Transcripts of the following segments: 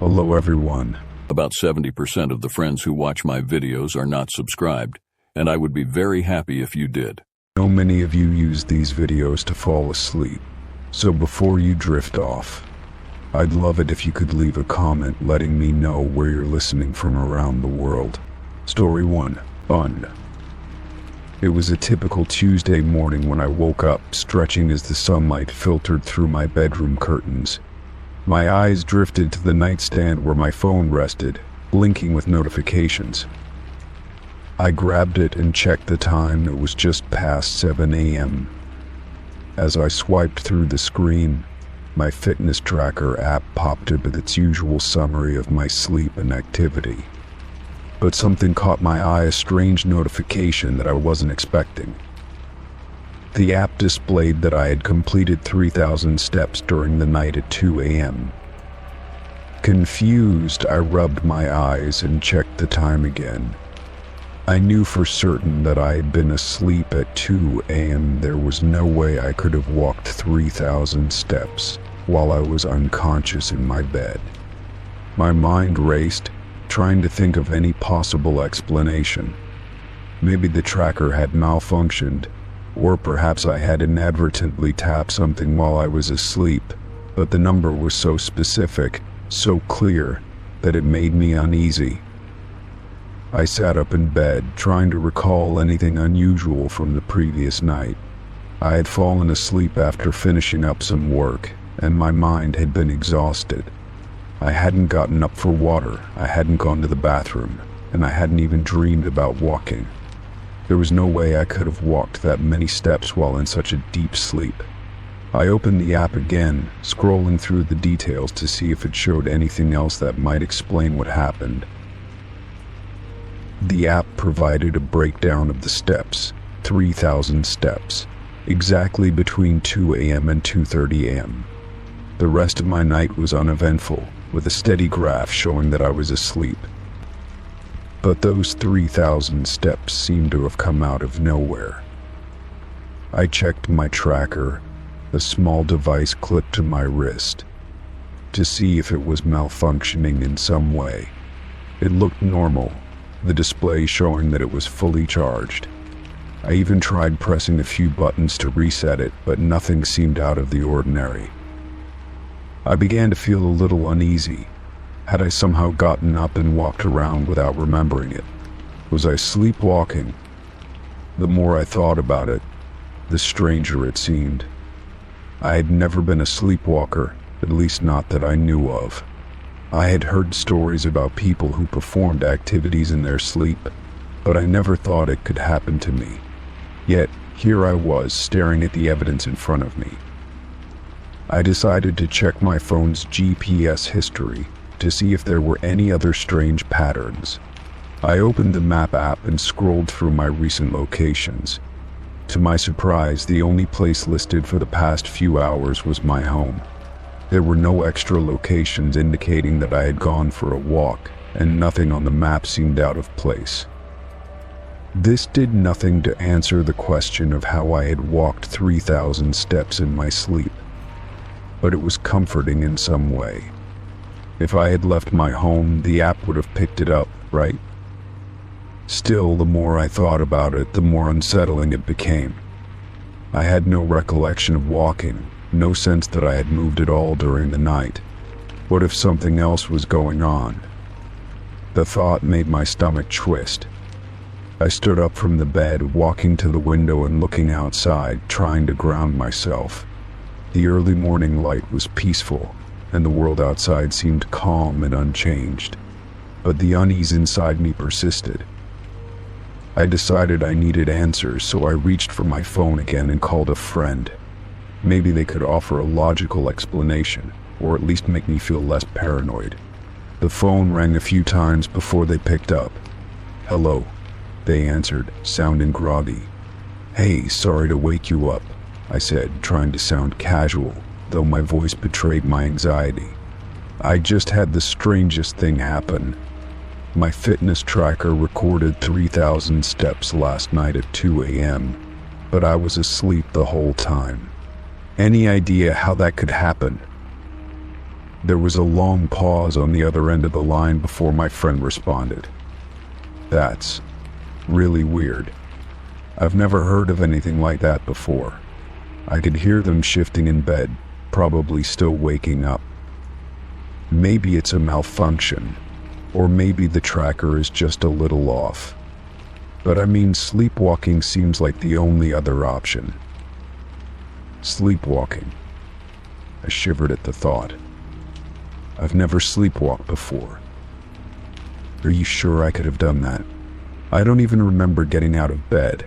Hello everyone. About 70% of the friends who watch my videos are not subscribed, and I would be very happy if you did. I know many of you use these videos to fall asleep, so before you drift off, I'd love it if you could leave a comment letting me know where you're listening from around the world. Story 1. Fun. It was a typical Tuesday morning when I woke up, stretching as the sunlight filtered through my bedroom curtains. My eyes drifted to the nightstand where my phone rested, blinking with notifications. I grabbed it and checked the time. It was just past 7 a.m. As I swiped through the screen, my fitness tracker app popped up with its usual summary of my sleep and activity. But something caught my eye, a strange notification that I wasn't expecting. The app displayed that I had completed 3,000 steps during the night at 2 a.m. Confused, I rubbed my eyes and checked the time again. I knew for certain that I had been asleep at 2 a.m. There was no way I could have walked 3,000 steps while I was unconscious in my bed. My mind raced, trying to think of any possible explanation. Maybe the tracker had malfunctioned, or perhaps I had inadvertently tapped something while I was asleep, but the number was so specific, so clear, that it made me uneasy. I sat up in bed, trying to recall anything unusual from the previous night. I had fallen asleep after finishing up some work, and my mind had been exhausted. I hadn't gotten up for water, I hadn't gone to the bathroom, and I hadn't even dreamed about walking. There was no way I could have walked that many steps while in such a deep sleep. I opened the app again, scrolling through the details to see if it showed anything else that might explain what happened. The app provided a breakdown of the steps, 3,000 steps, exactly between 2 a.m. and 2:30 a.m. The rest of my night was uneventful, with a steady graph showing that I was asleep. But those 3,000 steps seemed to have come out of nowhere. I checked my tracker, a small device clipped to my wrist, to see if it was malfunctioning in some way. It looked normal, the display showing that it was fully charged. I even tried pressing a few buttons to reset it, but nothing seemed out of the ordinary. I began to feel a little uneasy. Had I somehow gotten up and walked around without remembering it? Was I sleepwalking? The more I thought about it, the stranger it seemed. I had never been a sleepwalker, at least not that I knew of. I had heard stories about people who performed activities in their sleep, but I never thought it could happen to me. Yet, here I was, staring at the evidence in front of me. I decided to check my phone's GPS history to see if there were any other strange patterns. I opened the map app and scrolled through my recent locations. To my surprise, the only place listed for the past few hours was my home. There were no extra locations indicating that I had gone for a walk, and nothing on the map seemed out of place. This did nothing to answer the question of how I had walked 3,000 steps in my sleep, but it was comforting in some way. If I had left my home, the app would have picked it up, right? Still, the more I thought about it, the more unsettling it became. I had no recollection of walking, no sense that I had moved at all during the night. What if something else was going on? The thought made my stomach twist. I stood up from the bed, walking to the window and looking outside, trying to ground myself. The early morning light was peaceful, and the world outside seemed calm and unchanged. But the unease inside me persisted. I decided I needed answers, so I reached for my phone again and called a friend. Maybe they could offer a logical explanation, or at least make me feel less paranoid. The phone rang a few times before they picked up. "Hello," they answered, sounding groggy. "Hey, sorry to wake you up," I said, trying to sound casual, though my voice betrayed my anxiety. "I just had the strangest thing happen. My fitness tracker recorded 3,000 steps last night at 2 a.m., but I was asleep the whole time. Any idea how that could happen?" There was a long pause on the other end of the line before my friend responded. "That's really weird. I've never heard of anything like that before." I could hear them shifting in bed, probably still waking up. Maybe it's a malfunction, or maybe the tracker is just a little off. But I mean, sleepwalking seems like the only other option. Sleepwalking. I shivered at the thought. I've never sleepwalked before. Are you sure I could have done that? I don't even remember getting out of bed.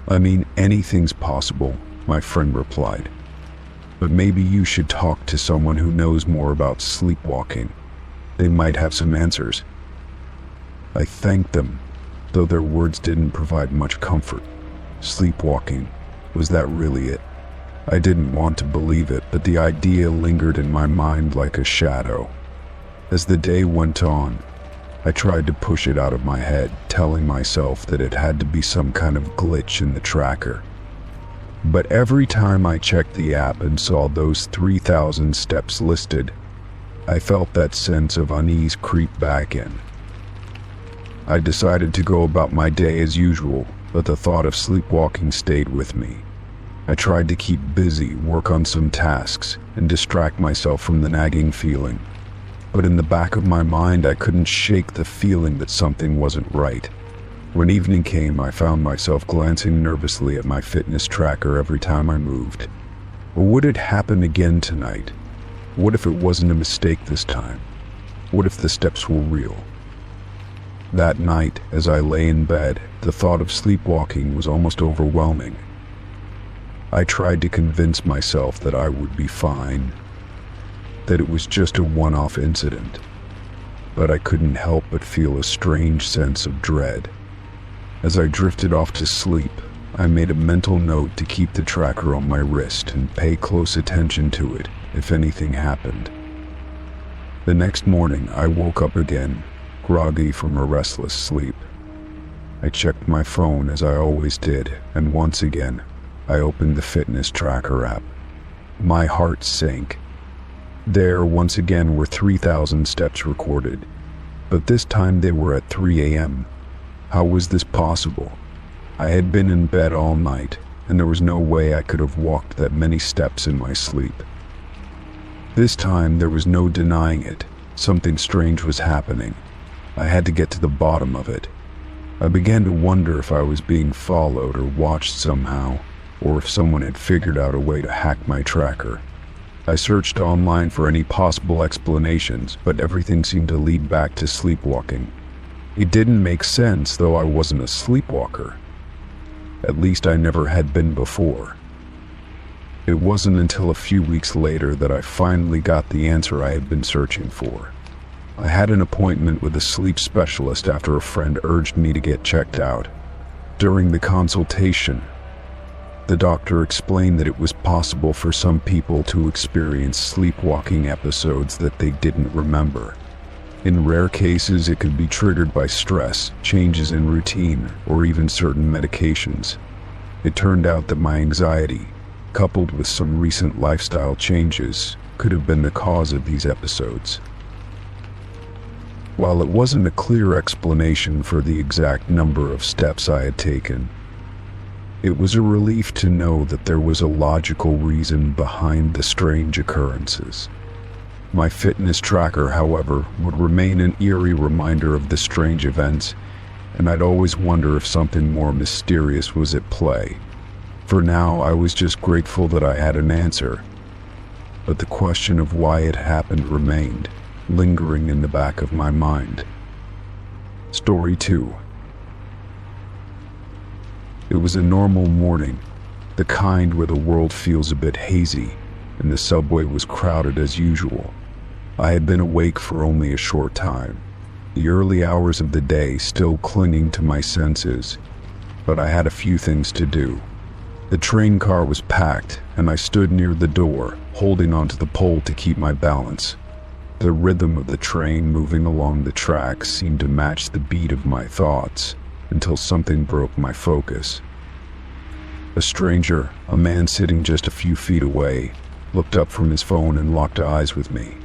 I mean, anything's possible, my friend replied. But maybe you should talk to someone who knows more about sleepwalking. They might have some answers. I thanked them, though their words didn't provide much comfort. Sleepwalking, was that really it? I didn't want to believe it, but the idea lingered in my mind like a shadow. As the day went on, I tried to push it out of my head, telling myself that it had to be some kind of glitch in the tracker. But every time I checked the app and saw those 3,000 steps listed, I felt that sense of unease creep back in. I decided to go about my day as usual, but the thought of sleepwalking stayed with me. I tried to keep busy, work on some tasks, and distract myself from the nagging feeling. But in the back of my mind, I couldn't shake the feeling that something wasn't right. When evening came, I found myself glancing nervously at my fitness tracker every time I moved. Would it happen again tonight? What if it wasn't a mistake this time? What if the steps were real? That night, as I lay in bed, the thought of sleepwalking was almost overwhelming. I tried to convince myself that I would be fine, that it was just a one-off incident, but I couldn't help but feel a strange sense of dread. As I drifted off to sleep, I made a mental note to keep the tracker on my wrist and pay close attention to it if anything happened. The next morning, I woke up again, groggy from a restless sleep. I checked my phone as I always did, and once again, I opened the fitness tracker app. My heart sank. There, once again, were 3,000 steps recorded, but this time they were at 3 a.m. How was this possible? I had been in bed all night, and there was no way I could have walked that many steps in my sleep. This time, there was no denying it. Something strange was happening. I had to get to the bottom of it. I began to wonder if I was being followed or watched somehow, or if someone had figured out a way to hack my tracker. I searched online for any possible explanations, but everything seemed to lead back to sleepwalking. It didn't make sense, though I wasn't a sleepwalker. At least I never had been before. It wasn't until a few weeks later that I finally got the answer I had been searching for. I had an appointment with a sleep specialist after a friend urged me to get checked out. During the consultation, the doctor explained that it was possible for some people to experience sleepwalking episodes that they didn't remember. In rare cases, it could be triggered by stress, changes in routine, or even certain medications. It turned out that my anxiety, coupled with some recent lifestyle changes, could have been the cause of these episodes. While it wasn't a clear explanation for the exact number of steps I had taken, it was a relief to know that there was a logical reason behind the strange occurrences. My fitness tracker, however, would remain an eerie reminder of the strange events, and I'd always wonder if something more mysterious was at play. For now, I was just grateful that I had an answer, but the question of why it happened remained, lingering in the back of my mind. Story 2. It was a normal morning, the kind where the world feels a bit hazy, and the subway was crowded as usual. I had been awake for only a short time, the early hours of the day still clinging to my senses, but I had a few things to do. The train car was packed, and I stood near the door, holding onto the pole to keep my balance. The rhythm of the train moving along the tracks seemed to match the beat of my thoughts, until something broke my focus. A stranger, a man sitting just a few feet away, looked up from his phone and locked eyes with me.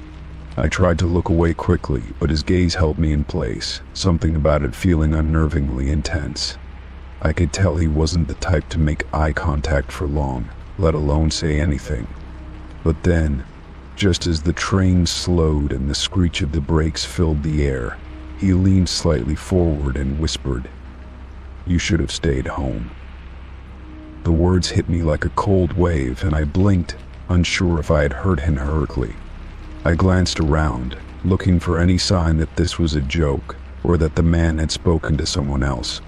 I tried to look away quickly, but his gaze held me in place, something about it feeling unnervingly intense. I could tell he wasn't the type to make eye contact for long, let alone say anything. But then, just as the train slowed and the screech of the brakes filled the air, he leaned slightly forward and whispered, "You should have stayed home." The words hit me like a cold wave, and I blinked, unsure if I had heard him correctly. I glanced around, looking for any sign that this was a joke, or that the man had spoken to someone else.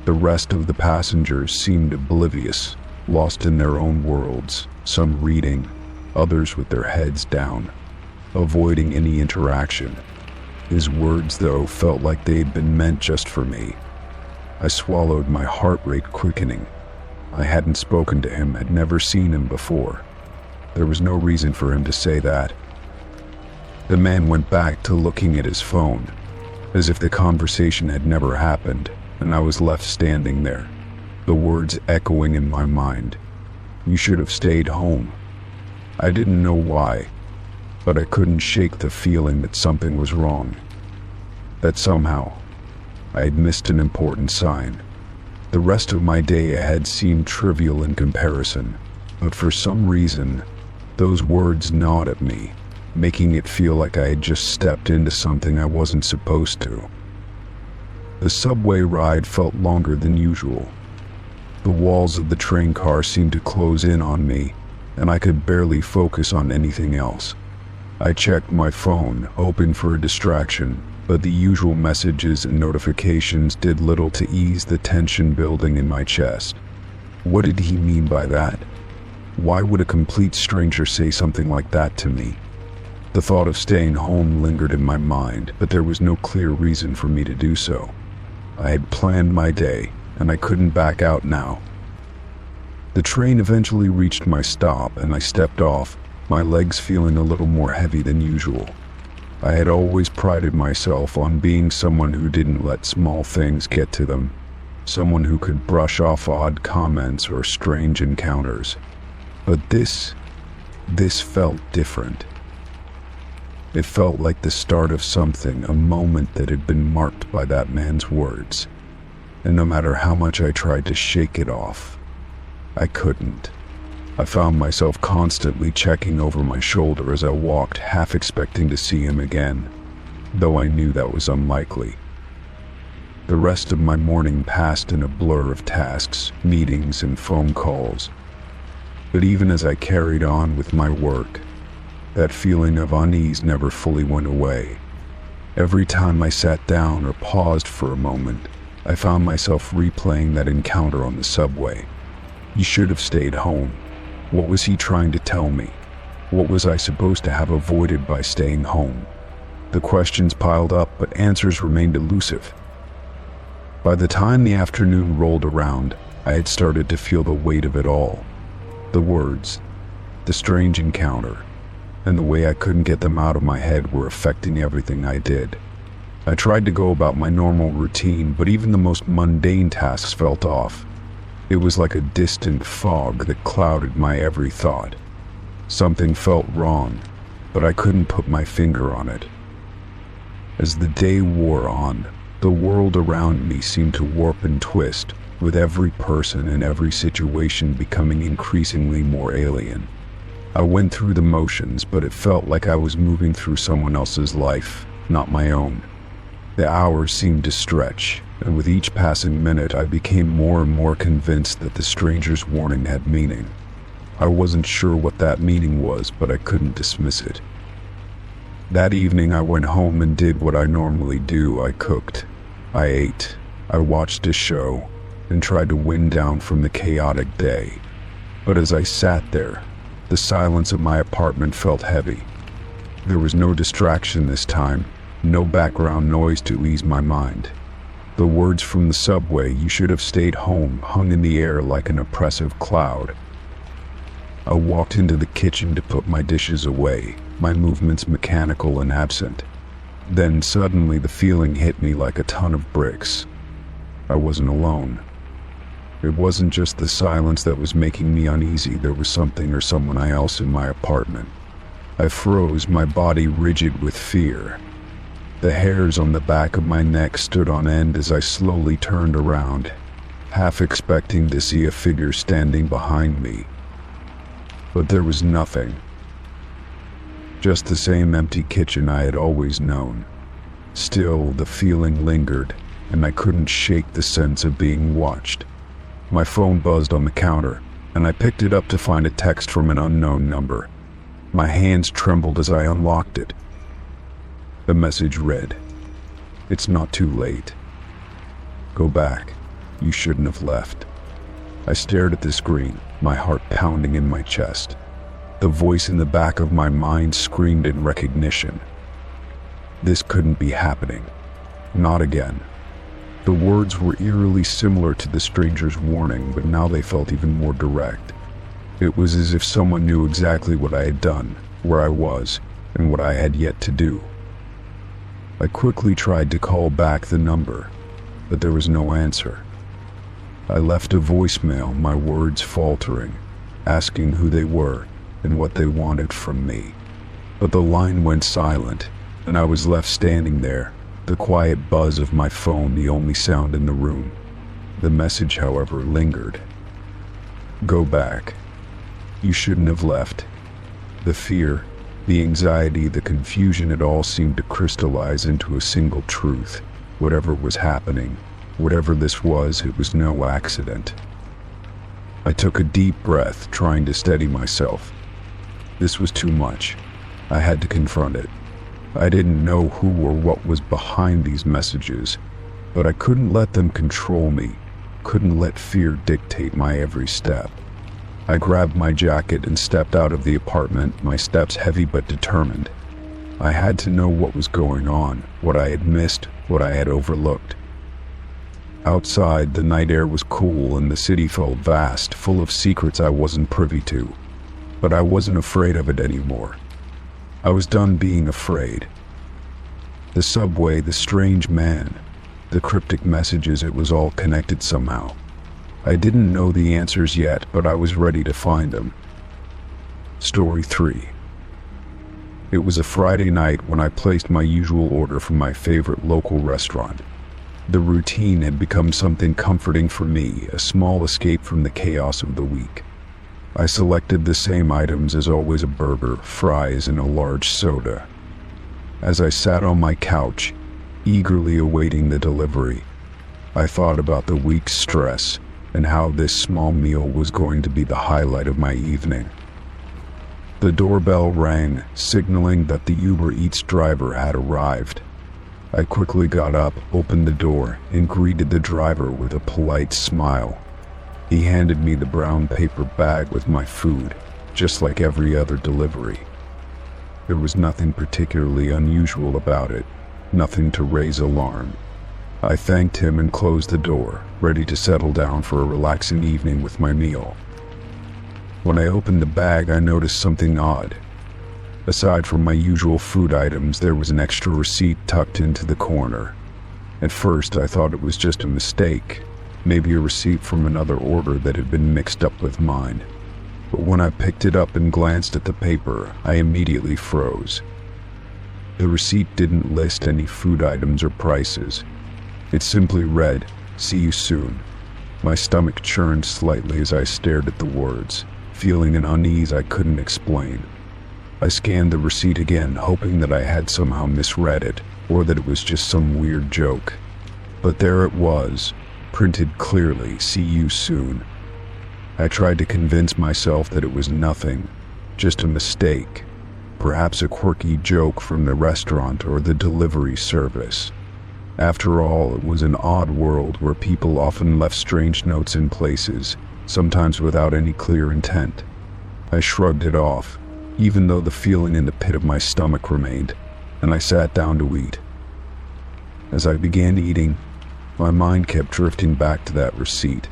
The rest of the passengers seemed oblivious, lost in their own worlds, some reading, others with their heads down, avoiding any interaction. His words, though, felt like they had been meant just for me. I swallowed, my heart rate quickening. I hadn't spoken to him, had never seen him before. There was no reason for him to say that. The man went back to looking at his phone, as if the conversation had never happened, and I was left standing there, the words echoing in my mind. "You should have stayed home." I didn't know why, but I couldn't shake the feeling that something was wrong, that somehow I had missed an important sign. The rest of my day ahead seemed trivial in comparison, but for some reason, those words gnawed at me, making it feel like I had just stepped into something I wasn't supposed to. The subway ride felt longer than usual. The walls of the train car seemed to close in on me, and I could barely focus on anything else. I checked my phone, hoping for a distraction, but the usual messages and notifications did little to ease the tension building in my chest. What did he mean by that? Why would a complete stranger say something like that to me? The thought of staying home lingered in my mind, but there was no clear reason for me to do so. I had planned my day, and I couldn't back out now. The train eventually reached my stop, and I stepped off, my legs feeling a little more heavy than usual. I had always prided myself on being someone who didn't let small things get to them, someone who could brush off odd comments or strange encounters. But this felt different. It felt like the start of something, a moment that had been marked by that man's words. And no matter how much I tried to shake it off, I couldn't. I found myself constantly checking over my shoulder as I walked, half expecting to see him again, though I knew that was unlikely. The rest of my morning passed in a blur of tasks, meetings, and phone calls. But even as I carried on with my work, that feeling of unease never fully went away. Every time I sat down or paused for a moment, I found myself replaying that encounter on the subway. You should have stayed home. What was he trying to tell me? What was I supposed to have avoided by staying home? The questions piled up, but answers remained elusive. By the time the afternoon rolled around, I had started to feel the weight of it all. The words, the strange encounter, and the way I couldn't get them out of my head were affecting everything I did. I tried to go about my normal routine, but even the most mundane tasks felt off. It was like a distant fog that clouded my every thought. Something felt wrong, but I couldn't put my finger on it. As the day wore on, the world around me seemed to warp and twist, with every person and every situation becoming increasingly more alien. I went through the motions, but it felt like I was moving through someone else's life, not my own. The hours seemed to stretch, and with each passing minute I became more and more convinced that the stranger's warning had meaning. I wasn't sure what that meaning was, but I couldn't dismiss it. That evening I went home and did what I normally do. I cooked, I ate, I watched a show, and tried to wind down from the chaotic day. But as I sat there, the silence of my apartment felt heavy. There was no distraction this time, no background noise to ease my mind. The words from the subway, "You should have stayed home," hung in the air like an oppressive cloud. I walked into the kitchen to put my dishes away, my movements mechanical and absent. Then suddenly the feeling hit me like a ton of bricks. I wasn't alone. It wasn't just the silence that was making me uneasy, there was something or someone else in my apartment. I froze, my body rigid with fear. The hairs on the back of my neck stood on end as I slowly turned around, half expecting to see a figure standing behind me. But there was nothing. Just the same empty kitchen I had always known. Still, the feeling lingered, and I couldn't shake the sense of being watched. My phone buzzed on the counter, and I picked it up to find a text from an unknown number. My hands trembled as I unlocked it. The message read, "It's not too late. Go back. You shouldn't have left." I stared at the screen, my heart pounding in my chest. The voice in the back of my mind screamed in recognition. This couldn't be happening. Not again. The words were eerily similar to the stranger's warning, but now they felt even more direct. It was as if someone knew exactly what I had done, where I was, and what I had yet to do. I quickly tried to call back the number, but there was no answer. I left a voicemail, my words faltering, asking who they were and what they wanted from me. But the line went silent, and I was left standing there, the quiet buzz of my phone the only sound in the room. The message, however, lingered. Go back. You shouldn't have left. The fear, the anxiety, the confusion, it all seemed to crystallize into a single truth. Whatever was happening, whatever this was, it was no accident. I took a deep breath, trying to steady myself. This was too much. I had to confront it. I didn't know who or what was behind these messages, but I couldn't let them control me, couldn't let fear dictate my every step. I grabbed my jacket and stepped out of the apartment, my steps heavy but determined. I had to know what was going on, what I had missed, what I had overlooked. Outside, the night air was cool and the city felt vast, full of secrets I wasn't privy to. But I wasn't afraid of it anymore. I was done being afraid. The subway, the strange man, the cryptic messages, it was all connected somehow. I didn't know the answers yet, but I was ready to find them. Story 3. It was a Friday night when I placed my usual order from my favorite local restaurant. The routine had become something comforting for me, a small escape from the chaos of the week. I selected the same items as always: a burger, fries, and a large soda. As I sat on my couch, eagerly awaiting the delivery, I thought about the week's stress and how this small meal was going to be the highlight of my evening. The doorbell rang, signaling that the Uber Eats driver had arrived. I quickly got up, opened the door, and greeted the driver with a polite smile. He handed me the brown paper bag with my food, just like every other delivery. There was nothing particularly unusual about it, nothing to raise alarm. I thanked him and closed the door, ready to settle down for a relaxing evening with my meal. When I opened the bag, I noticed something odd. Aside from my usual food items, there was an extra receipt tucked into the corner. At first, I thought it was just a mistake, maybe a receipt from another order that had been mixed up with mine. But when I picked it up and glanced at the paper, I immediately froze. The receipt didn't list any food items or prices. It simply read, "See you soon." My stomach churned slightly as I stared at the words, feeling an unease I couldn't explain. I scanned the receipt again, hoping that I had somehow misread it, or that it was just some weird joke. But there it was, printed clearly, "See you soon." I tried to convince myself that it was nothing, just a mistake, perhaps a quirky joke from the restaurant or the delivery service. After all, it was an odd world where people often left strange notes in places, sometimes without any clear intent. I shrugged it off, even though the feeling in the pit of my stomach remained, and I sat down to eat. As I began eating, my mind kept drifting back to that receipt.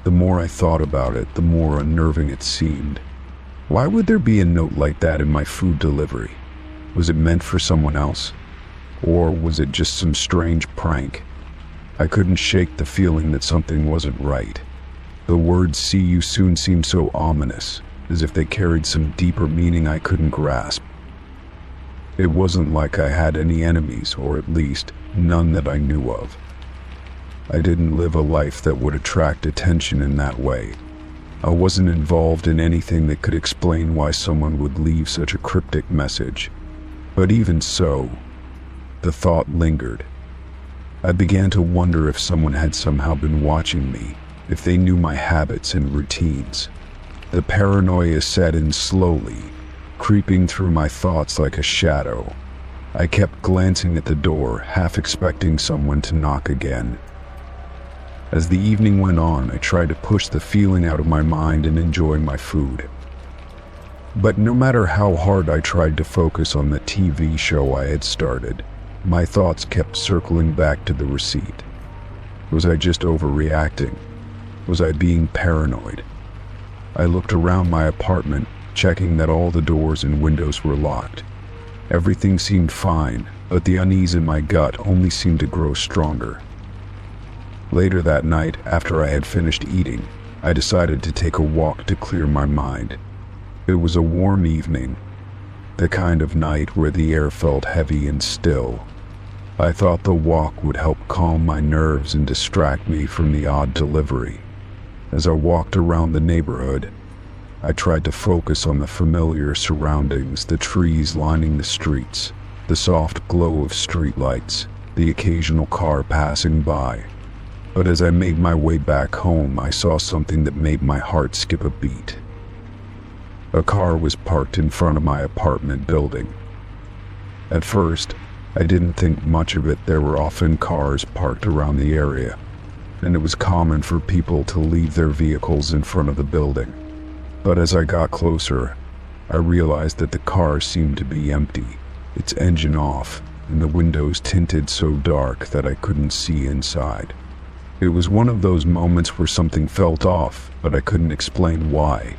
The more I thought about it, the more unnerving it seemed. Why would there be a note like that in my food delivery? Was it meant for someone else? Or was it just some strange prank? I couldn't shake the feeling that something wasn't right. The words "see you soon" seemed so ominous, as if they carried some deeper meaning I couldn't grasp. It wasn't like I had any enemies, or at least none that I knew of. I didn't live a life that would attract attention in that way. I wasn't involved in anything that could explain why someone would leave such a cryptic message. But even so, the thought lingered. I began to wonder if someone had somehow been watching me, if they knew my habits and routines. The paranoia set in slowly, creeping through my thoughts like a shadow. I kept glancing at the door, half expecting someone to knock again. As the evening went on, I tried to push the feeling out of my mind and enjoy my food. But no matter how hard I tried to focus on the TV show I had started, my thoughts kept circling back to the receipt. Was I just overreacting? Was I being paranoid? I looked around my apartment, checking that all the doors and windows were locked. Everything seemed fine, but the unease in my gut only seemed to grow stronger. Later that night, after I had finished eating, I decided to take a walk to clear my mind. It was a warm evening, the kind of night where the air felt heavy and still. I thought the walk would help calm my nerves and distract me from the odd delivery. As I walked around the neighborhood, I tried to focus on the familiar surroundings, the trees lining the streets, the soft glow of streetlights, the occasional car passing by. But as I made my way back home, I saw something that made my heart skip a beat. A car was parked in front of my apartment building. At first, I didn't think much of it. There were often cars parked around the area, and it was common for people to leave their vehicles in front of the building. But as I got closer, I realized that the car seemed to be empty, its engine off, and the windows tinted so dark that I couldn't see inside. It was one of those moments where something felt off, but I couldn't explain why.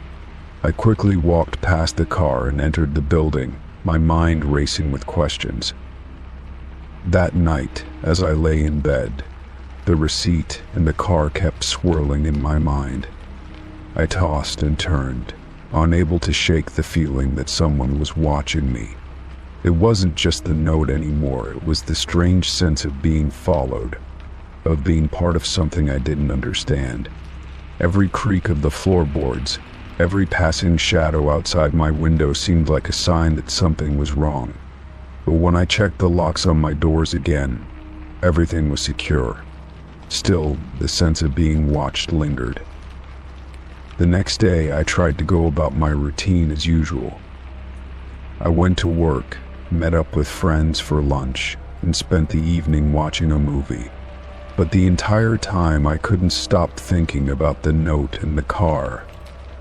I quickly walked past the car and entered the building, my mind racing with questions. That night, as I lay in bed, the receipt and the car kept swirling in my mind. I tossed and turned, unable to shake the feeling that someone was watching me. It wasn't just the note anymore, it was the strange sense of being followed, of being part of something I didn't understand. Every creak of the floorboards, every passing shadow outside my window seemed like a sign that something was wrong. But when I checked the locks on my doors again, everything was secure. Still, the sense of being watched lingered. The next day, I tried to go about my routine as usual. I went to work, met up with friends for lunch, and spent the evening watching a movie. But the entire time, I couldn't stop thinking about the note and the car.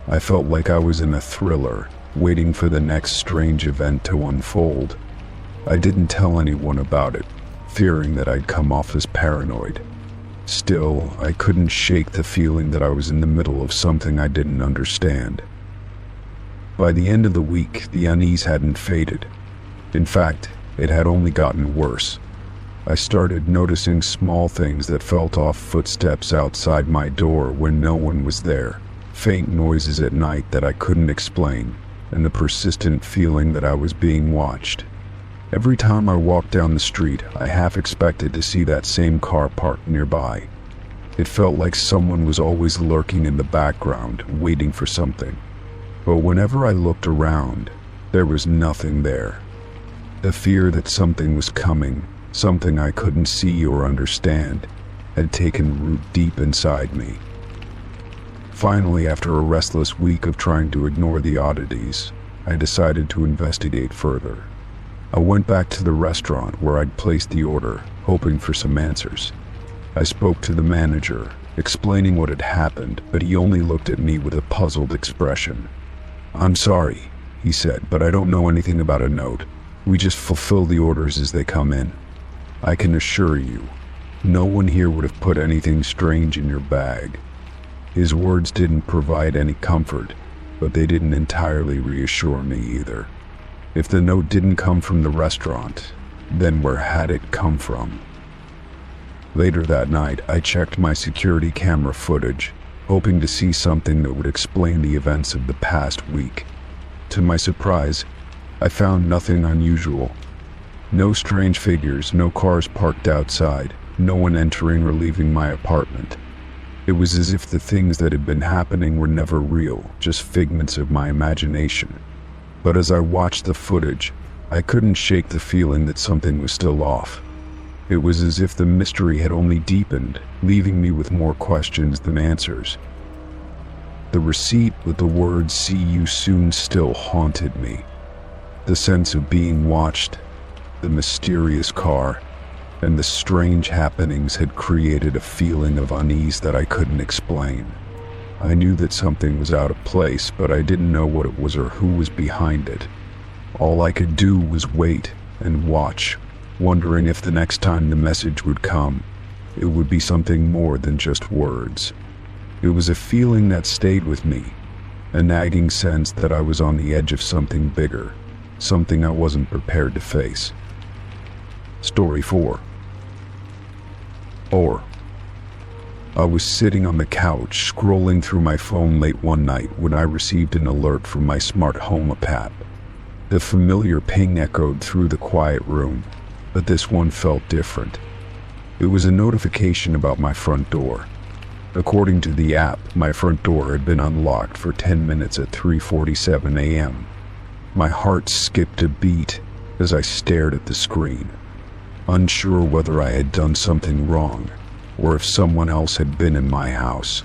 I felt like I was in a thriller, waiting for the next strange event to unfold. I didn't tell anyone about it, fearing that I'd come off as paranoid. Still, I couldn't shake the feeling that I was in the middle of something I didn't understand. By the end of the week, the unease hadn't faded. In fact, it had only gotten worse. I started noticing small things that felt off: footsteps outside my door when no one was there, faint noises at night that I couldn't explain, and the persistent feeling that I was being watched. Every time I walked down the street, I half expected to see that same car parked nearby. It felt like someone was always lurking in the background, waiting for something. But whenever I looked around, there was nothing there. The fear that something was coming, something I couldn't see or understand, had taken root deep inside me. Finally, after a restless week of trying to ignore the oddities, I decided to investigate further. I went back to the restaurant where I'd placed the order, hoping for some answers. I spoke to the manager, explaining what had happened, but he only looked at me with a puzzled expression. "I'm sorry," he said, "but I don't know anything about a note. We just fulfill the orders as they come in. I can assure you, no one here would have put anything strange in your bag." His words didn't provide any comfort, but they didn't entirely reassure me either. If the note didn't come from the restaurant, then where had it come from? Later that night, I checked my security camera footage, hoping to see something that would explain the events of the past week. To my surprise, I found nothing unusual. No strange figures, no cars parked outside, no one entering or leaving my apartment. It was as if the things that had been happening were never real, just figments of my imagination. But as I watched the footage, I couldn't shake the feeling that something was still off. It was as if the mystery had only deepened, leaving me with more questions than answers. The receipt with the words "see you soon" still haunted me. The sense of being watched, the mysterious car, and the strange happenings had created a feeling of unease that I couldn't explain. I knew that something was out of place, but I didn't know what it was or who was behind it. All I could do was wait and watch, wondering if the next time the message would come, it would be something more than just words. It was a feeling that stayed with me, a nagging sense that I was on the edge of something bigger, something I wasn't prepared to face. Story 4. I was sitting on the couch, scrolling through my phone late one night when I received an alert from my smart home app. The familiar ping echoed through the quiet room, but this one felt different. It was a notification about my front door. According to the app, my front door had been unlocked for 10 minutes at 3:47 a.m. My heart skipped a beat as I stared at the screen, unsure whether I had done something wrong or if someone else had been in my house.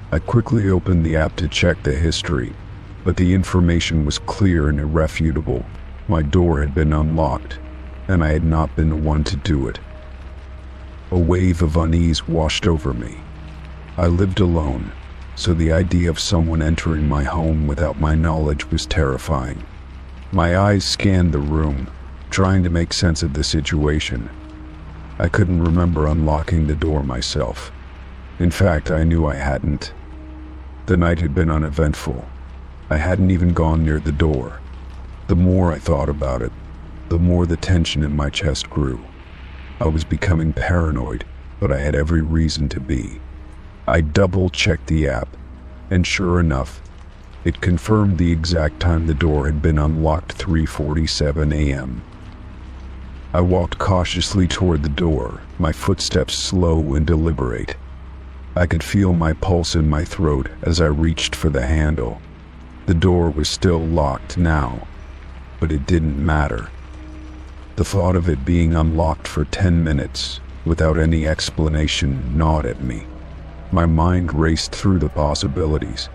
I quickly opened the app to check the history, but the information was clear and irrefutable. My door had been unlocked, and I had not been the one to do it. A wave of unease washed over me. I lived alone, so the idea of someone entering my home without my knowledge was terrifying. My eyes scanned the room, trying to make sense of the situation. I couldn't remember unlocking the door myself. In fact, I knew I hadn't. The night had been uneventful. I hadn't even gone near the door. The more I thought about it, the more the tension in my chest grew. I was becoming paranoid, but I had every reason to be. I double-checked the app, and sure enough, it confirmed the exact time the door had been unlocked, 3:47 a.m. I walked cautiously toward the door, my footsteps slow and deliberate. I could feel my pulse in my throat as I reached for the handle. The door was still locked now, but it didn't matter. The thought of it being unlocked for 10 minutes, without any explanation, gnawed at me. My mind raced through the possibilities.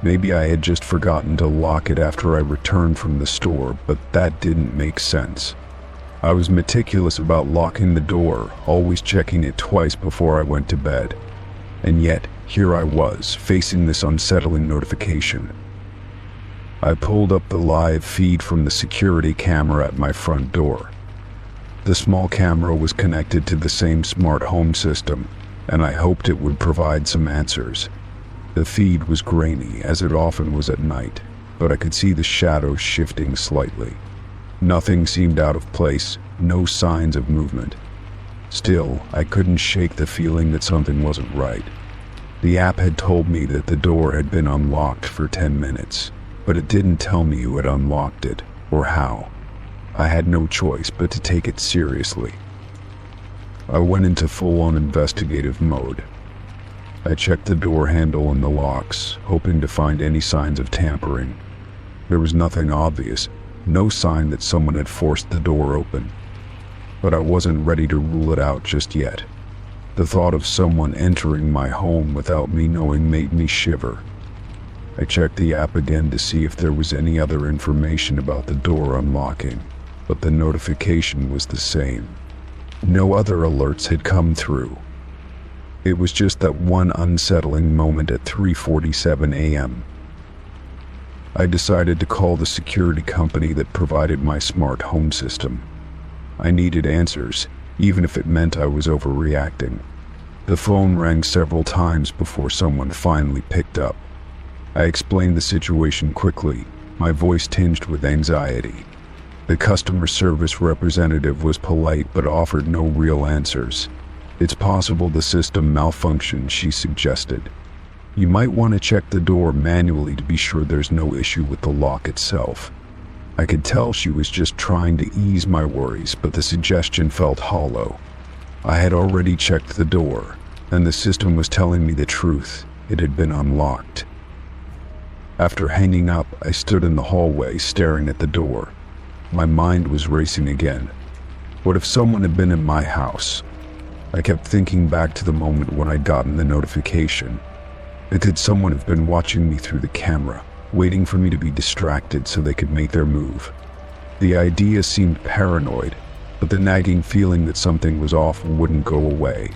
Maybe I had just forgotten to lock it after I returned from the store, but that didn't make sense. I was meticulous about locking the door, always checking it twice before I went to bed. And yet, here I was, facing this unsettling notification. I pulled up the live feed from the security camera at my front door. The small camera was connected to the same smart home system, and I hoped it would provide some answers. The feed was grainy, as it often was at night, but I could see the shadows shifting slightly. Nothing seemed out of place, no signs of movement. Still, I couldn't shake the feeling that something wasn't right. The app had told me that the door had been unlocked for 10 minutes, but it didn't tell me who had unlocked it, or how. I had no choice but to take it seriously. I went into full-on investigative mode. I checked the door handle and the locks, hoping to find any signs of tampering. There was nothing obvious, no sign that someone had forced the door open. But I wasn't ready to rule it out just yet. The thought of someone entering my home without me knowing made me shiver. I checked the app again to see if there was any other information about the door unlocking, but the notification was the same. No other alerts had come through. It was just that one unsettling moment at 3:47 a.m. I decided to call the security company that provided my smart home system. I needed answers, even if it meant I was overreacting. The phone rang several times before someone finally picked up. I explained the situation quickly, my voice tinged with anxiety. The customer service representative was polite but offered no real answers. "It's possible the system malfunctioned," she suggested. You might want to check the door manually to be sure there's no issue with the lock itself. I could tell she was just trying to ease my worries, but the suggestion felt hollow. I had already checked the door, and the system was telling me the truth. It had been unlocked. After hanging up, I stood in the hallway staring at the door. My mind was racing again. What if someone had been in my house? I kept thinking back to the moment when I'd gotten the notification. Could someone have been watching me through the camera, waiting for me to be distracted so they could make their move? The idea seemed paranoid, but the nagging feeling that something was off wouldn't go away.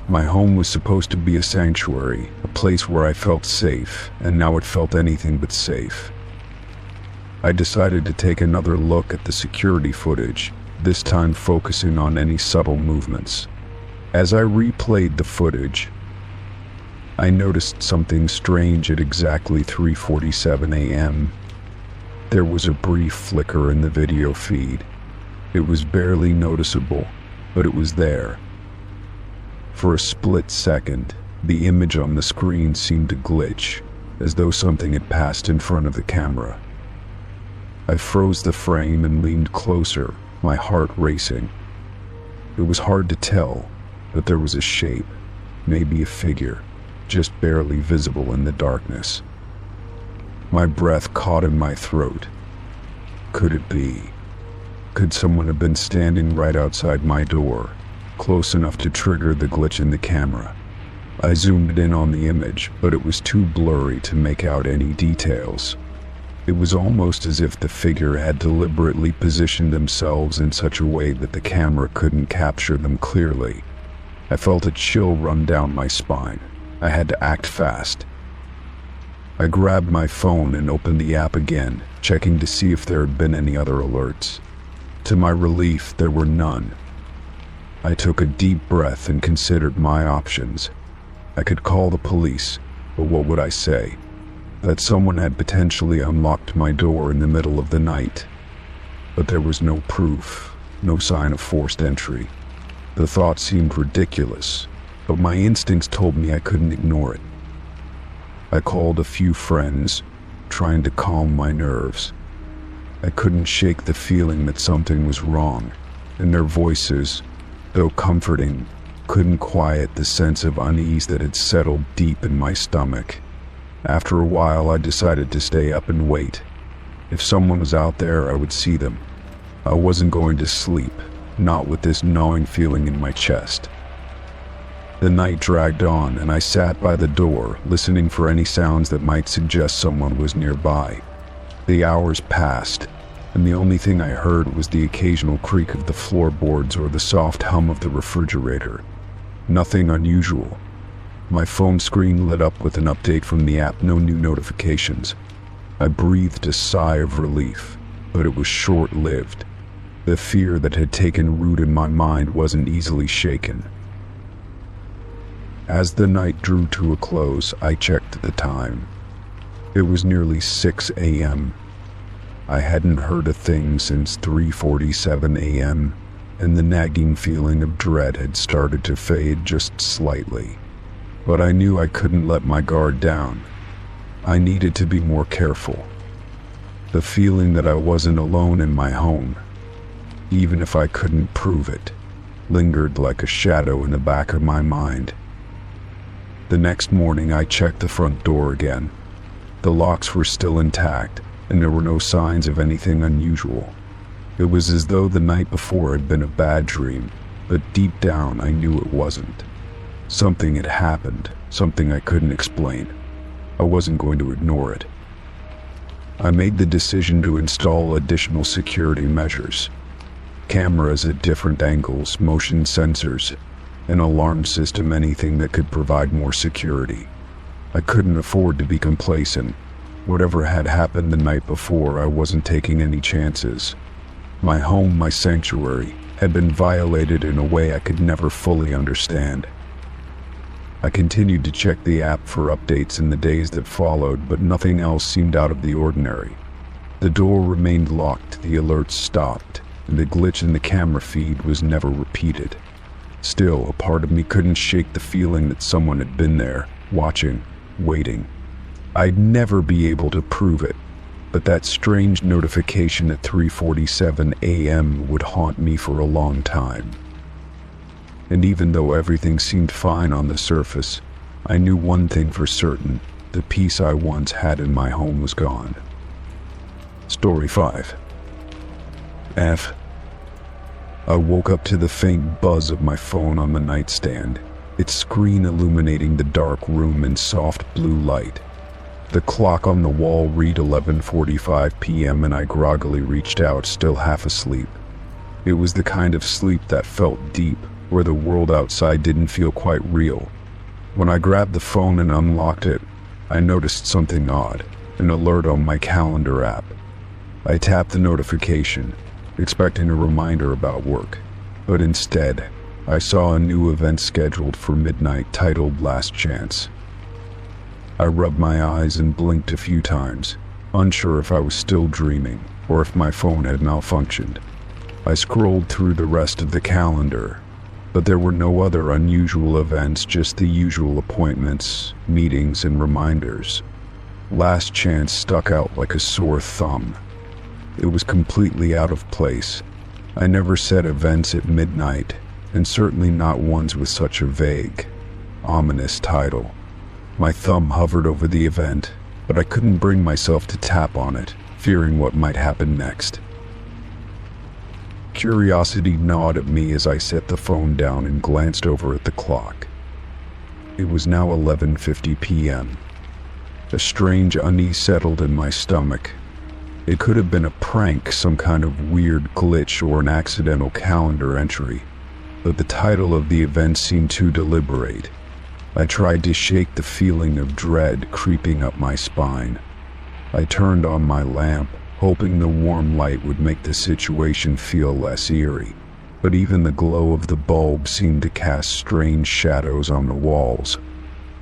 My home was supposed to be a sanctuary, a place where I felt safe, and now it felt anything but safe. I decided to take another look at the security footage, this time focusing on any subtle movements. As I replayed the footage, I noticed something strange at exactly 3:47 a.m. There was a brief flicker in the video feed. It was barely noticeable, but it was there. For a split second, the image on the screen seemed to glitch, as though something had passed in front of the camera. I froze the frame and leaned closer, my heart racing. It was hard to tell, but there was a shape, maybe a figure, just barely visible in the darkness. My breath caught in my throat. Could it be? Could someone have been standing right outside my door, close enough to trigger the glitch in the camera? I zoomed in on the image, but it was too blurry to make out any details. It was almost as if the figure had deliberately positioned themselves in such a way that the camera couldn't capture them clearly. I felt a chill run down my spine. I had to act fast. I grabbed my phone and opened the app again, checking to see if there had been any other alerts. To my relief, there were none. I took a deep breath and considered my options. I could call the police, but what would I say? That someone had potentially unlocked my door in the middle of the night. But there was no proof, no sign of forced entry. The thought seemed ridiculous, but my instincts told me I couldn't ignore it. I called a few friends, trying to calm my nerves. I couldn't shake the feeling that something was wrong, and their voices, though comforting, couldn't quiet the sense of unease that had settled deep in my stomach. After a while, I decided to stay up and wait. If someone was out there, I would see them. I wasn't going to sleep, not with this gnawing feeling in my chest. The night dragged on, and I sat by the door, listening for any sounds that might suggest someone was nearby. The hours passed, and the only thing I heard was the occasional creak of the floorboards or the soft hum of the refrigerator. Nothing unusual. My phone screen lit up with an update from the app, no new notifications. I breathed a sigh of relief, but it was short-lived. The fear that had taken root in my mind wasn't easily shaken. As the night drew to a close, I checked the time. It was nearly 6 a.m. I hadn't heard a thing since 3:47 a.m., and the nagging feeling of dread had started to fade just slightly. But I knew I couldn't let my guard down. I needed to be more careful. The feeling that I wasn't alone in my home, even if I couldn't prove it, lingered like a shadow in the back of my mind. The next morning, I checked the front door again. The locks were still intact, and there were no signs of anything unusual. It was as though the night before had been a bad dream, but deep down I knew it wasn't. Something had happened, something I couldn't explain. I wasn't going to ignore it. I made the decision to install additional security measures. Cameras at different angles, motion sensors, an alarm system, anything that could provide more security. I couldn't afford to be complacent. Whatever had happened the night before, I wasn't taking any chances. My home, my sanctuary, had been violated in a way I could never fully understand. I continued to check the app for updates in the days that followed, but nothing else seemed out of the ordinary. The door remained locked, the alerts stopped, and the glitch in the camera feed was never repeated. Still, a part of me couldn't shake the feeling that someone had been there, watching, waiting. I'd never be able to prove it, but that strange notification at 3:47 a.m. would haunt me for a long time. And even though everything seemed fine on the surface, I knew one thing for certain: the peace I once had in my home was gone. Story 5. F. I woke up to the faint buzz of my phone on the nightstand, its screen illuminating the dark room in soft blue light. The clock on the wall read 11:45 p.m. and I groggily reached out, still half asleep. It was the kind of sleep that felt deep, where the world outside didn't feel quite real. When I grabbed the phone and unlocked it, I noticed something odd, an alert on my calendar app. I tapped the notification, expecting a reminder about work, but instead, I saw a new event scheduled for midnight titled Last Chance. I rubbed my eyes and blinked a few times, unsure if I was still dreaming or if my phone had malfunctioned. I scrolled through the rest of the calendar, but there were no other unusual events, just the usual appointments, meetings, and reminders. Last Chance stuck out like a sore thumb. It was completely out of place. I never set events at midnight, and certainly not ones with such a vague, ominous title. My thumb hovered over the event, but I couldn't bring myself to tap on it, fearing what might happen next. Curiosity gnawed at me as I set the phone down and glanced over at the clock. It was now 11:50 p.m. A strange unease settled in my stomach. It could have been a prank, some kind of weird glitch, or an accidental calendar entry, but the title of the event seemed too deliberate. I tried to shake the feeling of dread creeping up my spine. I turned on my lamp, hoping the warm light would make the situation feel less eerie, but even the glow of the bulb seemed to cast strange shadows on the walls.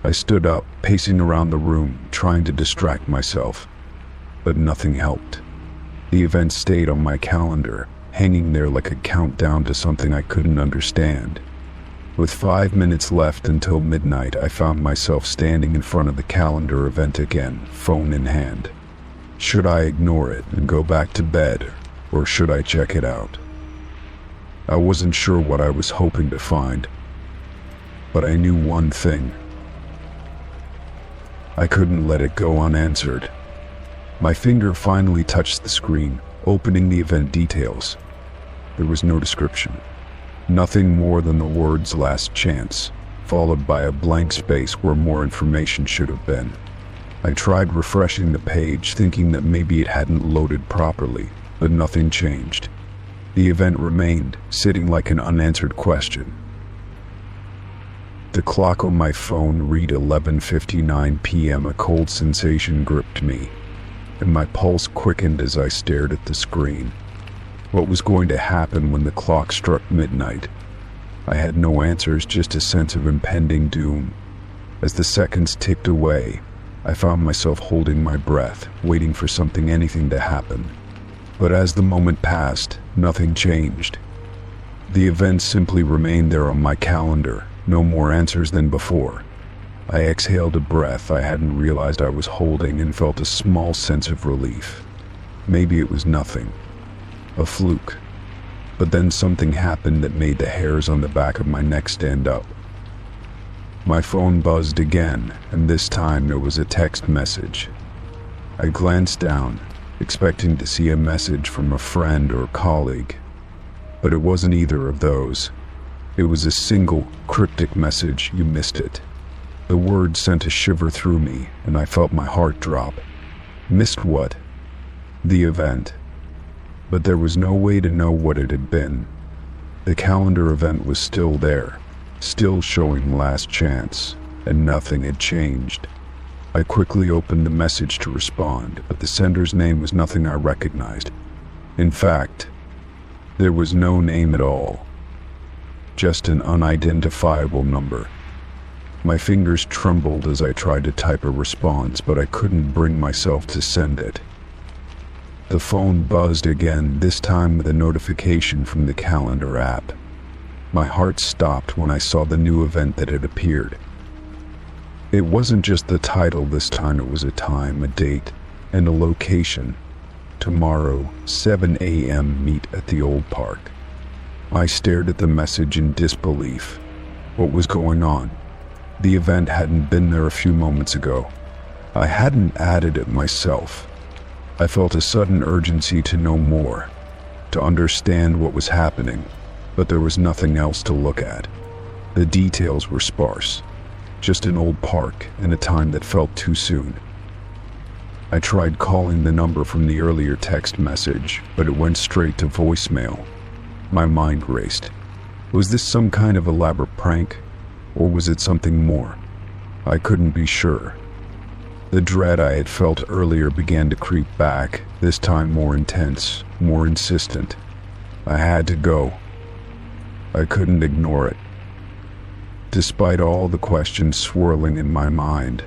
I stood up, pacing around the room, trying to distract myself, but nothing helped. The event stayed on my calendar, hanging there like a countdown to something I couldn't understand. With 5 minutes left until midnight, I found myself standing in front of the calendar event again, phone in hand. Should I ignore it and go back to bed, or should I check it out? I wasn't sure what I was hoping to find, but I knew one thing. I couldn't let it go unanswered. My finger finally touched the screen, opening the event details. There was no description. Nothing more than the words "Last Chance," followed by a blank space where more information should have been. I tried refreshing the page, thinking that maybe it hadn't loaded properly, but nothing changed. The event remained, sitting like an unanswered question. The clock on my phone read 11:59 p.m. A cold sensation gripped me, and my pulse quickened as I stared at the screen. What was going to happen when the clock struck midnight? I had no answers, just a sense of impending doom. As the seconds ticked away, I found myself holding my breath, waiting for anything to happen. But as the moment passed, nothing changed. The event simply remained there on my calendar, no more answers than before. I exhaled a breath I hadn't realized I was holding and felt a small sense of relief. Maybe it was nothing. A fluke. But then something happened that made the hairs on the back of my neck stand up. My phone buzzed again, and this time there was a text message. I glanced down, expecting to see a message from a friend or colleague, but it wasn't either of those. It was a single, cryptic message: "You missed it." The words sent a shiver through me, and I felt my heart drop. Missed what? The event. But there was no way to know what it had been. The calendar event was still there, still showing Last Chance, and nothing had changed. I quickly opened the message to respond, but the sender's name was nothing I recognized. In fact, there was no name at all. Just an unidentifiable number. My fingers trembled as I tried to type a response, but I couldn't bring myself to send it. The phone buzzed again, this time with a notification from the calendar app. My heart stopped when I saw the new event that had appeared. It wasn't just the title this time, it was a time, a date, and a location. Tomorrow, 7 a.m., meet at the old park. I stared at the message in disbelief. What was going on? The event hadn't been there a few moments ago. I hadn't added it myself. I felt a sudden urgency to know more, to understand what was happening, but there was nothing else to look at. The details were sparse, just an old park and a time that felt too soon. I tried calling the number from the earlier text message, but it went straight to voicemail. My mind raced. Was this some kind of elaborate prank, or was it something more? I couldn't be sure. The dread I had felt earlier began to creep back, this time more intense, more insistent. I had to go. I couldn't ignore it. Despite all the questions swirling in my mind,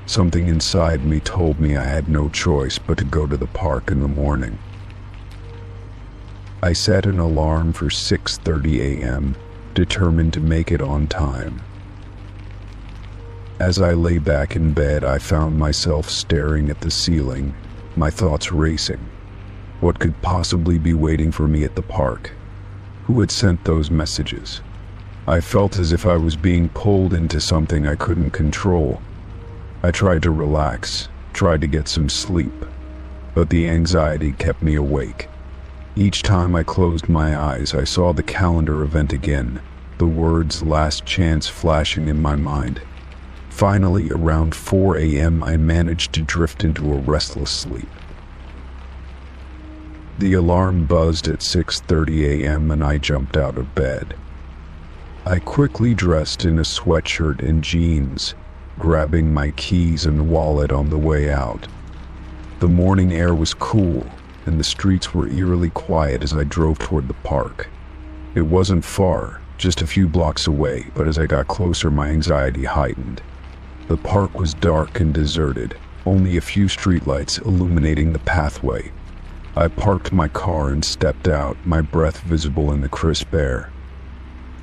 something inside me told me I had no choice but to go to the park in the morning. I set an alarm for 6:30 a.m., determined to make it on time. As I lay back in bed, I found myself staring at the ceiling, my thoughts racing. What could possibly be waiting for me at the park? Who had sent those messages? I felt as if I was being pulled into something I couldn't control. I tried to relax, tried to get some sleep, but the anxiety kept me awake. Each time I closed my eyes, I saw the calendar event again, the words "last chance" flashing in my mind. Finally, around 4 a.m., I managed to drift into a restless sleep. The alarm buzzed at 6:30 a.m. and I jumped out of bed. I quickly dressed in a sweatshirt and jeans, grabbing my keys and wallet on the way out. The morning air was cool, and the streets were eerily quiet as I drove toward the park. It wasn't far, just a few blocks away, but as I got closer, my anxiety heightened. The park was dark and deserted, only a few streetlights illuminating the pathway. I parked my car and stepped out, my breath visible in the crisp air.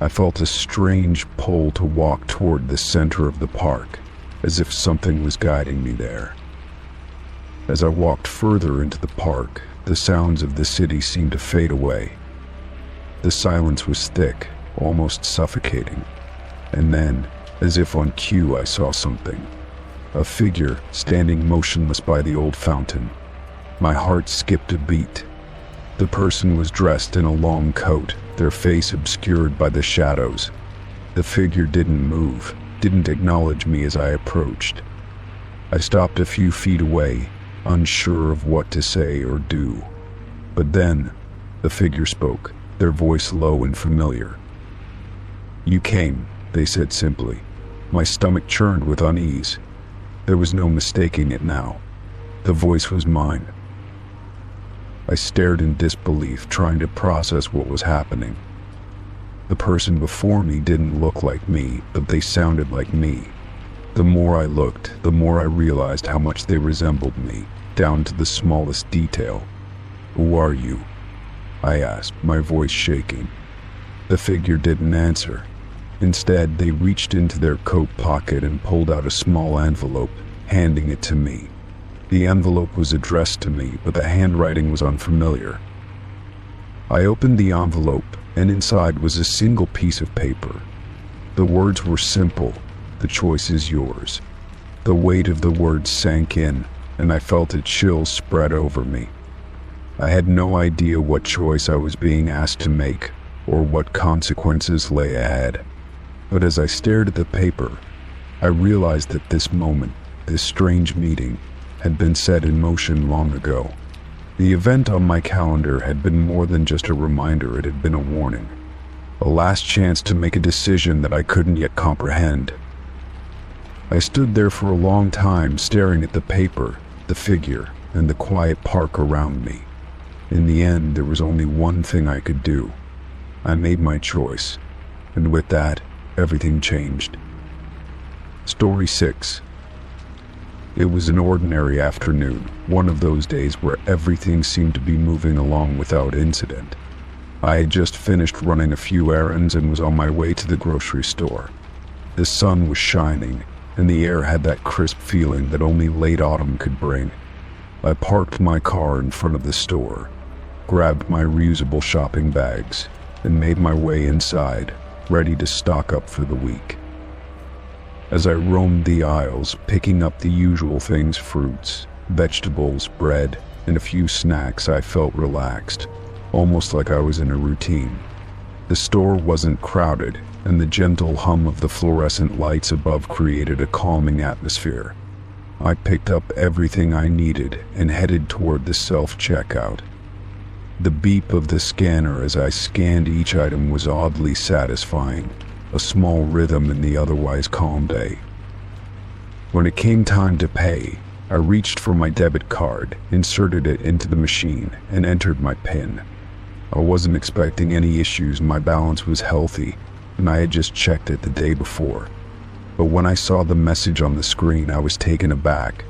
I felt a strange pull to walk toward the center of the park, as if something was guiding me there. As I walked further into the park, the sounds of the city seemed to fade away. The silence was thick, almost suffocating. And then, as if on cue, I saw something. A figure standing motionless by the old fountain. My heart skipped a beat. The person was dressed in a long coat, their face obscured by the shadows. The figure didn't move, didn't acknowledge me as I approached. I stopped a few feet away, unsure of what to say or do. But then, the figure spoke, their voice low and familiar. "You came," they said simply. My stomach churned with unease. There was no mistaking it now. The voice was mine. I stared in disbelief, trying to process what was happening. The person before me didn't look like me, but they sounded like me. The more I looked, the more I realized how much they resembled me, down to the smallest detail. "Who are you?" I asked, my voice shaking. The figure didn't answer. Instead, they reached into their coat pocket and pulled out a small envelope, handing it to me. The envelope was addressed to me, but the handwriting was unfamiliar. I opened the envelope, and inside was a single piece of paper. The words were simple: "The choice is yours." The weight of the words sank in, and I felt a chill spread over me. I had no idea what choice I was being asked to make, or what consequences lay ahead. But as I stared at the paper, I realized that this moment, this strange meeting, had been set in motion long ago. The event on my calendar had been more than just a reminder, it had been a warning. A last chance to make a decision that I couldn't yet comprehend. I stood there for a long time, staring at the paper, the figure, and the quiet park around me. In the end, there was only one thing I could do. I made my choice, and with that, everything changed. Story 6. It was an ordinary afternoon, one of those days where everything seemed to be moving along without incident. I had just finished running a few errands and was on my way to the grocery store. The sun was shining, and the air had that crisp feeling that only late autumn could bring. I parked my car in front of the store, grabbed my reusable shopping bags, and made my way inside, ready to stock up for the week. As I roamed the aisles, picking up the usual things, fruits, vegetables, bread, and a few snacks, I felt relaxed, almost like I was in a routine. The store wasn't crowded, and the gentle hum of the fluorescent lights above created a calming atmosphere. I picked up everything I needed and headed toward the self-checkout. The beep of the scanner as I scanned each item was oddly satisfying, a small rhythm in the otherwise calm day. When it came time to pay, I reached for my debit card, inserted it into the machine, and entered my PIN. I wasn't expecting any issues. My balance was healthy, and I had just checked it the day before. But when I saw the message on the screen, I was taken aback.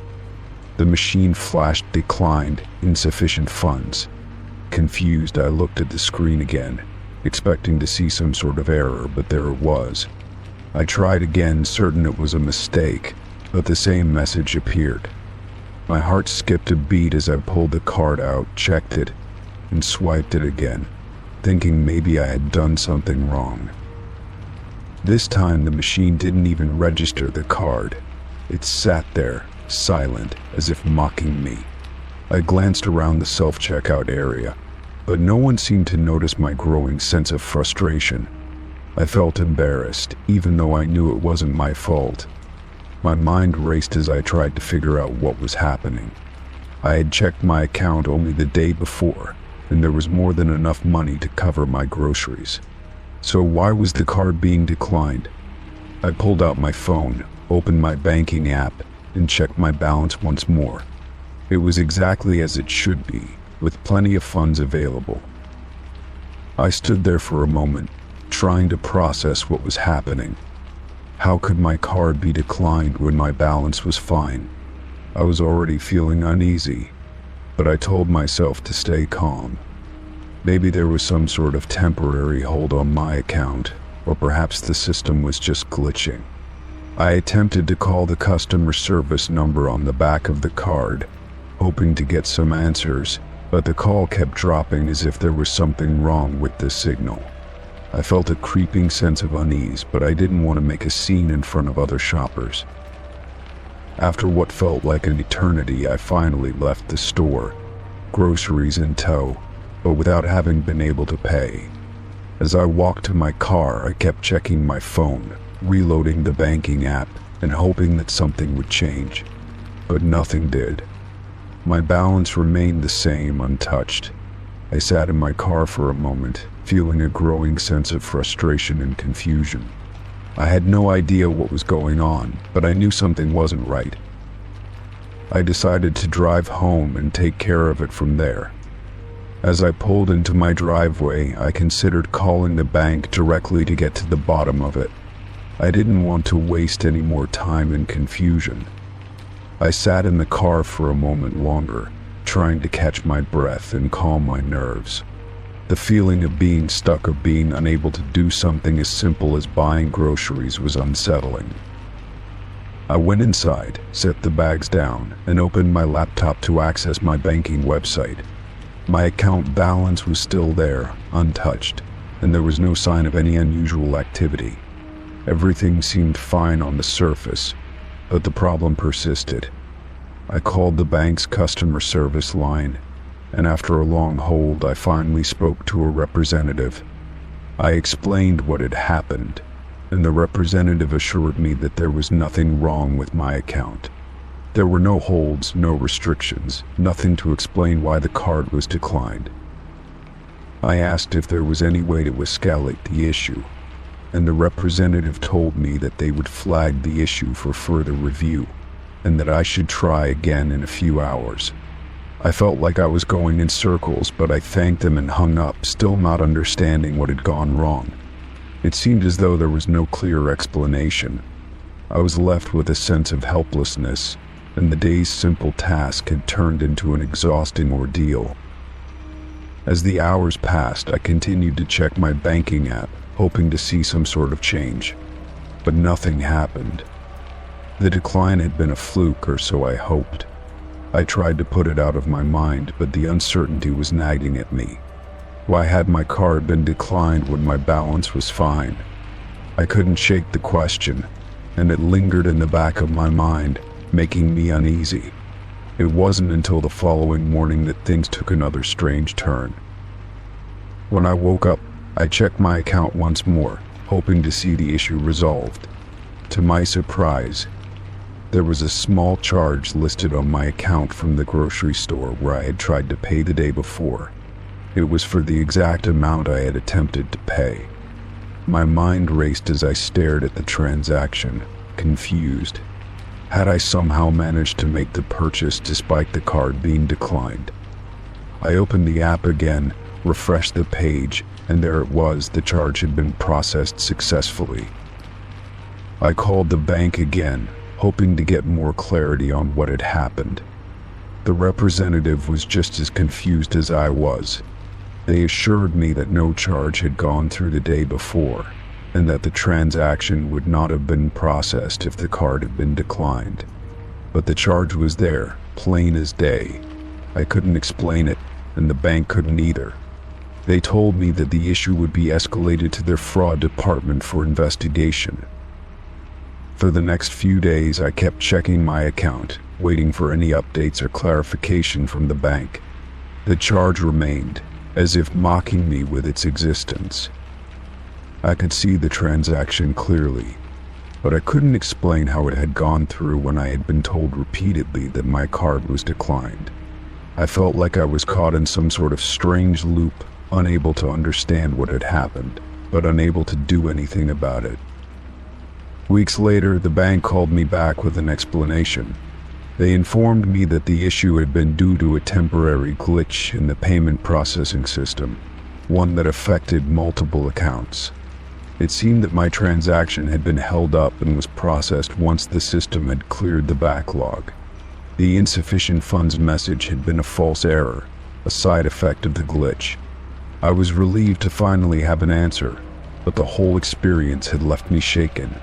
The machine flashed declined, insufficient funds. Confused, I looked at the screen again, expecting to see some sort of error, but there it was. I tried again, certain it was a mistake, but the same message appeared. My heart skipped a beat as I pulled the card out, checked it, and swiped it again, thinking maybe I had done something wrong. This time the machine didn't even register the card. It sat there, silent, as if mocking me. I glanced around the self-checkout area, but no one seemed to notice my growing sense of frustration. I felt embarrassed, even though I knew it wasn't my fault. My mind raced as I tried to figure out what was happening. I had checked my account only the day before, and there was more than enough money to cover my groceries. So why was the card being declined? I pulled out my phone, opened my banking app, and checked my balance once more. It was exactly as it should be, with plenty of funds available. I stood there for a moment, trying to process what was happening. How could my card be declined when my balance was fine? I was already feeling uneasy, but I told myself to stay calm. Maybe there was some sort of temporary hold on my account, or perhaps the system was just glitching. I attempted to call the customer service number on the back of the card, hoping to get some answers, but the call kept dropping as if there was something wrong with the signal. I felt a creeping sense of unease, but I didn't want to make a scene in front of other shoppers. After what felt like an eternity, I finally left the store, groceries in tow, but without having been able to pay. As I walked to my car, I kept checking my phone, reloading the banking app, and hoping that something would change. But nothing did. My balance remained the same, untouched. I sat in my car for a moment, feeling a growing sense of frustration and confusion. I had no idea what was going on, but I knew something wasn't right. I decided to drive home and take care of it from there. As I pulled into my driveway, I considered calling the bank directly to get to the bottom of it. I didn't want to waste any more time in confusion. I sat in the car for a moment longer, trying to catch my breath and calm my nerves. The feeling of being stuck, of being unable to do something as simple as buying groceries, was unsettling. I went inside, set the bags down, and opened my laptop to access my banking website. My account balance was still there, untouched, and there was no sign of any unusual activity. Everything seemed fine on the surface, but the problem persisted. I called the bank's customer service line, and after a long hold, I finally spoke to a representative. I explained what had happened, and the representative assured me that there was nothing wrong with my account. There were no holds, no restrictions, nothing to explain why the card was declined. I asked if there was any way to escalate the issue, and the representative told me that they would flag the issue for further review, and that I should try again in a few hours. I felt like I was going in circles, but I thanked them and hung up, still not understanding what had gone wrong. It seemed as though there was no clear explanation. I was left with a sense of helplessness, and the day's simple task had turned into an exhausting ordeal. As the hours passed, I continued to check my banking app, hoping to see some sort of change. But nothing happened. The decline had been a fluke, or so I hoped. I tried to put it out of my mind, but the uncertainty was nagging at me. Why had my card been declined when my balance was fine? I couldn't shake the question, and it lingered in the back of my mind, making me uneasy. It wasn't until the following morning that things took another strange turn. When I woke up, I checked my account once more, hoping to see the issue resolved. To my surprise, there was a small charge listed on my account from the grocery store where I had tried to pay the day before. It was for the exact amount I had attempted to pay. My mind raced as I stared at the transaction, confused. Had I somehow managed to make the purchase despite the card being declined? I opened the app again, refreshed the page, and there it was. The charge had been processed successfully. I called the bank again, hoping to get more clarity on what had happened. The representative was just as confused as I was. They assured me that no charge had gone through the day before, and that the transaction would not have been processed if the card had been declined. But the charge was there, plain as day. I couldn't explain it, and the bank couldn't either. They told me that the issue would be escalated to their fraud department for investigation. For the next few days, I kept checking my account, waiting for any updates or clarification from the bank. The charge remained, as if mocking me with its existence. I could see the transaction clearly, but I couldn't explain how it had gone through when I had been told repeatedly that my card was declined. I felt like I was caught in some sort of strange loop, unable to understand what had happened, but unable to do anything about it. Weeks later, the bank called me back with an explanation. They informed me that the issue had been due to a temporary glitch in the payment processing system, one that affected multiple accounts. It seemed that my transaction had been held up and was processed once the system had cleared the backlog. The insufficient funds message had been a false error, a side effect of the glitch. I was relieved to finally have an answer, but the whole experience had left me shaken.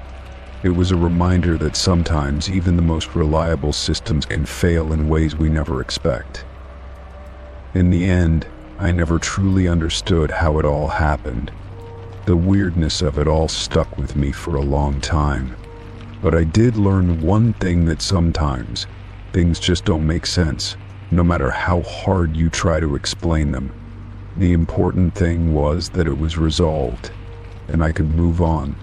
It was a reminder that sometimes even the most reliable systems can fail in ways we never expect. In the end, I never truly understood how it all happened. The weirdness of it all stuck with me for a long time. But I did learn one thing, that sometimes things just don't make sense, no matter how hard you try to explain them. The important thing was that it was resolved, and I could move on,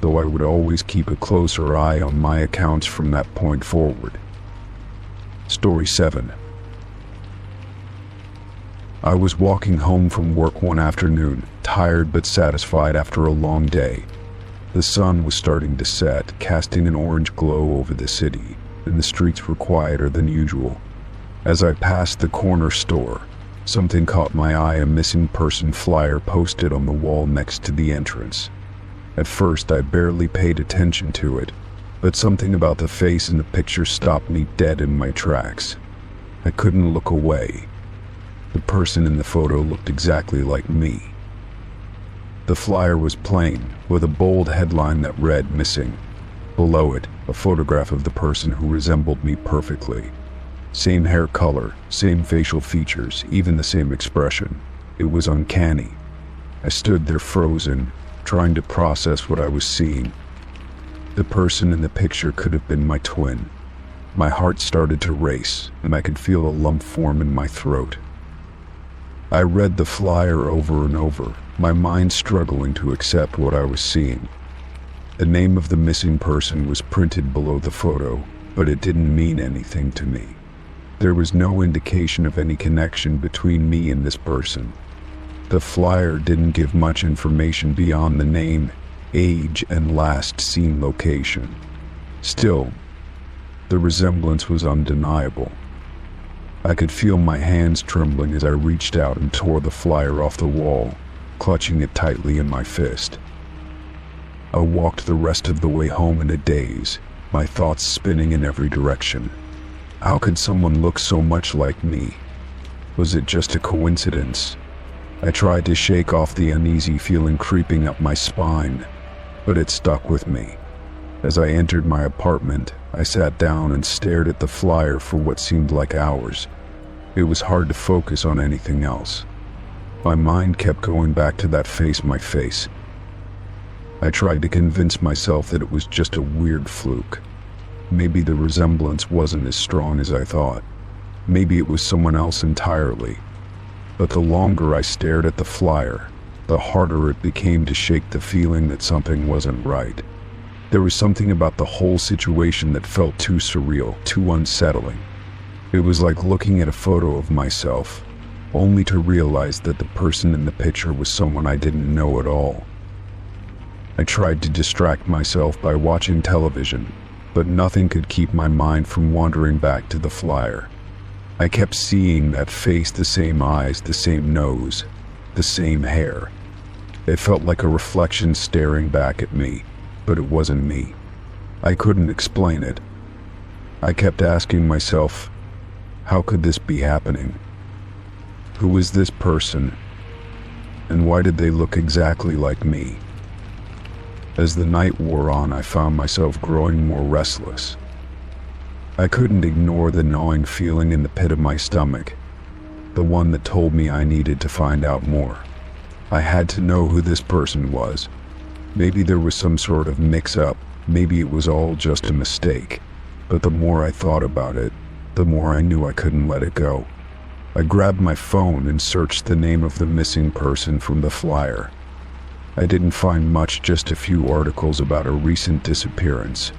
though I would always keep a closer eye on my accounts from that point forward. Story 7. I was walking home from work one afternoon, tired but satisfied after a long day. The sun was starting to set, casting an orange glow over the city, and the streets were quieter than usual. As I passed the corner store, something caught my eye: a missing person flyer posted on the wall next to the entrance. At first, I barely paid attention to it, but something about the face in the picture stopped me dead in my tracks. I couldn't look away. The person in the photo looked exactly like me. The flyer was plain, with a bold headline that read "Missing." Below it, a photograph of the person who resembled me perfectly. Same hair color, same facial features, even the same expression. It was uncanny. I stood there frozen, trying to process what I was seeing. The person in the picture could have been my twin. My heart started to race, and I could feel a lump form in my throat. I read the flyer over and over, my mind struggling to accept what I was seeing. The name of the missing person was printed below the photo, but it didn't mean anything to me. There was no indication of any connection between me and this person. The flyer didn't give much information beyond the name, age, and last seen location. Still, the resemblance was undeniable. I could feel my hands trembling as I reached out and tore the flyer off the wall, clutching it tightly in my fist. I walked the rest of the way home in a daze, my thoughts spinning in every direction. How could someone look so much like me? Was it just a coincidence? I tried to shake off the uneasy feeling creeping up my spine, but it stuck with me. As I entered my apartment, I sat down and stared at the flyer for what seemed like hours. It was hard to focus on anything else. My mind kept going back to that face, my face. I tried to convince myself that it was just a weird fluke. Maybe the resemblance wasn't as strong as I thought. Maybe it was someone else entirely. But the longer I stared at the flyer, the harder it became to shake the feeling that something wasn't right. There was something about the whole situation that felt too surreal, too unsettling. It was like looking at a photo of myself, only to realize that the person in the picture was someone I didn't know at all. I tried to distract myself by watching television, but nothing could keep my mind from wandering back to the flyer. I kept seeing that face, the same eyes, the same nose, the same hair. It felt like a reflection staring back at me, but it wasn't me. I couldn't explain it. I kept asking myself, how could this be happening? Who was this person? And why did they look exactly like me? As the night wore on, I found myself growing more restless. I couldn't ignore the gnawing feeling in the pit of my stomach, the one that told me I needed to find out more. I had to know who this person was. Maybe there was some sort of mix-up, maybe it was all just a mistake. But the more I thought about it, the more I knew I couldn't let it go. I grabbed my phone and searched the name of the missing person from the flyer. I didn't find much, just a few articles about a recent disappearance.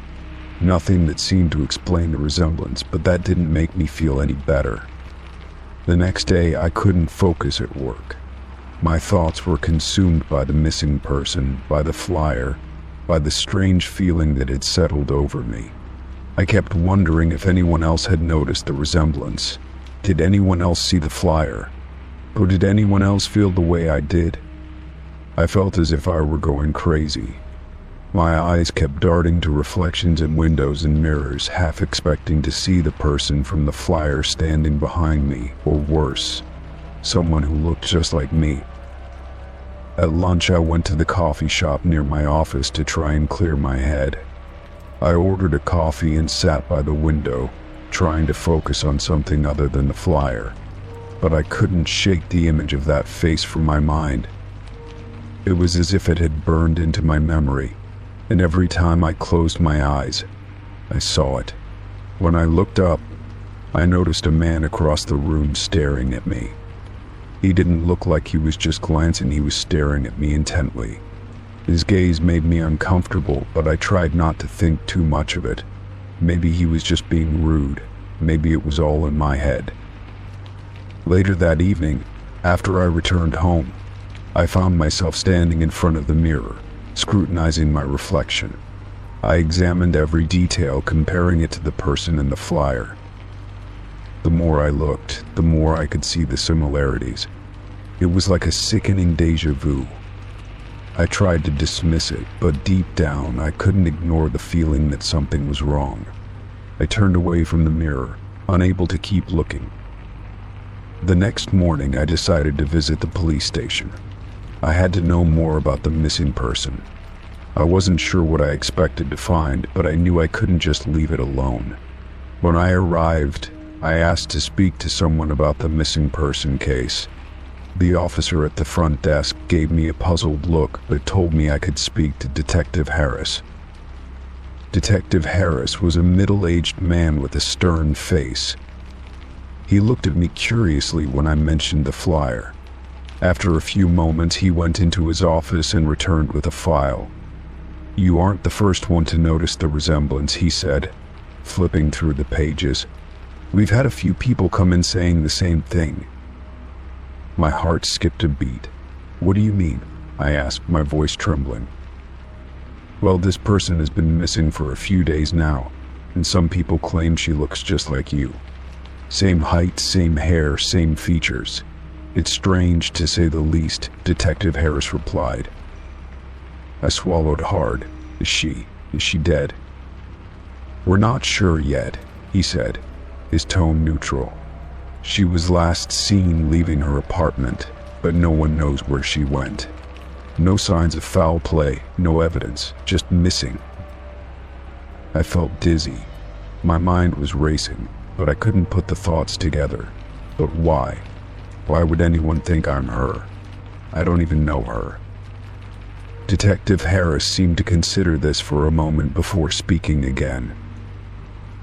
Nothing that seemed to explain the resemblance, but that didn't make me feel any better. The next day, I couldn't focus at work. My thoughts were consumed by the missing person, by the flyer, by the strange feeling that had settled over me. I kept wondering if anyone else had noticed the resemblance. Did anyone else see the flyer? Or did anyone else feel the way I did? I felt as if I were going crazy. My eyes kept darting to reflections in windows and mirrors, half expecting to see the person from the flyer standing behind me, or worse, someone who looked just like me. At lunch, I went to the coffee shop near my office to try and clear my head. I ordered a coffee and sat by the window, trying to focus on something other than the flyer, but I couldn't shake the image of that face from my mind. It was as if it had burned into my memory, and every time I closed my eyes, I saw it. When I looked up, I noticed a man across the room staring at me. He didn't look like he was just glancing, he was staring at me intently. His gaze made me uncomfortable, but I tried not to think too much of it. Maybe he was just being rude. Maybe it was all in my head. Later that evening, after I returned home, I found myself standing in front of the mirror, scrutinizing my reflection. I examined every detail, comparing it to the person in the flyer. The more I looked, the more I could see the similarities. It was like a sickening déjà vu. I tried to dismiss it, but deep down, I couldn't ignore the feeling that something was wrong. I turned away from the mirror, unable to keep looking. The next morning, I decided to visit the police station. I had to know more about the missing person. I wasn't sure what I expected to find, but I knew I couldn't just leave it alone. When I arrived, I asked to speak to someone about the missing person case. The officer at the front desk gave me a puzzled look, but told me I could speak to Detective Harris. Detective Harris was a middle-aged man with a stern face. He looked at me curiously when I mentioned the flyer. After a few moments, he went into his office and returned with a file. "You aren't the first one to notice the resemblance," he said, flipping through the pages. "We've had a few people come in saying the same thing." My heart skipped a beat. "What do you mean?" I asked, my voice trembling. "Well, this person has been missing for a few days now, and some people claim she looks just like you. Same height, same hair, same features. It's strange, to say the least," Detective Harris replied. I swallowed hard. Is she dead?" "We're not sure yet," he said, his tone neutral. "She was last seen leaving her apartment, but no one knows where she went. No signs of foul play, no evidence, just missing." I felt dizzy. My mind was racing, but I couldn't put the thoughts together. But why? Why would anyone think I'm her? I don't even know her. Detective Harris seemed to consider this for a moment before speaking again.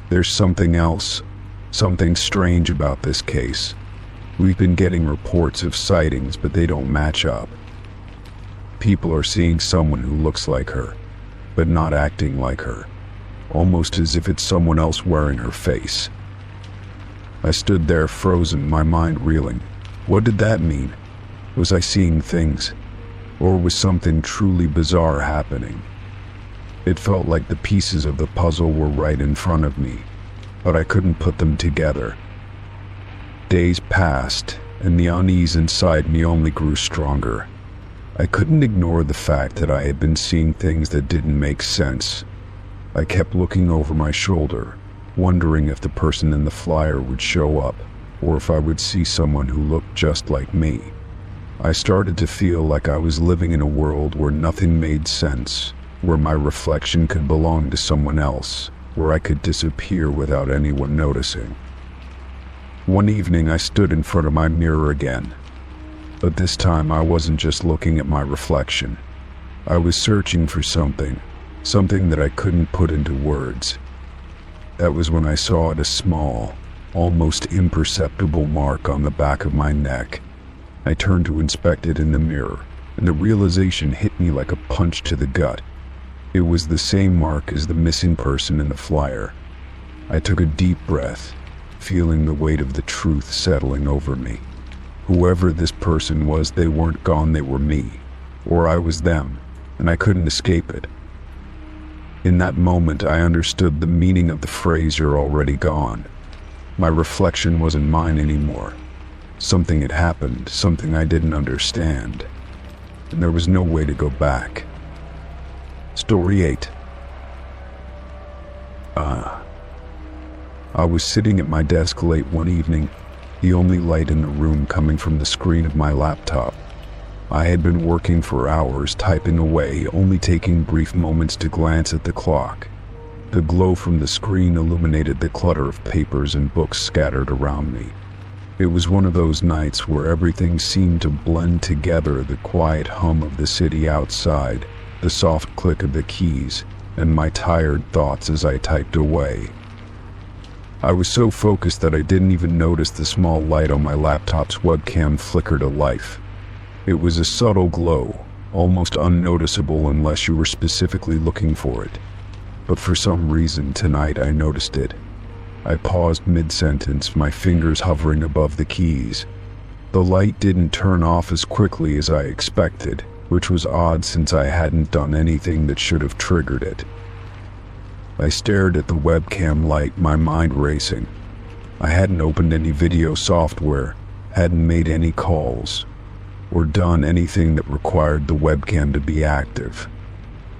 There's something else, something strange about this case. We've been getting reports of sightings, but they don't match up. People are seeing someone who looks like her, but not acting like her, almost as if it's someone else wearing her face. I stood there frozen, my mind reeling. What did that mean? Was I seeing things? Or was something truly bizarre happening? It felt like the pieces of the puzzle were right in front of me, but I couldn't put them together. Days passed, and the unease inside me only grew stronger. I couldn't ignore the fact that I had been seeing things that didn't make sense. I kept looking over my shoulder, wondering if the person in the flyer would show up, or if I would see someone who looked just like me. I started to feel like I was living in a world where nothing made sense, where my reflection could belong to someone else, where I could disappear without anyone noticing. One evening I stood in front of my mirror again, but this time I wasn't just looking at my reflection. I was searching for something that I couldn't put into words. That was when I saw a small, almost imperceptible mark on the back of my neck. I turned to inspect it in the mirror, and the realization hit me like a punch to the gut. It was the same mark as the missing person in the flyer. I took a deep breath, feeling the weight of the truth settling over me. Whoever this person was, they weren't gone, they were me, or I was them, and I couldn't escape it. In that moment, I understood the meaning of the phrase, "You're already gone." My reflection wasn't mine anymore. Something had happened, something I didn't understand, and there was no way to go back. Story 8. I was sitting at my desk late one evening, the only light in the room coming from the screen of my laptop. I had been working for hours, typing away, only taking brief moments to glance at the clock. The glow from the screen illuminated the clutter of papers and books scattered around me. It was one of those nights where everything seemed to blend together, the quiet hum of the city outside, the soft click of the keys, and my tired thoughts as I typed away. I was so focused that I didn't even notice the small light on my laptop's webcam flicker to life. It was a subtle glow, almost unnoticeable unless you were specifically looking for it. But for some reason tonight I noticed it. I paused mid-sentence, my fingers hovering above the keys. The light didn't turn off as quickly as I expected, which was odd since I hadn't done anything that should have triggered it. I stared at the webcam light, my mind racing. I hadn't opened any video software, hadn't made any calls, or done anything that required the webcam to be active.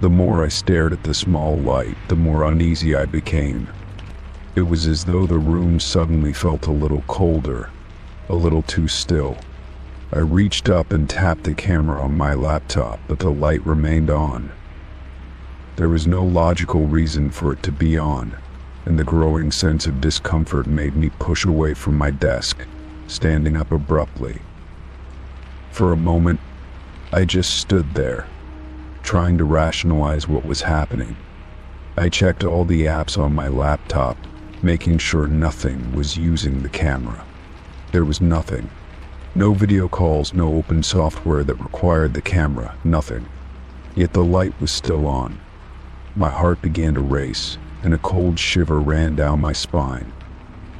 The more I stared at the small light, the more uneasy I became. It was as though the room suddenly felt a little colder, a little too still. I reached up and tapped the camera on my laptop, but the light remained on. There was no logical reason for it to be on, and the growing sense of discomfort made me push away from my desk, standing up abruptly. For a moment, I just stood there, trying to rationalize what was happening. I checked all the apps on my laptop, making sure nothing was using the camera. There was nothing. No video calls, no open software that required the camera, nothing. Yet the light was still on. My heart began to race, and a cold shiver ran down my spine.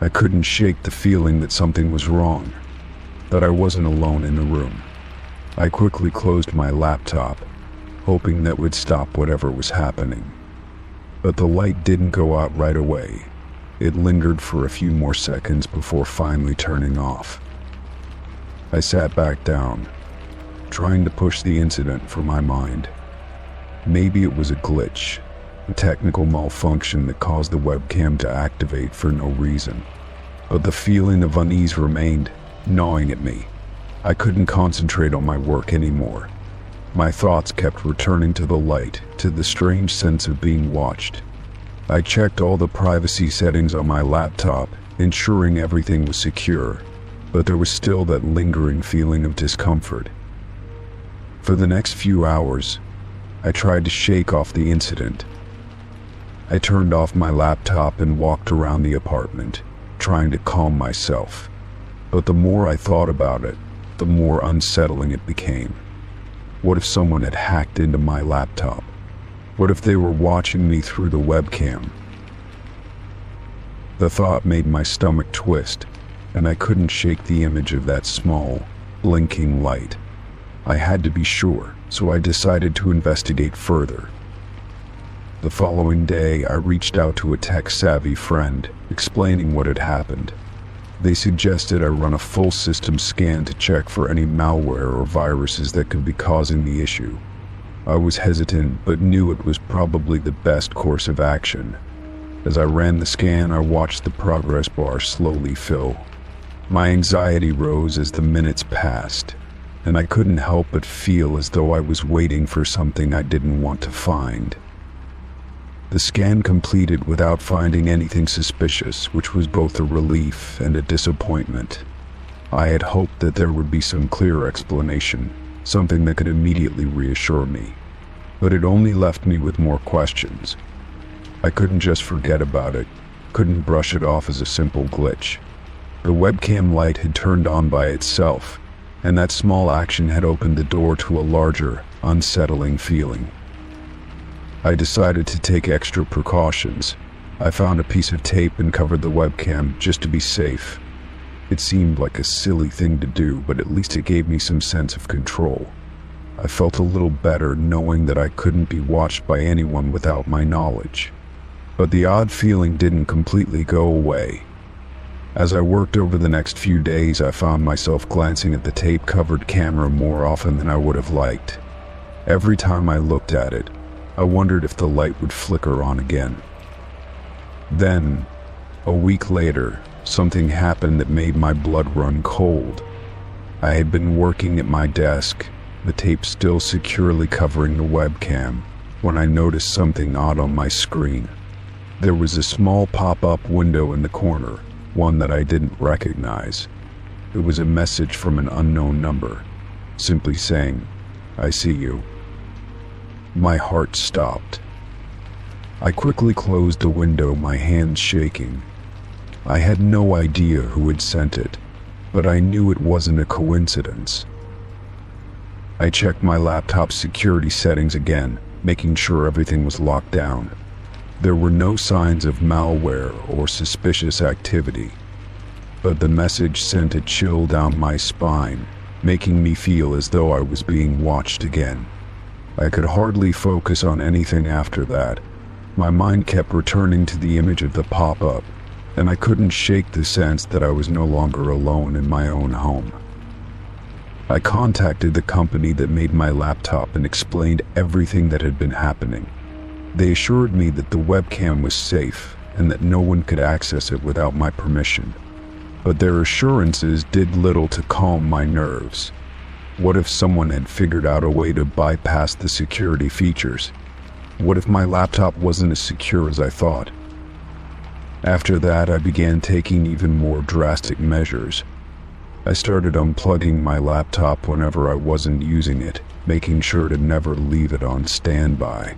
I couldn't shake the feeling that something was wrong, that I wasn't alone in the room. I quickly closed my laptop, hoping that would stop whatever was happening. But the light didn't go out right away. It lingered for a few more seconds before finally turning off. I sat back down, trying to push the incident from my mind. Maybe it was a glitch, a technical malfunction that caused the webcam to activate for no reason. But the feeling of unease remained, gnawing at me. I couldn't concentrate on my work anymore. My thoughts kept returning to the light, to the strange sense of being watched. I checked all the privacy settings on my laptop, ensuring everything was secure, but there was still that lingering feeling of discomfort. For the next few hours, I tried to shake off the incident. I turned off my laptop and walked around the apartment, trying to calm myself. But the more I thought about it, the more unsettling it became. What if someone had hacked into my laptop? What if they were watching me through the webcam? The thought made my stomach twist, and I couldn't shake the image of that small, blinking light. I had to be sure, so I decided to investigate further. The following day, I reached out to a tech-savvy friend, explaining what had happened. They suggested I run a full system scan to check for any malware or viruses that could be causing the issue. I was hesitant, but knew it was probably the best course of action. As I ran the scan, I watched the progress bar slowly fill. My anxiety rose as the minutes passed, and I couldn't help but feel as though I was waiting for something I didn't want to find. The scan completed without finding anything suspicious, which was both a relief and a disappointment. I had hoped that there would be some clear explanation, something that could immediately reassure me, but it only left me with more questions. I couldn't just forget about it, couldn't brush it off as a simple glitch. The webcam light had turned on by itself, and that small action had opened the door to a larger, unsettling feeling. I decided to take extra precautions. I found a piece of tape and covered the webcam just to be safe. It seemed like a silly thing to do, but at least it gave me some sense of control. I felt a little better knowing that I couldn't be watched by anyone without my knowledge. But the odd feeling didn't completely go away. As I worked over the next few days, I found myself glancing at the tape-covered camera more often than I would have liked. Every time I looked at it, I wondered if the light would flicker on again. Then, a week later, something happened that made my blood run cold. I had been working at my desk, the tape still securely covering the webcam, when I noticed something odd on my screen. There was a small pop-up window in the corner, one that I didn't recognize. It was a message from an unknown number, simply saying, "I see you." My heart stopped. I quickly closed the window, my hands shaking. I had no idea who had sent it, but I knew it wasn't a coincidence. I checked my laptop's security settings again, making sure everything was locked down. There were no signs of malware or suspicious activity, but the message sent a chill down my spine, making me feel as though I was being watched again. I could hardly focus on anything after that. My mind kept returning to the image of the pop-up, and I couldn't shake the sense that I was no longer alone in my own home. I contacted the company that made my laptop and explained everything that had been happening. They assured me that the webcam was safe and that no one could access it without my permission. But their assurances did little to calm my nerves. What if someone had figured out a way to bypass the security features? What if my laptop wasn't as secure as I thought? After that, I began taking even more drastic measures. I started unplugging my laptop whenever I wasn't using it, making sure to never leave it on standby.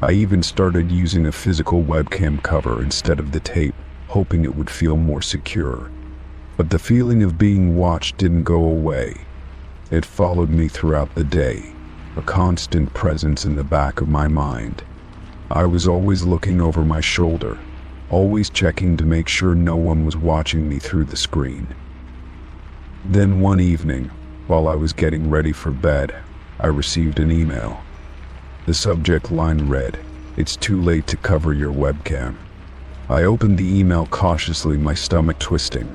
I even started using a physical webcam cover instead of the tape, hoping it would feel more secure. But the feeling of being watched didn't go away. It followed me throughout the day, a constant presence in the back of my mind. I was always looking over my shoulder, always checking to make sure no one was watching me through the screen. Then one evening, while I was getting ready for bed, I received an email. The subject line read, "It's too late to cover your webcam." I opened the email cautiously, my stomach twisting.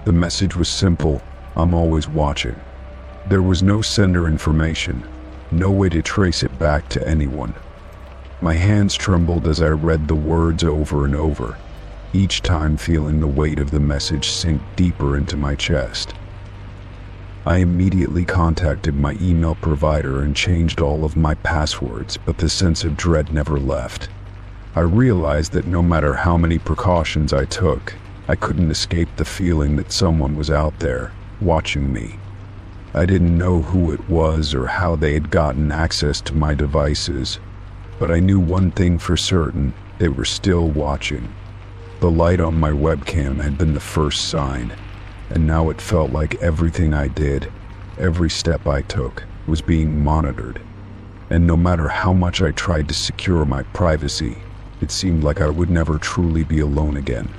The message was simple, "I'm always watching." There was no sender information, no way to trace it back to anyone. My hands trembled as I read the words over and over, each time feeling the weight of the message sink deeper into my chest. I immediately contacted my email provider and changed all of my passwords, but the sense of dread never left. I realized that no matter how many precautions I took, I couldn't escape the feeling that someone was out there, watching me. I didn't know who it was or how they had gotten access to my devices, but I knew one thing for certain: they were still watching. The light on my webcam had been the first sign, and now it felt like everything I did, every step I took, was being monitored. And no matter how much I tried to secure my privacy, it seemed like I would never truly be alone again.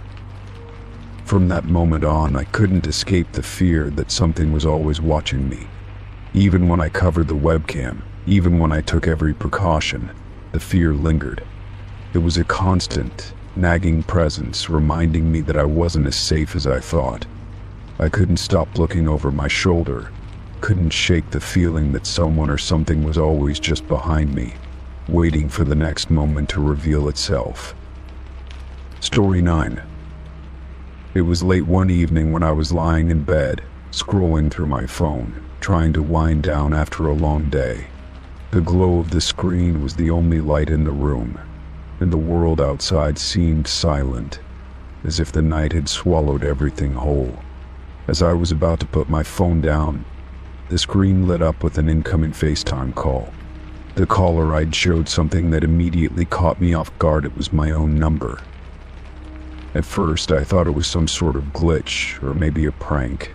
From that moment on, I couldn't escape the fear that something was always watching me. Even when I covered the webcam, even when I took every precaution, the fear lingered. It was a constant, nagging presence reminding me that I wasn't as safe as I thought. I couldn't stop looking over my shoulder, couldn't shake the feeling that someone or something was always just behind me, waiting for the next moment to reveal itself. Story 9. It was late one evening when I was lying in bed, scrolling through my phone, trying to wind down after a long day. The glow of the screen was the only light in the room, and the world outside seemed silent, as if the night had swallowed everything whole. As I was about to put my phone down, the screen lit up with an incoming FaceTime call. The caller ID showed something that immediately caught me off guard. It was my own number. At first, I thought it was some sort of glitch, or maybe a prank.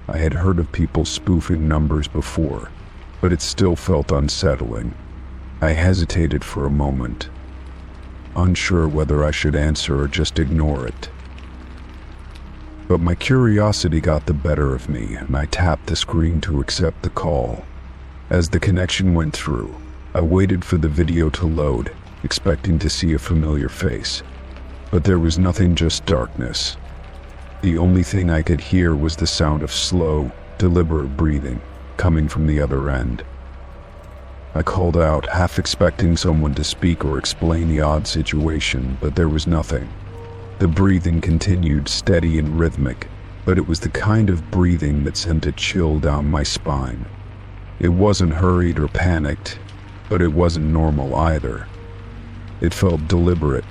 I had heard of people spoofing numbers before, but it still felt unsettling. I hesitated for a moment, unsure whether I should answer or just ignore it. But my curiosity got the better of me, and I tapped the screen to accept the call. As the connection went through, I waited for the video to load, expecting to see a familiar face. But there was nothing, just darkness. The only thing I could hear was the sound of slow, deliberate breathing coming from the other end. I called out, half expecting someone to speak or explain the odd situation, but there was nothing. The breathing continued, steady and rhythmic, but it was the kind of breathing that sent a chill down my spine. It wasn't hurried or panicked, but it wasn't normal either. It felt deliberate,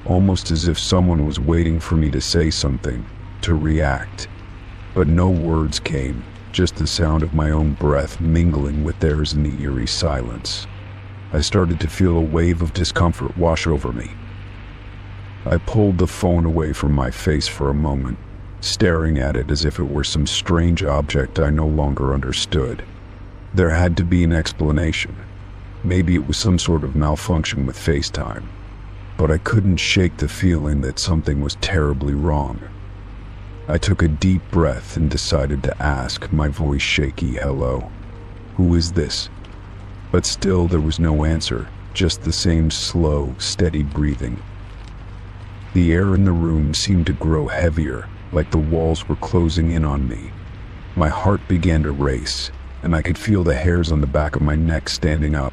almost as if someone was waiting for me to say something, to react. But no words came, just the sound of my own breath mingling with theirs in the eerie silence. I started to feel a wave of discomfort wash over me. I pulled the phone away from my face for a moment, staring at it as if it were some strange object I no longer understood. There had to be an explanation. Maybe it was some sort of malfunction with FaceTime, but I couldn't shake the feeling that something was terribly wrong. I took a deep breath and decided to ask, my voice shaky, "Hello? Who is this?" But still there was no answer, just the same slow, steady breathing. The air in the room seemed to grow heavier, like the walls were closing in on me. My heart began to race, and I could feel the hairs on the back of my neck standing up.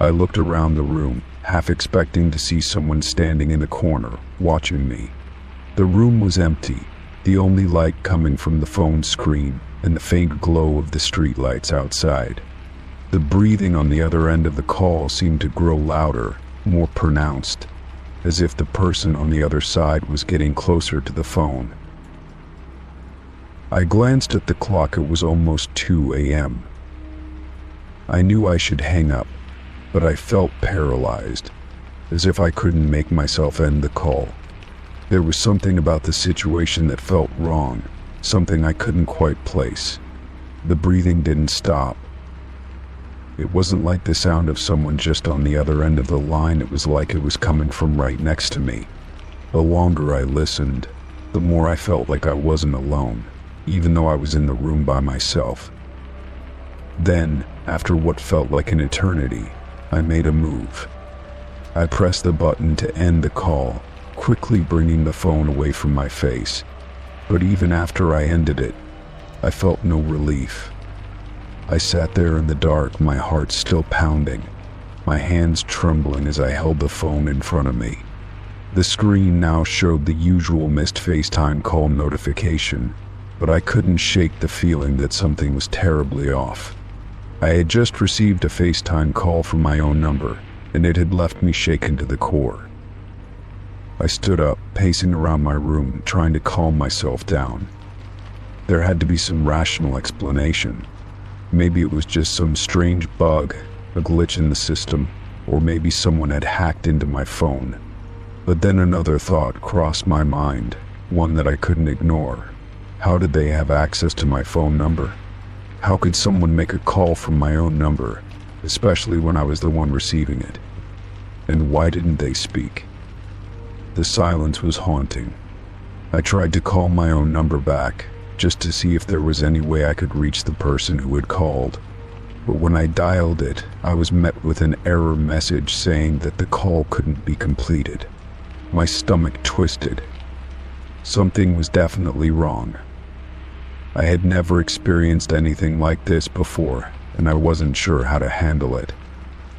I looked around the room, half expecting to see someone standing in the corner, watching me. The room was empty, the only light coming from the phone screen and the faint glow of the streetlights outside. The breathing on the other end of the call seemed to grow louder, more pronounced, as if the person on the other side was getting closer to the phone. I glanced at the clock. It was almost 2 a.m. I knew I should hang up, but I felt paralyzed, as if I couldn't make myself end the call. There was something about the situation that felt wrong, something I couldn't quite place. The breathing didn't stop. It wasn't like the sound of someone just on the other end of the line. It was like it was coming from right next to me. The longer I listened, the more I felt like I wasn't alone, even though I was in the room by myself. Then, after what felt like an eternity, I made a move. I pressed the button to end the call, quickly bringing the phone away from my face. But even after I ended it, I felt no relief. I sat there in the dark, my heart still pounding, my hands trembling as I held the phone in front of me. The screen now showed the usual missed FaceTime call notification, but I couldn't shake the feeling that something was terribly off. I had just received a FaceTime call from my own number, and it had left me shaken to the core. I stood up, pacing around my room, trying to calm myself down. There had to be some rational explanation. Maybe it was just some strange bug, a glitch in the system, or maybe someone had hacked into my phone. But then another thought crossed my mind, one that I couldn't ignore. How did they have access to my phone number? How could someone make a call from my own number, especially when I was the one receiving it? And why didn't they speak? The silence was haunting. I tried to call my own number back, just to see if there was any way I could reach the person who had called. But when I dialed it, I was met with an error message saying that the call couldn't be completed. My stomach twisted. Something was definitely wrong. I had never experienced anything like this before, and I wasn't sure how to handle it.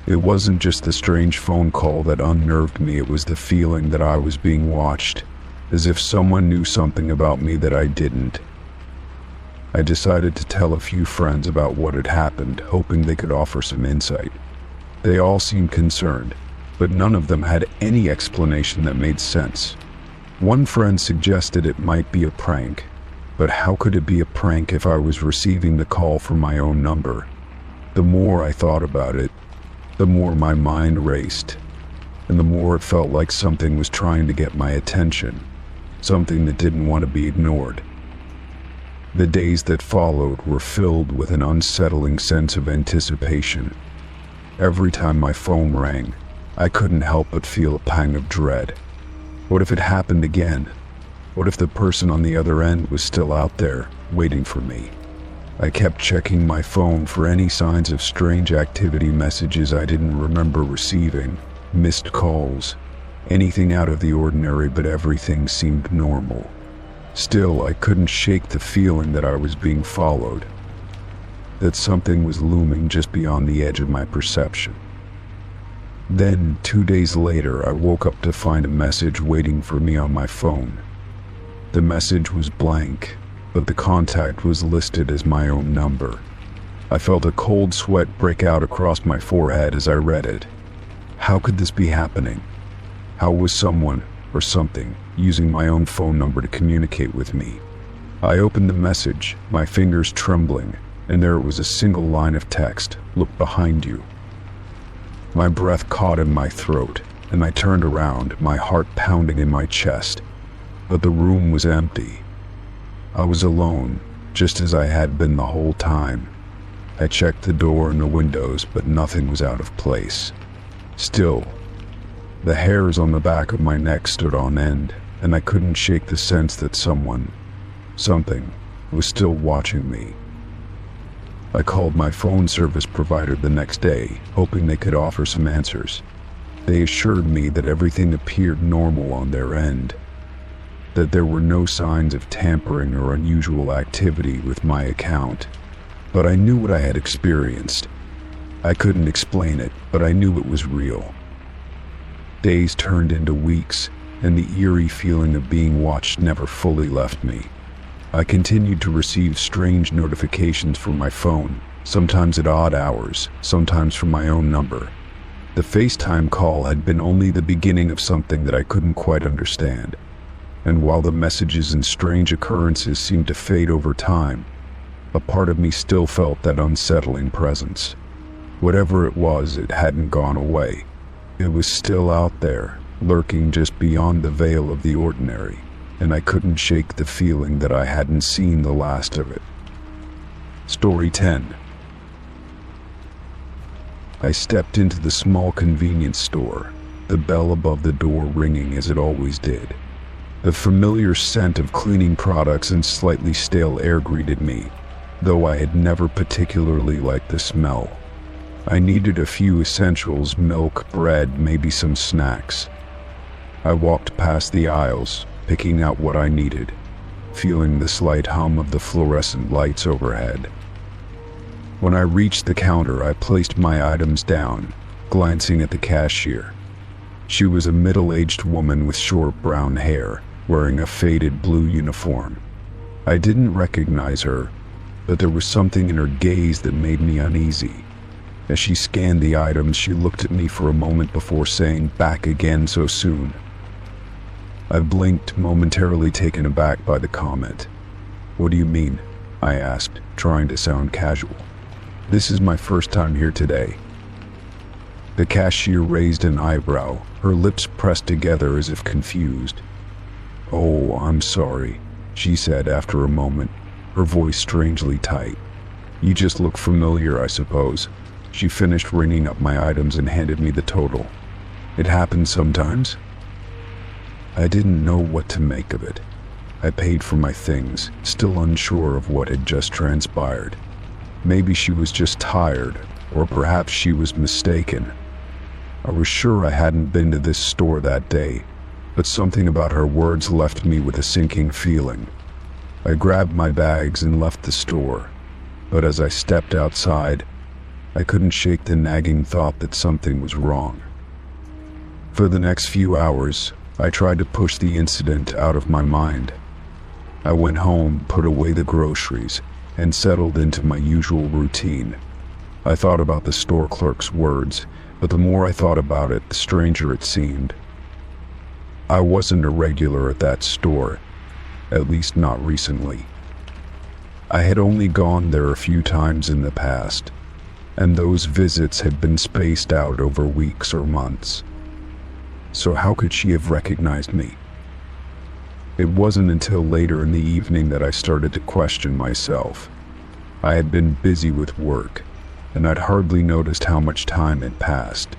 It wasn't just the strange phone call that unnerved me, it was the feeling that I was being watched, as if someone knew something about me that I didn't. I decided to tell a few friends about what had happened, hoping they could offer some insight. They all seemed concerned, but none of them had any explanation that made sense. One friend suggested it might be a prank, but how could it be a prank if I was receiving the call from my own number? The more I thought about it, the more my mind raced, and the more it felt like something was trying to get my attention, something that didn't want to be ignored. The days that followed were filled with an unsettling sense of anticipation. Every time my phone rang, I couldn't help but feel a pang of dread. What if it happened again? What if the person on the other end was still out there, waiting for me? I kept checking my phone for any signs of strange activity, messages I didn't remember receiving, missed calls, anything out of the ordinary, but everything seemed normal. Still, I couldn't shake the feeling that I was being followed, that something was looming just beyond the edge of my perception. Then, 2 days later, I woke up to find a message waiting for me on my phone. The message was blank, but the contact was listed as my own number. I felt a cold sweat break out across my forehead as I read it. How could this be happening? How was someone, or something, using my own phone number to communicate with me? I opened the message, my fingers trembling, and there was a single line of text: "Look behind you." My breath caught in my throat, and I turned around, my heart pounding in my chest. But the room was empty. I was alone, just as I had been the whole time. I checked the door and the windows, but nothing was out of place. Still, the hairs on the back of my neck stood on end, and I couldn't shake the sense that something, was still watching me. I called my phone service provider the next day, hoping they could offer some answers. They assured me that everything appeared normal on their end, that there were no signs of tampering or unusual activity with my account. But I knew what I had experienced. I couldn't explain it, but I knew it was real. Days turned into weeks, and the eerie feeling of being watched never fully left me. I continued to receive strange notifications from my phone, sometimes at odd hours, sometimes from my own number. The FaceTime call had been only the beginning of something that I couldn't quite understand. And while the messages and strange occurrences seemed to fade over time, a part of me still felt that unsettling presence. Whatever it was, it hadn't gone away. It was still out there, lurking just beyond the veil of the ordinary, and I couldn't shake the feeling that I hadn't seen the last of it. Story 10. I stepped into the small convenience store, the bell above the door ringing as it always did. The familiar scent of cleaning products and slightly stale air greeted me, though I had never particularly liked the smell. I needed a few essentials: milk, bread, maybe some snacks. I walked past the aisles, picking out what I needed, feeling the slight hum of the fluorescent lights overhead. When I reached the counter, I placed my items down, glancing at the cashier. She was a middle-aged woman with short brown hair, wearing a faded blue uniform. I didn't recognize her, but there was something in her gaze that made me uneasy. As she scanned the items, she looked at me for a moment before saying, "Back again so soon?" I blinked, momentarily taken aback by the comment. "What do you mean?" I asked, trying to sound casual. "This is my first time here today." The cashier raised an eyebrow, her lips pressed together as if confused. "Oh, I'm sorry," she said after a moment, her voice strangely tight. "You just look familiar, I suppose." She finished ringing up my items and handed me the total. "It happens sometimes?" I didn't know what to make of it. I paid for my things, still unsure of what had just transpired. Maybe she was just tired, or perhaps she was mistaken. I was sure I hadn't been to this store that day, but something about her words left me with a sinking feeling. I grabbed my bags and left the store, but as I stepped outside, I couldn't shake the nagging thought that something was wrong. For the next few hours, I tried to push the incident out of my mind. I went home, put away the groceries, and settled into my usual routine. I thought about the store clerk's words, but the more I thought about it, the stranger it seemed. I wasn't a regular at that store, at least not recently. I had only gone there a few times in the past, and those visits had been spaced out over weeks or months. So how could she have recognized me? It wasn't until later in the evening that I started to question myself. I had been busy with work, and I'd hardly noticed how much time had passed.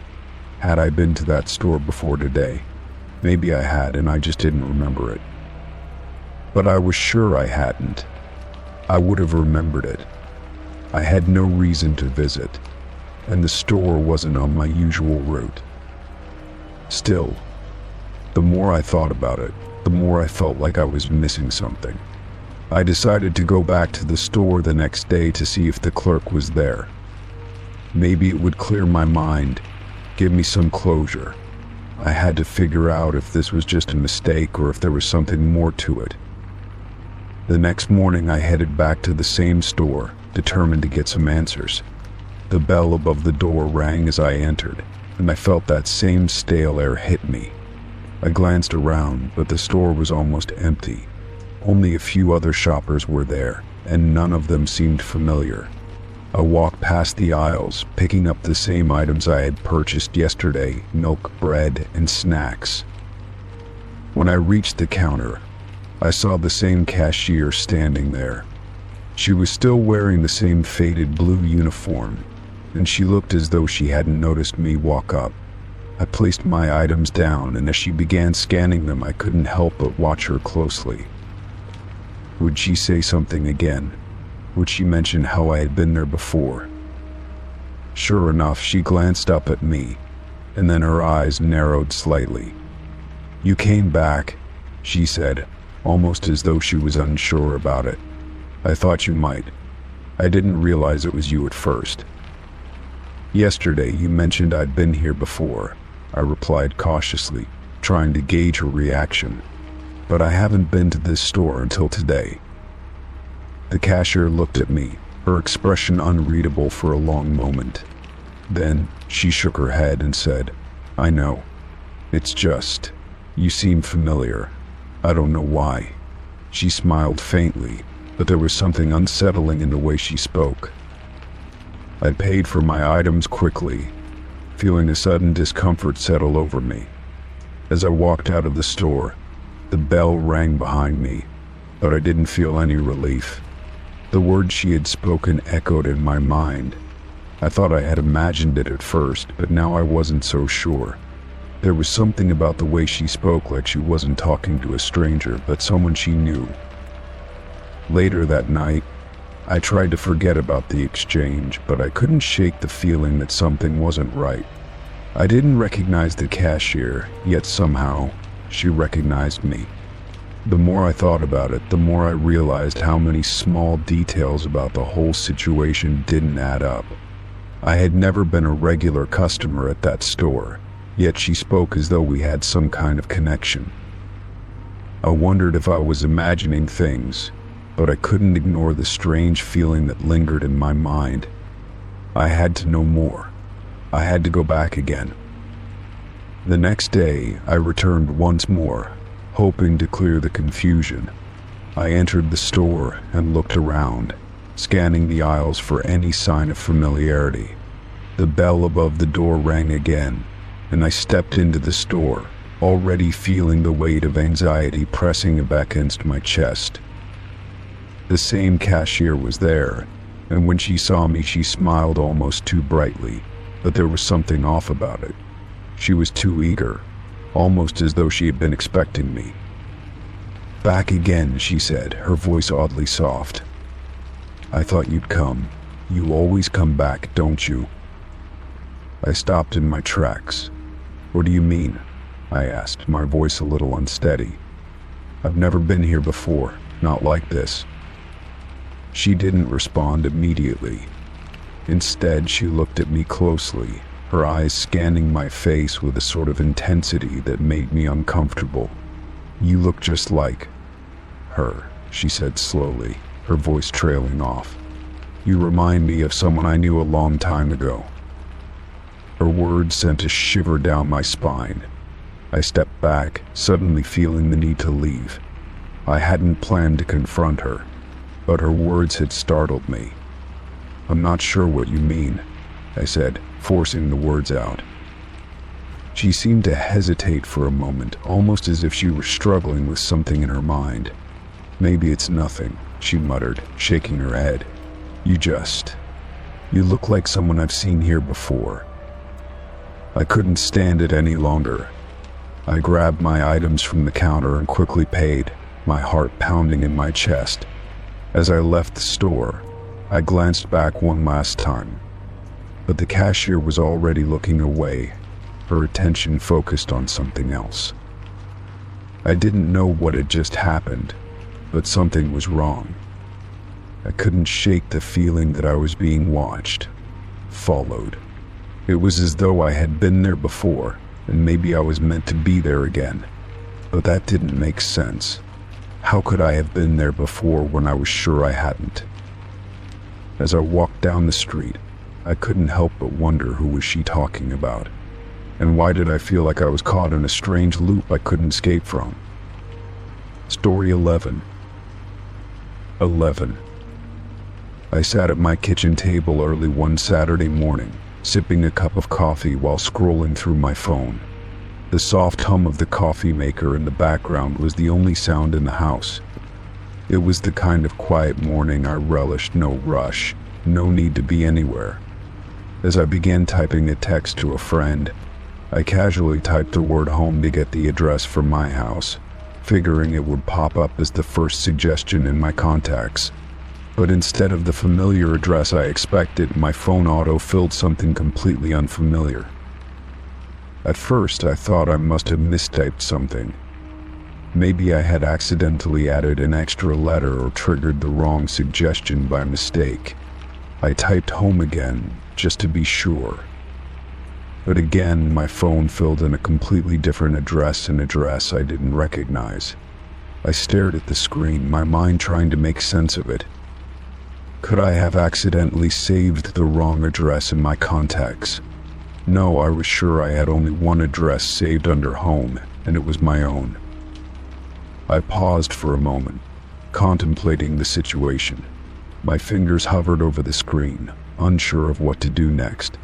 Had I been to that store before today? Maybe I had, and I just didn't remember it. But I was sure I hadn't. I would have remembered it. I had no reason to visit, and the store wasn't on my usual route. Still, the more I thought about it, the more I felt like I was missing something. I decided to go back to the store the next day to see if the clerk was there. Maybe it would clear my mind, give me some closure. I had to figure out if this was just a mistake or if there was something more to it. The next morning I headed back to the same store, determined to get some answers. The bell above the door rang as I entered, and I felt that same stale air hit me. I glanced around, but the store was almost empty. Only a few other shoppers were there, and none of them seemed familiar. I walked past the aisles, picking up the same items I had purchased yesterday: milk, bread, and snacks. When I reached the counter, I saw the same cashier standing there. She was still wearing the same faded blue uniform, and she looked as though she hadn't noticed me walk up. I placed my items down, and as she began scanning them, I couldn't help but watch her closely. Would she say something again? Would she mention how I had been there before? Sure enough, she glanced up at me, and then her eyes narrowed slightly. "You came back," she said, almost as though she was unsure about it. "I thought you might. I didn't realize it was you at first." "Yesterday you mentioned I'd been here before," I replied cautiously, trying to gauge her reaction. "But I haven't been to this store until today." The cashier looked at me, her expression unreadable for a long moment. Then she shook her head and said, "I know. It's just, you seem familiar. I don't know why." She smiled faintly, but there was something unsettling in the way she spoke. I paid for my items quickly, feeling a sudden discomfort settle over me. As I walked out of the store, the bell rang behind me, but I didn't feel any relief. The words she had spoken echoed in my mind. I thought I had imagined it at first, but now I wasn't so sure. There was something about the way she spoke, like she wasn't talking to a stranger, but someone she knew. Later that night, I tried to forget about the exchange, but I couldn't shake the feeling that something wasn't right. I didn't recognize the cashier, yet somehow, she recognized me. The more I thought about it, the more I realized how many small details about the whole situation didn't add up. I had never been a regular customer at that store, yet she spoke as though we had some kind of connection. I wondered if I was imagining things, but I couldn't ignore the strange feeling that lingered in my mind. I had to know more. I had to go back again. The next day, I returned once more, hoping to clear the confusion. I entered the store and looked around, scanning the aisles for any sign of familiarity. The bell above the door rang again, and I stepped into the store, already feeling the weight of anxiety pressing back against my chest. The same cashier was there, and when she saw me, she smiled almost too brightly, but there was something off about it. She was too eager, almost as though she had been expecting me. "Back again," she said, her voice oddly soft. "I thought you'd come. You always come back, don't you?" I stopped in my tracks. "What do you mean?" I asked, my voice a little unsteady. "I've never been here before, not like this." She didn't respond immediately. Instead, she looked at me closely, her eyes scanning my face with a sort of intensity that made me uncomfortable. "You look just like her," she said slowly, her voice trailing off. "You remind me of someone I knew a long time ago." Her words sent a shiver down my spine. I stepped back, suddenly feeling the need to leave. I hadn't planned to confront her, but her words had startled me. "I'm not sure what you mean," I said, forcing the words out. She seemed to hesitate for a moment, almost as if she were struggling with something in her mind. "Maybe it's nothing," she muttered, shaking her head. You look like someone I've seen here before." I couldn't stand it any longer. I grabbed my items from the counter and quickly paid, my heart pounding in my chest. As I left the store, I glanced back one last time, but the cashier was already looking away, her attention focused on something else. I didn't know what had just happened, but something was wrong. I couldn't shake the feeling that I was being watched, followed. It was as though I had been there before, and maybe I was meant to be there again, but that didn't make sense. How could I have been there before when I was sure I hadn't? As I walked down the street, I couldn't help but wonder who was she talking about, and why did I feel like I was caught in a strange loop I couldn't escape from? Story 11. I sat at my kitchen table early one Saturday morning, sipping a cup of coffee while scrolling through my phone. The soft hum of the coffee maker in the background was the only sound in the house. It was the kind of quiet morning I relished. No rush, no need to be anywhere. As I began typing a text to a friend, I casually typed the word home to get the address for my house, figuring it would pop up as the first suggestion in my contacts. But instead of the familiar address I expected, my phone auto-filled something completely unfamiliar. At first, I thought I must have mistyped something. Maybe I had accidentally added an extra letter or triggered the wrong suggestion by mistake. I typed home again, just to be sure. But again, my phone filled in a completely different address, an address I didn't recognize. I stared at the screen, my mind trying to make sense of it. Could I have accidentally saved the wrong address in my contacts? No, I was sure I had only one address saved under home, and it was my own. I paused for a moment, contemplating the situation. My fingers hovered over the screen, unsure of what to do next.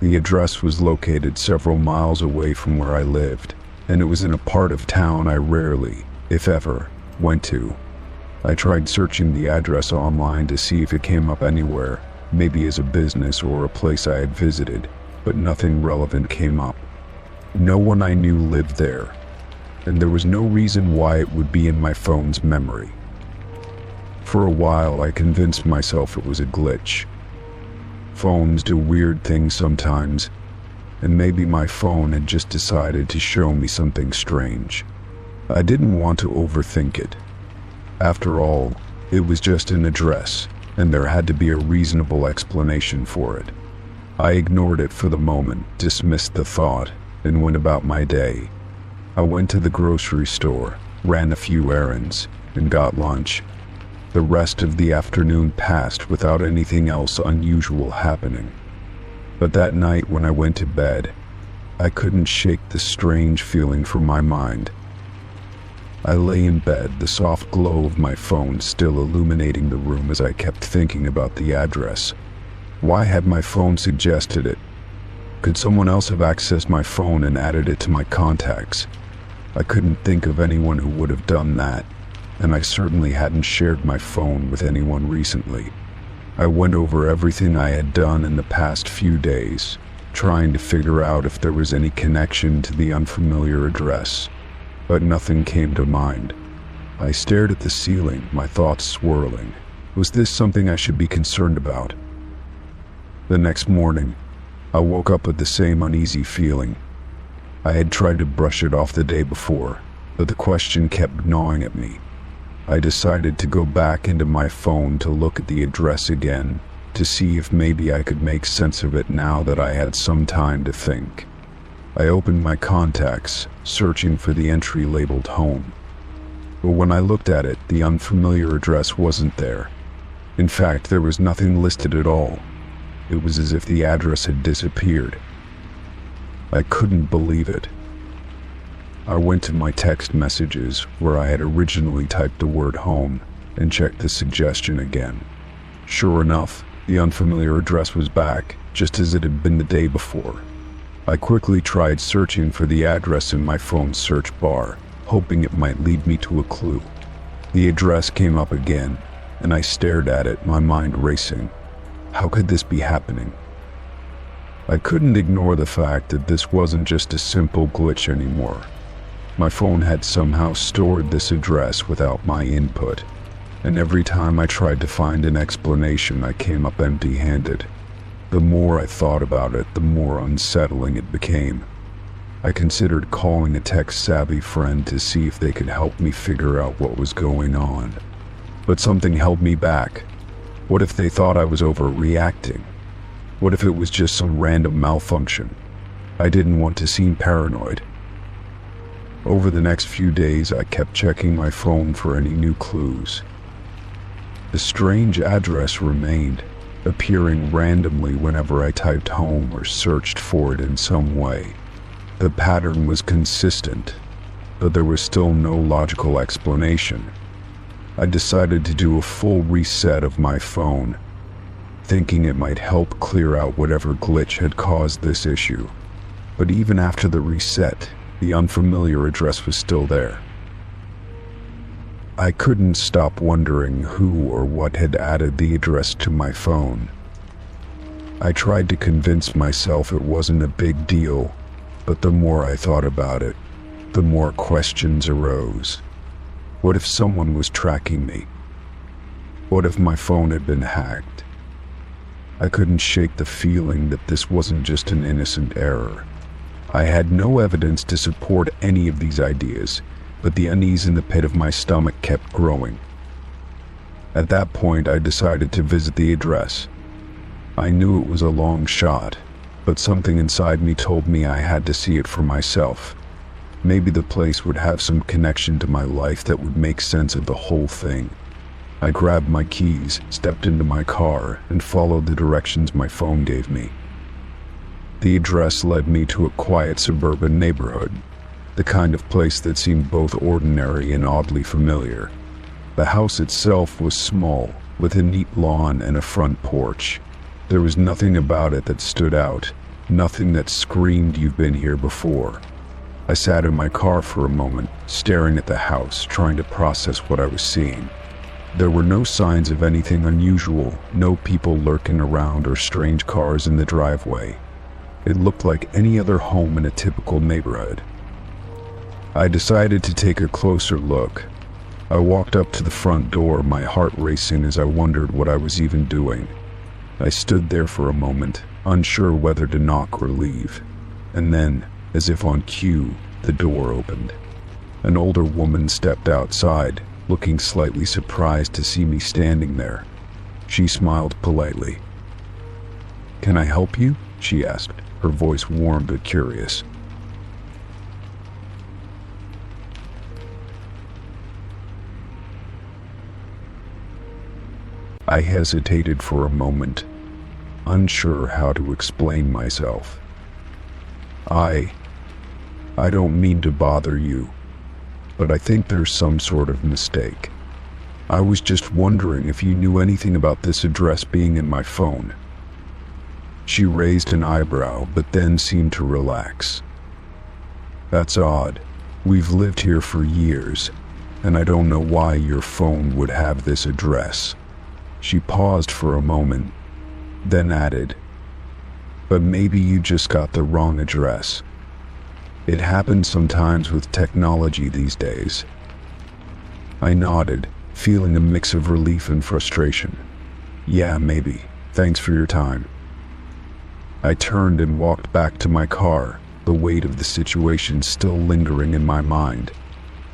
The address was located several miles away from where I lived, and it was in a part of town I rarely, if ever, went to. I tried searching the address online to see if it came up anywhere, maybe as a business or a place I had visited, but nothing relevant came up. No one I knew lived there, and there was no reason why it would be in my phone's memory. For a while, I convinced myself it was a glitch. Phones do weird things sometimes, and maybe my phone had just decided to show me something strange. I didn't want to overthink it. After all, it was just an address, and there had to be a reasonable explanation for it. I ignored it for the moment, dismissed the thought, and went about my day. I went to the grocery store, ran a few errands, and got lunch. The rest of the afternoon passed without anything else unusual happening. But that night when I went to bed, I couldn't shake the strange feeling from my mind. I lay in bed, the soft glow of my phone still illuminating the room as I kept thinking about the address. Why had my phone suggested it? Could someone else have accessed my phone and added it to my contacts? I couldn't think of anyone who would have done that, and I certainly hadn't shared my phone with anyone recently. I went over everything I had done in the past few days, trying to figure out if there was any connection to the unfamiliar address, but nothing came to mind. I stared at the ceiling, my thoughts swirling. Was this something I should be concerned about? The next morning, I woke up with the same uneasy feeling. I had tried to brush it off the day before, but the question kept gnawing at me. I decided to go back into my phone to look at the address again, to see if maybe I could make sense of it now that I had some time to think. I opened my contacts, searching for the entry labeled home. But when I looked at it, the unfamiliar address wasn't there. In fact, there was nothing listed at all. It was as if the address had disappeared. I couldn't believe it. I went to my text messages, where I had originally typed the word home, and checked the suggestion again. Sure enough, the unfamiliar address was back, just as it had been the day before. I quickly tried searching for the address in my phone's search bar, hoping it might lead me to a clue. The address came up again, and I stared at it, my mind racing. How could this be happening? I couldn't ignore the fact that this wasn't just a simple glitch anymore. My phone had somehow stored this address without my input, and every time I tried to find an explanation, I came up empty-handed. The more I thought about it, the more unsettling it became. I considered calling a tech-savvy friend to see if they could help me figure out what was going on. But something held me back. What if they thought I was overreacting? What if it was just some random malfunction? I didn't want to seem paranoid. Over the next few days, I kept checking my phone for any new clues. The strange address remained, appearing randomly whenever I typed home or searched for it in some way. The pattern was consistent, but there was still no logical explanation. I decided to do a full reset of my phone, thinking it might help clear out whatever glitch had caused this issue. But even after the reset, the unfamiliar address was still there. I couldn't stop wondering who or what had added the address to my phone. I tried to convince myself it wasn't a big deal, but the more I thought about it, the more questions arose. What if someone was tracking me? What if my phone had been hacked? I couldn't shake the feeling that this wasn't just an innocent error. I had no evidence to support any of these ideas, but the unease in the pit of my stomach kept growing. At that point, I decided to visit the address. I knew it was a long shot, but something inside me told me I had to see it for myself. Maybe the place would have some connection to my life that would make sense of the whole thing. I grabbed my keys, stepped into my car, and followed the directions my phone gave me. The address led me to a quiet suburban neighborhood, the kind of place that seemed both ordinary and oddly familiar. The house itself was small, with a neat lawn and a front porch. There was nothing about it that stood out, nothing that screamed "you've been here before." I sat in my car for a moment, staring at the house, trying to process what I was seeing. There were no signs of anything unusual, no people lurking around or strange cars in the driveway. It looked like any other home in a typical neighborhood. I decided to take a closer look. I walked up to the front door, my heart racing as I wondered what I was even doing. I stood there for a moment, unsure whether to knock or leave. And then, as if on cue, the door opened. An older woman stepped outside, looking slightly surprised to see me standing there. She smiled politely. "Can I help you?" she asked, her voice warm but curious. I hesitated for a moment, unsure how to explain myself. I don't mean to bother you, but I think there's some sort of mistake. I was just wondering if you knew anything about this address being in my phone." She raised an eyebrow, but then seemed to relax. "That's odd. We've lived here for years, and I don't know why your phone would have this address." She paused for a moment, then added, "But maybe you just got the wrong address. It happens sometimes with technology these days." I nodded, feeling a mix of relief and frustration. "Yeah, maybe. Thanks for your time." I turned and walked back to my car, the weight of the situation still lingering in my mind.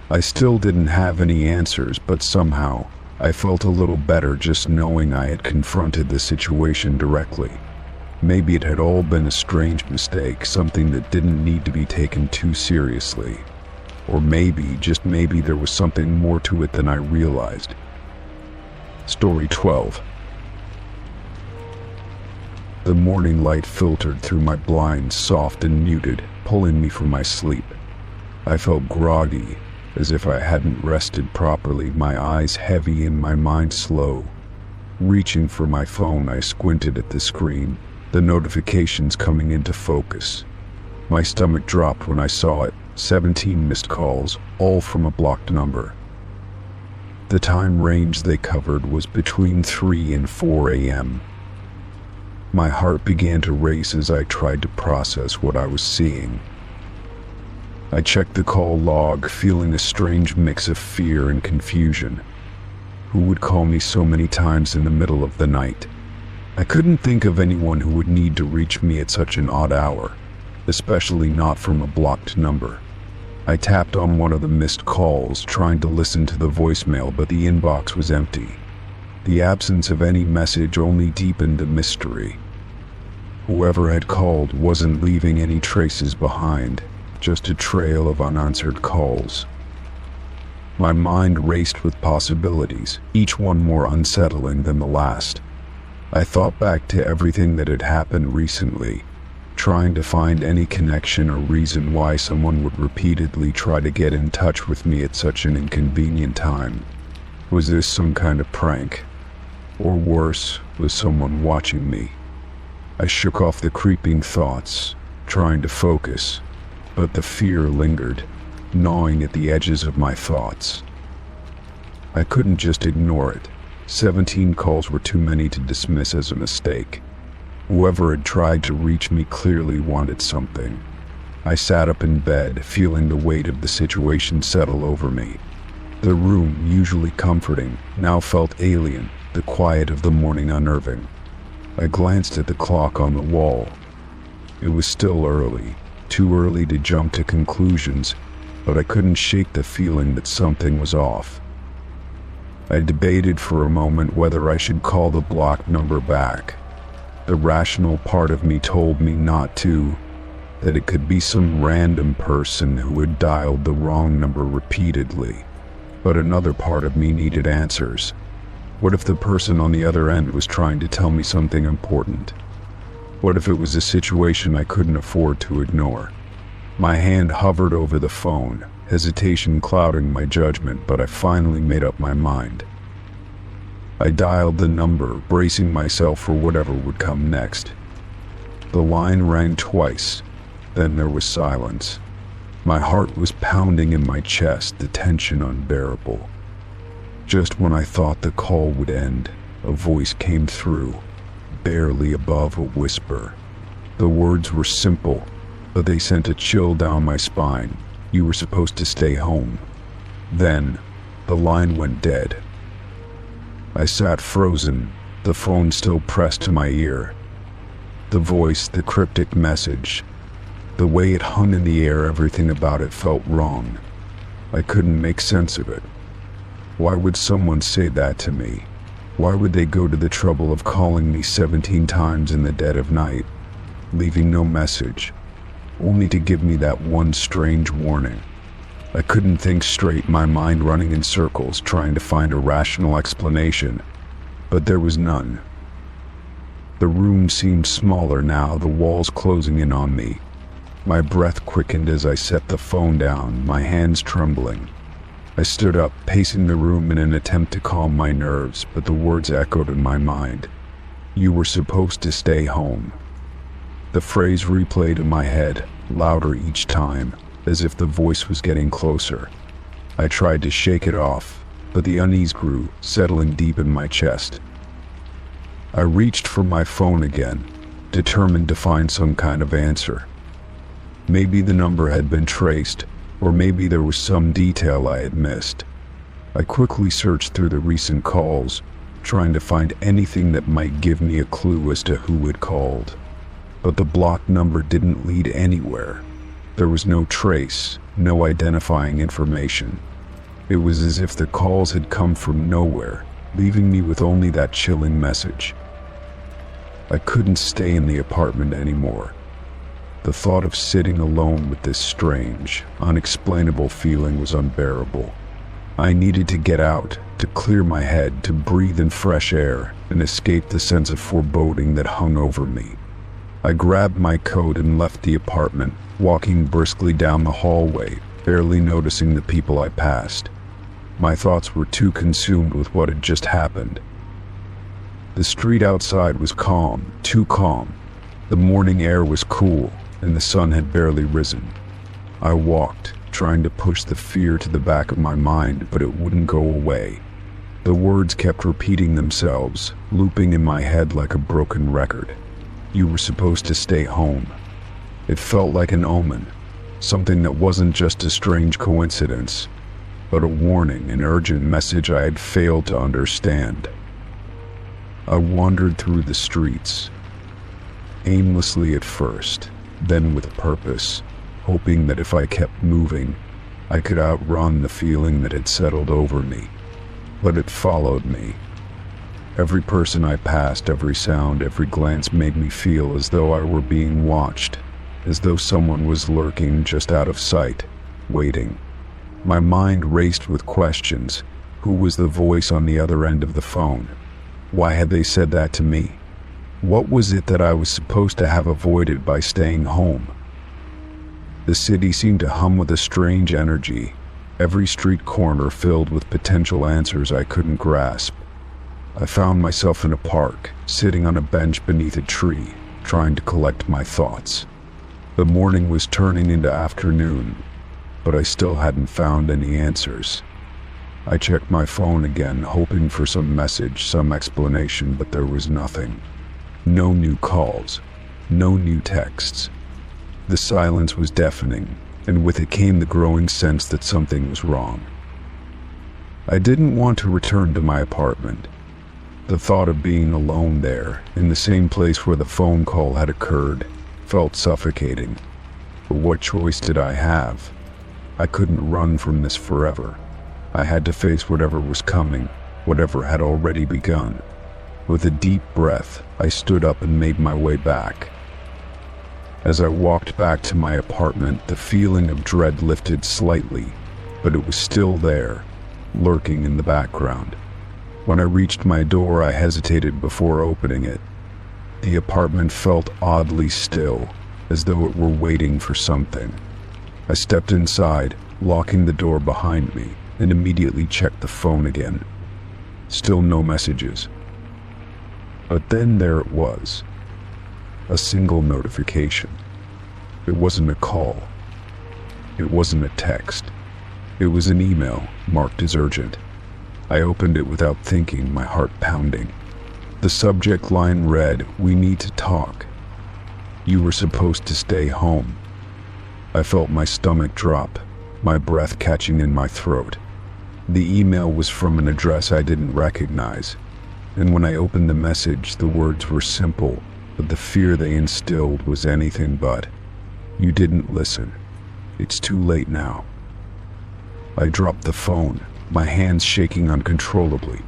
I still didn't have any answers, but somehow I felt a little better just knowing I had confronted the situation directly. Maybe it had all been a strange mistake, something that didn't need to be taken too seriously. Or maybe, just maybe, there was something more to it than I realized. Story 12. The morning light filtered through my blinds, soft and muted, pulling me from my sleep. I felt groggy, as if I hadn't rested properly, my eyes heavy and my mind slow. Reaching for my phone, I squinted at the screen, the notifications coming into focus. My stomach dropped when I saw it. 17 missed calls, all from a blocked number. The time range they covered was between 3 and 4 a.m. My heart began to race as I tried to process what I was seeing. I checked the call log, feeling a strange mix of fear and confusion. Who would call me so many times in the middle of the night? I couldn't think of anyone who would need to reach me at such an odd hour, especially not from a blocked number. I tapped on one of the missed calls, trying to listen to the voicemail, but the inbox was empty. The absence of any message only deepened the mystery. Whoever had called wasn't leaving any traces behind, just a trail of unanswered calls. My mind raced with possibilities, each one more unsettling than the last. I thought back to everything that had happened recently, trying to find any connection or reason why someone would repeatedly try to get in touch with me at such an inconvenient time. Was this some kind of prank? Or worse, was someone watching me? I shook off the creeping thoughts, trying to focus, but the fear lingered, gnawing at the edges of my thoughts. I couldn't just ignore it. 17 calls were too many to dismiss as a mistake. Whoever had tried to reach me clearly wanted something. I sat up in bed, feeling the weight of the situation settle over me. The room, usually comforting, now felt alien, the quiet of the morning unnerving. I glanced at the clock on the wall. It was still early, too early to jump to conclusions, but I couldn't shake the feeling that something was off. I debated for a moment whether I should call the blocked number back. The rational part of me told me not to, that it could be some random person who had dialed the wrong number repeatedly. But another part of me needed answers. What if the person on the other end was trying to tell me something important? What if it was a situation I couldn't afford to ignore? My hand hovered over the phone, hesitation clouding my judgment, but I finally made up my mind. I dialed the number, bracing myself for whatever would come next. The line rang twice, then there was silence. My heart was pounding in my chest, the tension unbearable. Just when I thought the call would end, a voice came through, barely above a whisper. The words were simple, but they sent a chill down my spine. "You were supposed to stay home." Then, the line went dead. I sat frozen, the phone still pressed to my ear. The voice, the cryptic message, the way it hung in the air, everything about it felt wrong. I couldn't make sense of it. Why would someone say that to me? Why would they go to the trouble of calling me 17 times in the dead of night, leaving no message, only to give me that one strange warning? I couldn't think straight, my mind running in circles, trying to find a rational explanation, but there was none. The room seemed smaller now, the walls closing in on me. My breath quickened as I set the phone down, my hands trembling. I stood up, pacing the room in an attempt to calm my nerves, but the words echoed in my mind. "You were supposed to stay home." The phrase replayed in my head, louder each time, as if the voice was getting closer. I tried to shake it off, but the unease grew, settling deep in my chest. I reached for my phone again, determined to find some kind of answer. Maybe the number had been traced, or maybe there was some detail I had missed. I quickly searched through the recent calls, trying to find anything that might give me a clue as to who had called. But the blocked number didn't lead anywhere. There was no trace, no identifying information. It was as if the calls had come from nowhere, leaving me with only that chilling message. I couldn't stay in the apartment anymore. The thought of sitting alone with this strange, unexplainable feeling was unbearable. I needed to get out, to clear my head, to breathe in fresh air, and escape the sense of foreboding that hung over me. I grabbed my coat and left the apartment, walking briskly down the hallway, barely noticing the people I passed. My thoughts were too consumed with what had just happened. The street outside was calm, too calm. The morning air was cool, and the sun had barely risen. I walked, trying to push the fear to the back of my mind, but it wouldn't go away. The words kept repeating themselves, looping in my head like a broken record. You were supposed to stay home. It felt like an omen, something that wasn't just a strange coincidence, but a warning, an urgent message I had failed to understand. I wandered through the streets, aimlessly at first, then with purpose, hoping that if I kept moving, I could outrun the feeling that had settled over me. But it followed me. Every person I passed, every sound, every glance made me feel as though I were being watched, as though someone was lurking just out of sight, waiting. My mind raced with questions. Who was the voice on the other end of the phone? Why had they said that to me? What was it that I was supposed to have avoided by staying home? The city seemed to hum with a strange energy, every street corner filled with potential answers I couldn't grasp. I found myself in a park, sitting on a bench beneath a tree, trying to collect my thoughts. The morning was turning into afternoon, but I still hadn't found any answers. I checked my phone again, hoping for some message, some explanation, but there was nothing. No new calls, no new texts. The silence was deafening, and with it came the growing sense that something was wrong. I didn't want to return to my apartment. The thought of being alone there, in the same place where the phone call had occurred, felt suffocating. But what choice did I have? I couldn't run from this forever. I had to face whatever was coming, whatever had already begun. With a deep breath, I stood up and made my way back. As I walked back to my apartment, the feeling of dread lifted slightly, but it was still there, lurking in the background. When I reached my door, I hesitated before opening it. The apartment felt oddly still, as though it were waiting for something. I stepped inside, locking the door behind me, and immediately checked the phone again. Still no messages. But then there it was. A single notification. It wasn't a call. It wasn't a text. It was an email, marked as urgent. I opened it without thinking, my heart pounding. The subject line read, "We need to talk. You were supposed to stay home." I felt my stomach drop, my breath catching in my throat. The email was from an address I didn't recognize, and when I opened the message, the words were simple, but the fear they instilled was anything but. "You didn't listen. It's too late now." I dropped the phone, my hands shaking uncontrollably.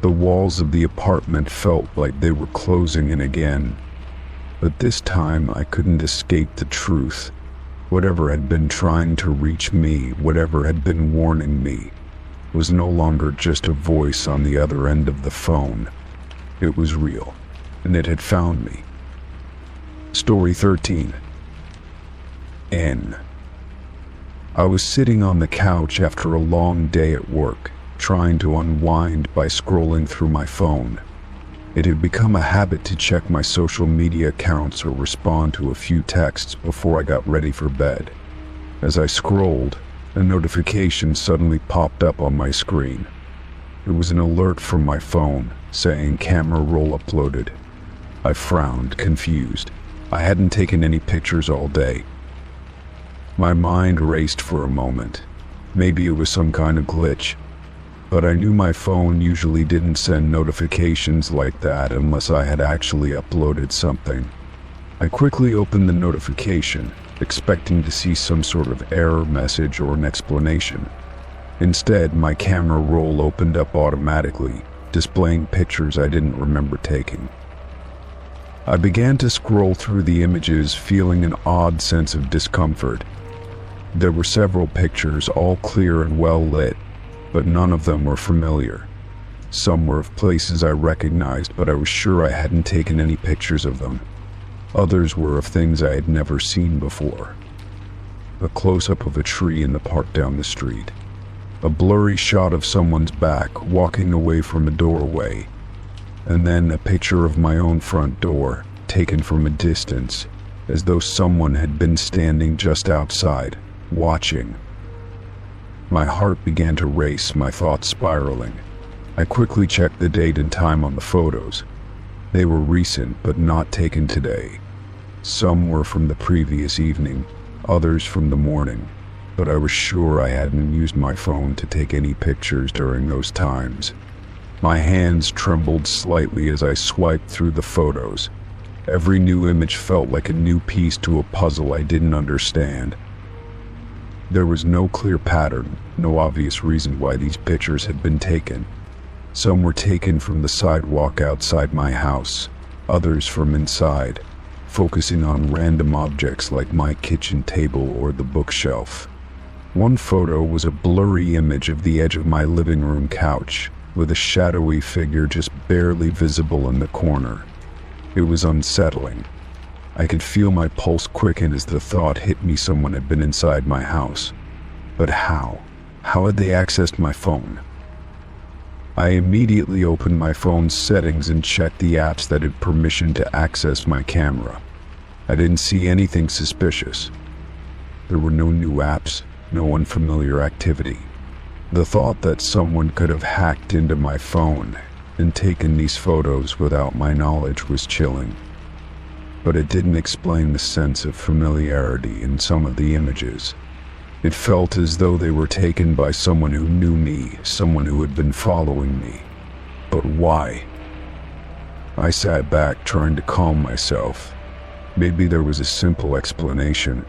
The walls of the apartment felt like they were closing in again. But this time I couldn't escape the truth. Whatever had been trying to reach me, whatever had been warning me, was no longer just a voice on the other end of the phone. It was real. and it had found me. Story 13. N. I was sitting on the couch after a long day at work, trying to unwind by scrolling through my phone. It had become a habit to check my social media accounts or respond to a few texts before I got ready for bed. As I scrolled, a notification suddenly popped up on my screen. It was an alert from my phone saying camera roll uploaded. I frowned, confused. I hadn't taken any pictures all day. My mind raced for a moment. Maybe it was some kind of glitch. But I knew my phone usually didn't send notifications like that unless I had actually uploaded something. I quickly opened the notification, expecting to see some sort of error message or an explanation. Instead, my camera roll opened up automatically, displaying pictures I didn't remember taking. I began to scroll through the images, feeling an odd sense of discomfort. There were several pictures, all clear and well lit, but none of them were familiar. Some were of places I recognized, but I was sure I hadn't taken any pictures of them. Others were of things I had never seen before. A close-up of a tree in the park down the street. A blurry shot of someone's back walking away from a doorway. And then a picture of my own front door, taken from a distance, as though someone had been standing just outside, watching. My heart began to race, my thoughts spiraling. I quickly checked the date and time on the photos. They were recent, but not taken today. Some were from the previous evening, others from the morning, but I was sure I hadn't used my phone to take any pictures during those times. My hands trembled slightly as I swiped through the photos. Every new image felt like a new piece to a puzzle I didn't understand. There was no clear pattern, no obvious reason why these pictures had been taken. Some were taken from the sidewalk outside my house, others from inside, focusing on random objects like my kitchen table or the bookshelf. One photo was a blurry image of the edge of my living room couch, with a shadowy figure just barely visible in the corner. It was unsettling. I could feel my pulse quicken as the thought hit me someone had been inside my house. But how? How had they accessed my phone? I immediately opened my phone's settings and checked the apps that had permission to access my camera. I didn't see anything suspicious. There were no new apps, no unfamiliar activity. The thought that someone could have hacked into my phone and taken these photos without my knowledge was chilling. But it didn't explain the sense of familiarity in some of the images. It felt as though they were taken by someone who knew me, someone who had been following me. But why? I sat back, trying to calm myself. Maybe there was a simple explanation.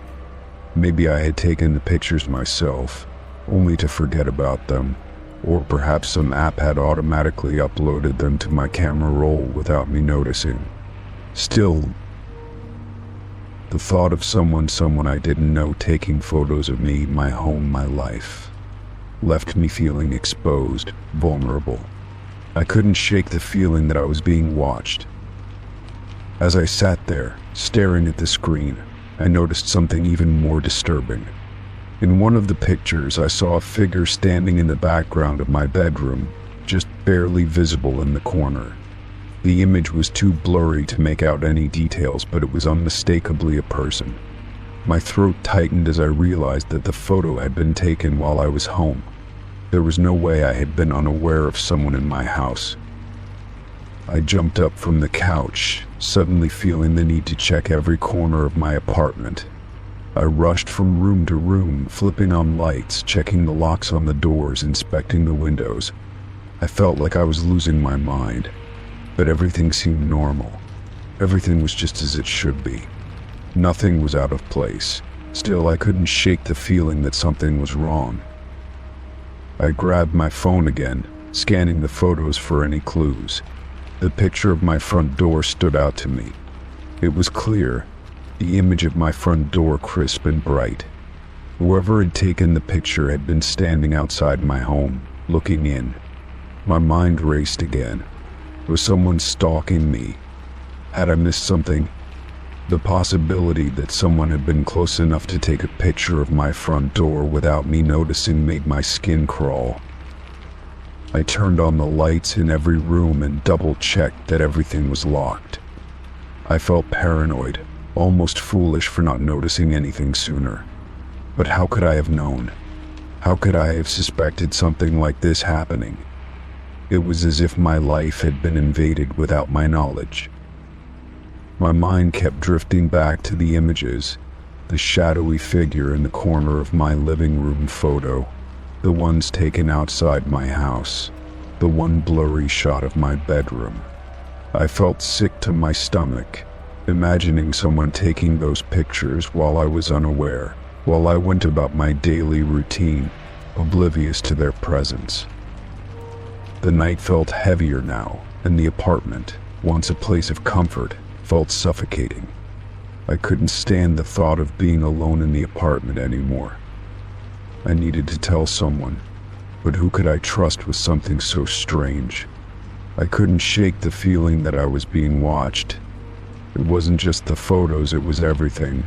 Maybe I had taken the pictures myself, only to forget about them. Or perhaps some app had automatically uploaded them to my camera roll without me noticing. Still, the thought of someone I didn't know taking photos of me, my home, my life, left me feeling exposed, vulnerable. I couldn't shake the feeling that I was being watched. As I sat there, staring at the screen, I noticed something even more disturbing. In one of the pictures, I saw a figure standing in the background of my bedroom, just barely visible in the corner. The image was too blurry to make out any details, but it was unmistakably a person. My throat tightened as I realized that the photo had been taken while I was home. There was no way I had been unaware of someone in my house. I jumped up from the couch, suddenly feeling the need to check every corner of my apartment. I rushed from room to room, flipping on lights, checking the locks on the doors, inspecting the windows. I felt like I was losing my mind. But everything seemed normal. Everything was just as it should be. Nothing was out of place. Still, I couldn't shake the feeling that something was wrong. I grabbed my phone again, scanning the photos for any clues. The picture of my front door stood out to me. It was clear, the image of my front door crisp and bright. Whoever had taken the picture had been standing outside my home, looking in. My mind raced again. Was someone stalking me? Had I missed something? The possibility that someone had been close enough to take a picture of my front door without me noticing made my skin crawl. I turned on the lights in every room and double-checked that everything was locked. I felt paranoid, almost foolish for not noticing anything sooner. But how could I have known? How could I have suspected something like this happening? It was as if my life had been invaded without my knowledge. My mind kept drifting back to the images, the shadowy figure in the corner of my living room photo, the ones taken outside my house, the one blurry shot of my bedroom. I felt sick to my stomach, imagining someone taking those pictures while I was unaware, while I went about my daily routine, oblivious to their presence. The night felt heavier now, and the apartment, once a place of comfort, felt suffocating. I couldn't stand the thought of being alone in the apartment anymore. I needed to tell someone, but who could I trust with something so strange? I couldn't shake the feeling that I was being watched. It wasn't just the photos, it was everything.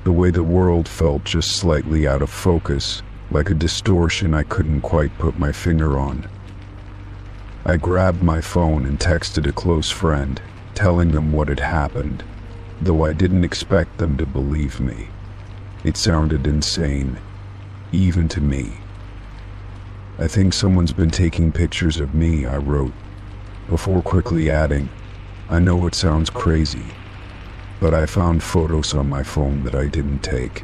The way the world felt just slightly out of focus, like a distortion I couldn't quite put my finger on. I grabbed my phone and texted a close friend, telling them what had happened, though I didn't expect them to believe me. It sounded insane, even to me. "I think someone's been taking pictures of me," I wrote, before quickly adding, "I know it sounds crazy, but I found photos on my phone that I didn't take."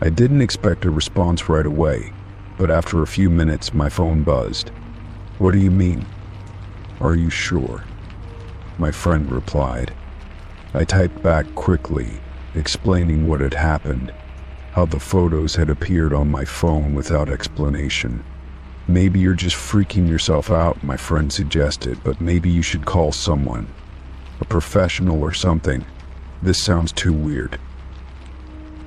I didn't expect a response right away, but after a few minutes my phone buzzed. "What do you mean? Are you sure?" my friend replied. I typed back quickly, explaining what had happened, how the photos had appeared on my phone without explanation. "Maybe you're just freaking yourself out," my friend suggested, "but maybe you should call someone. A professional or something. This sounds too weird."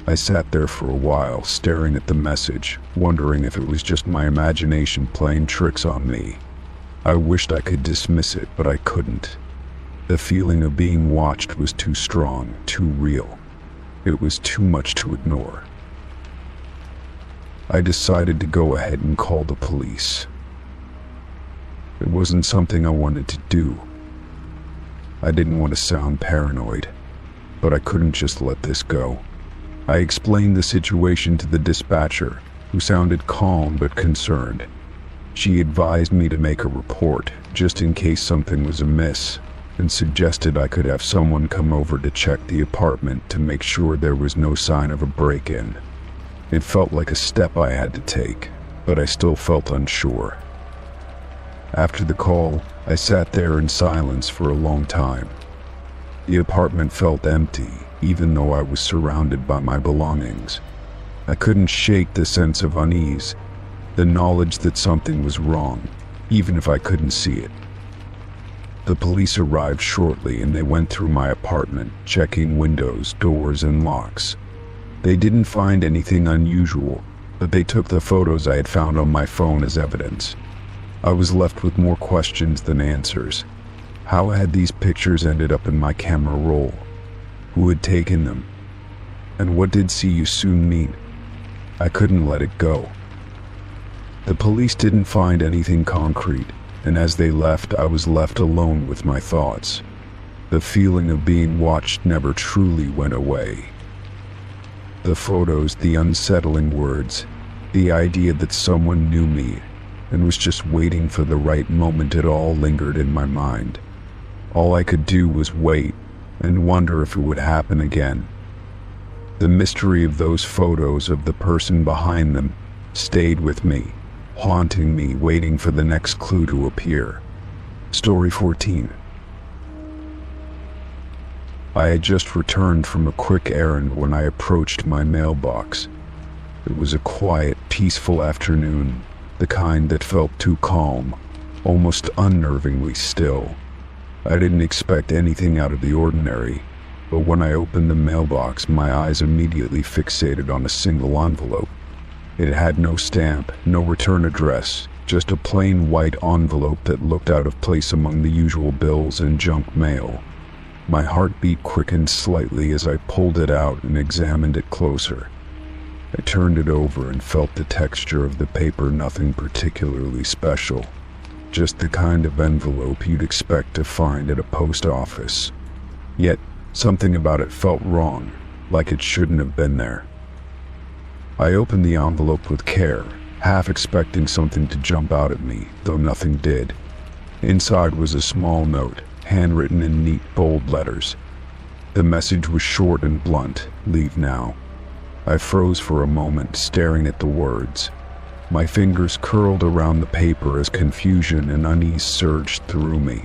I sat there for a while, staring at the message, wondering if it was just my imagination playing tricks on me. I wished I could dismiss it, but I couldn't. The feeling of being watched was too strong, too real. It was too much to ignore. I decided to go ahead and call the police. It wasn't something I wanted to do. I didn't want to sound paranoid, but I couldn't just let this go. I explained the situation to the dispatcher, who sounded calm but concerned. She advised me to make a report, just in case something was amiss, and suggested I could have someone come over to check the apartment to make sure there was no sign of a break-in. It felt like a step I had to take, but I still felt unsure. After the call, I sat there in silence for a long time. The apartment felt empty, even though I was surrounded by my belongings. I couldn't shake the sense of unease, the knowledge that something was wrong, even if I couldn't see it. The police arrived shortly and they went through my apartment, checking windows, doors, and locks. They didn't find anything unusual, but they took the photos I had found on my phone as evidence. I was left with more questions than answers. How had these pictures ended up in my camera roll? Who had taken them? And what did "see you soon" mean? I couldn't let it go. The police didn't find anything concrete, and as they left, I was left alone with my thoughts. The feeling of being watched never truly went away. The photos, the unsettling words, the idea that someone knew me and was just waiting for the right moment, it all lingered in my mind. All I could do was wait and wonder if it would happen again. The mystery of those photos, of the person behind them, stayed with me, haunting me, waiting for the next clue to appear. Story 14. I had just returned from a quick errand when I approached my mailbox. It was a quiet, peaceful afternoon, the kind that felt too calm, almost unnervingly still. I didn't expect anything out of the ordinary, but when I opened the mailbox, my eyes immediately fixated on a single envelope. It had no stamp, no return address, just a plain white envelope that looked out of place among the usual bills and junk mail. My heartbeat quickened slightly as I pulled it out and examined it closer. I turned it over and felt the texture of the paper, nothing particularly special. Just the kind of envelope you'd expect to find at a post office. Yet, something about it felt wrong, like it shouldn't have been there. I opened the envelope with care, half expecting something to jump out at me, though nothing did. Inside was a small note, handwritten in neat, bold letters. The message was short and blunt: "Leave now." I froze for a moment, staring at the words. My fingers curled around the paper as confusion and unease surged through me.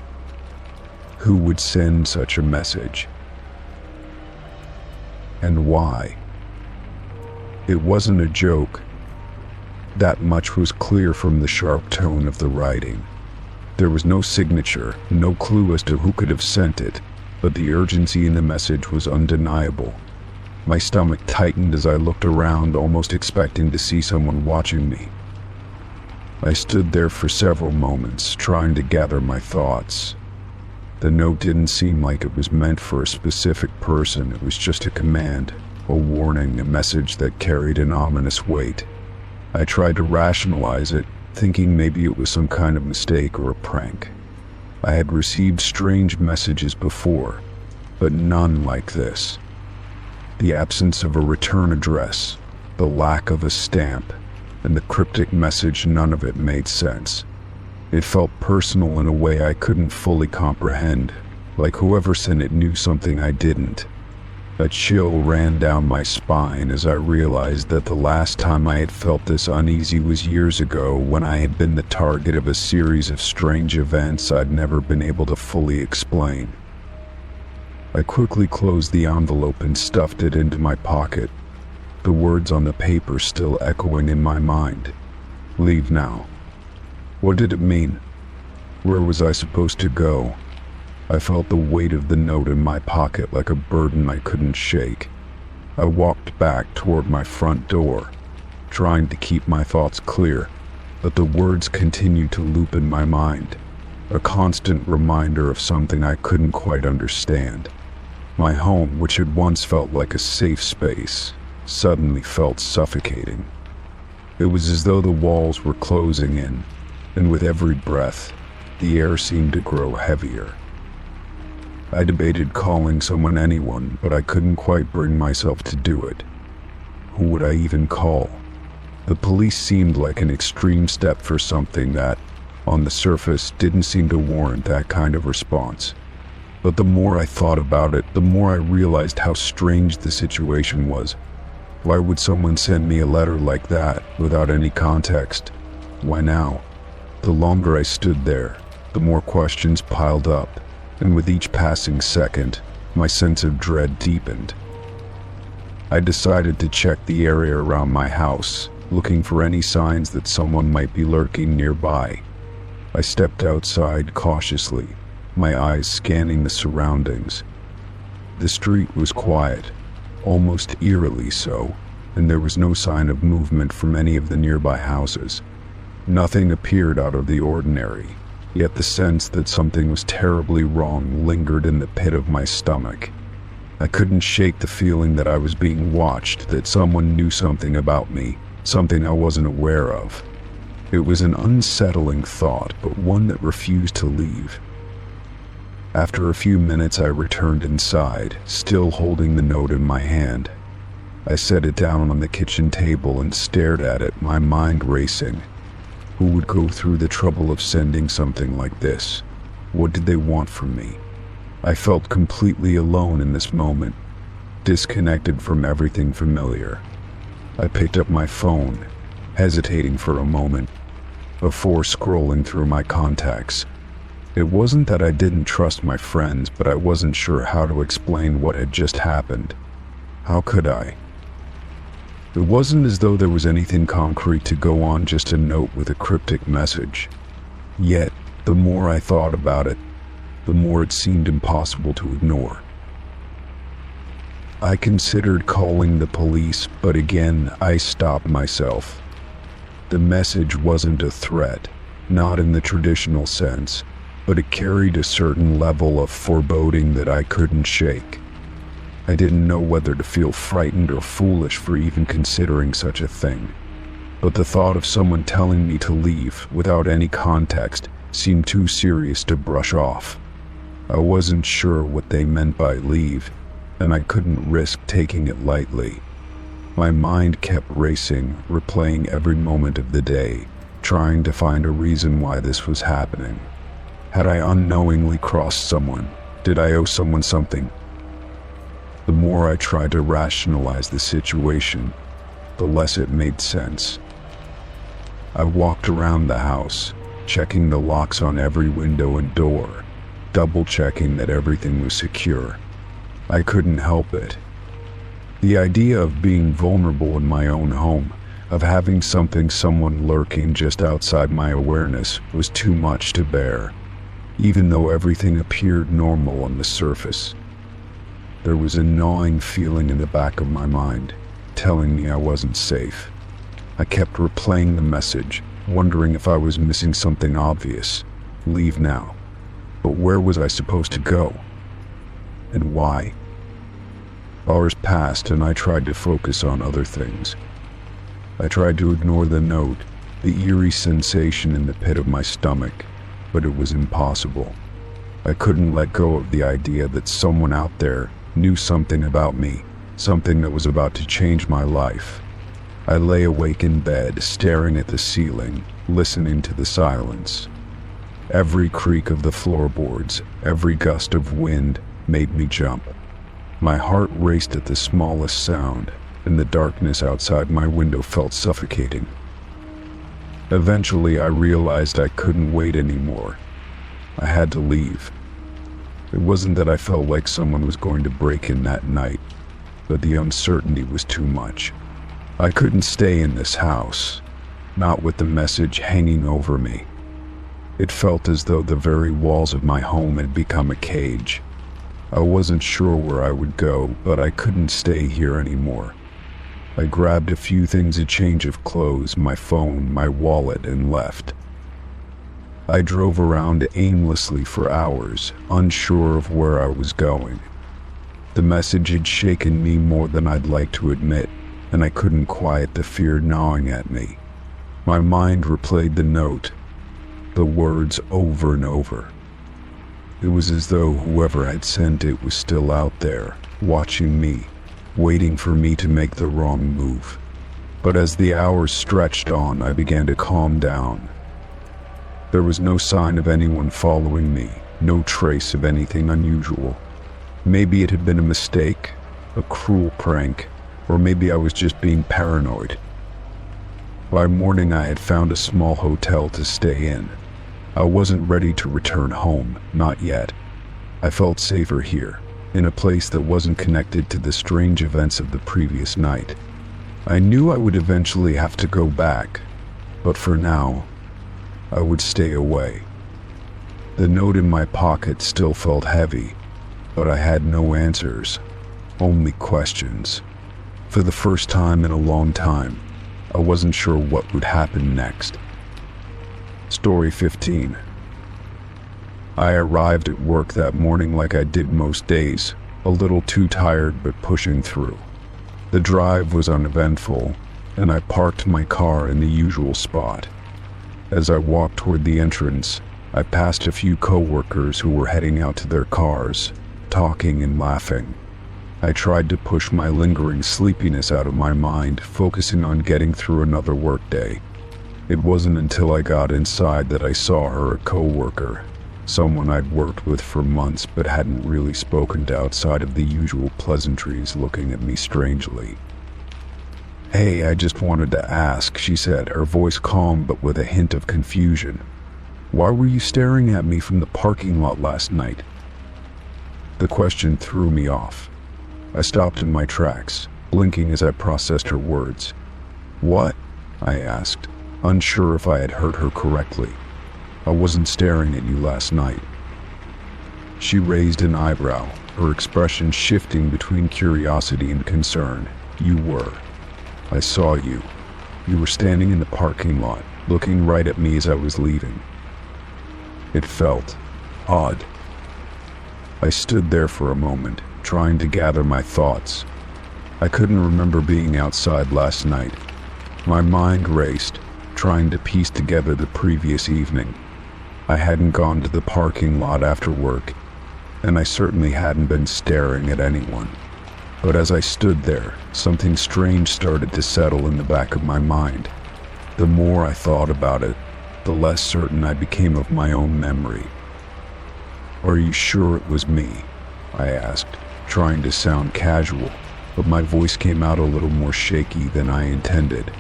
Who would send such a message? And why? It wasn't a joke. That much was clear from the sharp tone of the writing. There was no signature, no clue as to who could have sent it, but the urgency in the message was undeniable. My stomach tightened as I looked around, almost expecting to see someone watching me. I stood there for several moments, trying to gather my thoughts. The note didn't seem like it was meant for a specific person. It was just a command, a warning, a message that carried an ominous weight. I tried to rationalize it, thinking maybe it was some kind of mistake or a prank. I had received strange messages before, but none like this. The absence of a return address, the lack of a stamp, and the cryptic message, none of it made sense. It felt personal in a way I couldn't fully comprehend, like whoever sent it knew something I didn't. A chill ran down my spine as I realized that the last time I had felt this uneasy was years ago, when I had been the target of a series of strange events I'd never been able to fully explain. I quickly closed the envelope and stuffed it into my pocket, the words on the paper still echoing in my mind. Leave now. What did it mean? Where was I supposed to go? I felt the weight of the note in my pocket like a burden I couldn't shake. I walked back toward my front door, trying to keep my thoughts clear, but the words continued to loop in my mind, a constant reminder of something I couldn't quite understand. My home, which had once felt like a safe space, suddenly felt suffocating. It was as though the walls were closing in, and with every breath, the air seemed to grow heavier. I debated calling anyone, but I couldn't quite bring myself to do it. Who would I even call? The police seemed like an extreme step for something that, on the surface, didn't seem to warrant that kind of response. But the more I thought about it, the more I realized how strange the situation was. Why would someone send me a letter like that, without any context? Why now? The longer I stood there, the more questions piled up, and with each passing second, my sense of dread deepened. I decided to check the area around my house, looking for any signs that someone might be lurking nearby. I stepped outside cautiously, my eyes scanning the surroundings. The street was quiet, almost eerily so, and there was no sign of movement from any of the nearby houses. Nothing appeared out of the ordinary, yet the sense that something was terribly wrong lingered in the pit of my stomach. I couldn't shake the feeling that I was being watched, that someone knew something about me, something I wasn't aware of. It was an unsettling thought, but one that refused to leave. After a few minutes, I returned inside, still holding the note in my hand. I set it down on the kitchen table and stared at it, my mind racing. Who would go through the trouble of sending something like this? What did they want from me? I felt completely alone in this moment, disconnected from everything familiar. I picked up my phone, hesitating for a moment, before scrolling through my contacts. It wasn't that I didn't trust my friends, but I wasn't sure how to explain what had just happened. How could I? It wasn't as though there was anything concrete to go on, just a note with a cryptic message. Yet, the more I thought about it, the more it seemed impossible to ignore. I considered calling the police, but again, I stopped myself. The message wasn't a threat, not in the traditional sense. but it carried a certain level of foreboding that I couldn't shake. I didn't know whether to feel frightened or foolish for even considering such a thing, but the thought of someone telling me to leave without any context seemed too serious to brush off. I wasn't sure what they meant by leave, and I couldn't risk taking it lightly. My mind kept racing, replaying every moment of the day, trying to find a reason why this was happening. Had I unknowingly crossed someone? Did I owe someone something? The more I tried to rationalize the situation, the less it made sense. I walked around the house, checking the locks on every window and door, double-checking that everything was secure. I couldn't help it. The idea of being vulnerable in my own home, of having someone lurking just outside my awareness, was too much to bear, even though everything appeared normal on the surface. There was a gnawing feeling in the back of my mind, telling me I wasn't safe. I kept replaying the message, wondering if I was missing something obvious. Leave now. But where was I supposed to go? And why? Hours passed and I tried to focus on other things. I tried to ignore the note, the eerie sensation in the pit of my stomach, but it was impossible. I couldn't let go of the idea that someone out there knew something about me, something that was about to change my life. I lay awake in bed, staring at the ceiling, listening to the silence. Every creak of the floorboards, every gust of wind made me jump. My heart raced at the smallest sound, and the darkness outside my window felt suffocating. Eventually, I realized I couldn't wait anymore. I had to leave. It wasn't that I felt like someone was going to break in that night, but the uncertainty was too much. I couldn't stay in this house, not with the message hanging over me. It felt as though the very walls of my home had become a cage. I wasn't sure where I would go, but I couldn't stay here anymore. I grabbed a few things, a change of clothes, my phone, my wallet, and left. I drove around aimlessly for hours, unsure of where I was going. The message had shaken me more than I'd like to admit, and I couldn't quiet the fear gnawing at me. My mind replayed the note, the words over and over. It was as though whoever had sent it was still out there, watching me, waiting for me to make the wrong move. But as the hours stretched on, I began to calm down. There was no sign of anyone following me, no trace of anything unusual. Maybe it had been a mistake, a cruel prank, or maybe I was just being paranoid. By morning, I had found a small hotel to stay in. I wasn't ready to return home, not yet. I felt safer here, in a place that wasn't connected to the strange events of the previous night. I knew I would eventually have to go back, but for now, I would stay away. The note in my pocket still felt heavy, but I had no answers, only questions. For the first time in a long time, I wasn't sure what would happen next. Story 15. I arrived at work that morning like I did most days, a little too tired but pushing through. The drive was uneventful, and I parked my car in the usual spot. As I walked toward the entrance, I passed a few coworkers who were heading out to their cars, talking and laughing. I tried to push my lingering sleepiness out of my mind, focusing on getting through another workday. It wasn't until I got inside that I saw her, a coworker, someone I'd worked with for months but hadn't really spoken to outside of the usual pleasantries, looking at me strangely. "Hey, I just wanted to ask," she said, her voice calm but with a hint of confusion. "Why were you staring at me from the parking lot last night?" The question threw me off. I stopped in my tracks, blinking as I processed her words. "What?" I asked, unsure if I had heard her correctly. "I wasn't staring at you last night." She raised an eyebrow, her expression shifting between curiosity and concern. "You were. I saw you. You were standing in the parking lot, looking right at me as I was leaving." It felt Odd. I stood there for a moment, trying to gather my thoughts. I couldn't remember being outside last night. My mind raced, trying to piece together the previous evening. I hadn't gone to the parking lot after work, and I certainly hadn't been staring at anyone. But as I stood there, something strange started to settle in the back of my mind. The more I thought about it, the less certain I became of my own memory. "Are you sure it was me?" I asked, trying to sound casual, but my voice came out a little more shaky than I intended.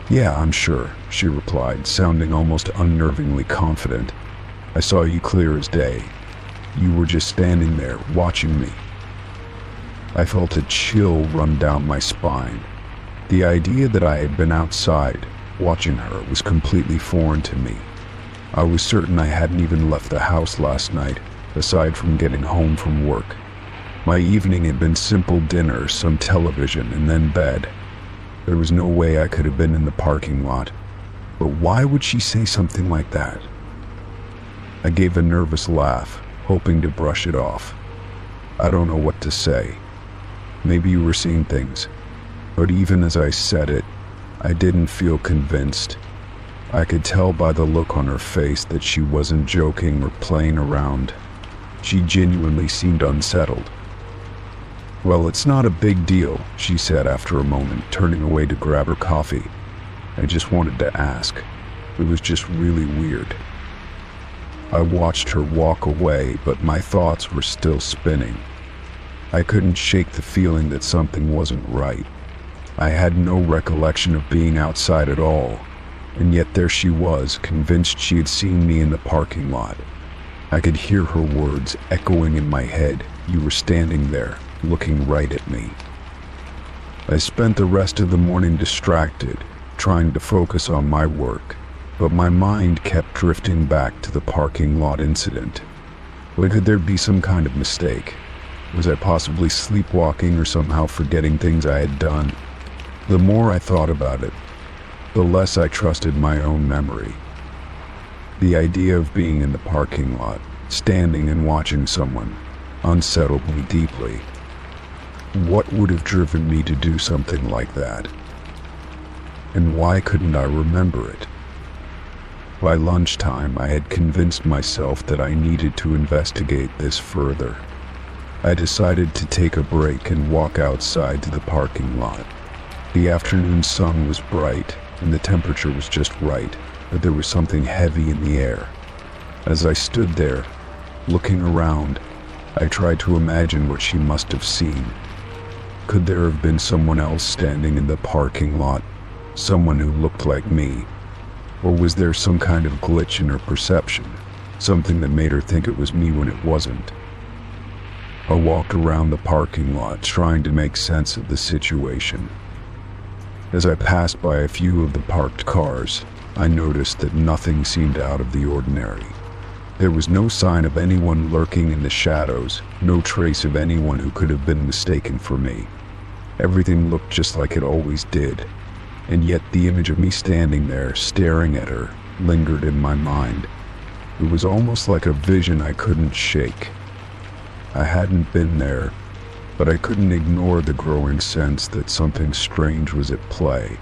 "Yeah, I'm sure," she replied, sounding almost unnervingly confident. "I saw you clear as day. You were just standing there, watching me." I felt a chill run down my spine. The idea that I had been outside, watching her, was completely foreign to me. I was certain I hadn't even left the house last night, aside from getting home from work. My evening had been simple dinner, some television, and then bed. There was no way I could have been in the parking lot. But why would she say something like that? I gave a nervous laugh, hoping to brush it off. I don't know what to say. Maybe you were seeing things. But even as I said it, I didn't feel convinced. I could tell by the look on her face that she wasn't joking or playing around. She genuinely seemed unsettled. "Well, it's not a big deal," she said after a moment, turning away to grab her coffee. "I just wanted to ask. It was just really weird." I watched her walk away, but my thoughts were still spinning. I couldn't shake the feeling that something wasn't right. I had no recollection of being outside at all, and yet there she was, convinced she had seen me in the parking lot. I could hear her words echoing in my head. "You were standing there, looking right at me." I spent the rest of the morning distracted, trying to focus on my work, but my mind kept drifting back to the parking lot incident. Could there be some kind of mistake? Was I possibly sleepwalking or somehow forgetting things I had done? The more I thought about it, the less I trusted my own memory. The idea of being in the parking lot, standing and watching someone, unsettled me deeply. What would have driven me to do something like that? And why couldn't I remember it? By lunchtime, I had convinced myself that I needed to investigate this further. I decided to take a break and walk outside to the parking lot. The afternoon sun was bright, and the temperature was just right, but there was something heavy in the air. As I stood there, looking around, I tried to imagine what she must have seen. Could there have been someone else standing in the parking lot? Someone who looked like me? Or was there some kind of glitch in her perception? Something that made her think it was me when it wasn't? I walked around the parking lot, trying to make sense of the situation. As I passed by a few of the parked cars, I noticed that nothing seemed out of the ordinary. There was no sign of anyone lurking in the shadows, no trace of anyone who could have been mistaken for me. Everything looked just like it always did, and yet the image of me standing there, staring at her, lingered in my mind. It was almost like a vision I couldn't shake. I hadn't been there, but I couldn't ignore the growing sense that something strange was at play.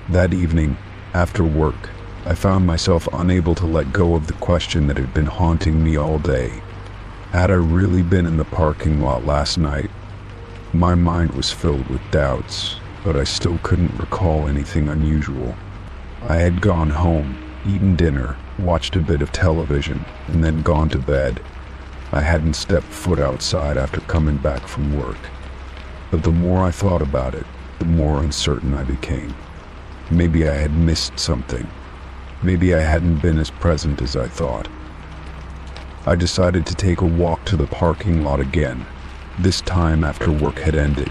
That evening, after work, I found myself unable to let go of the question that had been haunting me all day. Had I really been in the parking lot last night? My mind was filled with doubts, but I still couldn't recall anything unusual. I had gone home, eaten dinner, watched a bit of television, and then gone to bed. I hadn't stepped foot outside after coming back from work. But the more I thought about it, the more uncertain I became. Maybe I had missed something. Maybe I hadn't been as present as I thought. I decided to take a walk to the parking lot again, this time after work had ended.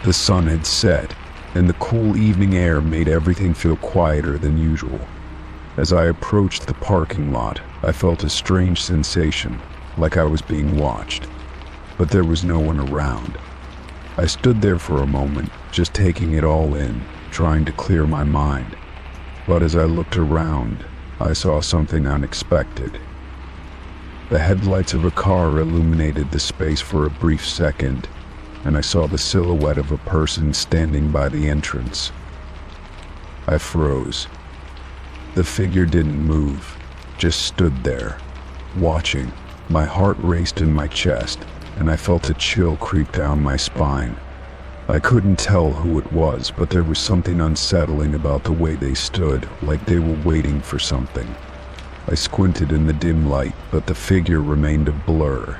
The sun had set, and the cool evening air made everything feel quieter than usual. As I approached the parking lot, I felt a strange sensation, like I was being watched. But there was no one around. I stood there for a moment, just taking it all in, trying to clear my mind. But as I looked around, I saw something unexpected. The headlights of a car illuminated the space for a brief second, and I saw the silhouette of a person standing by the entrance. I froze. The figure didn't move, just stood there, watching. My heart raced in my chest, and I felt a chill creep down my spine. I couldn't tell who it was, but there was something unsettling about the way they stood, like they were waiting for something. I squinted in the dim light, but the figure remained a blur.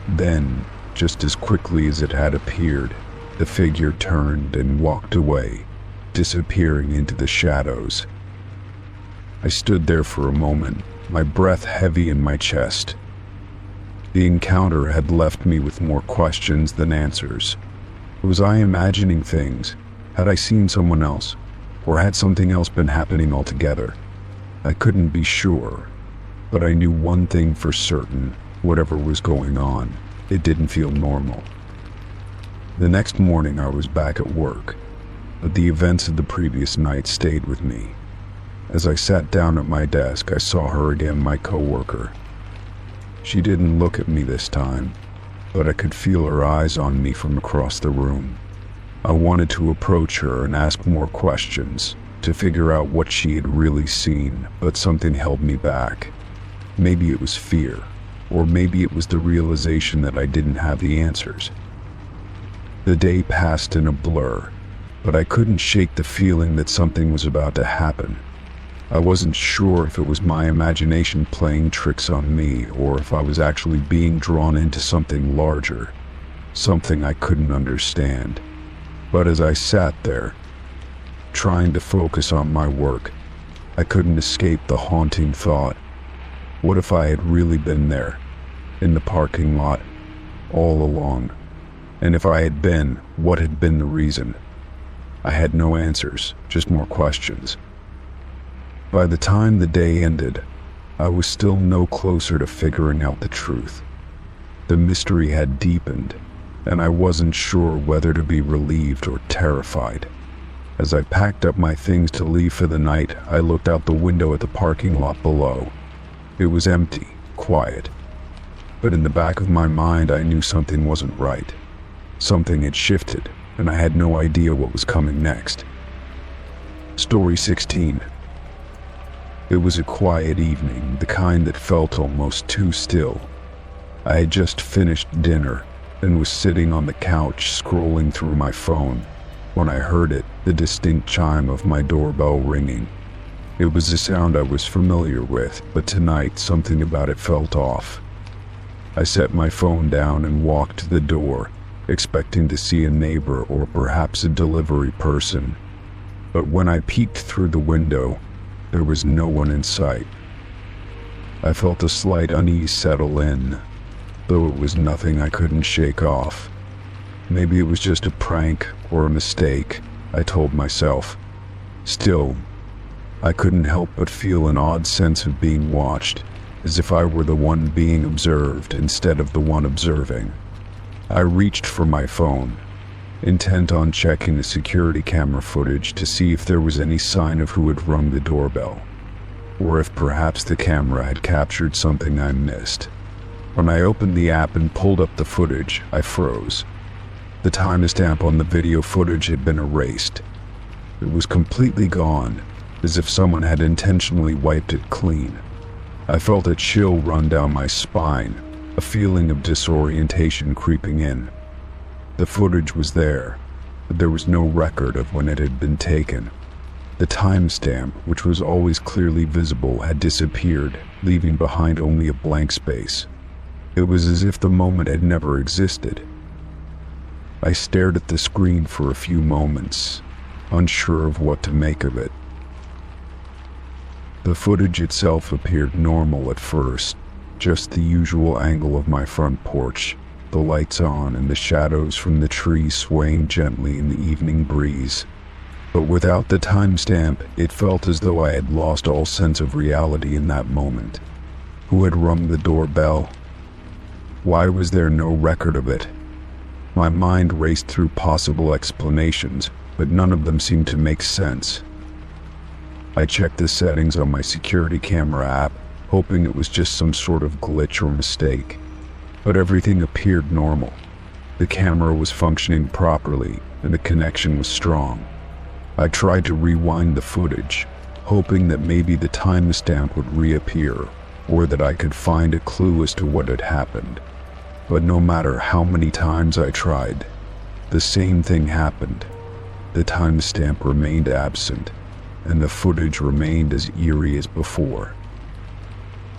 Then, just as quickly as it had appeared, the figure turned and walked away, disappearing into the shadows. I stood there for a moment, my breath heavy in my chest. The encounter had left me with more questions than answers. Was I imagining things? Had I seen someone else? Or had something else been happening altogether? I couldn't be sure, but I knew one thing for certain: whatever was going on, it didn't feel normal. The next morning I was back at work, but the events of the previous night stayed with me. As I sat down at my desk, I saw her again, my coworker. She didn't look at me this time, but I could feel her eyes on me from across the room. I wanted to approach her and ask more questions, to figure out what she had really seen, but something held me back. Maybe it was fear, or maybe it was the realization that I didn't have the answers. The day passed in a blur, but I couldn't shake the feeling that something was about to happen. I wasn't sure if it was my imagination playing tricks on me, or if I was actually being drawn into something larger, something I couldn't understand. But as I sat there, trying to focus on my work, I couldn't escape the haunting thought: what if I had really been there, in the parking lot, all along? And if I had been, what had been the reason? I had no answers, just more questions. By the time the day ended, I was still no closer to figuring out the truth. The mystery had deepened, and I wasn't sure whether to be relieved or terrified. As I packed up my things to leave for the night, I looked out the window at the parking lot below. It was empty, quiet. But in the back of my mind, I knew something wasn't right. Something had shifted, and I had no idea what was coming next. Story 16. It was a quiet evening, the kind that felt almost too still. I had just finished dinner and was sitting on the couch scrolling through my phone when I heard it, the distinct chime of my doorbell ringing. It was a sound I was familiar with, but tonight something about it felt off. I set my phone down and walked to the door, expecting to see a neighbor or perhaps a delivery person. But when I peeked through the window, there was no one in sight. I felt a slight unease settle in, though it was nothing I couldn't shake off. Maybe it was just a prank or a mistake, I told myself. Still, I couldn't help but feel an odd sense of being watched, as if I were the one being observed instead of the one observing. I reached for my phone, intent on checking the security camera footage to see if there was any sign of who had rung the doorbell, or if perhaps the camera had captured something I missed. When I opened the app and pulled up the footage, I froze. The timestamp on the video footage had been erased. It was completely gone, as if someone had intentionally wiped it clean. I felt a chill run down my spine, a feeling of disorientation creeping in. The footage was there, but there was no record of when it had been taken. The timestamp, which was always clearly visible, had disappeared, leaving behind only a blank space. It was as if the moment had never existed. I stared at the screen for a few moments, unsure of what to make of it. The footage itself appeared normal at first, just the usual angle of my front porch, the lights on and the shadows from the trees swaying gently in the evening breeze. But without the timestamp, it felt as though I had lost all sense of reality in that moment. Who had rung the doorbell? Why was there no record of it? My mind raced through possible explanations, but none of them seemed to make sense. I checked the settings on my security camera app, hoping it was just some sort of glitch or mistake. But everything appeared normal. The camera was functioning properly, and the connection was strong. I tried to rewind the footage, hoping that maybe the timestamp would reappear, or that I could find a clue as to what had happened. But no matter how many times I tried, the same thing happened. The timestamp remained absent, and the footage remained as eerie as before.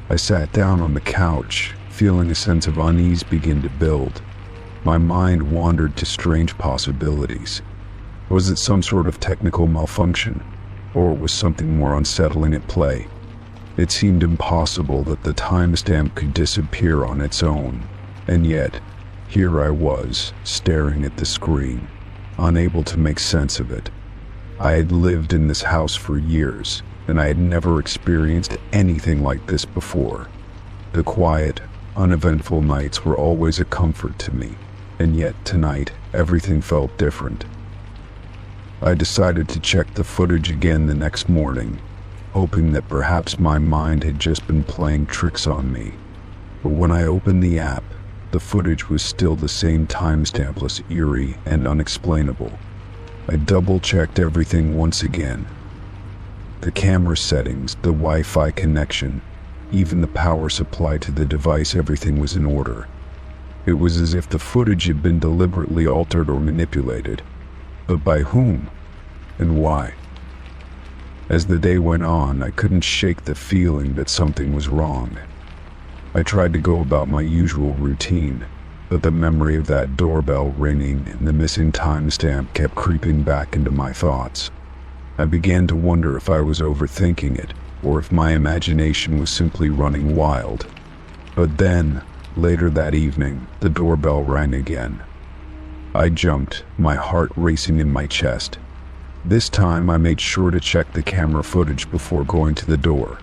I sat down on the couch, feeling a sense of unease begin to build. My mind wandered to strange possibilities. Was it some sort of technical malfunction, or was something more unsettling at play? It seemed impossible that the timestamp could disappear on its own, and yet, here I was, staring at the screen, unable to make sense of it. I had lived in this house for years, and I had never experienced anything like this before. The quiet, uneventful nights were always a comfort to me, and yet tonight everything felt different. I decided to check the footage again the next morning, hoping that perhaps my mind had just been playing tricks on me. But when I opened the app, the footage was still the same timestampless, eerie, and unexplainable. I double-checked everything once again. The camera settings, the Wi-Fi connection, even the power supply to the device, everything was in order. It was as if the footage had been deliberately altered or manipulated. But by whom? And why? As the day went on, I couldn't shake the feeling that something was wrong. I tried to go about my usual routine, but the memory of that doorbell ringing and the missing timestamp kept creeping back into my thoughts. I began to wonder if I was overthinking it, or if my imagination was simply running wild. But then, later that evening, the doorbell rang again. I jumped, my heart racing in my chest. This time I made sure to check the camera footage before going to the door.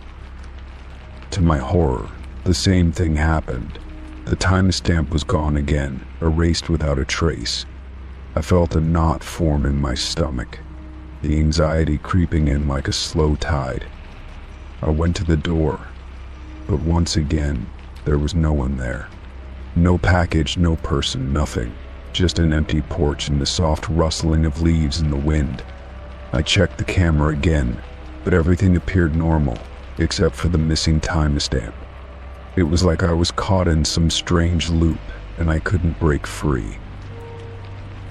To my horror, the same thing happened. The timestamp was gone again, erased without a trace. I felt a knot form in my stomach, the anxiety creeping in like a slow tide. I went to the door, but once again, there was no one there. No package, no person, nothing. Just an empty porch and the soft rustling of leaves in the wind. I checked the camera again, but everything appeared normal, except for the missing timestamp. It was like I was caught in some strange loop, and I couldn't break free.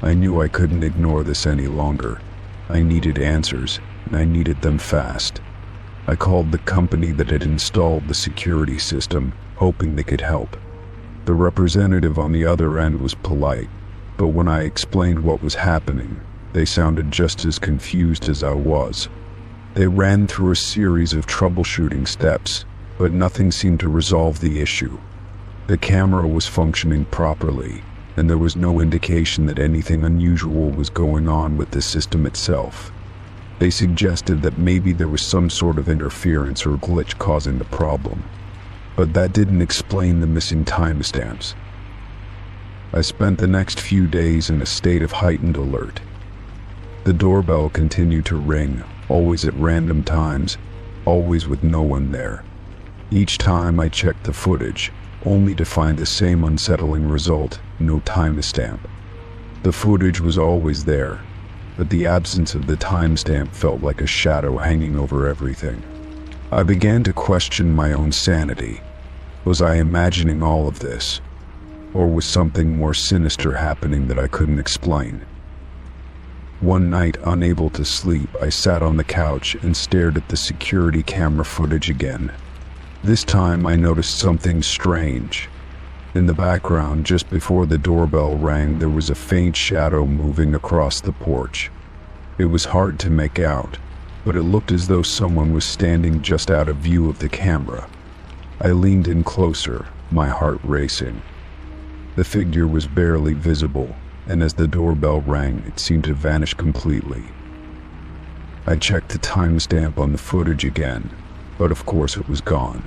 I knew I couldn't ignore this any longer. I needed answers, and I needed them fast. I called the company that had installed the security system, hoping they could help. The representative on the other end was polite, but when I explained what was happening, they sounded just as confused as I was. They ran through a series of troubleshooting steps, but nothing seemed to resolve the issue. The camera was functioning properly, and there was no indication that anything unusual was going on with the system itself. They suggested that maybe there was some sort of interference or glitch causing the problem, but that didn't explain the missing timestamps. I spent the next few days in a state of heightened alert. The doorbell continued to ring, always at random times, always with no one there. Each time I checked the footage, only to find the same unsettling result, no timestamp. The footage was always there, but the absence of the timestamp felt like a shadow hanging over everything. I began to question my own sanity. Was I imagining all of this? Or was something more sinister happening that I couldn't explain? One night, unable to sleep, I sat on the couch and stared at the security camera footage again. This time I noticed something strange. In the background, just before the doorbell rang, there was a faint shadow moving across the porch. It was hard to make out, but it looked as though someone was standing just out of view of the camera. I leaned in closer, my heart racing. The figure was barely visible, and as the doorbell rang, it seemed to vanish completely. I checked the timestamp on the footage again, but of course it was gone.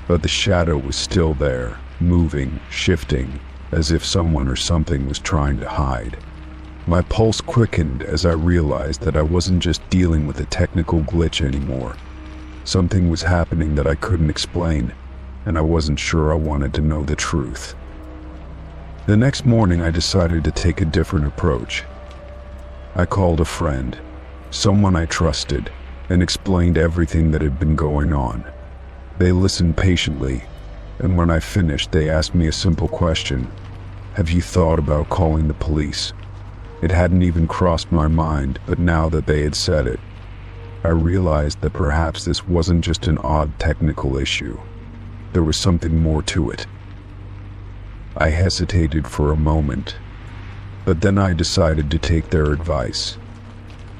But the shadow was still there, moving, shifting, as if someone or something was trying to hide. My pulse quickened as I realized that I wasn't just dealing with a technical glitch anymore. Something was happening that I couldn't explain, and I wasn't sure I wanted to know the truth. The next morning, I decided to take a different approach. I called a friend, someone I trusted, and explained everything that had been going on. They listened patiently, and when I finished, they asked me a simple question: "Have you thought about calling the police?" It hadn't even crossed my mind, but now that they had said it, I realized that perhaps this wasn't just an odd technical issue. There was something more to it. I hesitated for a moment, but then I decided to take their advice.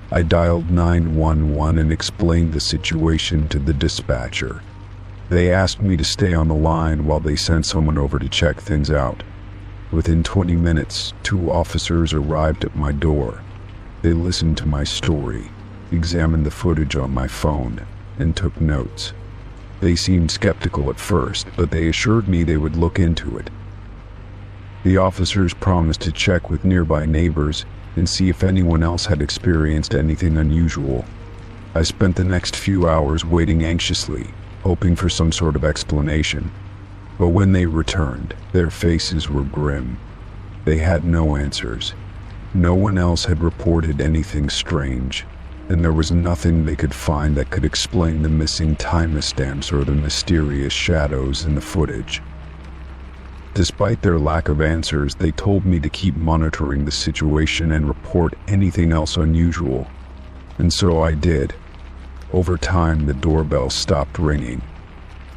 I dialed 911 and explained the situation to the dispatcher. They asked me to stay on the line while they sent someone over to check things out. Within 20 minutes, 2 officers arrived at my door. They listened to my story, examined the footage on my phone, and took notes. They seemed skeptical at first, but they assured me they would look into it. The officers promised to check with nearby neighbors and see if anyone else had experienced anything unusual. I spent the next few hours waiting anxiously, hoping for some sort of explanation. But when they returned, their faces were grim. They had no answers. No one else had reported anything strange, and there was nothing they could find that could explain the missing timestamps or the mysterious shadows in the footage. Despite their lack of answers, they told me to keep monitoring the situation and report anything else unusual. And so I did. Over time, the doorbell stopped ringing.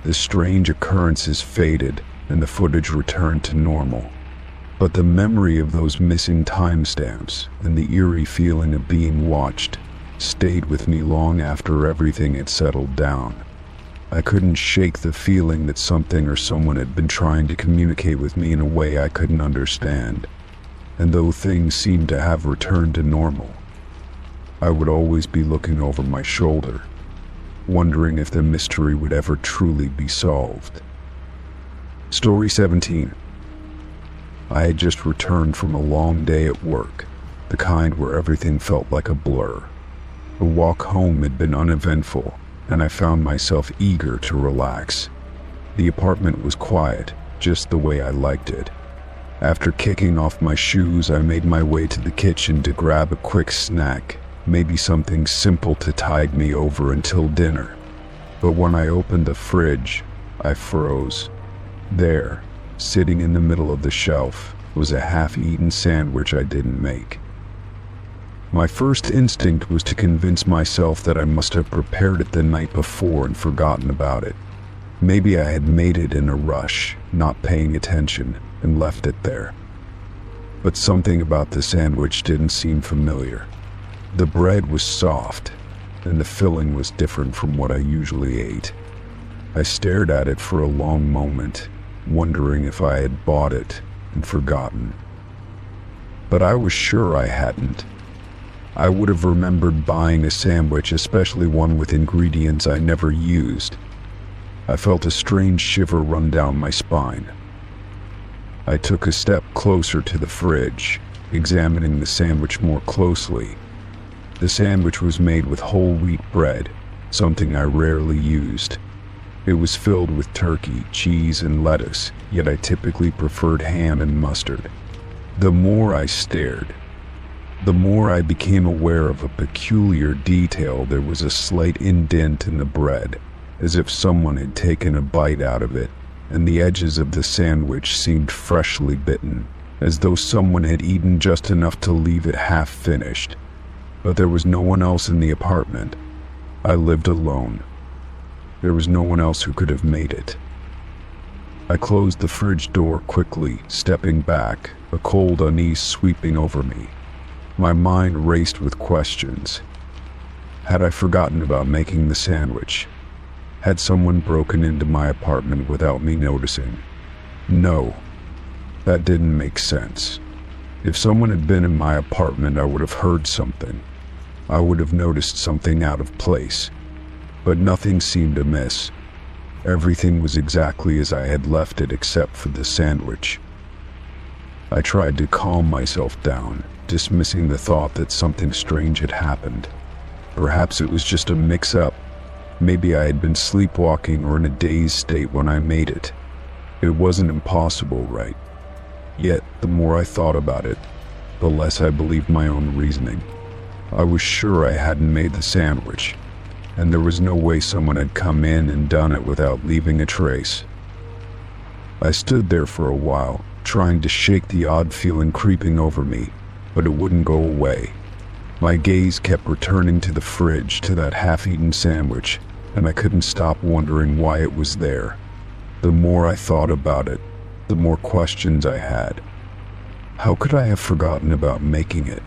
The strange occurrences faded, and the footage returned to normal. But the memory of those missing timestamps and the eerie feeling of being watched stayed with me long after everything had settled down. I couldn't shake the feeling that something or someone had been trying to communicate with me in a way I couldn't understand. And though things seemed to have returned to normal, I would always be looking over my shoulder, wondering if the mystery would ever truly be solved. Story 17. I had just returned from a long day at work, the kind where everything felt like a blur. The walk home had been uneventful, and I found myself eager to relax. The apartment was quiet, just the way I liked it. After kicking off my shoes, I made my way to the kitchen to grab a quick snack, maybe something simple to tide me over until dinner. But when I opened the fridge, I froze. There, sitting in the middle of the shelf, was a half-eaten sandwich I didn't make. My first instinct was to convince myself that I must have prepared it the night before and forgotten about it. Maybe I had made it in a rush, not paying attention, and left it there. But something about the sandwich didn't seem familiar. The bread was soft, and the filling was different from what I usually ate. I stared at it for a long moment, wondering if I had bought it and forgotten. But I was sure I hadn't. I would have remembered buying a sandwich, especially one with ingredients I never used. I felt a strange shiver run down my spine. I took a step closer to the fridge, examining the sandwich more closely. The sandwich was made with whole wheat bread, something I rarely used. It was filled with turkey, cheese, and lettuce, yet I typically preferred ham and mustard. The more I stared, the more I became aware of a peculiar detail. There was a slight indent in the bread, as if someone had taken a bite out of it, and the edges of the sandwich seemed freshly bitten, as though someone had eaten just enough to leave it half-finished. But there was no one else in the apartment. I lived alone. There was no one else who could have made it. I closed the fridge door quickly, stepping back, a cold unease sweeping over me. My mind raced with questions. Had I forgotten about making the sandwich? Had someone broken into my apartment without me noticing? No, that didn't make sense. If someone had been in my apartment, I would have heard something. I would have noticed something out of place. But nothing seemed amiss. Everything was exactly as I had left it except for the sandwich. I tried to calm myself down, dismissing the thought that something strange had happened. Perhaps it was just a mix-up. Maybe I had been sleepwalking or in a dazed state when I made it. It wasn't impossible, right? Yet, the more I thought about it, the less I believed my own reasoning. I was sure I hadn't made the sandwich, and there was no way someone had come in and done it without leaving a trace. I stood there for a while, trying to shake the odd feeling creeping over me, but it wouldn't go away. My gaze kept returning to the fridge, to that half-eaten sandwich, and I couldn't stop wondering why it was there. The more I thought about it, the more questions I had. How could I have forgotten about making it?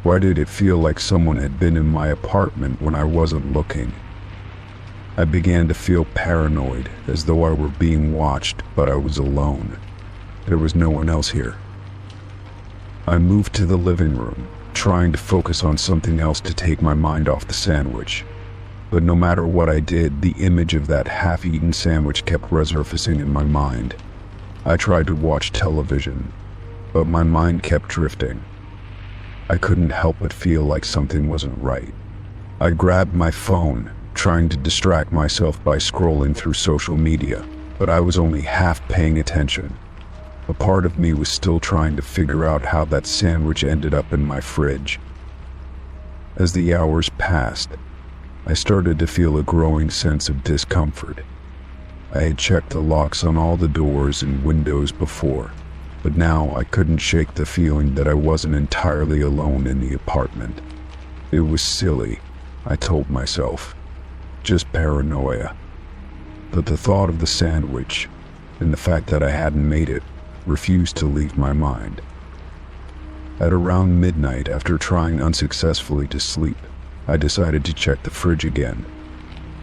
Why did it feel like someone had been in my apartment when I wasn't looking? I began to feel paranoid, as though I were being watched, but I was alone. There was no one else here. I moved to the living room, trying to focus on something else to take my mind off the sandwich. But no matter what I did, the image of that half-eaten sandwich kept resurfacing in my mind. I tried to watch television, but my mind kept drifting. I couldn't help but feel like something wasn't right. I grabbed my phone, trying to distract myself by scrolling through social media, but I was only half paying attention. A part of me was still trying to figure out how that sandwich ended up in my fridge. As the hours passed, I started to feel a growing sense of discomfort. I had checked the locks on all the doors and windows before, but now I couldn't shake the feeling that I wasn't entirely alone in the apartment. It was silly, I told myself, just paranoia. But the thought of the sandwich, and the fact that I hadn't made it, refused to leave my mind. At around midnight, after trying unsuccessfully to sleep, I decided to check the fridge again.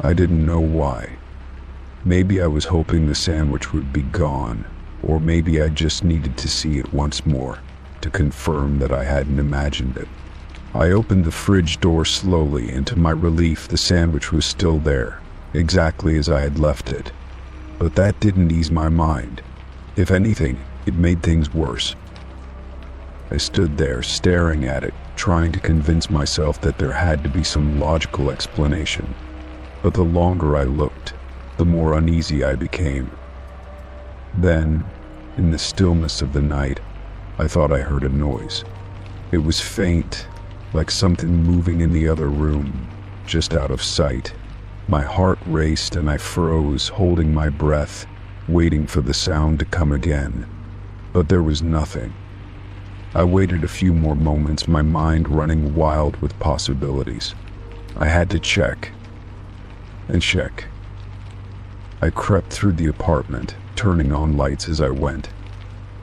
I didn't know why. Maybe I was hoping the sandwich would be gone, or maybe I just needed to see it once more, to confirm that I hadn't imagined it. I opened the fridge door slowly, and to my relief, the sandwich was still there, exactly as I had left it. But that didn't ease my mind. If anything, it made things worse. I stood there, staring at it, trying to convince myself that there had to be some logical explanation. But the longer I looked, the more uneasy I became. Then, in the stillness of the night, I thought I heard a noise. It was faint, like something moving in the other room, just out of sight. My heart raced and I froze, holding my breath, waiting for the sound to come again. But there was nothing. I waited a few more moments, my mind running wild with possibilities. I had to check. And check. I crept through the apartment, turning on lights as I went.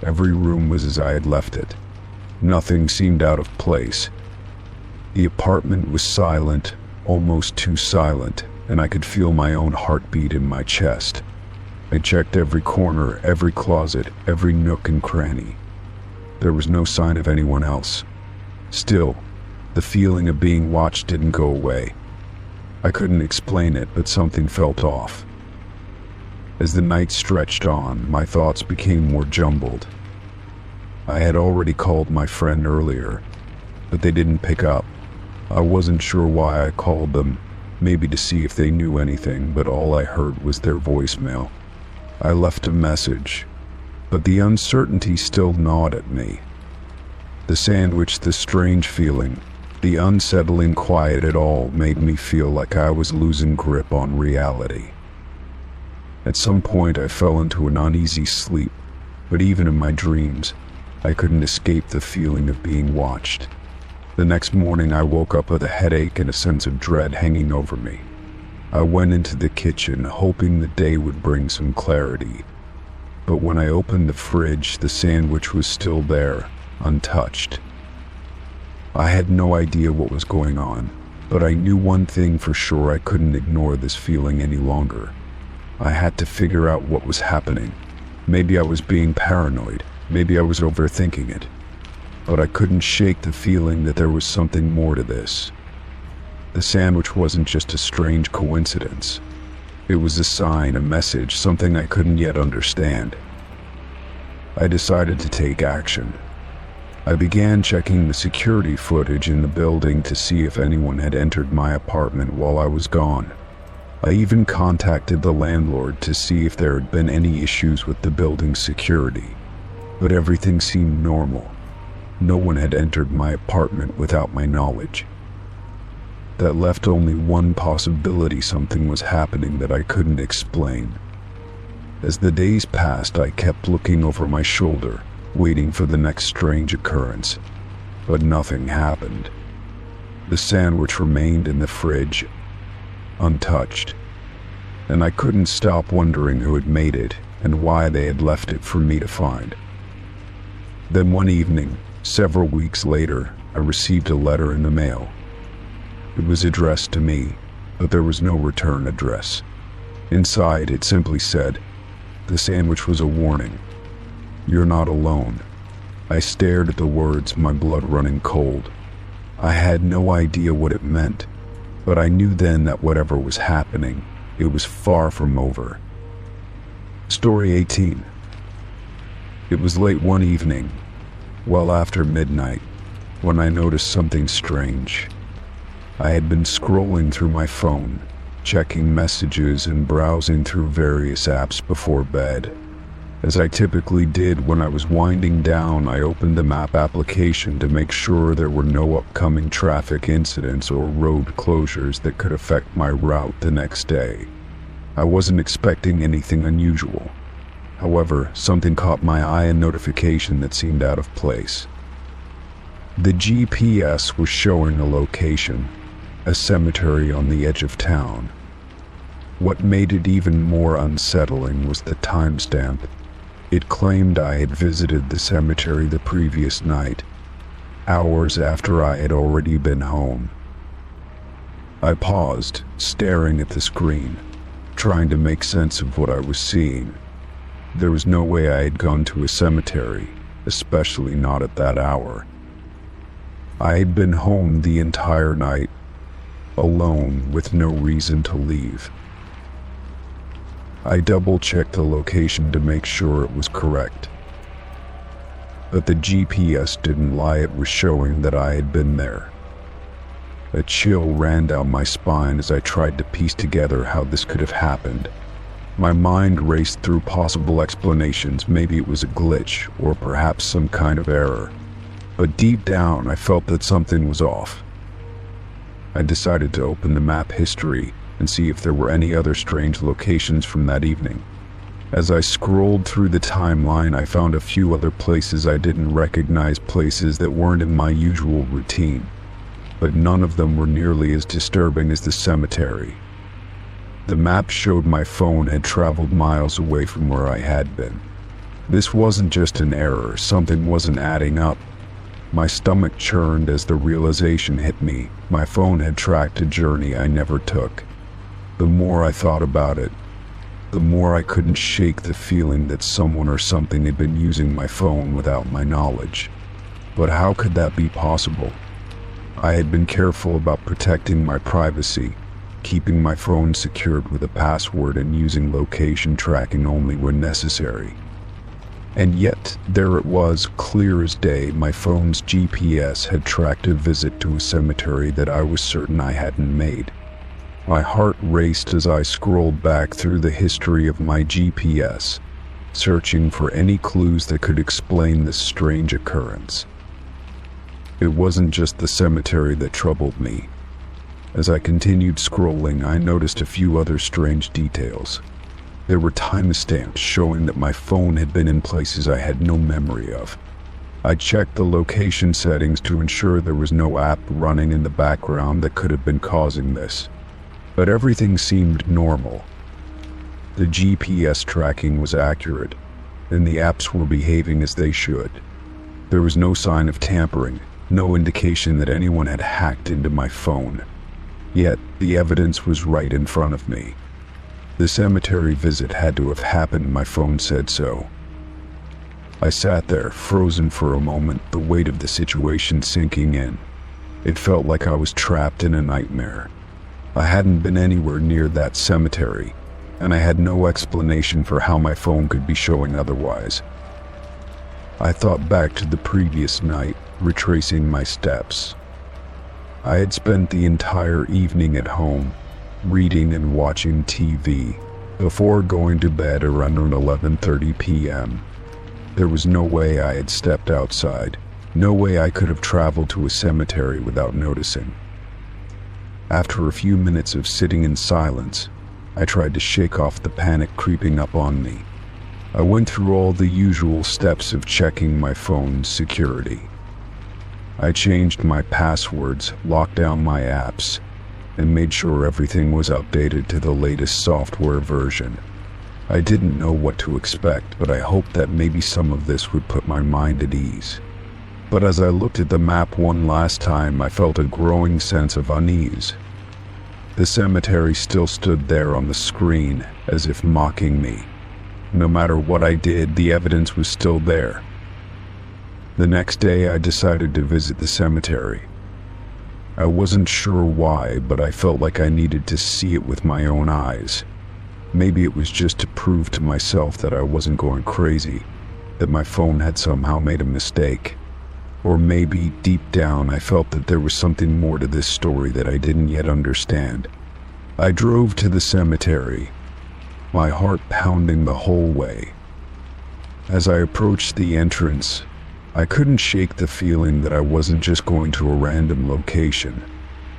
Every room was as I had left it. Nothing seemed out of place. The apartment was silent, almost too silent, and I could feel my own heartbeat in my chest. I checked every corner, every closet, every nook and cranny. There was no sign of anyone else. Still, the feeling of being watched didn't go away. I couldn't explain it, but something felt off. As the night stretched on, my thoughts became more jumbled. I had already called my friend earlier, but they didn't pick up. I wasn't sure why I called them, maybe to see if they knew anything, but all I heard was their voicemail. I left a message, but the uncertainty still gnawed at me. The sandwich, the strange feeling, the unsettling quiet, it all made me feel like I was losing grip on reality. At some point I fell into an uneasy sleep, but even in my dreams, I couldn't escape the feeling of being watched. The next morning I woke up with a headache and a sense of dread hanging over me. I went into the kitchen, hoping the day would bring some clarity. But when I opened the fridge, the sandwich was still there, untouched. I had no idea what was going on, but I knew one thing for sure: I couldn't ignore this feeling any longer. I had to figure out what was happening. Maybe I was being paranoid, maybe I was overthinking it. But I couldn't shake the feeling that there was something more to this. The sandwich wasn't just a strange coincidence. It was a sign, a message, something I couldn't yet understand. I decided to take action. I began checking the security footage in the building to see if anyone had entered my apartment while I was gone. I even contacted the landlord to see if there had been any issues with the building's security, but everything seemed normal. No one had entered my apartment without my knowledge. That left only one possibility: something was happening that I couldn't explain. As the days passed, I kept looking over my shoulder, waiting for the next strange occurrence, but nothing happened. The sandwich remained in the fridge, untouched, and I couldn't stop wondering who had made it and why they had left it for me to find. Then one evening, several weeks later, I received a letter in the mail. It was addressed to me, but there was no return address. Inside, it simply said, "The sandwich was a warning. You're not alone." I stared at the words, my blood running cold. I had no idea what it meant, but I knew then that whatever was happening, it was far from over. Story 18. It was late one evening, well after midnight, when I noticed something strange. I had been scrolling through my phone, checking messages and browsing through various apps before bed. As I typically did when I was winding down, I opened the map application to make sure there were no upcoming traffic incidents or road closures that could affect my route the next day. I wasn't expecting anything unusual. However, something caught my eye, a notification that seemed out of place. The GPS was showing a location, a cemetery on the edge of town. What made it even more unsettling was the timestamp. It claimed I had visited the cemetery the previous night, hours after I had already been home. I paused, staring at the screen, trying to make sense of what I was seeing. There was no way I had gone to a cemetery, especially not at that hour. I had been home the entire night, alone with no reason to leave. I double-checked the location to make sure it was correct. But the GPS didn't lie, it was showing that I had been there. A chill ran down my spine as I tried to piece together how this could have happened. My mind raced through possible explanations. Maybe it was a glitch, or perhaps some kind of error. But deep down, I felt that something was off. I decided to open the map history and see if there were any other strange locations from that evening. As I scrolled through the timeline, I found a few other places I didn't recognize, places that weren't in my usual routine, but none of them were nearly as disturbing as the cemetery. The map showed my phone had traveled miles away from where I had been. This wasn't just an error, something wasn't adding up. My stomach churned as the realization hit me. My phone had tracked a journey I never took. The more I thought about it, the more I couldn't shake the feeling that someone or something had been using my phone without my knowledge. But how could that be possible? I had been careful about protecting my privacy, keeping my phone secured with a password and using location tracking only when necessary. And yet, there it was, clear as day. My phone's GPS had tracked a visit to a cemetery that I was certain I hadn't made. My heart raced as I scrolled back through the history of my GPS, searching for any clues that could explain this strange occurrence. It wasn't just the cemetery that troubled me. As I continued scrolling, I noticed a few other strange details. There were timestamps showing that my phone had been in places I had no memory of. I checked the location settings to ensure there was no app running in the background that could have been causing this. But everything seemed normal. The GPS tracking was accurate, and the apps were behaving as they should. There was no sign of tampering, no indication that anyone had hacked into my phone. Yet, the evidence was right in front of me. The cemetery visit had to have happened, my phone said so. I sat there, frozen for a moment, the weight of the situation sinking in. It felt like I was trapped in a nightmare. I hadn't been anywhere near that cemetery, and I had no explanation for how my phone could be showing otherwise. I thought back to the previous night, retracing my steps. I had spent the entire evening at home, reading and watching TV before going to bed around 11:30 p.m. There was no way I had stepped outside, no way I could have traveled to a cemetery without noticing. After a few minutes of sitting in silence, I tried to shake off the panic creeping up on me. I went through all the usual steps of checking my phone's security. I changed my passwords, locked down my apps, and made sure everything was updated to the latest software version. I didn't know what to expect, but I hoped that maybe some of this would put my mind at ease. But as I looked at the map one last time, I felt a growing sense of unease. The cemetery still stood there on the screen, as if mocking me. No matter what I did, the evidence was still there. The next day, I decided to visit the cemetery. I wasn't sure why, but I felt like I needed to see it with my own eyes. Maybe it was just to prove to myself that I wasn't going crazy, that my phone had somehow made a mistake. Or maybe, deep down, I felt that there was something more to this story that I didn't yet understand. I drove to the cemetery, my heart pounding the whole way. As I approached the entrance, I couldn't shake the feeling that I wasn't just going to a random location.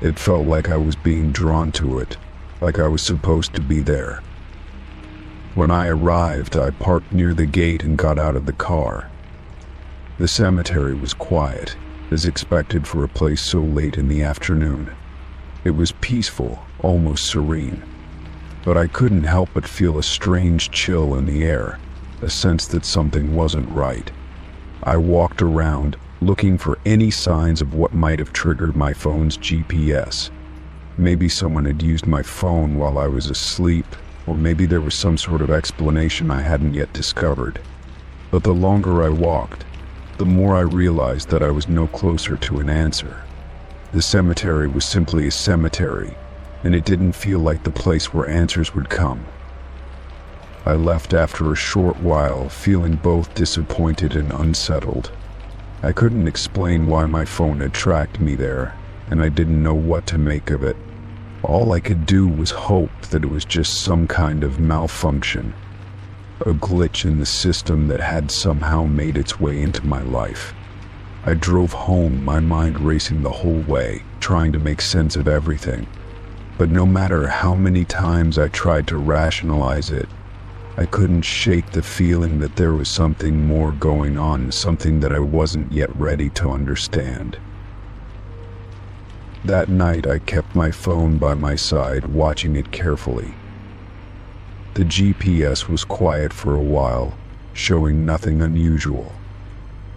It felt like I was being drawn to it, like I was supposed to be there. When I arrived, I parked near the gate and got out of the car. The cemetery was quiet, as expected for a place so late in the afternoon. It was peaceful, almost serene. But I couldn't help but feel a strange chill in the air, a sense that something wasn't right. I walked around, looking for any signs of what might have triggered my phone's GPS. Maybe someone had used my phone while I was asleep, or maybe there was some sort of explanation I hadn't yet discovered. But the longer I walked, the more I realized that I was no closer to an answer. The cemetery was simply a cemetery, and it didn't feel like the place where answers would come. I left after a short while, feeling both disappointed and unsettled. I couldn't explain why my phone had tracked me there, and I didn't know what to make of it. All I could do was hope that it was just some kind of malfunction, a glitch in the system that had somehow made its way into my life. I drove home, my mind racing the whole way, trying to make sense of everything. But no matter how many times I tried to rationalize it, I couldn't shake the feeling that there was something more going on, something that I wasn't yet ready to understand. That night, I kept my phone by my side, watching it carefully. The GPS was quiet for a while, showing nothing unusual.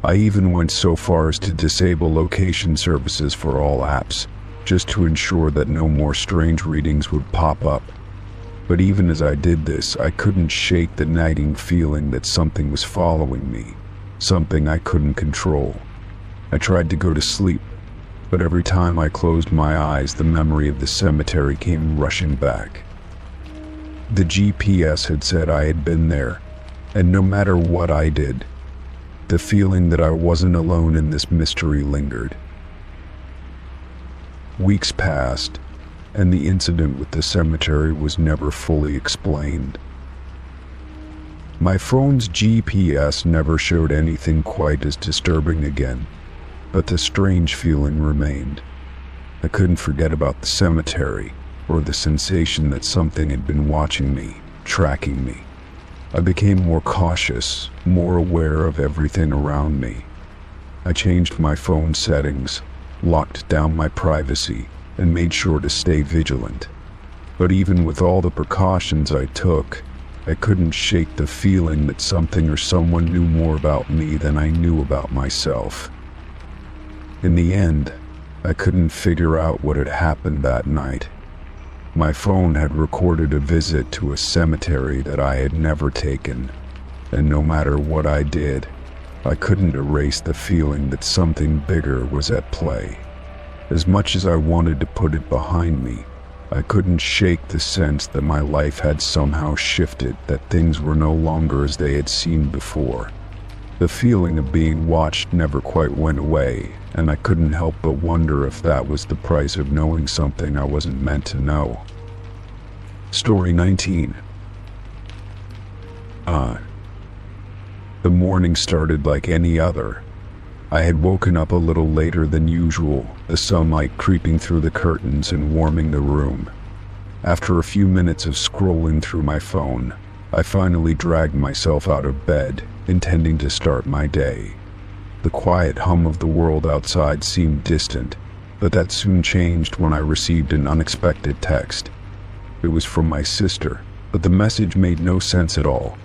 I even went so far as to disable location services for all apps, just to ensure that no more strange readings would pop up. But even as I did this, I couldn't shake the nagging feeling that something was following me, something I couldn't control. I tried to go to sleep, but every time I closed my eyes, the memory of the cemetery came rushing back. The GPS had said I had been there, and no matter what I did, the feeling that I wasn't alone in this mystery lingered. Weeks passed, and the incident with the cemetery was never fully explained. My phone's GPS never showed anything quite as disturbing again, but the strange feeling remained. I couldn't forget about the cemetery, or the sensation that something had been watching me, tracking me. I became more cautious, more aware of everything around me. I changed my phone settings, locked down my privacy, and made sure to stay vigilant. But even with all the precautions I took, I couldn't shake the feeling that something or someone knew more about me than I knew about myself. In the end, I couldn't figure out what had happened that night. My phone had recorded a visit to a cemetery that I had never taken, and no matter what I did, I couldn't erase the feeling that something bigger was at play. As much as I wanted to put it behind me, I couldn't shake the sense that my life had somehow shifted, that things were no longer as they had seemed before. The feeling of being watched never quite went away, and I couldn't help but wonder if that was the price of knowing something I wasn't meant to know. Story 19. The morning started like any other. I had woken up a little later than usual, the sunlight creeping through the curtains and warming the room. After a few minutes of scrolling through my phone, I finally dragged myself out of bed, intending to start my day. The quiet hum of the world outside seemed distant, but that soon changed when I received an unexpected text. It was from my sister, but the message made no sense at all.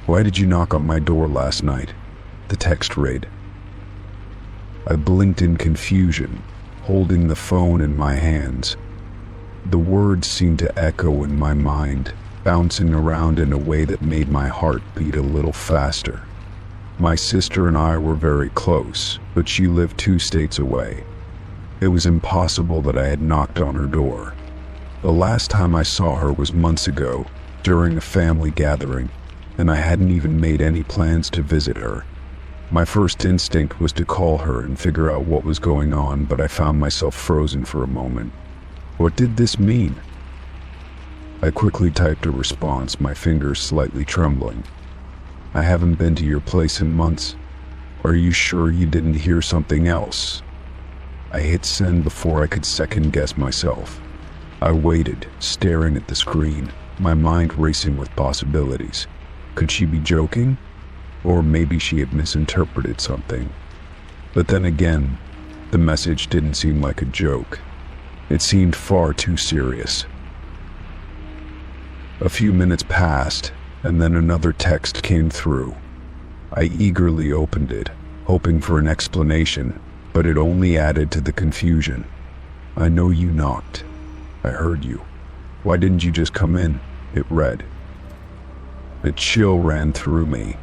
"Why did you knock on my door last night?" the text read. I blinked in confusion, holding the phone in my hands. The words seemed to echo in my mind, bouncing around in a way that made my heart beat a little faster. My sister and I were very close, but she lived 2 states away. It was impossible that I had knocked on her door. The last time I saw her was months ago, during a family gathering, and I hadn't even made any plans to visit her. My first instinct was to call her and figure out what was going on, but I found myself frozen for a moment. What did this mean? I quickly typed a response, my fingers slightly trembling. "I haven't been to your place in months. Are you sure you didn't hear something else?" I hit send before I could second guess myself. I waited, staring at the screen, my mind racing with possibilities. Could she be joking? Or maybe she had misinterpreted something. But then again, the message didn't seem like a joke. It seemed far too serious. A few minutes passed, and then another text came through. I eagerly opened it, hoping for an explanation, but it only added to the confusion. "I know you knocked. I heard you. Why didn't you just come in?" it read. A chill ran through me.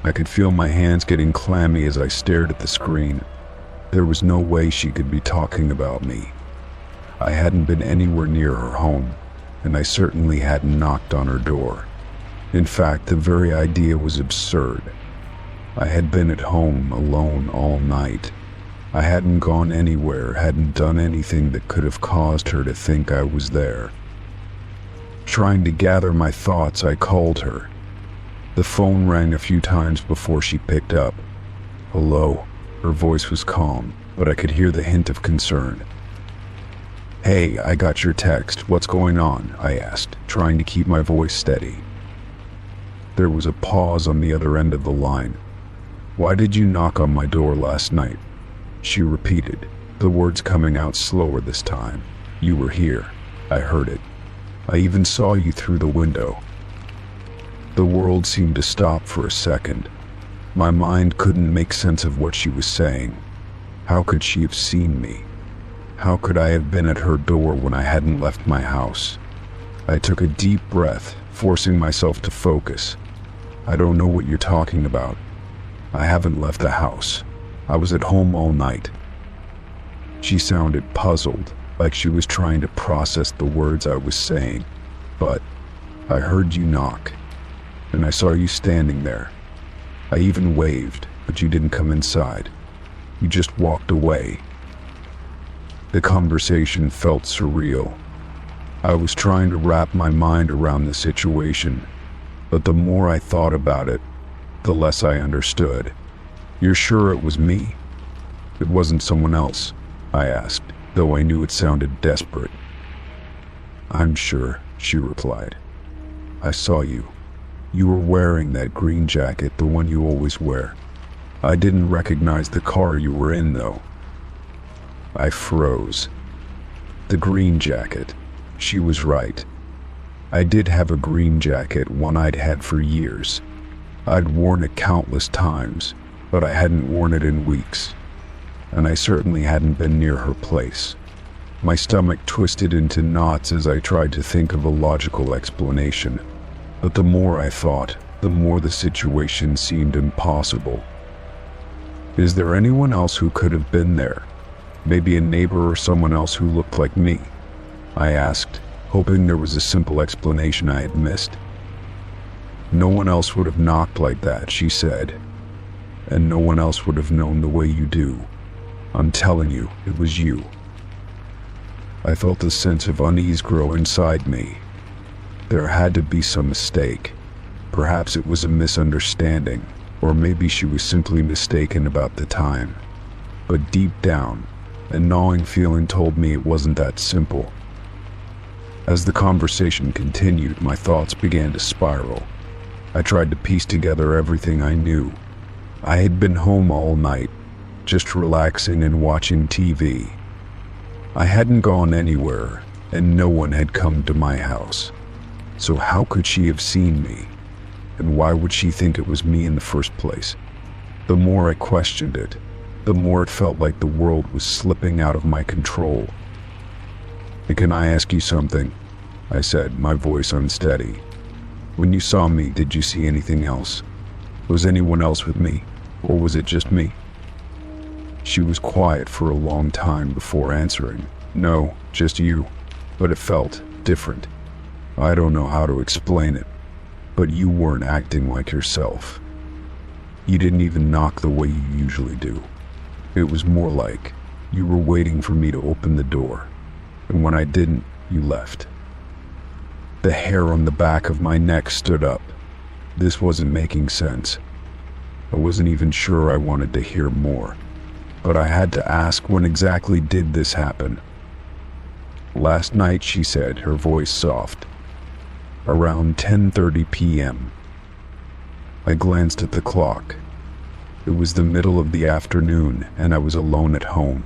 I could feel my hands getting clammy as I stared at the screen. There was no way she could be talking about me. I hadn't been anywhere near her home, and I certainly hadn't knocked on her door. In fact, the very idea was absurd. I had been at home alone all night. I hadn't gone anywhere, hadn't done anything that could have caused her to think I was there. Trying to gather my thoughts, I called her. The phone rang a few times before she picked up. "Hello." Her voice was calm, but I could hear the hint of concern. "Hey, I got your text. What's going on?" I asked, trying to keep my voice steady. There was a pause on the other end of the line. "Why did you knock on my door last night?" she repeated, the words coming out slower this time. "You were here. I heard it. I even saw you through the window." The world seemed to stop for a second. My mind couldn't make sense of what she was saying. How could she have seen me? How could I have been at her door when I hadn't left my house? I took a deep breath, forcing myself to focus. "I don't know what you're talking about. I haven't left the house. I was at home all night." She sounded puzzled, like she was trying to process the words I was saying. "But I heard you knock, and I saw you standing there. I even waved, but you didn't come inside. You just walked away." The conversation felt surreal. I was trying to wrap my mind around the situation, but the more I thought about it, the less I understood. "You're sure it was me? It wasn't someone else?" I asked, though I knew it sounded desperate. "I'm sure," she replied. "I saw you. You were wearing that green jacket, the one you always wear. I didn't recognize the car you were in, though." I froze. The green jacket. She was right. I did have a green jacket, one I'd had for years. I'd worn it countless times, but I hadn't worn it in weeks. And I certainly hadn't been near her place. My stomach twisted into knots as I tried to think of a logical explanation. But the more I thought, the more the situation seemed impossible. "Is there anyone else who could have been there? Maybe a neighbor or someone else who looked like me?" I asked, hoping there was a simple explanation I had missed. "No one else would have knocked like that," she said. "And no one else would have known the way you do. I'm telling you, it was you." I felt a sense of unease grow inside me, There had to be some mistake. Perhaps it was a misunderstanding, or maybe she was simply mistaken about the time. But deep down, a gnawing feeling told me it wasn't that simple. As the conversation continued, my thoughts began to spiral. I tried to piece together everything I knew. I had been home all night, just relaxing and watching TV. I hadn't gone anywhere, and no one had come to my house. So how could she have seen me? And why would she think it was me in the first place? The more I questioned it, the more it felt like the world was slipping out of my control. "Can I ask you something?" I said, my voice unsteady. "When you saw me, did you see anything else? Was anyone else with me, or was it just me?" She was quiet for a long time before answering. "No, just you. But it felt different. I don't know how to explain it, but you weren't acting like yourself. You didn't even knock the way you usually do. It was more like you were waiting for me to open the door, and when I didn't, you left." The hair on the back of my neck stood up. This wasn't making sense. I wasn't even sure I wanted to hear more, but I had to ask, when exactly did this happen? "Last night," she said, her voice soft. "Around 10:30 p.m. I glanced at the clock. It was the middle of the afternoon, and I was alone at home.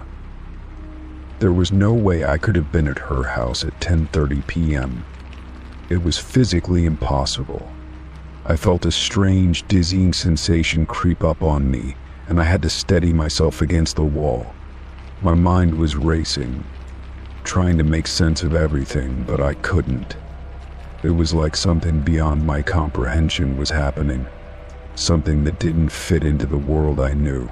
There was no way I could have been at her house at 10:30 p.m. It was physically impossible. I felt a strange, dizzying sensation creep up on me, and I had to steady myself against the wall. My mind was racing, trying to make sense of everything, but I couldn't. It was like something beyond my comprehension was happening, something that didn't fit into the world I knew.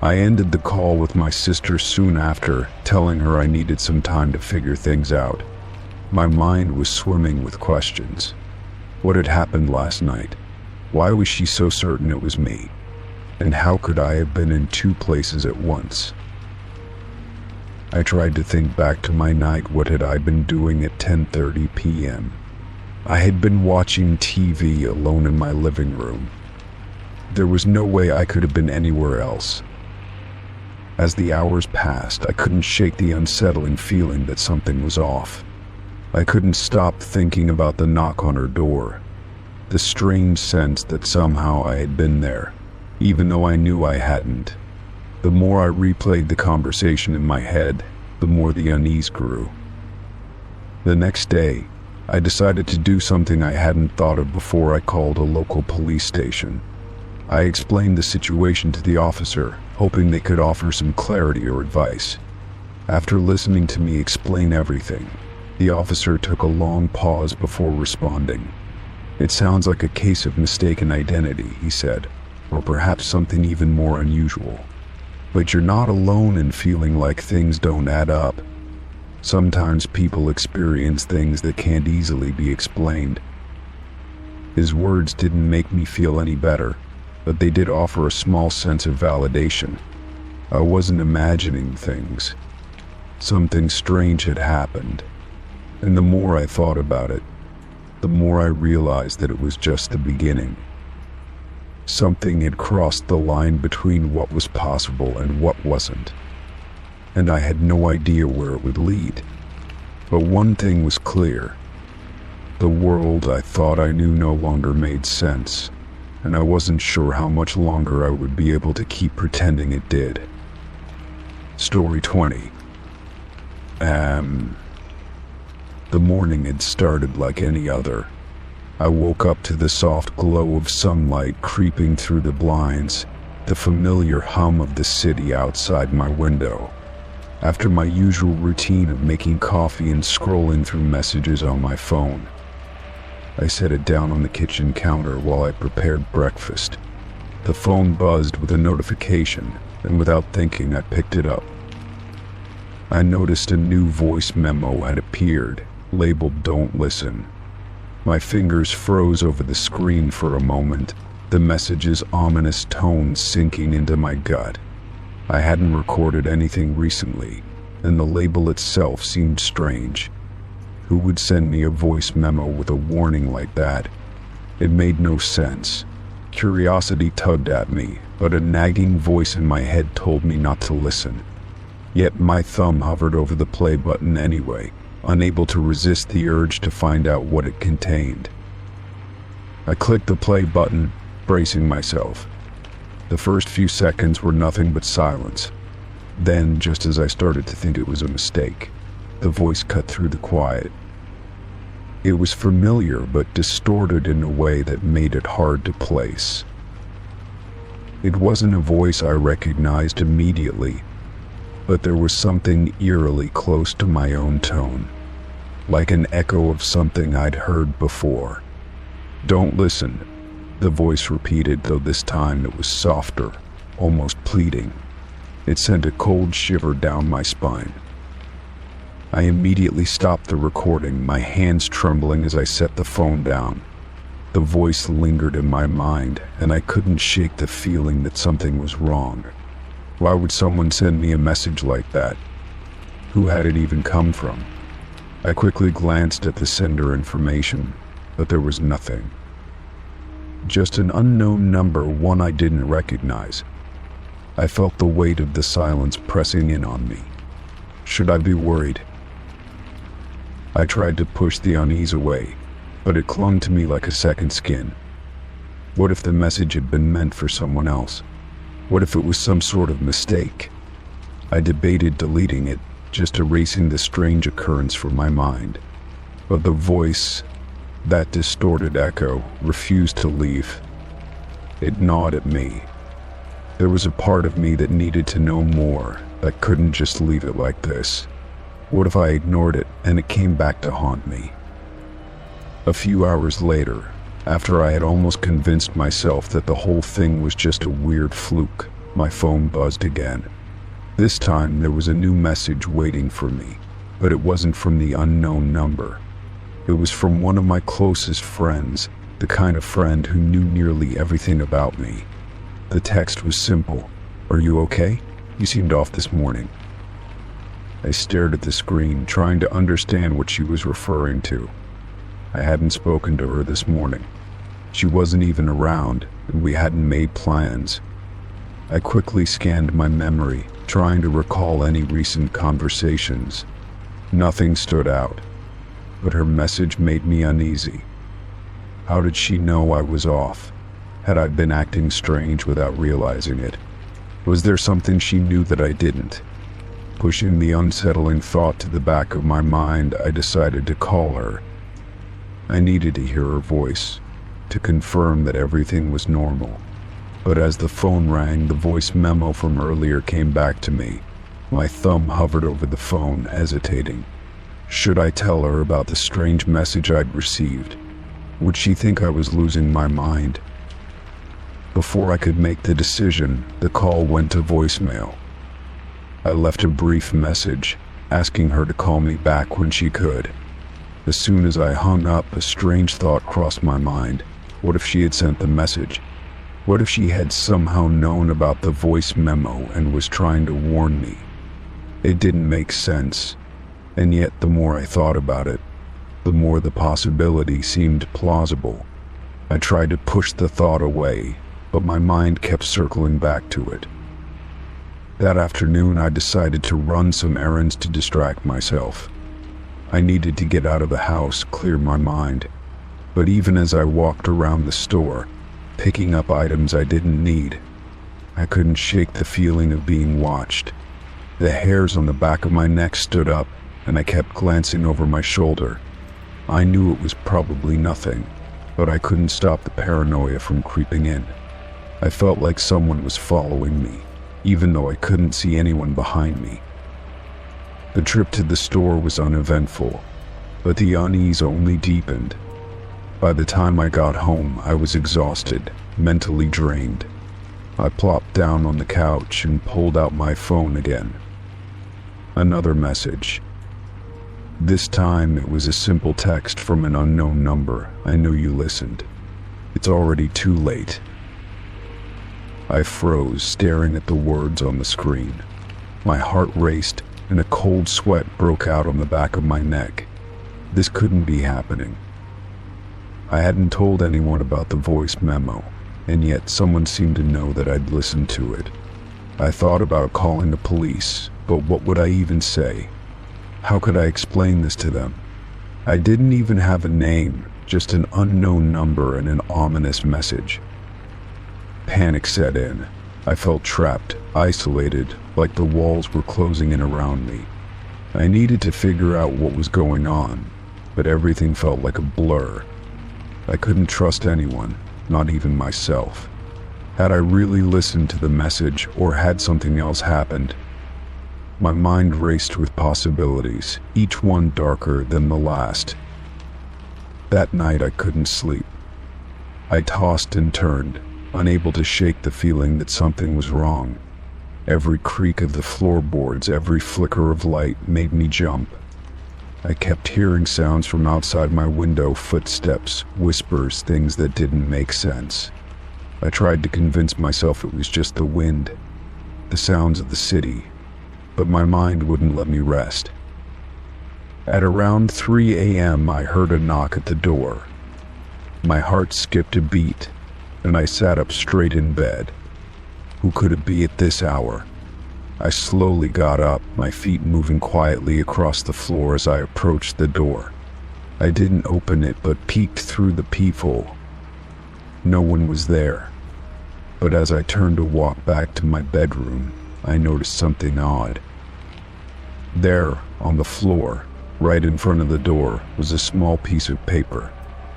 I ended the call with my sister soon after, telling her I needed some time to figure things out. My mind was swimming with questions. What had happened last night? Why was she so certain it was me? And how could I have been in two places at once? I tried to think back to my night. What had I been doing at 10:30 p.m.? I had been watching TV alone in my living room. There was no way I could have been anywhere else. As the hours passed, I couldn't shake the unsettling feeling that something was off. I couldn't stop thinking about the knock on her door, the strange sense that somehow I had been there, even though I knew I hadn't. The more I replayed the conversation in my head, the more the unease grew. The next day, I decided to do something I hadn't thought of before. I called a local police station. I explained the situation to the officer, hoping they could offer some clarity or advice. After listening to me explain everything, the officer took a long pause before responding. "It sounds like a case of mistaken identity," he said, "or perhaps something even more unusual. But you're not alone in feeling like things don't add up. Sometimes people experience things that can't easily be explained." His words didn't make me feel any better, but they did offer a small sense of validation. I wasn't imagining things. Something strange had happened, and the more I thought about it, the more I realized that it was just the beginning. Something had crossed the line between what was possible and what wasn't, and I had no idea where it would lead. But one thing was clear. The world I thought I knew no longer made sense, and I wasn't sure how much longer I would be able to keep pretending it did. Story 20. The morning had started like any other. I woke up to the soft glow of sunlight creeping through the blinds, the familiar hum of the city outside my window. After my usual routine of making coffee and scrolling through messages on my phone, I set it down on the kitchen counter while I prepared breakfast. The phone buzzed with a notification, and without thinking, I picked it up. I noticed a new voice memo had appeared, labeled "Don't Listen." My fingers froze over the screen for a moment, the message's ominous tone sinking into my gut. I hadn't recorded anything recently, and the label itself seemed strange. Who would send me a voice memo with a warning like that? It made no sense. Curiosity tugged at me, but a nagging voice in my head told me not to listen. Yet my thumb hovered over the play button anyway, unable to resist the urge to find out what it contained. I clicked the play button, bracing myself. The first few seconds were nothing but silence. Then, just as I started to think it was a mistake, the voice cut through the quiet. It was familiar but distorted in a way that made it hard to place. It wasn't a voice I recognized immediately, but there was something eerily close to my own tone, like an echo of something I'd heard before. "Don't listen," the voice repeated, though this time it was softer, almost pleading. It sent a cold shiver down my spine. I immediately stopped the recording, my hands trembling as I set the phone down. The voice lingered in my mind, and I couldn't shake the feeling that something was wrong. Why would someone send me a message like that? Who had it even come from? I quickly glanced at the sender information, but there was nothing. Just an unknown number, one I didn't recognize. I felt the weight of the silence pressing in on me. Should I be worried? I tried to push the unease away, but it clung to me like a second skin. What if the message had been meant for someone else? What if it was some sort of mistake? I debated deleting it, just erasing the strange occurrence from my mind. But the voice, that distorted echo, refused to leave. It gnawed at me. There was a part of me that needed to know more, that couldn't just leave it like this. What if I ignored it and it came back to haunt me? A few hours later, after I had almost convinced myself that the whole thing was just a weird fluke, my phone buzzed again. This time there was a new message waiting for me, but it wasn't from the unknown number. It was from one of my closest friends, the kind of friend who knew nearly everything about me. The text was simple. "Are you okay? You seemed off this morning." I stared at the screen, trying to understand what she was referring to. I hadn't spoken to her this morning. She wasn't even around, and we hadn't made plans. I quickly scanned my memory, trying to recall any recent conversations. Nothing stood out, but her message made me uneasy. How did she know I was off? Had I been acting strange without realizing it? Was there something she knew that I didn't? Pushing the unsettling thought to the back of my mind, I decided to call her. I needed to hear her voice, to confirm that everything was normal. But as the phone rang, the voice memo from earlier came back to me. My thumb hovered over the phone, hesitating. Should I tell her about the strange message I'd received? Would she think I was losing my mind? Before I could make the decision, the call went to voicemail. I left a brief message, asking her to call me back when she could. As soon as I hung up, a strange thought crossed my mind. What if she had sent the message? What if she had somehow known about the voice memo and was trying to warn me? It didn't make sense, and yet the more I thought about it, the more the possibility seemed plausible. I tried to push the thought away, but my mind kept circling back to it. That afternoon, I decided to run some errands to distract myself. I needed to get out of the house, clear my mind. But even as I walked around the store, picking up items I didn't need, I couldn't shake the feeling of being watched. The hairs on the back of my neck stood up, and I kept glancing over my shoulder. I knew it was probably nothing, but I couldn't stop the paranoia from creeping in. I felt like someone was following me, even though I couldn't see anyone behind me. The trip to the store was uneventful, but the unease only deepened. By the time I got home, I was exhausted, mentally drained. I plopped down on the couch and pulled out my phone again. Another message. This time it was a simple text from an unknown number. "I know you listened. It's already too late." I froze, staring at the words on the screen. My heart raced, and a cold sweat broke out on the back of my neck. This couldn't be happening. I hadn't told anyone about the voice memo, and yet someone seemed to know that I'd listened to it. I thought about calling the police, but what would I even say? How could I explain this to them? I didn't even have a name, just an unknown number and an ominous message. Panic set in. I felt trapped, isolated, like the walls were closing in around me. I needed to figure out what was going on, but everything felt like a blur. I couldn't trust anyone, not even myself. Had I really listened to the message, or had something else happened? My mind raced with possibilities, each one darker than the last. That night I couldn't sleep. I tossed and turned, unable to shake the feeling that something was wrong. Every creak of the floorboards, every flicker of light made me jump. I kept hearing sounds from outside my window, footsteps, whispers, things that didn't make sense. I tried to convince myself it was just the wind, the sounds of the city, but my mind wouldn't let me rest. At around 3 a.m. I heard a knock at the door. My heart skipped a beat, and I sat up straight in bed. Who could it be at this hour? I slowly got up, my feet moving quietly across the floor as I approached the door. I didn't open it, but peeked through the peephole. No one was there. But as I turned to walk back to my bedroom, I noticed something odd. There, on the floor, right in front of the door, was a small piece of paper.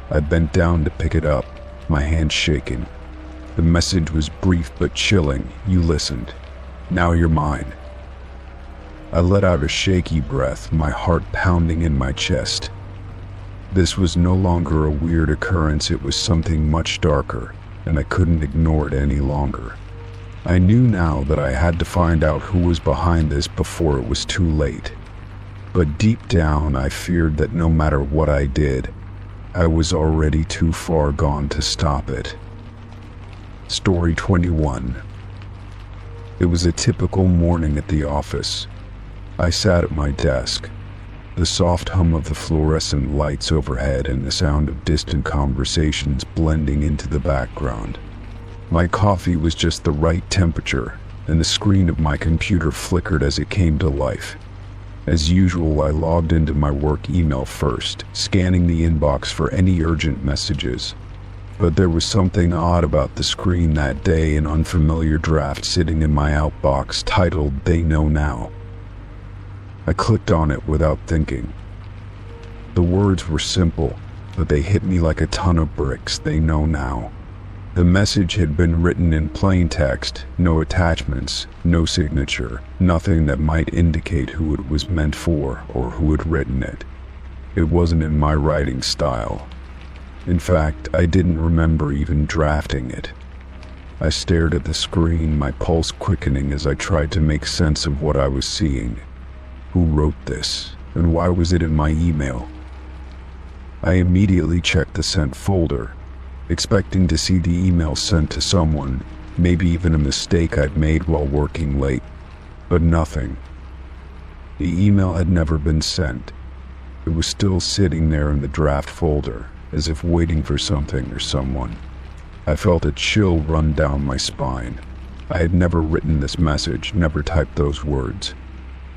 I bent down to pick it up, my hand shaking. The message was brief but chilling. You listened. Now you're mine. I let out a shaky breath, my heart pounding in my chest. This was no longer a weird occurrence, it was something much darker, and I couldn't ignore it any longer. I knew now that I had to find out who was behind this before it was too late. But deep down, I feared that no matter what I did, I was already too far gone to stop it. Story 21. It was a typical morning at the office. I sat at my desk, the soft hum of the fluorescent lights overhead and the sound of distant conversations blending into the background. My coffee was just the right temperature, and the screen of my computer flickered as it came to life. As usual, I logged into my work email first, scanning the inbox for any urgent messages. But there was something odd about the screen that day, an unfamiliar draft sitting in my outbox titled, "They Know Now." I clicked on it without thinking. The words were simple, but they hit me like a ton of bricks. They know now. The message had been written in plain text, no attachments, no signature, nothing that might indicate who it was meant for or who had written it. It wasn't in my writing style. In fact, I didn't remember even drafting it. I stared at the screen, my pulse quickening as I tried to make sense of what I was seeing. Who wrote this, and why was it in my email? I immediately checked the sent folder, expecting to see the email sent to someone, maybe even a mistake I'd made while working late. But nothing. The email had never been sent. It was still sitting there in the draft folder, as if waiting for something or someone. I felt a chill run down my spine. I had never written this message, never typed those words.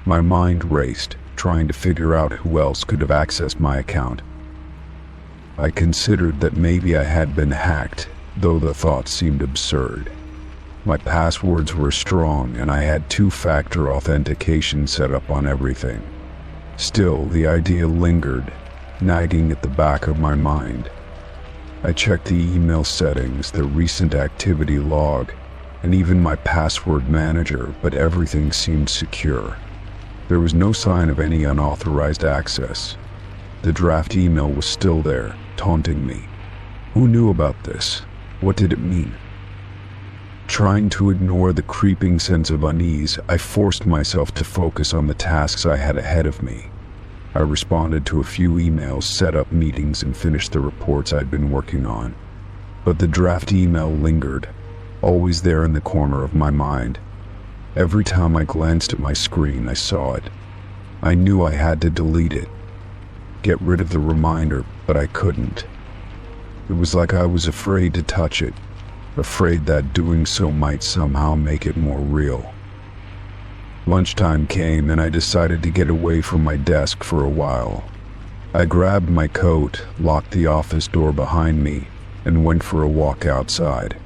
My mind raced, trying to figure out who else could have accessed my account. I considered that maybe I had been hacked, though the thought seemed absurd. My passwords were strong, and I had two-factor authentication set up on everything. Still, the idea lingered, nagging at the back of my mind. I checked the email settings, the recent activity log, and even my password manager, but everything seemed secure. There was no sign of any unauthorized access. The draft email was still there, taunting me. Who knew about this? What did it mean? Trying to ignore the creeping sense of unease, I forced myself to focus on the tasks I had ahead of me. I responded to a few emails, set up meetings, and finished the reports I'd been working on. But the draft email lingered, always there in the corner of my mind. Every time I glanced at my screen, I saw it. I knew I had to delete it. get rid of the reminder, but I couldn't. It was like I was afraid to touch it, afraid that doing so might somehow make it more real. Lunchtime came and I decided to get away from my desk for a while. I grabbed my coat, locked the office door behind me, and went for a walk outside.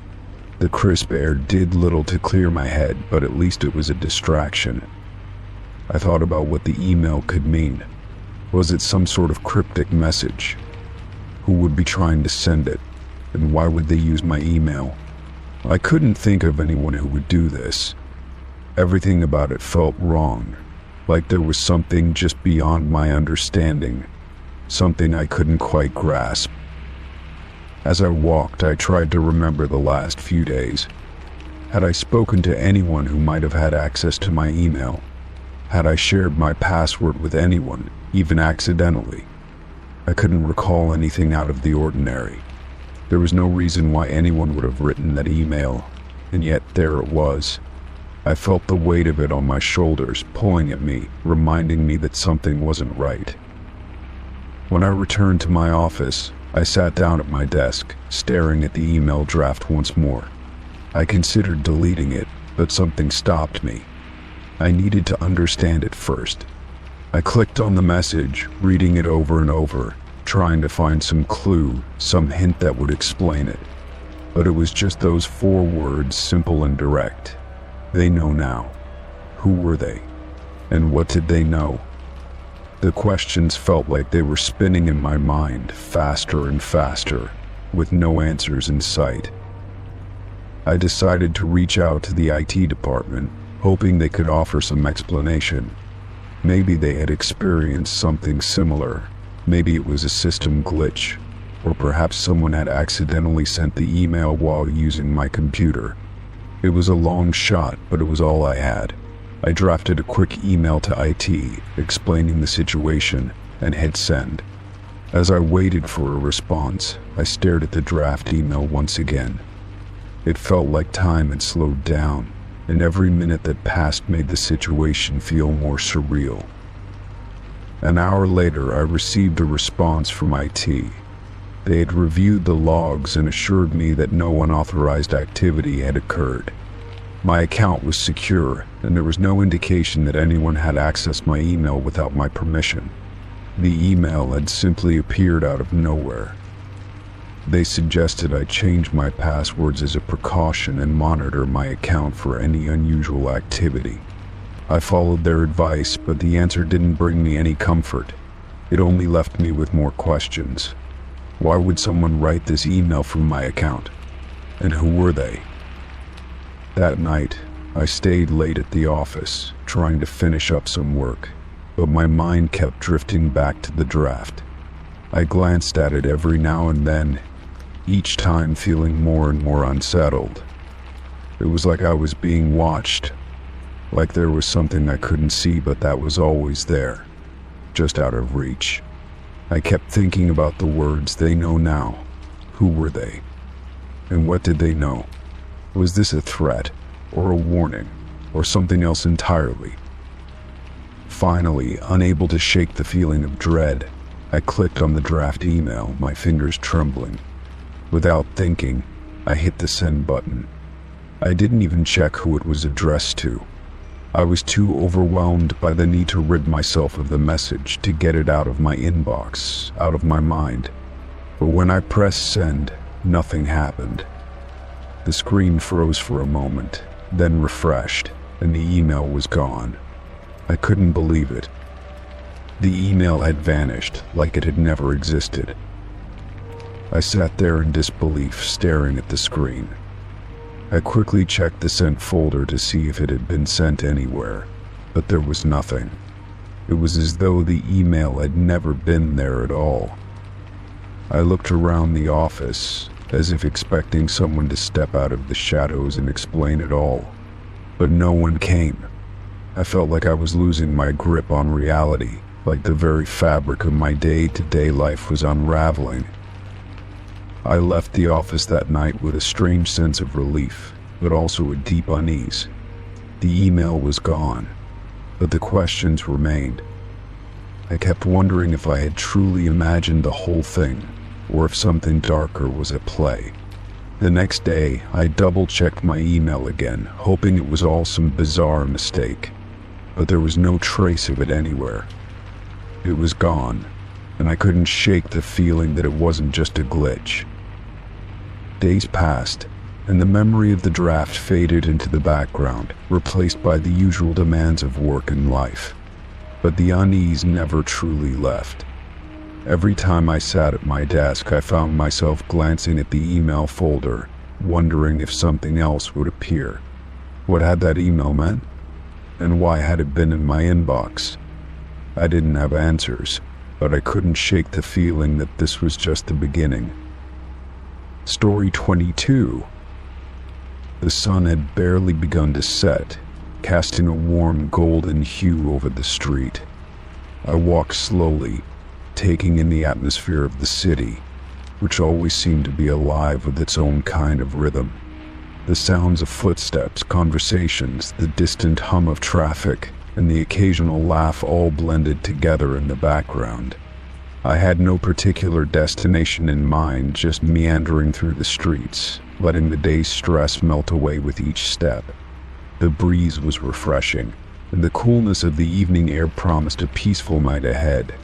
The crisp air did little to clear my head, but at least it was a distraction. I thought about what the email could mean. Was it some sort of cryptic message? Who would be trying to send it? And why would they use my email? I couldn't think of anyone who would do this. Everything about it felt wrong, like there was something just beyond my understanding, something I couldn't quite grasp. As I walked, I tried to remember the last few days. Had I spoken to anyone who might have had access to my email? Had I shared my password with anyone, even accidentally? I couldn't recall anything out of the ordinary. There was no reason why anyone would have written that email, and yet there it was. I felt the weight of it on my shoulders, pulling at me, reminding me that something wasn't right. When I returned to my office, I sat down at my desk, staring at the email draft once more. I considered deleting it, but something stopped me. I needed to understand it first. I clicked on the message, reading it over and over, trying to find some clue, some hint that would explain it. But it was just those 4 words, simple and direct. They know now. Who were they? And what did they know? The questions felt like they were spinning in my mind, faster and faster, with no answers in sight. I decided to reach out to the IT department, hoping they could offer some explanation. Maybe they had experienced something similar. Maybe it was a system glitch, or perhaps someone had accidentally sent the email while using my computer. It was a long shot, but it was all I had. I drafted a quick email to IT, explaining the situation, and hit send. As I waited for a response, I stared at the draft email once again. It felt like time had slowed down, and every minute that passed made the situation feel more surreal. An hour later, I received a response from IT. They had reviewed the logs and assured me that no unauthorized activity had occurred. My account was secure, and there was no indication that anyone had accessed my email without my permission. The email had simply appeared out of nowhere. They suggested I change my passwords as a precaution and monitor my account for any unusual activity. I followed their advice, but the answer didn't bring me any comfort. It only left me with more questions. Why would someone write this email from my account? And who were they? That night, I stayed late at the office, trying to finish up some work, but my mind kept drifting back to the draft. I glanced at it every now and then, each time feeling more and more unsettled. It was like I was being watched, like there was something I couldn't see but that was always there, just out of reach. I kept thinking about the words "they know now." Who were they? And what did they know? Was this a threat, or a warning, or something else entirely? Finally, unable to shake the feeling of dread, I clicked on the draft email, my fingers trembling. Without thinking, I hit the send button. I didn't even check who it was addressed to. I was too overwhelmed by the need to rid myself of the message to get it out of my inbox, out of my mind. But when I pressed send, nothing happened. The screen froze for a moment, then refreshed, and the email was gone. I couldn't believe it. The email had vanished, like it had never existed. I sat there in disbelief, staring at the screen. I quickly checked the sent folder to see if it had been sent anywhere, but there was nothing. It was as though the email had never been there at all. I looked around the office, as if expecting someone to step out of the shadows and explain it all, but no one came. I felt like I was losing my grip on reality, like the very fabric of my day-to-day life was unraveling. I left the office that night with a strange sense of relief, but also a deep unease. The email was gone, but the questions remained. I kept wondering if I had truly imagined the whole thing, or if something darker was at play. The next day, I double-checked my email again, hoping it was all some bizarre mistake. But there was no trace of it anywhere. It was gone, and I couldn't shake the feeling that it wasn't just a glitch. Days passed, and the memory of the draft faded into the background, replaced by the usual demands of work and life. But the unease never truly left. Every time I sat at my desk, I found myself glancing at the email folder, wondering if something else would appear. What had that email meant? And why had it been in my inbox? I didn't have answers, but I couldn't shake the feeling that this was just the beginning. Story 22. The sun had barely begun to set, casting a warm golden hue over the street. I walked slowly, taking in the atmosphere of the city, which always seemed to be alive with its own kind of rhythm. The sounds of footsteps, conversations, the distant hum of traffic, and the occasional laugh all blended together in the background. I had no particular destination in mind, just meandering through the streets, letting the day's stress melt away with each step. The breeze was refreshing, and the coolness of the evening air promised a peaceful night ahead.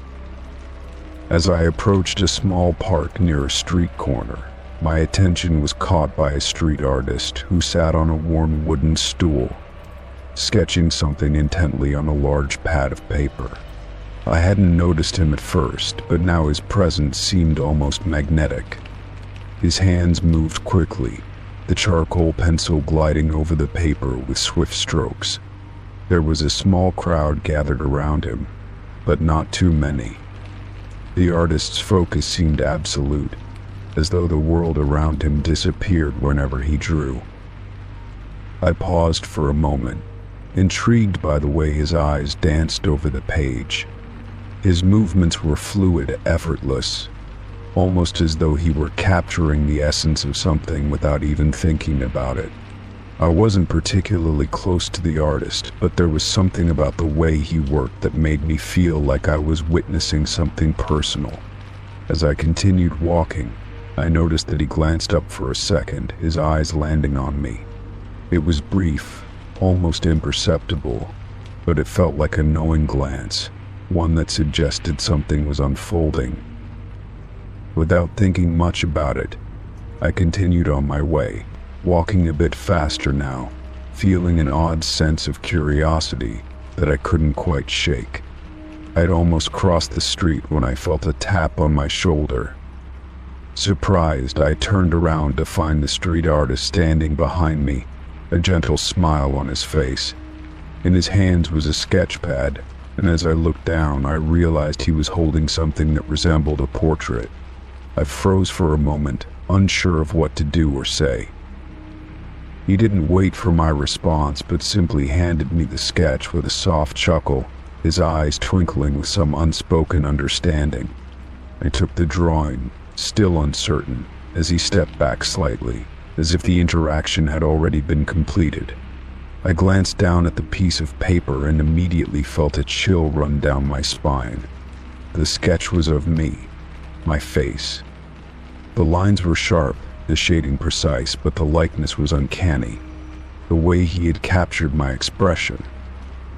As I approached a small park near a street corner, my attention was caught by a street artist who sat on a worn wooden stool, sketching something intently on a large pad of paper. I hadn't noticed him at first, but now his presence seemed almost magnetic. His hands moved quickly, the charcoal pencil gliding over the paper with swift strokes. There was a small crowd gathered around him, but not too many. The artist's focus seemed absolute, as though the world around him disappeared whenever he drew. I paused for a moment, intrigued by the way his eyes danced over the page. His movements were fluid, effortless, almost as though he were capturing the essence of something without even thinking about it. I wasn't particularly close to the artist, but there was something about the way he worked that made me feel like I was witnessing something personal. As I continued walking, I noticed that he glanced up for a second, his eyes landing on me. It was brief, almost imperceptible, but it felt like a knowing glance, one that suggested something was unfolding. Without thinking much about it, I continued on my way, walking a bit faster now, feeling an odd sense of curiosity that I couldn't quite shake. I'd almost crossed the street when I felt a tap on my shoulder. Surprised, I turned around to find the street artist standing behind me, a gentle smile on his face. In his hands was a sketch pad, and as I looked down, I realized he was holding something that resembled a portrait. I froze for a moment, unsure of what to do or say. He didn't wait for my response, but simply handed me the sketch with a soft chuckle, his eyes twinkling with some unspoken understanding. I took the drawing, still uncertain, as he stepped back slightly, as if the interaction had already been completed. I glanced down at the piece of paper and immediately felt a chill run down my spine. The sketch was of me, my face. The lines were sharp, the shading precise, but the likeness was uncanny. The way he had captured my expression,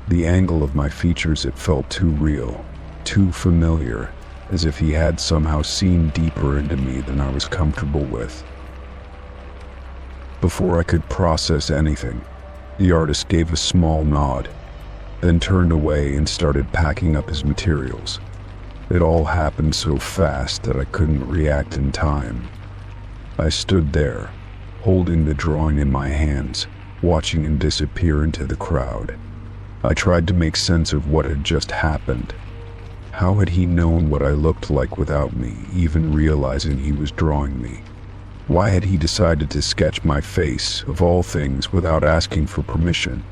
the angle of my features, it felt too real, too familiar, as if he had somehow seen deeper into me than I was comfortable with. Before I could process anything, the artist gave a small nod, then turned away and started packing up his materials. It all happened so fast that I couldn't react in time. I stood there, holding the drawing in my hands, watching him disappear into the crowd. I tried to make sense of what had just happened. How had he known what I looked like without me even realizing he was drawing me? Why had he decided to sketch my face, of all things, without asking for permission?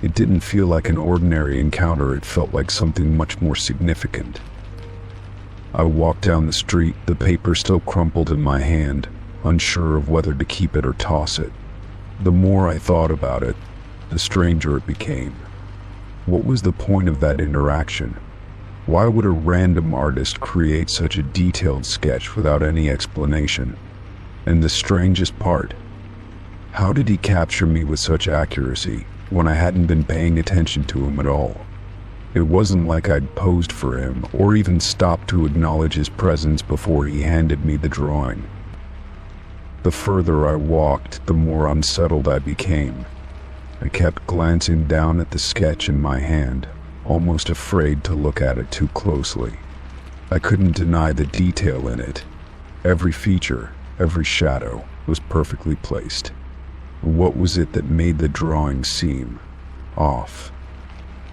It didn't feel like an ordinary encounter, it felt like something much more significant. I walked down the street, the paper still crumpled in my hand, unsure of whether to keep it or toss it. The more I thought about it, the stranger it became. What was the point of that interaction? Why would a random artist create such a detailed sketch without any explanation? And the strangest part, how did he capture me with such accuracy when I hadn't been paying attention to him at all? It wasn't like I'd posed for him or even stopped to acknowledge his presence before he handed me the drawing. The further I walked, the more unsettled I became. I kept glancing down at the sketch in my hand, almost afraid to look at it too closely. I couldn't deny the detail in it. Every feature, every shadow was perfectly placed. What was it that made the drawing seem off?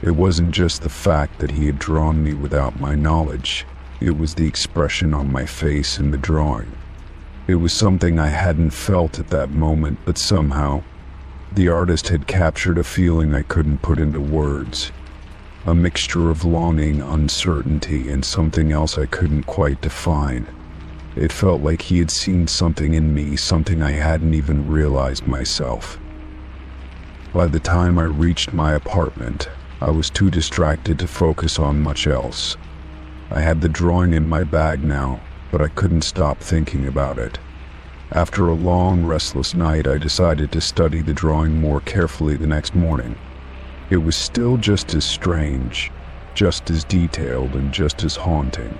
It wasn't just the fact that he had drawn me without my knowledge. It was the expression on my face in the drawing. It was something I hadn't felt at that moment, but somehow, the artist had captured a feeling I couldn't put into words. A mixture of longing, uncertainty, and something else I couldn't quite define. It felt like he had seen something in me, something I hadn't even realized myself. By the time I reached my apartment, I was too distracted to focus on much else. I had the drawing in my bag now, but I couldn't stop thinking about it. After a long, restless night, I decided to study the drawing more carefully the next morning. It was still just as strange, just as detailed, and just as haunting.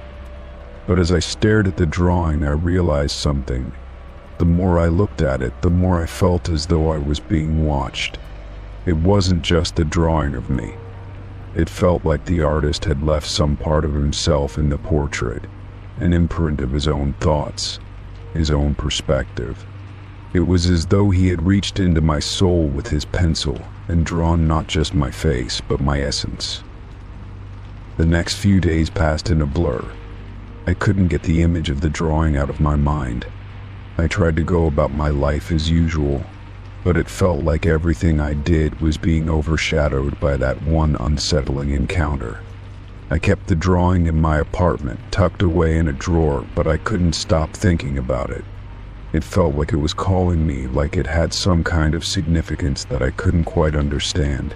But as I stared at the drawing, I realized something. The more I looked at it, the more I felt as though I was being watched. It wasn't just a drawing of me. It felt like the artist had left some part of himself in the portrait, an imprint of his own thoughts, his own perspective. It was as though he had reached into my soul with his pencil and drawn not just my face, but my essence. The next few days passed in a blur. I couldn't get the image of the drawing out of my mind. I tried to go about my life as usual, but it felt like everything I did was being overshadowed by that one unsettling encounter. I kept the drawing in my apartment, tucked away in a drawer, but I couldn't stop thinking about it. It felt like it was calling me, like it had some kind of significance that I couldn't quite understand.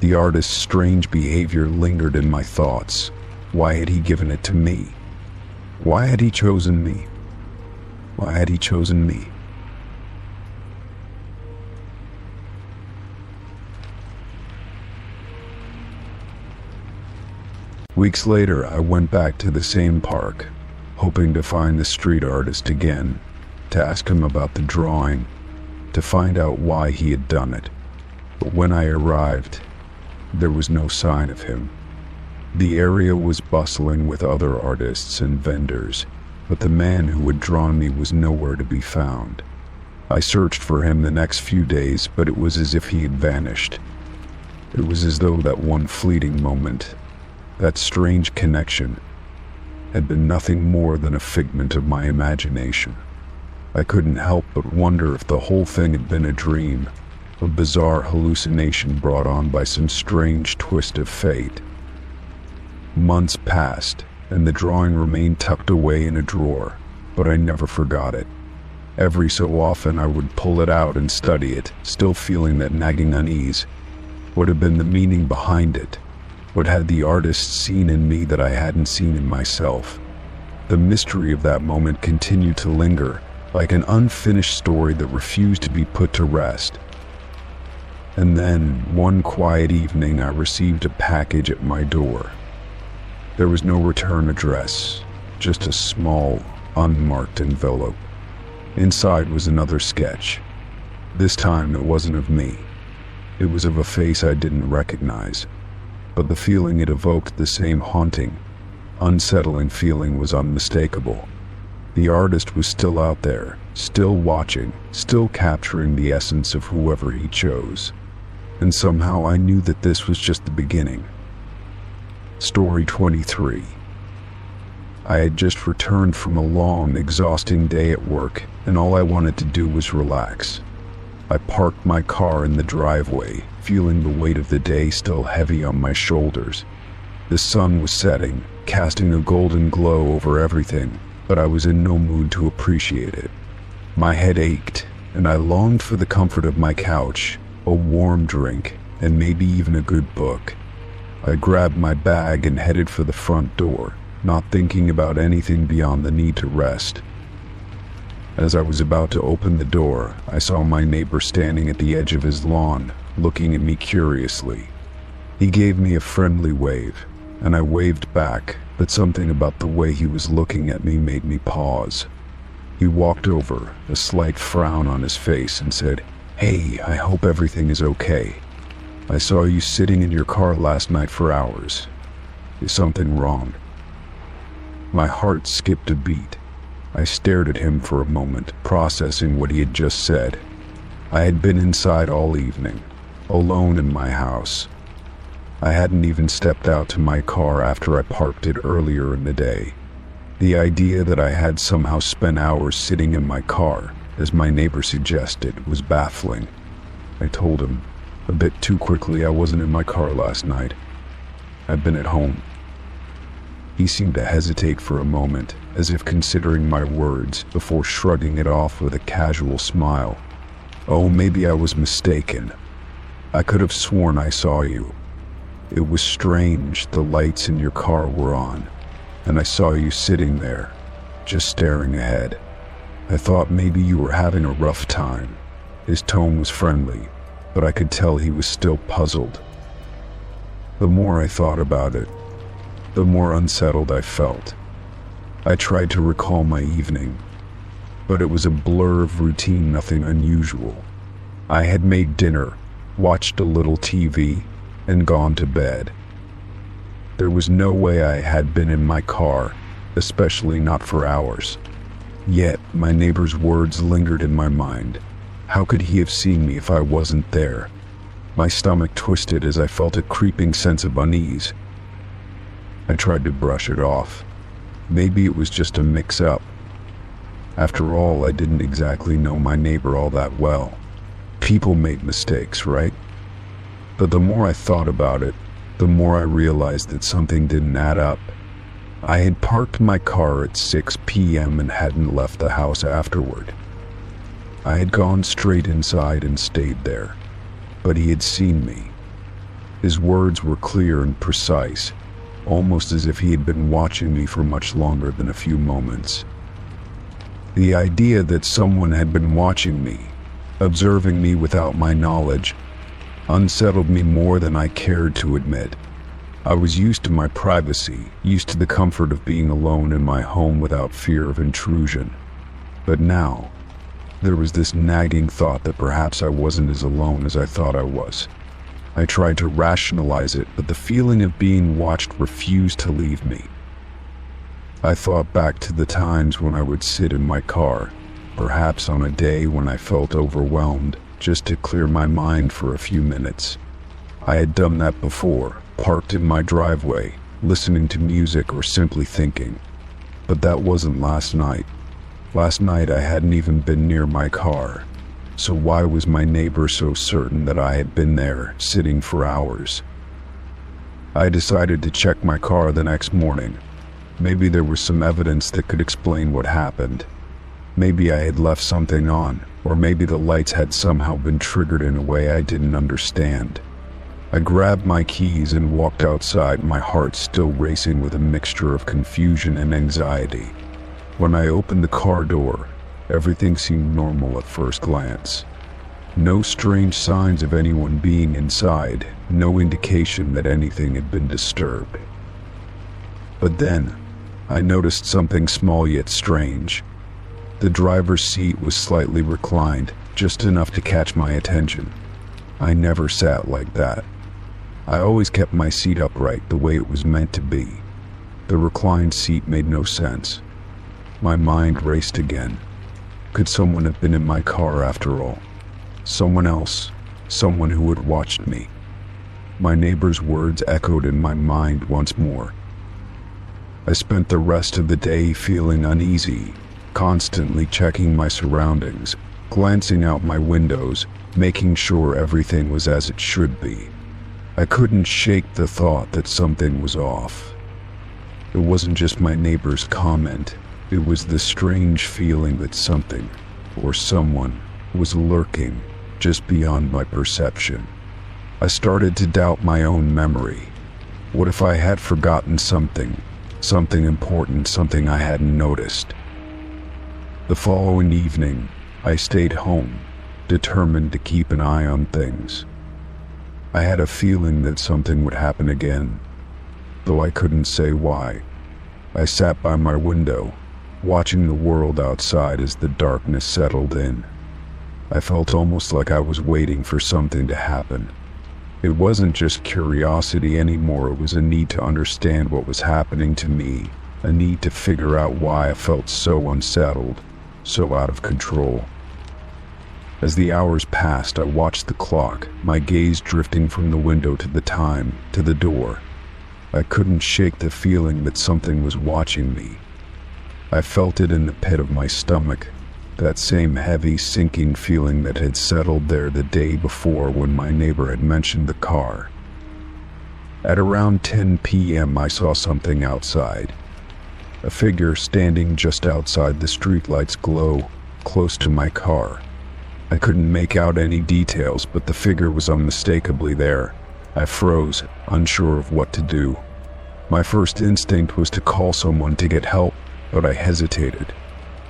The artist's strange behavior lingered in my thoughts. Why had he given it to me? Why had he chosen me? Why had he chosen me? Weeks later, I went back to the same park, hoping to find the street artist again, to ask him about the drawing, to find out why he had done it. But when I arrived, there was no sign of him. The area was bustling with other artists and vendors, but the man who had drawn me was nowhere to be found. I searched for him the next few days, but it was as if he had vanished. It was as though that one fleeting moment, that strange connection, had been nothing more than a figment of my imagination. I couldn't help but wonder if the whole thing had been a dream, a bizarre hallucination brought on by some strange twist of fate. Months passed, and the drawing remained tucked away in a drawer, but I never forgot it. Every so often I would pull it out and study it, still feeling that nagging unease. What had been the meaning behind it? What had the artist seen in me that I hadn't seen in myself? The mystery of that moment continued to linger, like an unfinished story that refused to be put to rest. And then, one quiet evening, I received a package at my door. There was no return address, just a small, unmarked envelope. Inside was another sketch. This time it wasn't of me. It was of a face I didn't recognize. But the feeling it evoked, the same haunting, unsettling feeling, was unmistakable. The artist was still out there, still watching, still capturing the essence of whoever he chose. And somehow I knew that this was just the beginning. Story 23. I had just returned from a long, exhausting day at work, and all I wanted to do was relax. I parked my car in the driveway, feeling the weight of the day still heavy on my shoulders. The sun was setting, casting a golden glow over everything, but I was in no mood to appreciate it. My head ached, and I longed for the comfort of my couch, a warm drink, and maybe even a good book. I grabbed my bag and headed for the front door, not thinking about anything beyond the need to rest. As I was about to open the door, I saw my neighbor standing at the edge of his lawn, looking at me curiously. He gave me a friendly wave, and I waved back, but something about the way he was looking at me made me pause. He walked over, a slight frown on his face, and said, "Hey, I hope everything is okay. I saw you sitting in your car last night for hours. Is something wrong?" My heart skipped a beat. I stared at him for a moment, processing what he had just said. I had been inside all evening, alone in my house. I hadn't even stepped out to my car after I parked it earlier in the day. The idea that I had somehow spent hours sitting in my car, as my neighbor suggested, was baffling. I told him, a bit too quickly, I wasn't in my car last night. I'd been at home. He seemed to hesitate for a moment, as if considering my words, before shrugging it off with a casual smile. "Oh, maybe I was mistaken. I could have sworn I saw you. It was strange, the lights in your car were on, and I saw you sitting there, just staring ahead. I thought maybe you were having a rough time." His tone was friendly, but I could tell he was still puzzled. The more I thought about it, the more unsettled I felt. I tried to recall my evening, but it was a blur of routine, nothing unusual. I had made dinner, watched a little TV, and gone to bed. There was no way I had been in my car, especially not for hours. Yet, my neighbor's words lingered in my mind. How could he have seen me if I wasn't there? My stomach twisted as I felt a creeping sense of unease. I tried to brush it off. Maybe it was just a mix-up. After all, I didn't exactly know my neighbor all that well. People make mistakes, right? But the more I thought about it, the more I realized that something didn't add up. I had parked my car at 6 p.m. and hadn't left the house afterward. I had gone straight inside and stayed there, but he had seen me. His words were clear and precise, almost as if he had been watching me for much longer than a few moments. The idea that someone had been watching me, observing me without my knowledge, unsettled me more than I cared to admit. I was used to my privacy, used to the comfort of being alone in my home without fear of intrusion. But now, there was this nagging thought that perhaps I wasn't as alone as I thought I was. I tried to rationalize it, but the feeling of being watched refused to leave me. I thought back to the times when I would sit in my car, perhaps on a day when I felt overwhelmed, just to clear my mind for a few minutes. I had done that before, parked in my driveway, listening to music or simply thinking. But that wasn't last night. Last night I hadn't even been near my car. So why was my neighbor so certain that I had been there, sitting for hours? I decided to check my car the next morning. Maybe there was some evidence that could explain what happened. Maybe I had left something on, or maybe the lights had somehow been triggered in a way I didn't understand. I grabbed my keys and walked outside, my heart still racing with a mixture of confusion and anxiety. When I opened the car door, everything seemed normal at first glance. No strange signs of anyone being inside, no indication that anything had been disturbed. But then, I noticed something small yet strange. The driver's seat was slightly reclined, just enough to catch my attention. I never sat like that. I always kept my seat upright the way it was meant to be. The reclined seat made no sense. My mind raced again. Could someone have been in my car after all? Someone else, someone who had watched me. My neighbor's words echoed in my mind once more. I spent the rest of the day feeling uneasy, constantly checking my surroundings, glancing out my windows, making sure everything was as it should be. I couldn't shake the thought that something was off. It wasn't just my neighbor's comment. It was the strange feeling that something, or someone, was lurking just beyond my perception. I started to doubt my own memory. What if I had forgotten something? Something important, something I hadn't noticed. The following evening, I stayed home, determined to keep an eye on things. I had a feeling that something would happen again, though I couldn't say why. I sat by my window, watching the world outside as the darkness settled in. I felt almost like I was waiting for something to happen. It wasn't just curiosity anymore, it was a need to understand what was happening to me, a need to figure out why I felt so unsettled, so out of control. As the hours passed, I watched the clock, my gaze drifting from the window to the time, to the door. I couldn't shake the feeling that something was watching me. I felt it in the pit of my stomach, that same heavy, sinking feeling that had settled there the day before when my neighbor had mentioned the car. At around 10 p.m. I saw something outside. A figure standing just outside the streetlight's glow, close to my car. I couldn't make out any details, but the figure was unmistakably there. I froze, unsure of what to do. My first instinct was to call someone to get help, but I hesitated.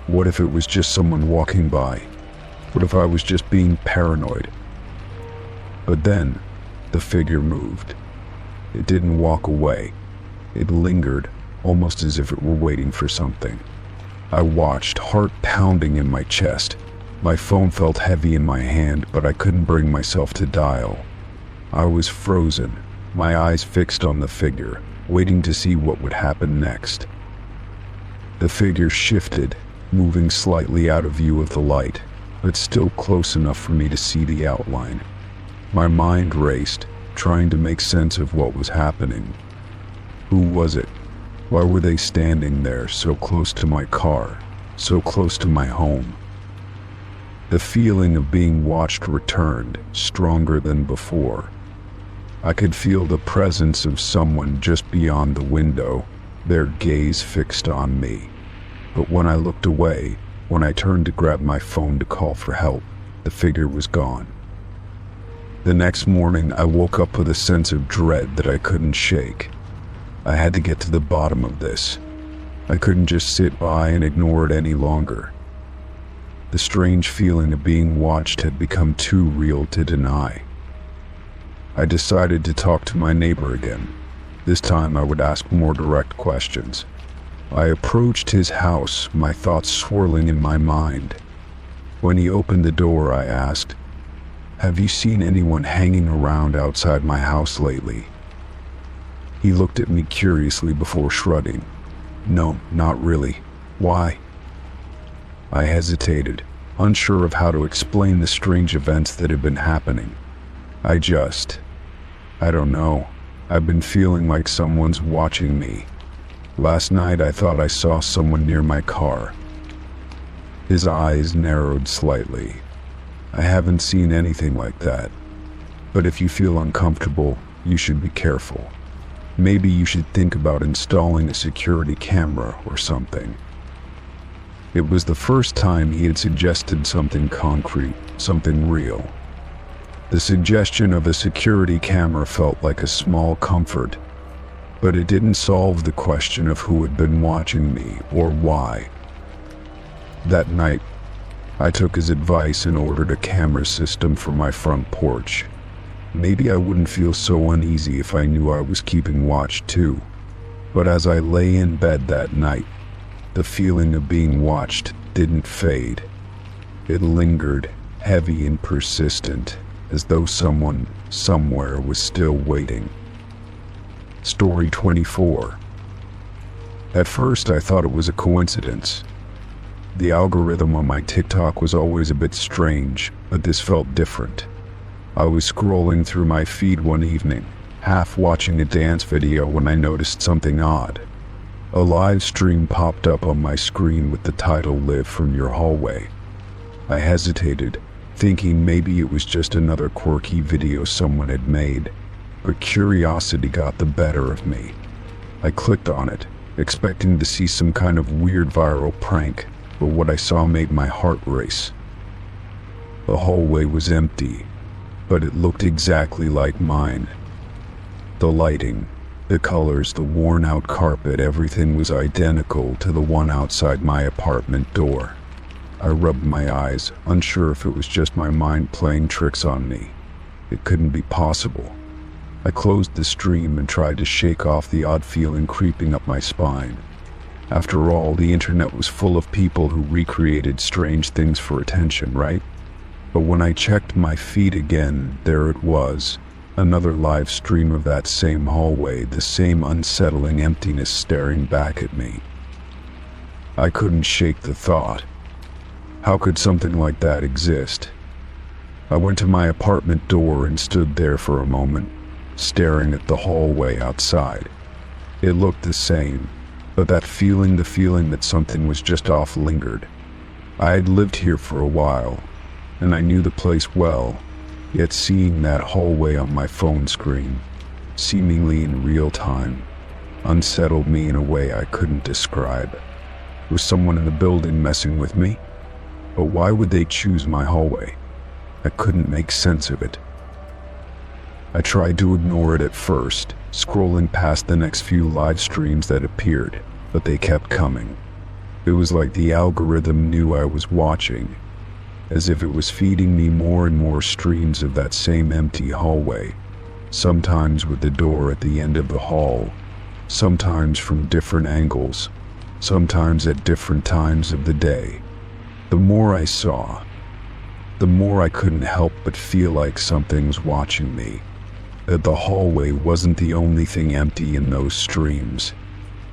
What if it was just someone walking by? What if I was just being paranoid? But then, the figure moved. It didn't walk away. It lingered, almost as if it were waiting for something. I watched, heart pounding in my chest. My phone felt heavy in my hand, but I couldn't bring myself to dial. I was frozen, my eyes fixed on the figure, waiting to see what would happen next. The figure shifted, moving slightly out of view of the light, but still close enough for me to see the outline. My mind raced, trying to make sense of what was happening. Who was it? Why were they standing there, so close to my car, so close to my home? The feeling of being watched returned, stronger than before. I could feel the presence of someone just beyond the window, their gaze fixed on me. But when I looked away, when I turned to grab my phone to call for help, the figure was gone. The next morning, I woke up with a sense of dread that I couldn't shake. I had to get to the bottom of this. I couldn't just sit by and ignore it any longer. The strange feeling of being watched had become too real to deny. I decided to talk to my neighbor again. This time I would ask more direct questions. I approached his house, my thoughts swirling in my mind. When he opened the door, I asked, "Have you seen anyone hanging around outside my house lately?" He looked at me curiously before shrugging. "No, not really. Why?" I hesitated, unsure of how to explain the strange events that had been happening. I don't know. I've been feeling like someone's watching me. Last night I thought I saw someone near my car. His eyes narrowed slightly. I haven't seen anything like that. But if you feel uncomfortable, you should be careful. Maybe you should think about installing a security camera or something. It was the first time he had suggested something concrete, something real. The suggestion of a security camera felt like a small comfort, but it didn't solve the question of who had been watching me or why. That night, I took his advice and ordered a camera system for my front porch. Maybe I wouldn't feel so uneasy if I knew I was keeping watch too. But as I lay in bed that night, the feeling of being watched didn't fade. It lingered, heavy and persistent, as though someone, somewhere, was still waiting. Story 24. At first I thought it was a coincidence. The algorithm on my TikTok was always a bit strange, but this felt different. I was scrolling through my feed one evening, half watching a dance video when I noticed something odd. A live stream popped up on my screen with the title "Live from Your Hallway." I hesitated, thinking maybe it was just another quirky video someone had made, but curiosity got the better of me. I clicked on it, expecting to see some kind of weird viral prank, but what I saw made my heart race. The hallway was empty, but it looked exactly like mine. The lighting, The colors, the worn-out carpet, everything was identical to the one outside my apartment door. I rubbed my eyes, unsure if it was just my mind playing tricks on me. It couldn't be possible. I closed the stream and tried to shake off the odd feeling creeping up my spine. After all, the internet was full of people who recreated strange things for attention, right? But when I checked my feed again, there it was. Another live stream of that same hallway, the same unsettling emptiness staring back at me. I couldn't shake the thought. How could something like that exist? I went to my apartment door and stood there for a moment, staring at the hallway outside. It looked the same, but the feeling that something was just off lingered. I had lived here for a while, and I knew the place well, yet seeing that hallway on my phone screen, seemingly in real time, unsettled me in a way I couldn't describe. Was someone in the building messing with me? But why would they choose my hallway? I couldn't make sense of it. I tried to ignore it at first, scrolling past the next few live streams that appeared, but they kept coming. It was like the algorithm knew I was watching, as if it was feeding me more and more streams of that same empty hallway, sometimes with the door at the end of the hall, sometimes from different angles, sometimes at different times of the day. The more I saw, the more I couldn't help but feel like something was watching me, that the hallway wasn't the only thing empty in those streams.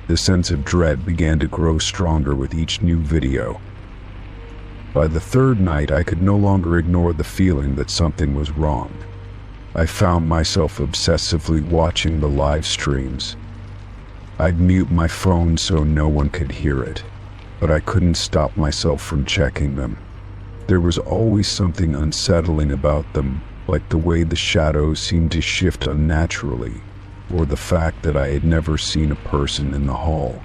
The sense of dread began to grow stronger with each new video. By the third night, I could no longer ignore the feeling that something was wrong. I found myself obsessively watching the live streams. I'd mute my phone so no one could hear it, but I couldn't stop myself from checking them. There was always something unsettling about them, like the way the shadows seemed to shift unnaturally, or the fact that I had never seen a person in the hall.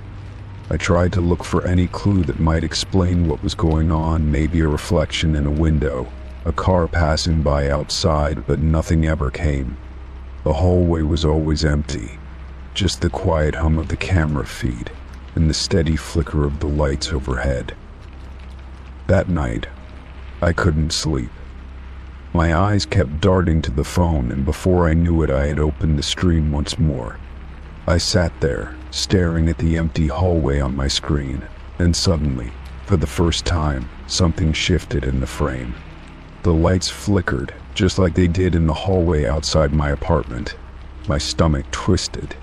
I tried to look for any clue that might explain what was going on, maybe a reflection in a window, a car passing by outside, but nothing ever came. The hallway was always empty, just the quiet hum of the camera feed and the steady flicker of the lights overhead. That night, I couldn't sleep. My eyes kept darting to the phone, and before I knew it, I had opened the stream once more. I sat there, staring at the empty hallway on my screen, and suddenly, for the first time, something shifted in the frame. The lights flickered, just like they did in the hallway outside my apartment. My stomach twisted.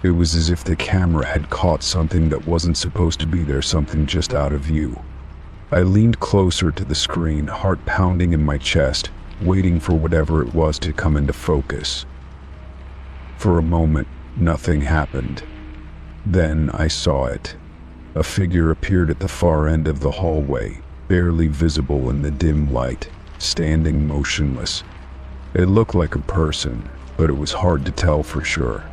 It was as if the camera had caught something that wasn't supposed to be there, something just out of view. I leaned closer to the screen, heart pounding in my chest, waiting for whatever it was to come into focus. For a moment, nothing happened. Then I saw it. A figure appeared at the far end of the hallway, barely visible in the dim light, standing motionless. It looked like a person, but it was hard to tell for sure.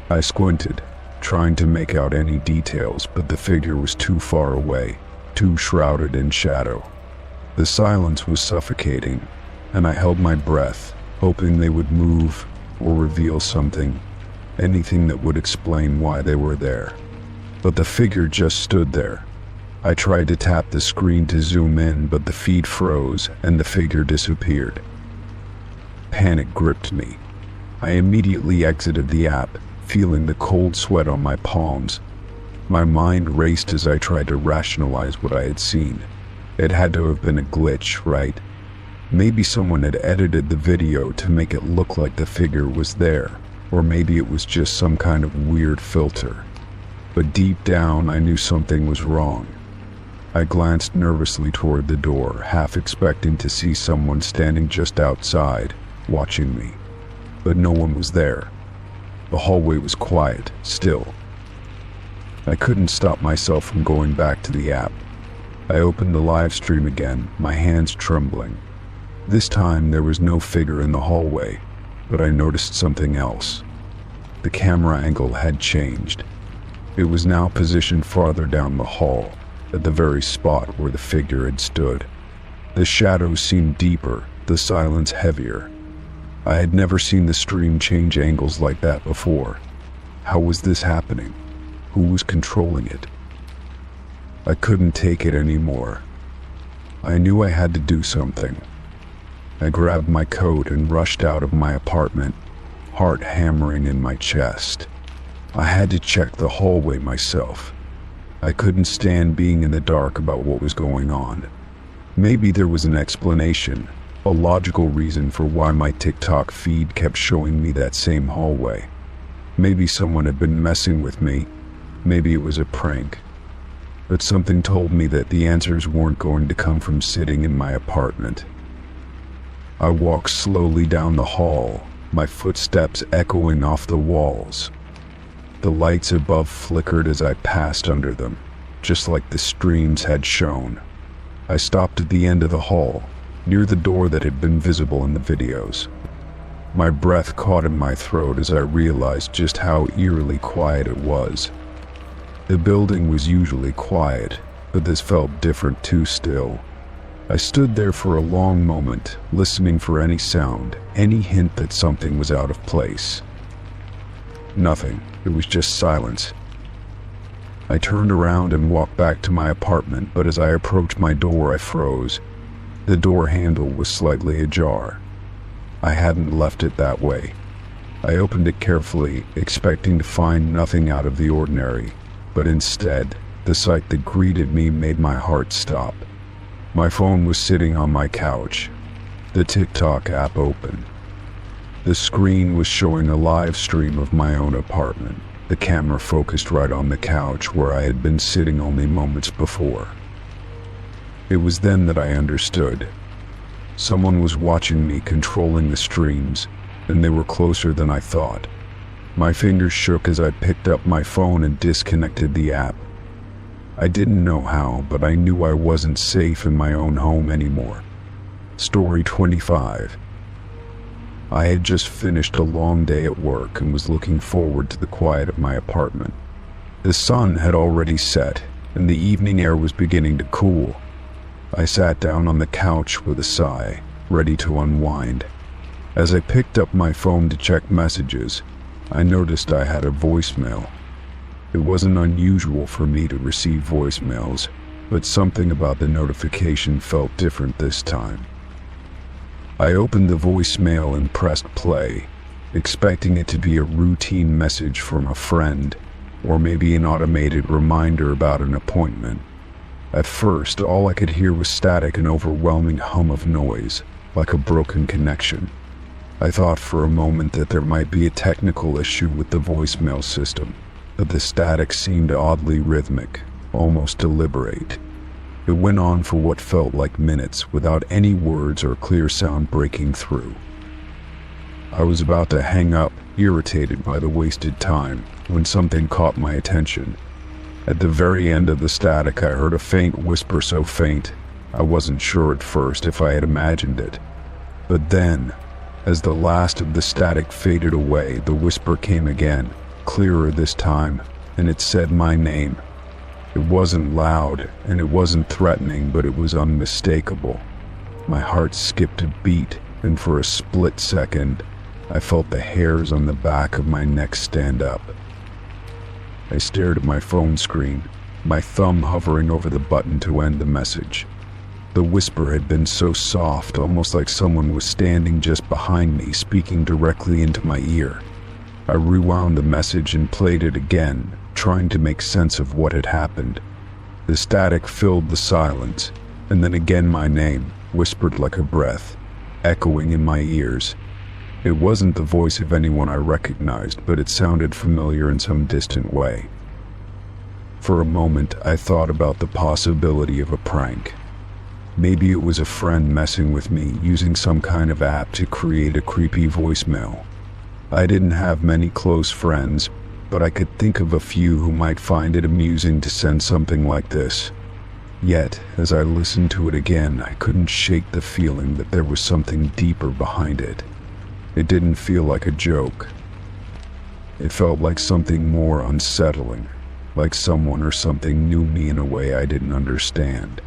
I squinted, trying to make out any details, but the figure was too far away, too shrouded in shadow. The silence was suffocating, and I held my breath, hoping they would move or reveal something, anything that would explain why they were there. But the figure just stood there. I tried to tap the screen to zoom in, but the feed froze and the figure disappeared. Panic gripped me. I immediately exited the app, feeling the cold sweat on my palms. My mind raced as I tried to rationalize what I had seen. It had to have been a glitch, right? Maybe someone had edited the video to make it look like the figure was there, or maybe it was just some kind of weird filter. But deep down, I knew something was wrong. I glanced nervously toward the door, half expecting to see someone standing just outside, watching me. But no one was there. The hallway was quiet, still. I couldn't stop myself from going back to the app. I opened the live stream again, my hands trembling. This time there was no figure in the hallway, but I noticed something else. The camera angle had changed. It was now positioned farther down the hall, at the very spot where the figure had stood. The shadows seemed deeper, the silence heavier. I had never seen the stream change angles like that before, How was this happening? Who was controlling it? I couldn't take it anymore. I knew I had to do something. I grabbed my coat and rushed out of my apartment, heart hammering in my chest. I had to check the hallway myself. I couldn't stand being in the dark about what was going on. Maybe there was an explanation, a logical reason for why my TikTok feed kept showing me that same hallway. Maybe someone had been messing with me. Maybe it was a prank. But something told me that the answers weren't going to come from sitting in my apartment. I walked slowly down the hall, my footsteps echoing off the walls. The lights above flickered as I passed under them, just like the streams had shown. I stopped at the end of the hall, near the door that had been visible in the videos. My breath caught in my throat as I realized just how eerily quiet it was. The building was usually quiet, but this felt different too still. I stood there for a long moment, listening for any sound, any hint that something was out of place. Nothing. It was just silence. I turned around and walked back to my apartment, but as I approached my door, I froze. The door handle was slightly ajar. I hadn't left it that way. I opened it carefully, expecting to find nothing out of the ordinary, but instead, the sight that greeted me made my heart stop. My phone was sitting on my couch, the TikTok app open. The screen was showing a live stream of my own apartment, the camera focused right on the couch where I had been sitting only moments before. It was then that I understood. Someone was watching me, controlling the streams, and they were closer than I thought. My fingers shook as I picked up my phone and disconnected the app. I didn't know how, but I knew I wasn't safe in my own home anymore. Story 25. I had just finished a long day at work and was looking forward to the quiet of my apartment. The sun had already set, and the evening air was beginning to cool. I sat down on the couch with a sigh, ready to unwind. As I picked up my phone to check messages, I noticed I had a voicemail. It wasn't unusual for me to receive voicemails, but something about the notification felt different this time. I opened the voicemail and pressed play, expecting it to be a routine message from a friend, or maybe an automated reminder about an appointment. At first, all I could hear was static and overwhelming hum of noise, like a broken connection. I thought for a moment that there might be a technical issue with the voicemail system, but the static seemed oddly rhythmic, almost deliberate. It went on for what felt like minutes, without any words or clear sound breaking through. I was about to hang up, irritated by the wasted time, when something caught my attention. At the very end of the static, I heard a faint whisper, so faint, I wasn't sure at first if I had imagined it. But then, as the last of the static faded away, the whisper came again, clearer this time, and it said my name. It wasn't loud, and it wasn't threatening, but it was unmistakable. My heart skipped a beat, and for a split second, I felt the hairs on the back of my neck stand up. I stared at my phone screen, my thumb hovering over the button to end the message. The whisper had been so soft, almost like someone was standing just behind me, speaking directly into my ear. I rewound the message and played it again, trying to make sense of what had happened. The static filled the silence, and then again my name, whispered like a breath, echoing in my ears. It wasn't the voice of anyone I recognized, but it sounded familiar in some distant way. For a moment, I thought about the possibility of a prank. Maybe it was a friend messing with me, using some kind of app to create a creepy voicemail. I didn't have many close friends, but I could think of a few who might find it amusing to send something like this. Yet, as I listened to it again, I couldn't shake the feeling that there was something deeper behind it. It didn't feel like a joke. It felt like something more unsettling, like someone or something knew me in a way I didn't understand.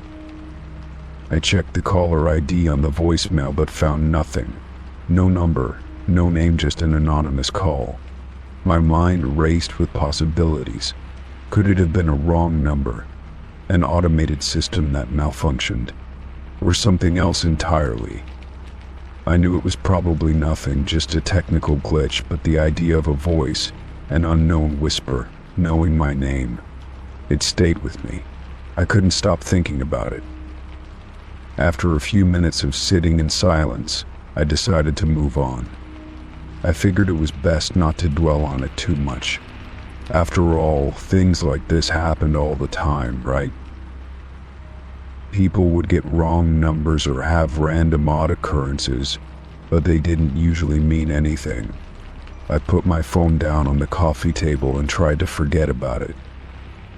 I checked the caller ID on the voicemail but found nothing. No number, no name, just an anonymous call. My mind raced with possibilities. Could it have been a wrong number, an automated system that malfunctioned, or something else entirely? I knew it was probably nothing, just a technical glitch, but the idea of a voice, an unknown whisper, knowing my name, it stayed with me. I couldn't stop thinking about it. After a few minutes of sitting in silence, I decided to move on. I figured it was best not to dwell on it too much. After all, things like this happened all the time, right? People would get wrong numbers or have random odd occurrences, but they didn't usually mean anything. I put my phone down on the coffee table and tried to forget about it.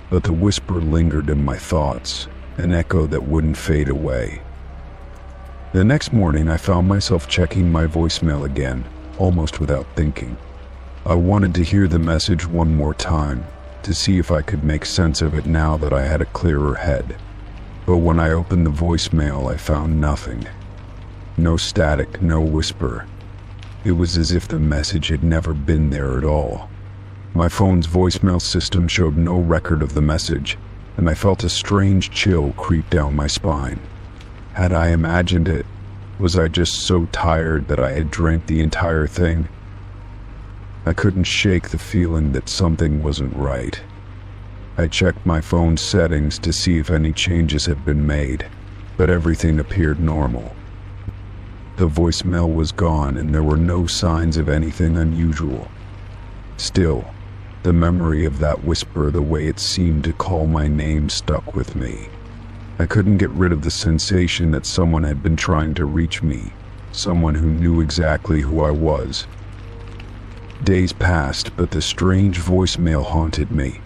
But the whisper lingered in my thoughts, an echo that wouldn't fade away. The next morning, I found myself checking my voicemail again, almost without thinking. I wanted to hear the message one more time, to see if I could make sense of it now that I had a clearer head. But when I opened the voicemail, I found nothing. No static, no whisper. It was as if the message had never been there at all. My phone's voicemail system showed no record of the message, and I felt a strange chill creep down my spine. Had I imagined it? Was I just so tired that I had dreamt the entire thing? I couldn't shake the feeling that something wasn't right. I checked my phone's settings to see if any changes had been made, but everything appeared normal. The voicemail was gone and there were no signs of anything unusual. Still, the memory of that whisper, the way it seemed to call my name, stuck with me. I couldn't get rid of the sensation that someone had been trying to reach me, someone who knew exactly who I was. Days passed, but the strange voicemail haunted me.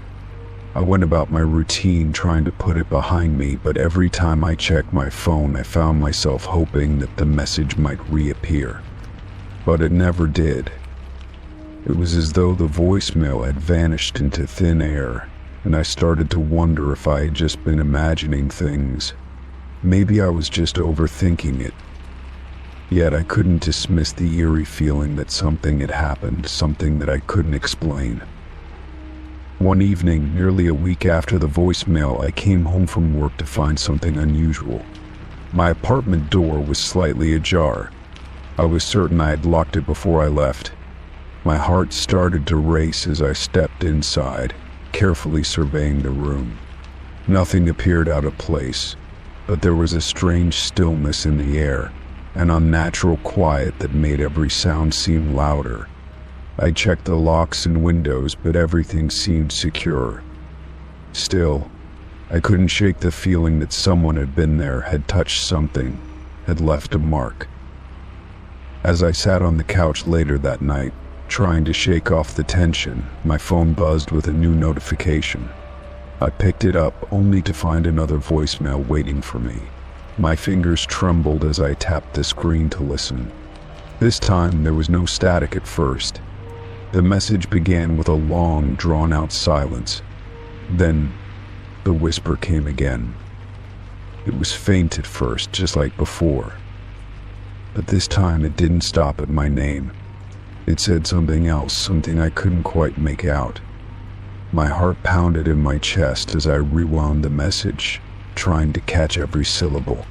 I went about my routine trying to put it behind me, but every time I checked my phone, I found myself hoping that the message might reappear. But it never did. It was as though the voicemail had vanished into thin air, and I started to wonder if I had just been imagining things. Maybe I was just overthinking it. Yet I couldn't dismiss the eerie feeling that something had happened, something that I couldn't explain. One evening, nearly a week after the voicemail, I came home from work to find something unusual. My apartment door was slightly ajar. I was certain I had locked it before I left. My heart started to race as I stepped inside, carefully surveying the room. Nothing appeared out of place, but there was a strange stillness in the air, an unnatural quiet that made every sound seem louder. I checked the locks and windows, but everything seemed secure. Still, I couldn't shake the feeling that someone had been there, had touched something, had left a mark. As I sat on the couch later that night, trying to shake off the tension, my phone buzzed with a new notification. I picked it up only to find another voicemail waiting for me. My fingers trembled as I tapped the screen to listen. This time, there was no static at first. The message began with a long, drawn-out silence. Then, the whisper came again. It was faint at first, just like before. But this time, it didn't stop at my name. It said something else, something I couldn't quite make out. My heart pounded in my chest as I rewound the message, trying to catch every syllable.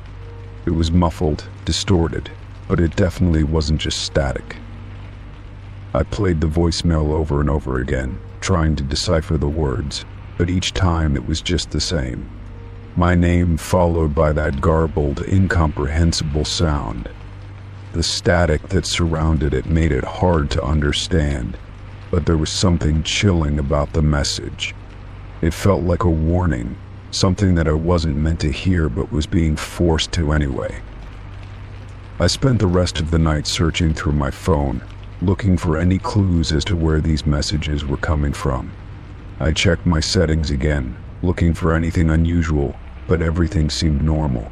It was muffled, distorted, but it definitely wasn't just static. I played the voicemail over and over again, trying to decipher the words, but each time it was just the same. My name followed by that garbled, incomprehensible sound. The static that surrounded it made it hard to understand, but there was something chilling about the message. It felt like a warning, something that I wasn't meant to hear but was being forced to anyway. I spent the rest of the night searching through my phone, looking for any clues as to where these messages were coming from. I checked my settings again, looking for anything unusual, but everything seemed normal.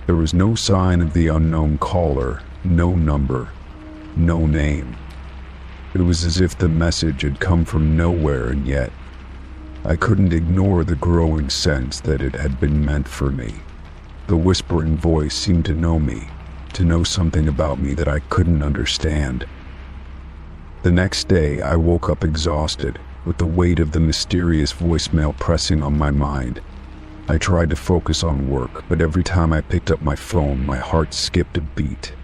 There was no sign of the unknown caller, no number, no name. It was as if the message had come from nowhere, and yet I couldn't ignore the growing sense that it had been meant for me. The whispering voice seemed to know me, to know something about me that I couldn't understand. The next day, I woke up exhausted, with the weight of the mysterious voicemail pressing on my mind. I tried to focus on work, but every time I picked up my phone, my heart skipped a beat.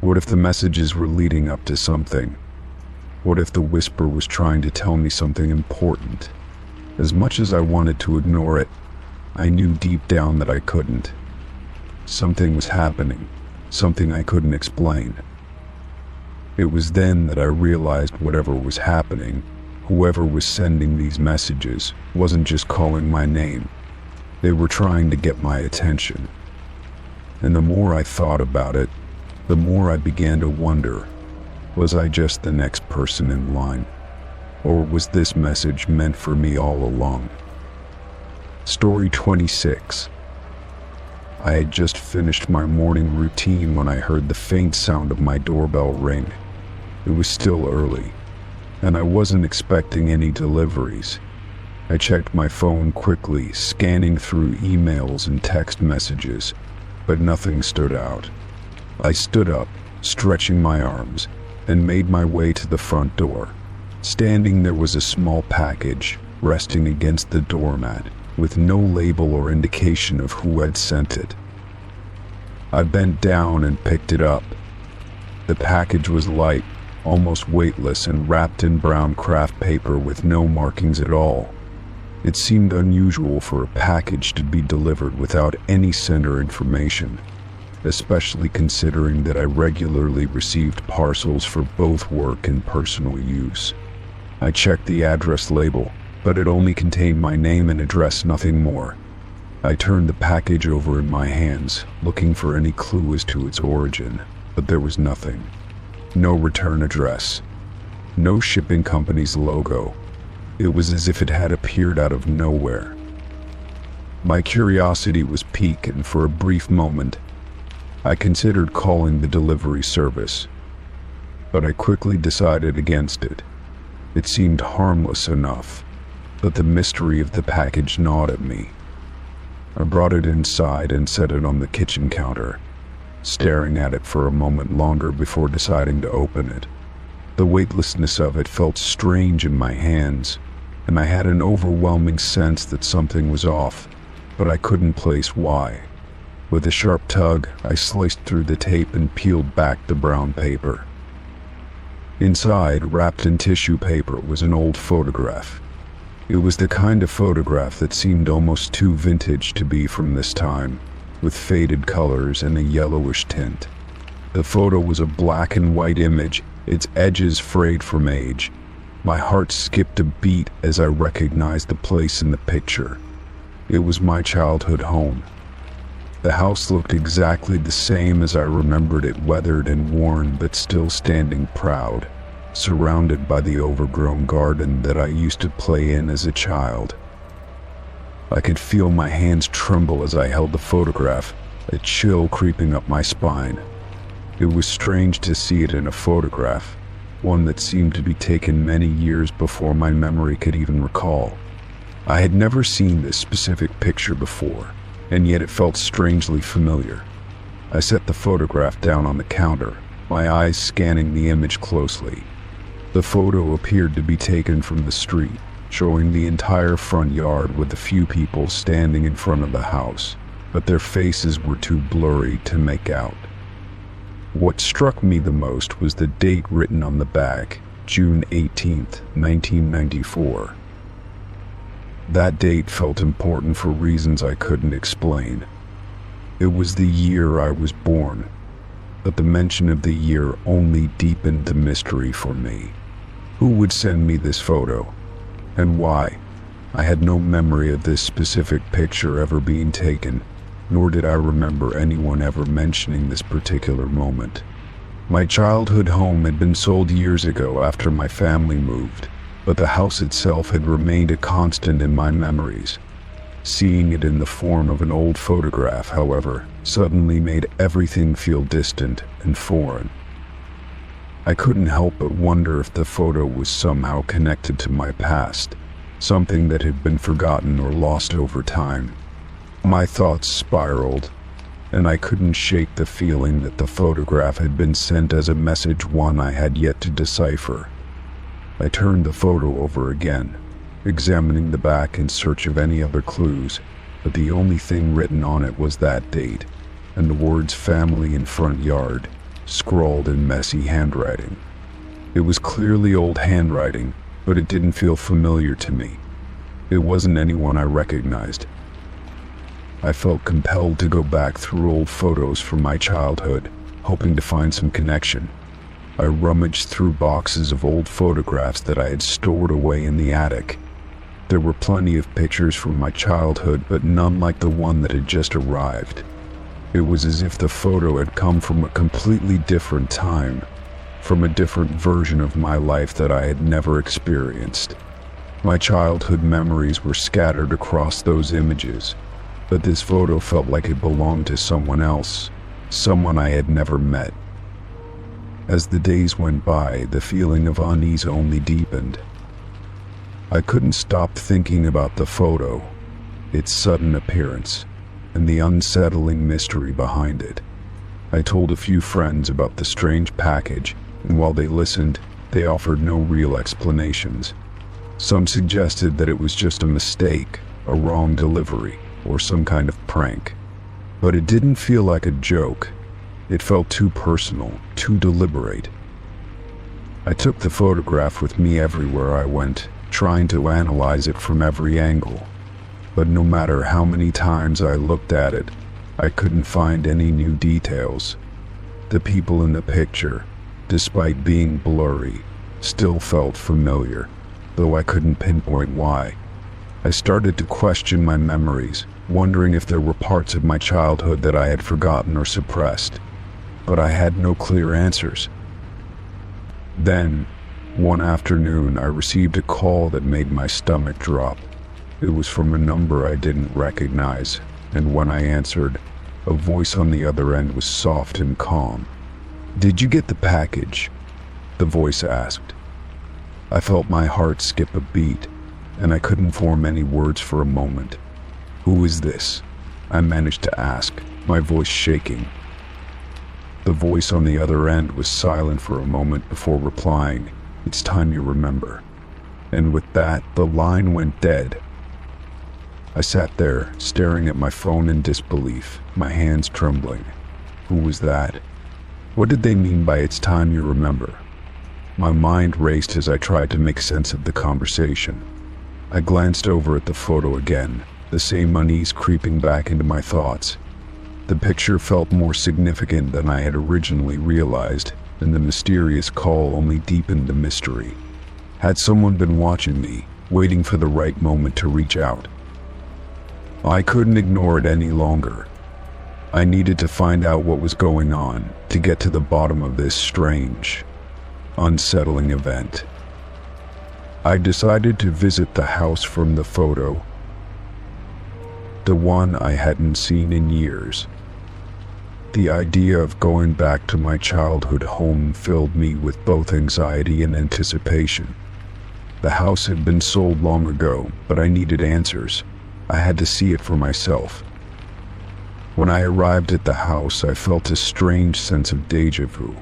What if the messages were leading up to something? What if the whisper was trying to tell me something important? As much as I wanted to ignore it, I knew deep down that I couldn't. Something was happening, something I couldn't explain. It was then that I realized whatever was happening, whoever was sending these messages, wasn't just calling my name. They were trying to get my attention. And the more I thought about it, the more I began to wonder, was I just the next person in line? Or was this message meant for me all along? Story 26. I had just finished my morning routine when I heard the faint sound of my doorbell ring. It was still early, and I wasn't expecting any deliveries. I checked my phone quickly, scanning through emails and text messages, but nothing stood out. I stood up, stretching my arms, and made my way to the front door. Standing there was a small package, resting against the doormat, with no label or indication of who had sent it. I bent down and picked it up. The package was light, almost weightless, and wrapped in brown craft paper with no markings at all. It seemed unusual for a package to be delivered without any sender information, especially considering that I regularly received parcels for both work and personal use. I checked the address label, but it only contained my name and address, nothing more. I turned the package over in my hands, looking for any clue as to its origin, but there was nothing. No return address. No shipping company's logo. It was as if it had appeared out of nowhere. My curiosity was piqued, and for a brief moment, I considered calling the delivery service, but I quickly decided against it. It seemed harmless enough, but the mystery of the package gnawed at me. I brought it inside and set it on the kitchen counter, staring at it for a moment longer before deciding to open it. The weightlessness of it felt strange in my hands, and I had an overwhelming sense that something was off, but I couldn't place why. With a sharp tug, I sliced through the tape and peeled back the brown paper. Inside, wrapped in tissue paper, was an old photograph. It was the kind of photograph that seemed almost too vintage to be from this time, with faded colors and a yellowish tint. The photo was a black and white image, its edges frayed from age. My heart skipped a beat as I recognized the place in the picture. It was my childhood home. The house looked exactly the same as I remembered it, weathered and worn, but still standing proud, surrounded by the overgrown garden that I used to play in as a child. I could feel my hands tremble as I held the photograph, a chill creeping up my spine. It was strange to see it in a photograph, one that seemed to be taken many years before my memory could even recall. I had never seen this specific picture before, and yet it felt strangely familiar. I set the photograph down on the counter, my eyes scanning the image closely. The photo appeared to be taken from the street, showing the entire front yard with a few people standing in front of the house, but their faces were too blurry to make out. What struck me the most was the date written on the back, June 18th, 1994. That date felt important for reasons I couldn't explain. It was the year I was born, but the mention of the year only deepened the mystery for me. Who would send me this photo, and why? I had no memory of this specific picture ever being taken, nor did I remember anyone ever mentioning this particular moment. My childhood home had been sold years ago after my family moved, but the house itself had remained a constant in my memories. Seeing it in the form of an old photograph, however, suddenly made everything feel distant and foreign. I couldn't help but wonder if the photo was somehow connected to my past, something that had been forgotten or lost over time. My thoughts spiraled, and I couldn't shake the feeling that the photograph had been sent as a message, one I had yet to decipher. I turned the photo over again, examining the back in search of any other clues, but the only thing written on it was that date, and the words family in front yard, scrawled in messy handwriting. It was clearly old handwriting, but it didn't feel familiar to me. It wasn't anyone I recognized. I felt compelled to go back through old photos from my childhood, hoping to find some connection. I rummaged through boxes of old photographs that I had stored away in the attic. There were plenty of pictures from my childhood, but none like the one that had just arrived. It was as if the photo had come from a completely different time, from a different version of my life that I had never experienced. My childhood memories were scattered across those images, but this photo felt like it belonged to someone else, someone I had never met. As the days went by, the feeling of unease only deepened. I couldn't stop thinking about the photo, its sudden appearance, and the unsettling mystery behind it. I told a few friends about the strange package, and while they listened, they offered no real explanations. Some suggested that it was just a mistake, a wrong delivery, or some kind of prank. But it didn't feel like a joke. It felt too personal, too deliberate. I took the photograph with me everywhere I went, trying to analyze it from every angle. But no matter how many times I looked at it, I couldn't find any new details. The people in the picture, despite being blurry, still felt familiar, though I couldn't pinpoint why. I started to question my memories, wondering if there were parts of my childhood that I had forgotten or suppressed. But I had no clear answers. Then, one afternoon, I received a call that made my stomach drop. It was from a number I didn't recognize, and when I answered, a voice on the other end was soft and calm. "Did you get the package?" the voice asked. I felt my heart skip a beat, and I couldn't form any words for a moment. "Who is this?" I managed to ask, my voice shaking. The voice on the other end was silent for a moment before replying, "It's time you remember." And with that, the line went dead. I sat there, staring at my phone in disbelief, my hands trembling. Who was that? What did they mean by "it's time you remember"? My mind raced as I tried to make sense of the conversation. I glanced over at the photo again, the same unease creeping back into my thoughts. The picture felt more significant than I had originally realized, and the mysterious call only deepened the mystery. Had someone been watching me, waiting for the right moment to reach out? I couldn't ignore it any longer. I needed to find out what was going on, to get to the bottom of this strange, unsettling event. I decided to visit the house from the photo, the one I hadn't seen in years. The idea of going back to my childhood home filled me with both anxiety and anticipation. The house had been sold long ago, but I needed answers. I had to see it for myself. When I arrived at the house, I felt a strange sense of déjà vu.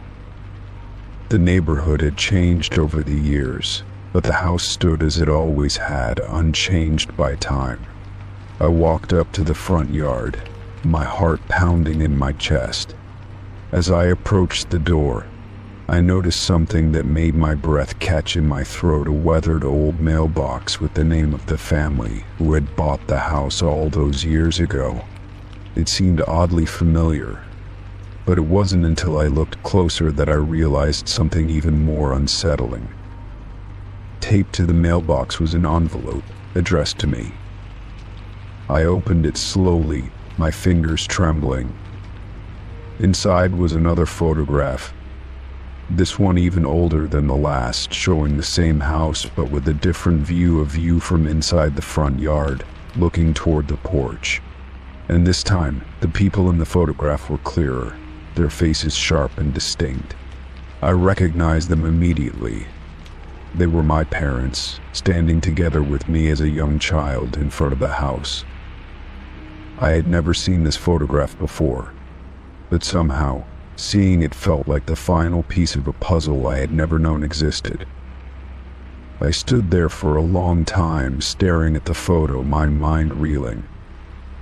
The neighborhood had changed over the years, but the house stood as it always had, unchanged by time. I walked up to the front yard, my heart pounding in my chest. As I approached the door, I noticed something that made my breath catch in my throat, a weathered old mailbox with the name of the family who had bought the house all those years ago. It seemed oddly familiar, but it wasn't until I looked closer that I realized something even more unsettling. Taped to the mailbox was an envelope addressed to me. I opened it slowly, my fingers trembling. Inside was another photograph, this one even older than the last, showing the same house but with a different view from inside the front yard, looking toward the porch. And this time, the people in the photograph were clearer, their faces sharp and distinct. I recognized them immediately. They were my parents, standing together with me as a young child in front of the house. I had never seen this photograph before, but somehow, seeing it felt like the final piece of a puzzle I had never known existed. I stood there for a long time, staring at the photo, my mind reeling.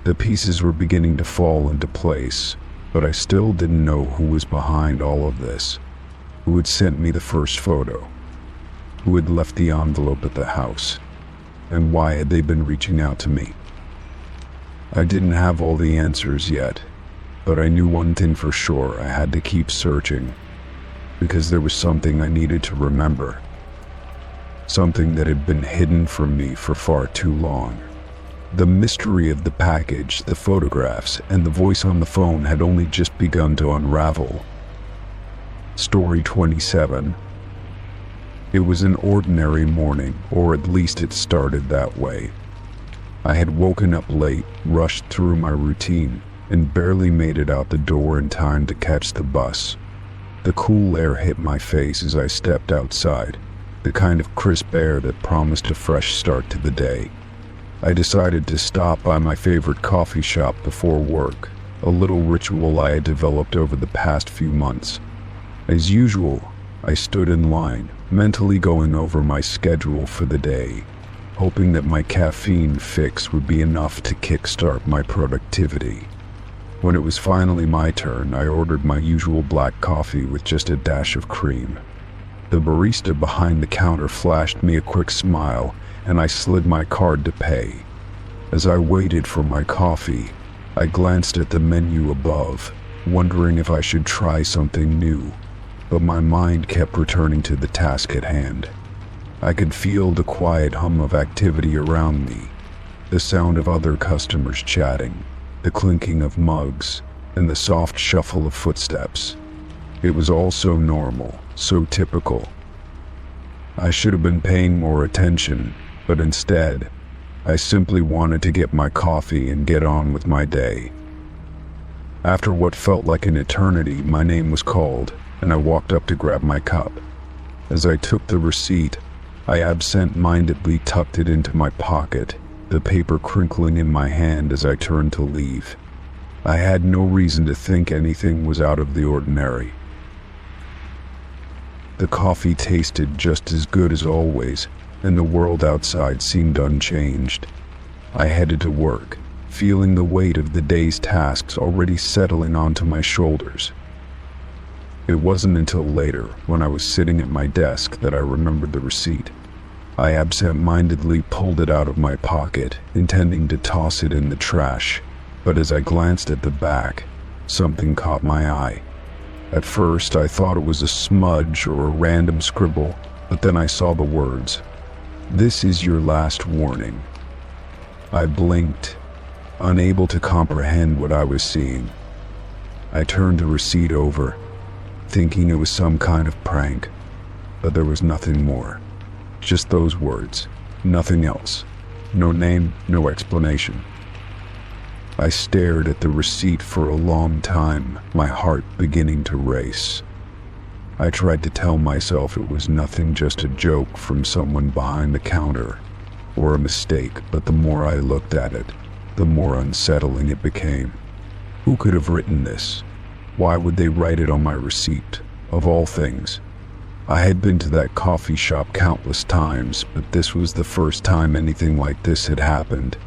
The pieces were beginning to fall into place, but I still didn't know who was behind all of this. Who had sent me the first photo? Who had left the envelope at the house? And why had they been reaching out to me? I didn't have all the answers yet, but I knew one thing for sure: I had to keep searching, because there was something I needed to remember. Something that had been hidden from me for far too long. The mystery of the package, the photographs, and the voice on the phone had only just begun to unravel. Story 27. It was an ordinary morning, or at least it started that way. I had woken up late, rushed through my routine, and barely made it out the door in time to catch the bus. The cool air hit my face as I stepped outside, the kind of crisp air that promised a fresh start to the day. I decided to stop by my favorite coffee shop before work, a little ritual I had developed over the past few months. As usual, I stood in line, mentally going over my schedule for the day, hoping that my caffeine fix would be enough to kickstart my productivity. When it was finally my turn, I ordered my usual black coffee with just a dash of cream. The barista behind the counter flashed me a quick smile, and I slid my card to pay. As I waited for my coffee, I glanced at the menu above, wondering if I should try something new, but my mind kept returning to the task at hand. I could feel the quiet hum of activity around me, the sound of other customers chatting, the clinking of mugs, and the soft shuffle of footsteps. It was all so normal, so typical. I should have been paying more attention, but instead, I simply wanted to get my coffee and get on with my day. After what felt like an eternity, my name was called, and I walked up to grab my cup. As I took the receipt, I absent-mindedly tucked it into my pocket, the paper crinkling in my hand as I turned to leave. I had no reason to think anything was out of the ordinary. The coffee tasted just as good as always, and the world outside seemed unchanged. I headed to work, feeling the weight of the day's tasks already settling onto my shoulders. It wasn't until later, when I was sitting at my desk, that I remembered the receipt. I absent-mindedly pulled it out of my pocket, intending to toss it in the trash, but as I glanced at the back, something caught my eye. At first, I thought it was a smudge or a random scribble, but then I saw the words, "This is your last warning." I blinked, unable to comprehend what I was seeing. I turned the receipt over, thinking it was some kind of prank, but there was nothing more. Just those words, nothing else. No name, no explanation. I stared at the receipt for a long time, my heart beginning to race. I tried to tell myself it was nothing, just a joke from someone behind the counter, or a mistake, but the more I looked at it, the more unsettling it became. Who could have written this? Why would they write it on my receipt, of all things? I had been to that coffee shop countless times, but this was the first time anything like this had happened.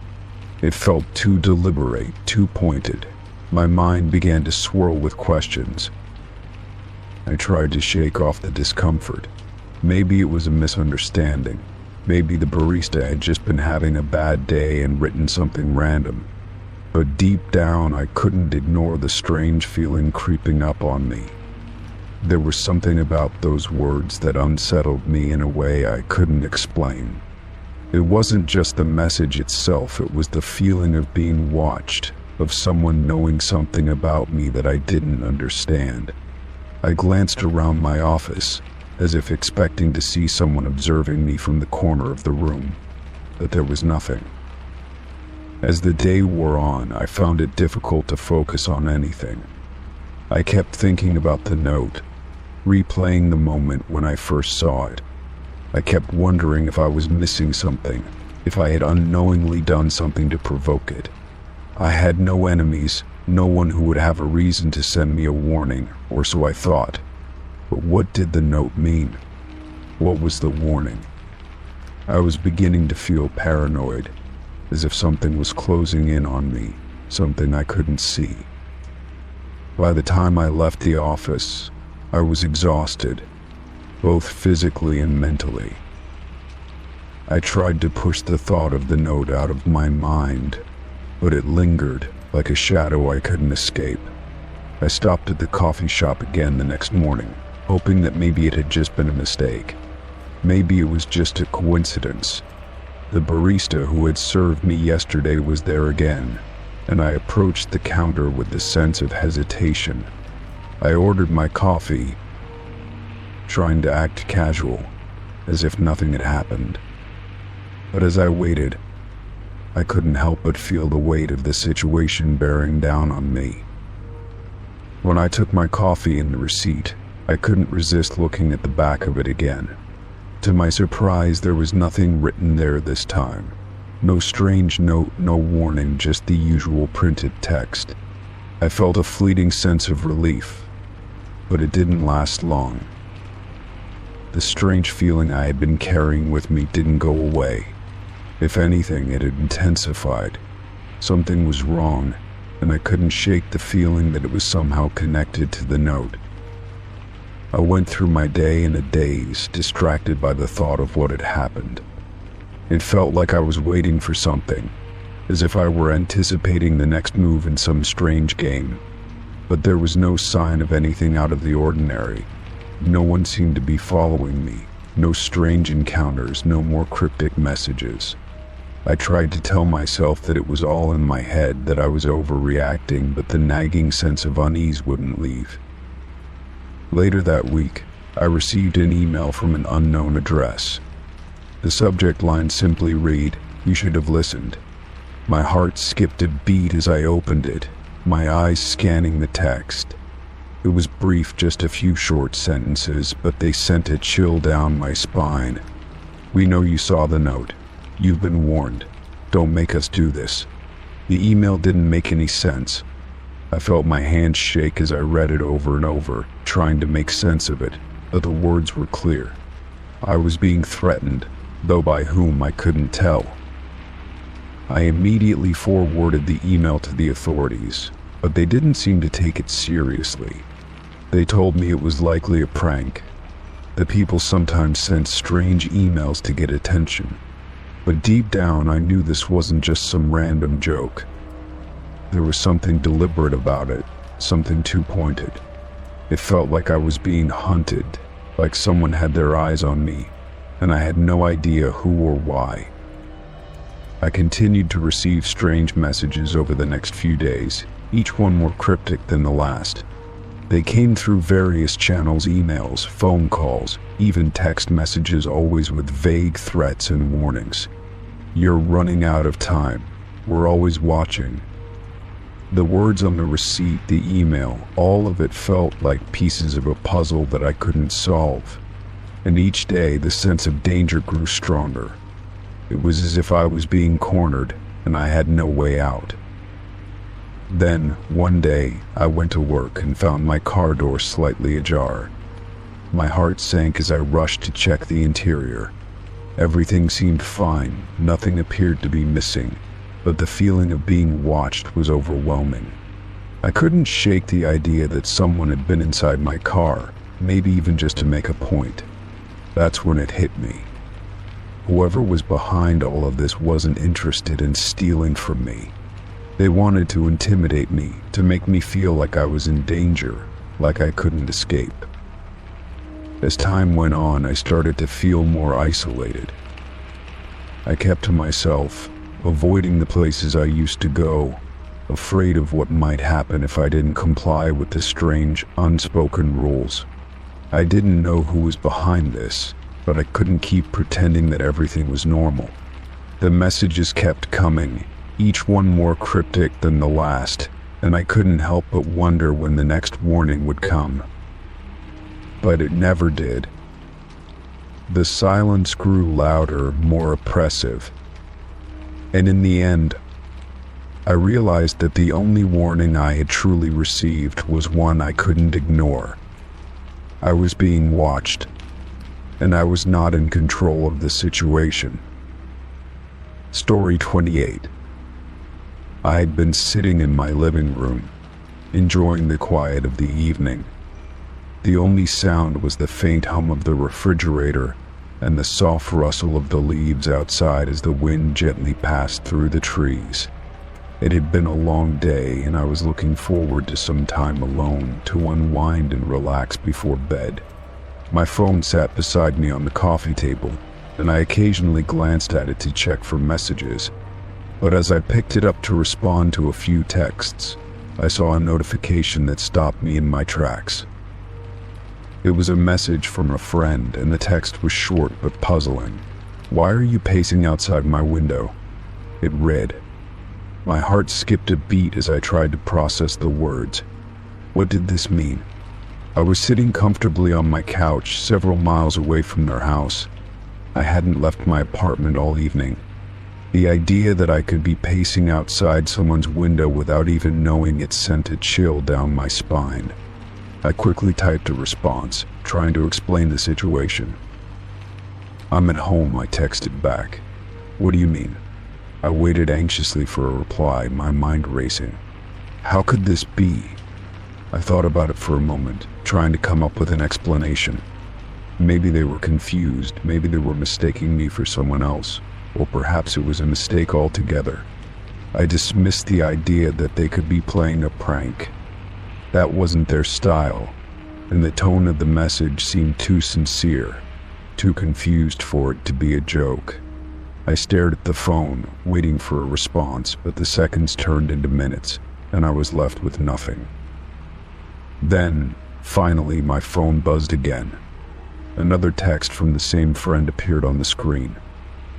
It felt too deliberate, too pointed. My mind began to swirl with questions. I tried to shake off the discomfort. Maybe it was a misunderstanding. Maybe the barista had just been having a bad day and written something random. But deep down, I couldn't ignore the strange feeling creeping up on me. There was something about those words that unsettled me in a way I couldn't explain. It wasn't just the message itself, it was the feeling of being watched, of someone knowing something about me that I didn't understand. I glanced around my office, as if expecting to see someone observing me from the corner of the room, but there was nothing. As the day wore on, I found it difficult to focus on anything. I kept thinking about the note, replaying the moment when I first saw it. I kept wondering if I was missing something, if I had unknowingly done something to provoke it. I had no enemies, no one who would have a reason to send me a warning, or so I thought. But what did the note mean? What was the warning? I was beginning to feel paranoid, as if something was closing in on me, something I couldn't see. By the time I left the office, I was exhausted, both physically and mentally. I tried to push the thought of the note out of my mind, but it lingered like a shadow I couldn't escape. I stopped at the coffee shop again the next morning, hoping that maybe it had just been a mistake. Maybe it was just a coincidence. The barista who had served me yesterday was there again, and I approached the counter with a sense of hesitation. I ordered my coffee, trying to act casual, as if nothing had happened. But as I waited, I couldn't help but feel the weight of the situation bearing down on me. When I took my coffee and the receipt, I couldn't resist looking at the back of it again. To my surprise, there was nothing written there this time. No strange note, no warning, just the usual printed text. I felt a fleeting sense of relief, but it didn't last long. The strange feeling I had been carrying with me didn't go away. If anything, it had intensified. Something was wrong, and I couldn't shake the feeling that it was somehow connected to the note. I went through my day in a daze, distracted by the thought of what had happened. It felt like I was waiting for something, as if I were anticipating the next move in some strange game. But there was no sign of anything out of the ordinary. No one seemed to be following me. No strange encounters, no more cryptic messages. I tried to tell myself that it was all in my head, that I was overreacting, but the nagging sense of unease wouldn't leave. Later that week, I received an email from an unknown address. The subject line simply read, "You should have listened." My heart skipped a beat as I opened it, my eyes scanning the text. It was brief, just a few short sentences, but they sent a chill down my spine. "We know you saw the note. You've been warned. Don't make us do this." The email didn't make any sense. I felt my hands shake as I read it over and over, trying to make sense of it, but the words were clear. I was being threatened, though by whom I couldn't tell. I immediately forwarded the email to the authorities, but they didn't seem to take it seriously. They told me it was likely a prank. The people sometimes sent strange emails to get attention, but deep down I knew this wasn't just some random joke. There was something deliberate about it, something too pointed. It felt like I was being hunted, like someone had their eyes on me, and I had no idea who or why. I continued to receive strange messages over the next few days, each one more cryptic than the last. They came through various channels, emails, phone calls, even text messages, always with vague threats and warnings. "You're running out of time. We're always watching." The words on the receipt, the email, all of it felt like pieces of a puzzle that I couldn't solve. And each day the sense of danger grew stronger. It was as if I was being cornered and I had no way out. Then, one day, I went to work and found my car door slightly ajar. My heart sank as I rushed to check the interior. Everything seemed fine, nothing appeared to be missing, but the feeling of being watched was overwhelming. I couldn't shake the idea that someone had been inside my car, maybe even just to make a point. That's when it hit me. Whoever was behind all of this wasn't interested in stealing from me. They wanted to intimidate me, to make me feel like I was in danger, like I couldn't escape. As time went on, I started to feel more isolated. I kept to myself, avoiding the places I used to go, afraid of what might happen if I didn't comply with the strange, unspoken rules. I didn't know who was behind this, but I couldn't keep pretending that everything was normal. The messages kept coming, each one more cryptic than the last, and I couldn't help but wonder when the next warning would come. But it never did. The silence grew louder, more oppressive. And in the end, I realized that the only warning I had truly received was one I couldn't ignore. I was being watched. and I was not in control of the situation. Story 28. I had been sitting in my living room, enjoying the quiet of the evening. The only sound was the faint hum of the refrigerator and the soft rustle of the leaves outside as the wind gently passed through the trees. It had been a long day, and I was looking forward to some time alone to unwind and relax before bed. My phone sat beside me on the coffee table, and I occasionally glanced at it to check for messages. But as I picked it up to respond to a few texts, I saw a notification that stopped me in my tracks. It was a message from a friend, and the text was short but puzzling. "Why are you pacing outside my window?" It read. My heart skipped a beat as I tried to process the words. What did this mean? I was sitting comfortably on my couch several miles away from their house. I hadn't left my apartment all evening. The idea that I could be pacing outside someone's window without even knowing it sent a chill down my spine. I quickly typed a response, trying to explain the situation. "I'm at home," I texted back. "What do you mean?" I waited anxiously for a reply, my mind racing. How could this be? I thought about it for a moment, trying to come up with an explanation. Maybe they were confused, maybe they were mistaking me for someone else, or perhaps it was a mistake altogether. I dismissed the idea that they could be playing a prank. That wasn't their style, and the tone of the message seemed too sincere, too confused for it to be a joke. I stared at the phone, waiting for a response, but the seconds turned into minutes, and I was left with nothing. Then, finally, my phone buzzed again. Another text from the same friend appeared on the screen.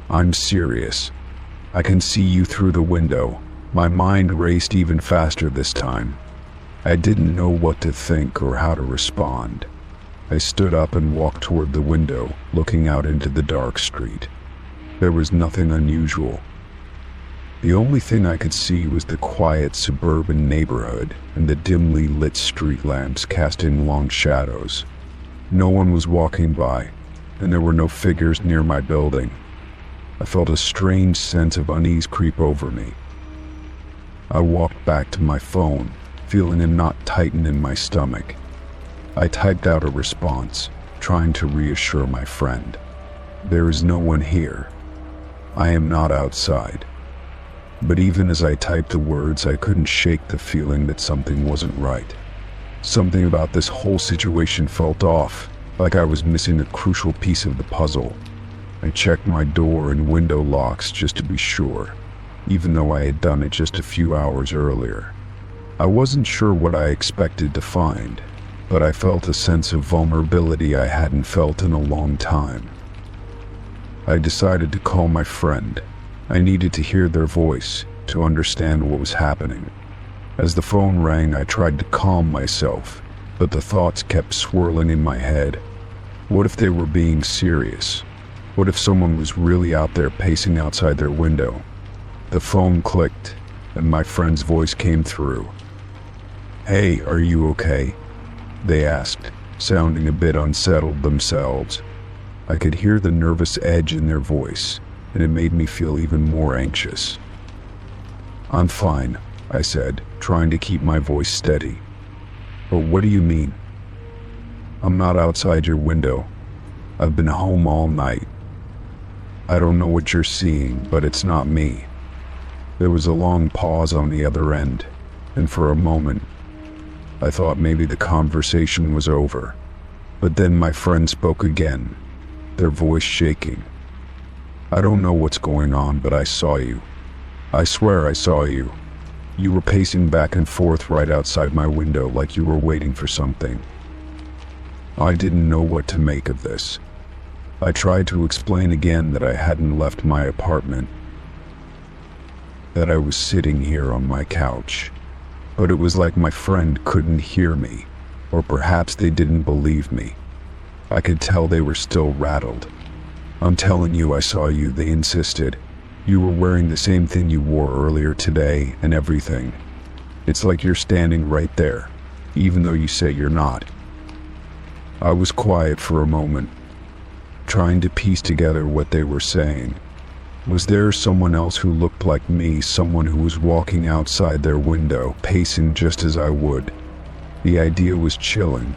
"I'm serious. I can see you through the window." My mind raced even faster this time. I didn't know what to think or how to respond. I stood up and walked toward the window, looking out into the dark street. There was nothing unusual. The only thing I could see was the quiet suburban neighborhood and the dimly lit street lamps casting long shadows. No one was walking by, and there were no figures near my building. I felt a strange sense of unease creep over me. I walked back to my phone, feeling a knot tighten in my stomach. I typed out a response, trying to reassure my friend. "There is no one here. I am not outside." But even as I typed the words, I couldn't shake the feeling that something wasn't right. Something about this whole situation felt off, like I was missing a crucial piece of the puzzle. I checked my door and window locks just to be sure, even though I had done it just a few hours earlier. I wasn't sure what I expected to find, but I felt a sense of vulnerability I hadn't felt in a long time. I decided to call my friend. I needed to hear their voice, to understand what was happening. As the phone rang, I tried to calm myself, but the thoughts kept swirling in my head. What if they were being serious? What if someone was really out there pacing outside their window? The phone clicked, and my friend's voice came through. "Hey, are you okay?" they asked, sounding a bit unsettled themselves. I could hear the nervous edge in their voice, and it made me feel even more anxious. "I'm fine," I said, trying to keep my voice steady. "But what do you mean?" "I'm not outside your window. I've been home all night. I don't know what you're seeing, but it's not me." There was a long pause on the other end, and for a moment, I thought maybe the conversation was over. But then my friend spoke again, their voice shaking. "I don't know what's going on, but I saw you. I swear I saw you. You were pacing back and forth right outside my window like you were waiting for something." I didn't know what to make of this. I tried to explain again that I hadn't left my apartment, that I was sitting here on my couch. But it was like my friend couldn't hear me, or perhaps they didn't believe me. I could tell they were still rattled. "I'm telling you I saw you," they insisted. "You were wearing the same thing you wore earlier today and everything. It's like you're standing right there, even though you say you're not." I was quiet for a moment. trying to piece together what they were saying. Was there someone else who looked like me, someone who was walking outside their window, pacing just as I would? The idea was chilling,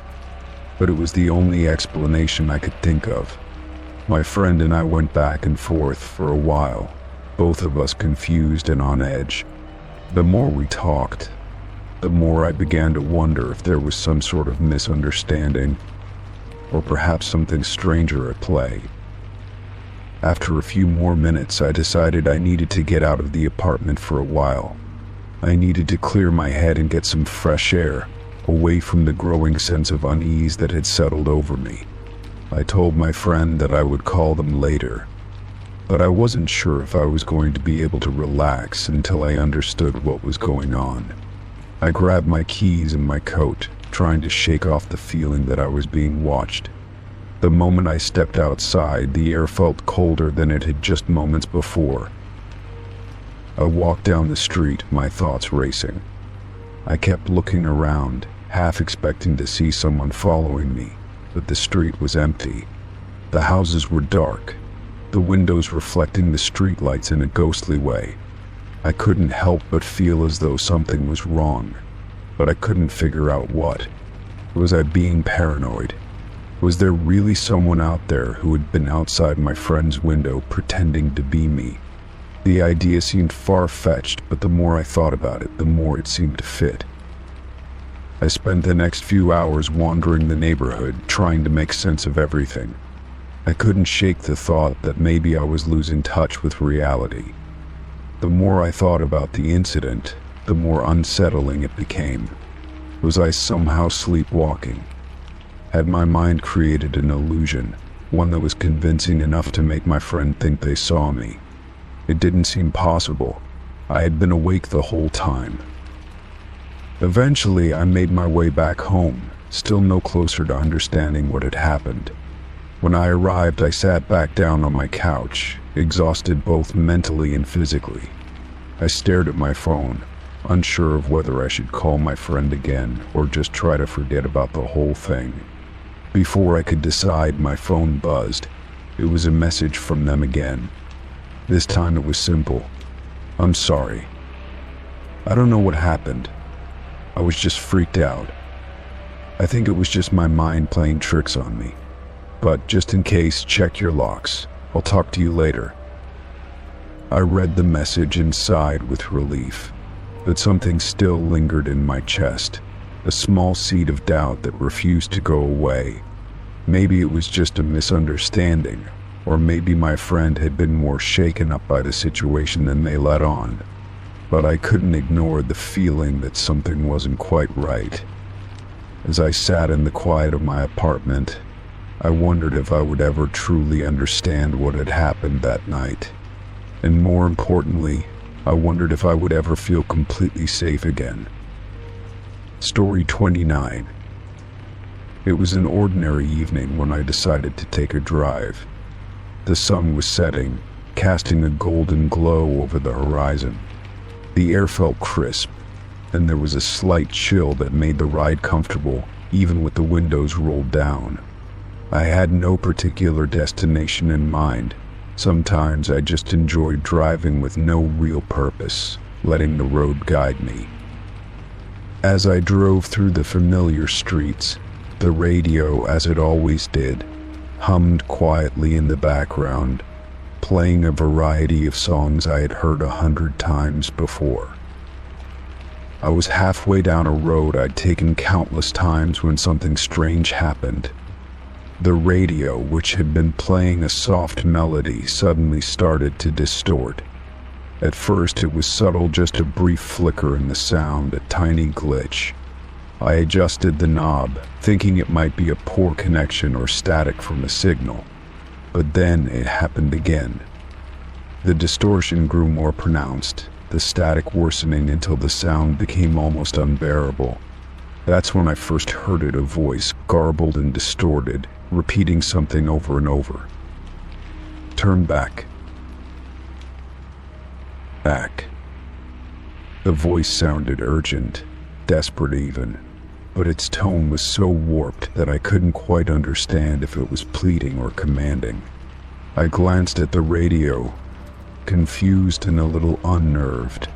but it was the only explanation I could think of. My friend and I went back and forth for a while, both of us confused and on edge. The more we talked, the more I began to wonder if there was some sort of misunderstanding, or perhaps something stranger at play. After a few more minutes, I decided I needed to get out of the apartment for a while. I needed to clear my head and get some fresh air, away from the growing sense of unease that had settled over me. I told my friend that I would call them later, but I wasn't sure if I was going to be able to relax until I understood what was going on. I grabbed my keys and my coat, trying to shake off the feeling that I was being watched. The moment I stepped outside, the air felt colder than it had just moments before. I walked down the street, my thoughts racing. I kept looking around, half expecting to see someone following me, but the street was empty. The houses were dark, the windows reflecting the streetlights in a ghostly way. I couldn't help but feel as though something was wrong, but I couldn't figure out what. Was I being paranoid? Was there really someone out there who had been outside my friend's window pretending to be me? The idea seemed far-fetched, but the more I thought about it, the more it seemed to fit. I spent the next few hours wandering the neighborhood, trying to make sense of everything. I couldn't shake the thought that maybe I was losing touch with reality. The more I thought about the incident, the more unsettling it became. Was I somehow sleepwalking? Had my mind created an illusion, one that was convincing enough to make my friend think they saw me? It didn't seem possible. I had been awake the whole time. Eventually, I made my way back home, still no closer to understanding what had happened. When I arrived, I sat back down on my couch, exhausted both mentally and physically. I stared at my phone, unsure of whether I should call my friend again or just try to forget about the whole thing. Before I could decide, my phone buzzed. It was a message from them again. This time it was simple. I'm sorry. I don't know what happened. I was just freaked out. I think it was just my mind playing tricks on me. But just in case, check your locks. I'll talk to you later. I read the message and sighed with relief, but something still lingered in my chest, a small seed of doubt that refused to go away. Maybe it was just a misunderstanding, or maybe my friend had been more shaken up by the situation than they let on. But I couldn't ignore the feeling that something wasn't quite right. As I sat in the quiet of my apartment, I wondered if I would ever truly understand what had happened that night. And more importantly, I wondered if I would ever feel completely safe again. Story 29. It was an ordinary evening when I decided to take a drive. The sun was setting, casting a golden glow over the horizon. The air felt crisp, and there was a slight chill that made the ride comfortable, even with the windows rolled down. I had no particular destination in mind. Sometimes I just enjoyed driving with no real purpose, letting the road guide me. As I drove through the familiar streets, the radio, as it always did, hummed quietly in the background, playing a variety of songs I had heard 100 times before. I was halfway down a road I'd taken countless times when something strange happened. The radio, which had been playing a soft melody, suddenly started to distort. At first it was subtle, just a brief flicker in the sound, a tiny glitch. I adjusted the knob, thinking it might be a poor connection or static from a signal. But then it happened again. The distortion grew more pronounced, the static worsening until the sound became almost unbearable. That's when I first heard it, a voice, garbled and distorted, repeating something over and over. Turn back. Back. The voice sounded urgent, desperate even. but its tone was so warped that I couldn't quite understand if it was pleading or commanding. I glanced at the radio, confused and a little unnerved.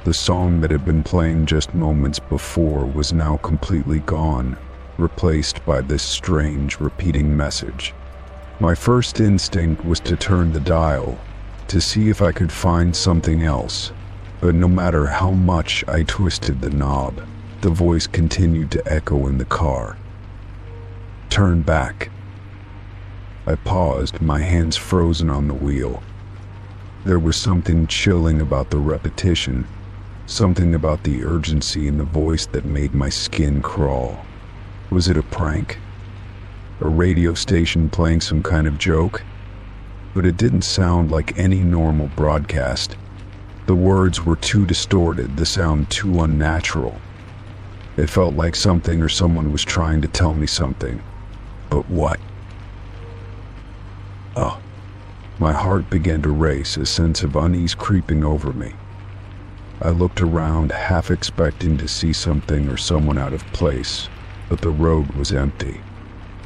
The song that had been playing just moments before was now completely gone, replaced by this strange, repeating message. My first instinct was to turn the dial, to see if I could find something else, but no matter how much I twisted the knob, the voice continued to echo in the car. Turn back. I paused, my hands frozen on the wheel. There was something chilling about the repetition, something about the urgency in the voice that made my skin crawl. Was it a prank? A radio station playing some kind of joke? But it didn't sound like any normal broadcast. The words were too distorted, the sound too unnatural. It felt like something or someone was trying to tell me something. But what? My heart began to race, a sense of unease creeping over me. I looked around, half expecting to see something or someone out of place, but the road was empty.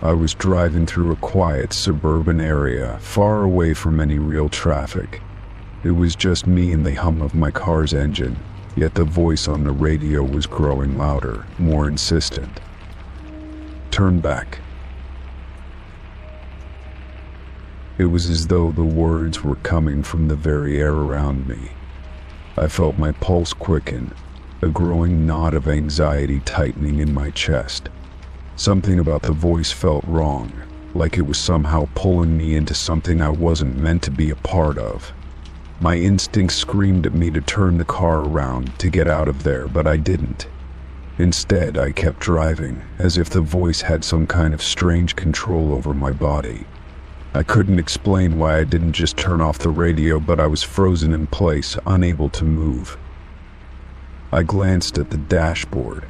I was driving through a quiet suburban area, far away from any real traffic. It was just me and the hum of my car's engine, yet the voice on the radio was growing louder, more insistent. Turn back. It was as though the words were coming from the very air around me. I felt my pulse quicken, a growing knot of anxiety tightening in my chest. Something about the voice felt wrong, like it was somehow pulling me into something I wasn't meant to be a part of. My instincts screamed at me to turn the car around, to get out of there, but I didn't. Instead, I kept driving, as if the voice had some kind of strange control over my body. I couldn't explain why I didn't just turn off the radio, but I was frozen in place, unable to move. I glanced at the dashboard,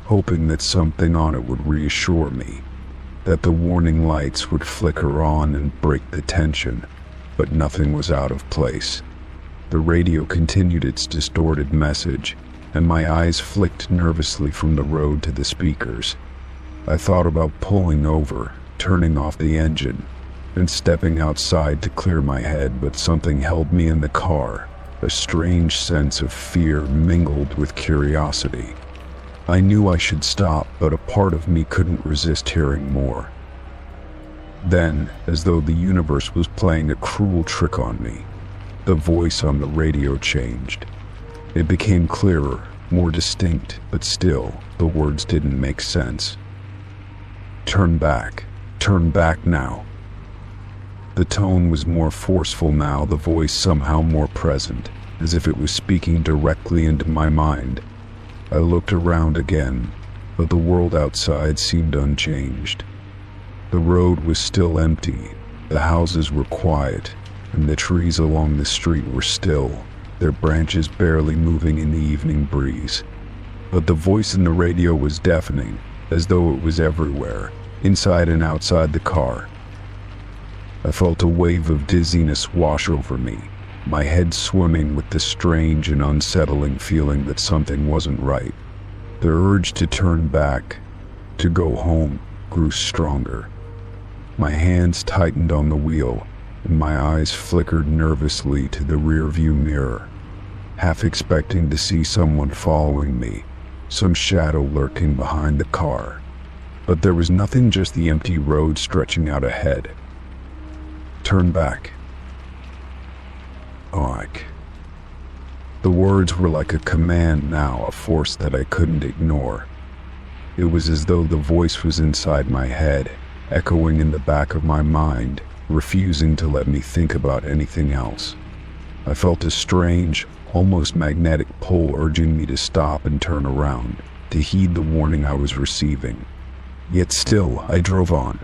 hoping that something on it would reassure me, that the warning lights would flicker on and break the tension, but nothing was out of place. The radio continued its distorted message, and my eyes flicked nervously from the road to the speakers. I thought about pulling over, turning off the engine, and stepping outside to clear my head, but something held me in the car, a strange sense of fear mingled with curiosity. I knew I should stop, but a part of me couldn't resist hearing more. Then, as though the universe was playing a cruel trick on me, the voice on the radio changed. It became clearer, more distinct, but still, the words didn't make sense. Turn back now. The tone was more forceful now, the voice somehow more present, as if it was speaking directly into my mind. I looked around again, but the world outside seemed unchanged. The road was still empty, the houses were quiet, and the trees along the street were still, their branches barely moving in the evening breeze. But the voice in the radio was deafening, as though it was everywhere, inside and outside the car. I felt a wave of dizziness wash over me, my head swimming with the strange and unsettling feeling that something wasn't right. The urge to turn back, to go home, grew stronger. My hands tightened on the wheel, and my eyes flickered nervously to the rearview mirror, half expecting to see someone following me, some shadow lurking behind the car. But there was nothing, just the empty road stretching out ahead. Turn back. Oik. The words were like a command now, a force that I couldn't ignore. It was as though the voice was inside my head, echoing in the back of my mind, refusing to let me think about anything else. I felt a strange, almost magnetic pull urging me to stop and turn around, to heed the warning I was receiving. Yet still, I drove on.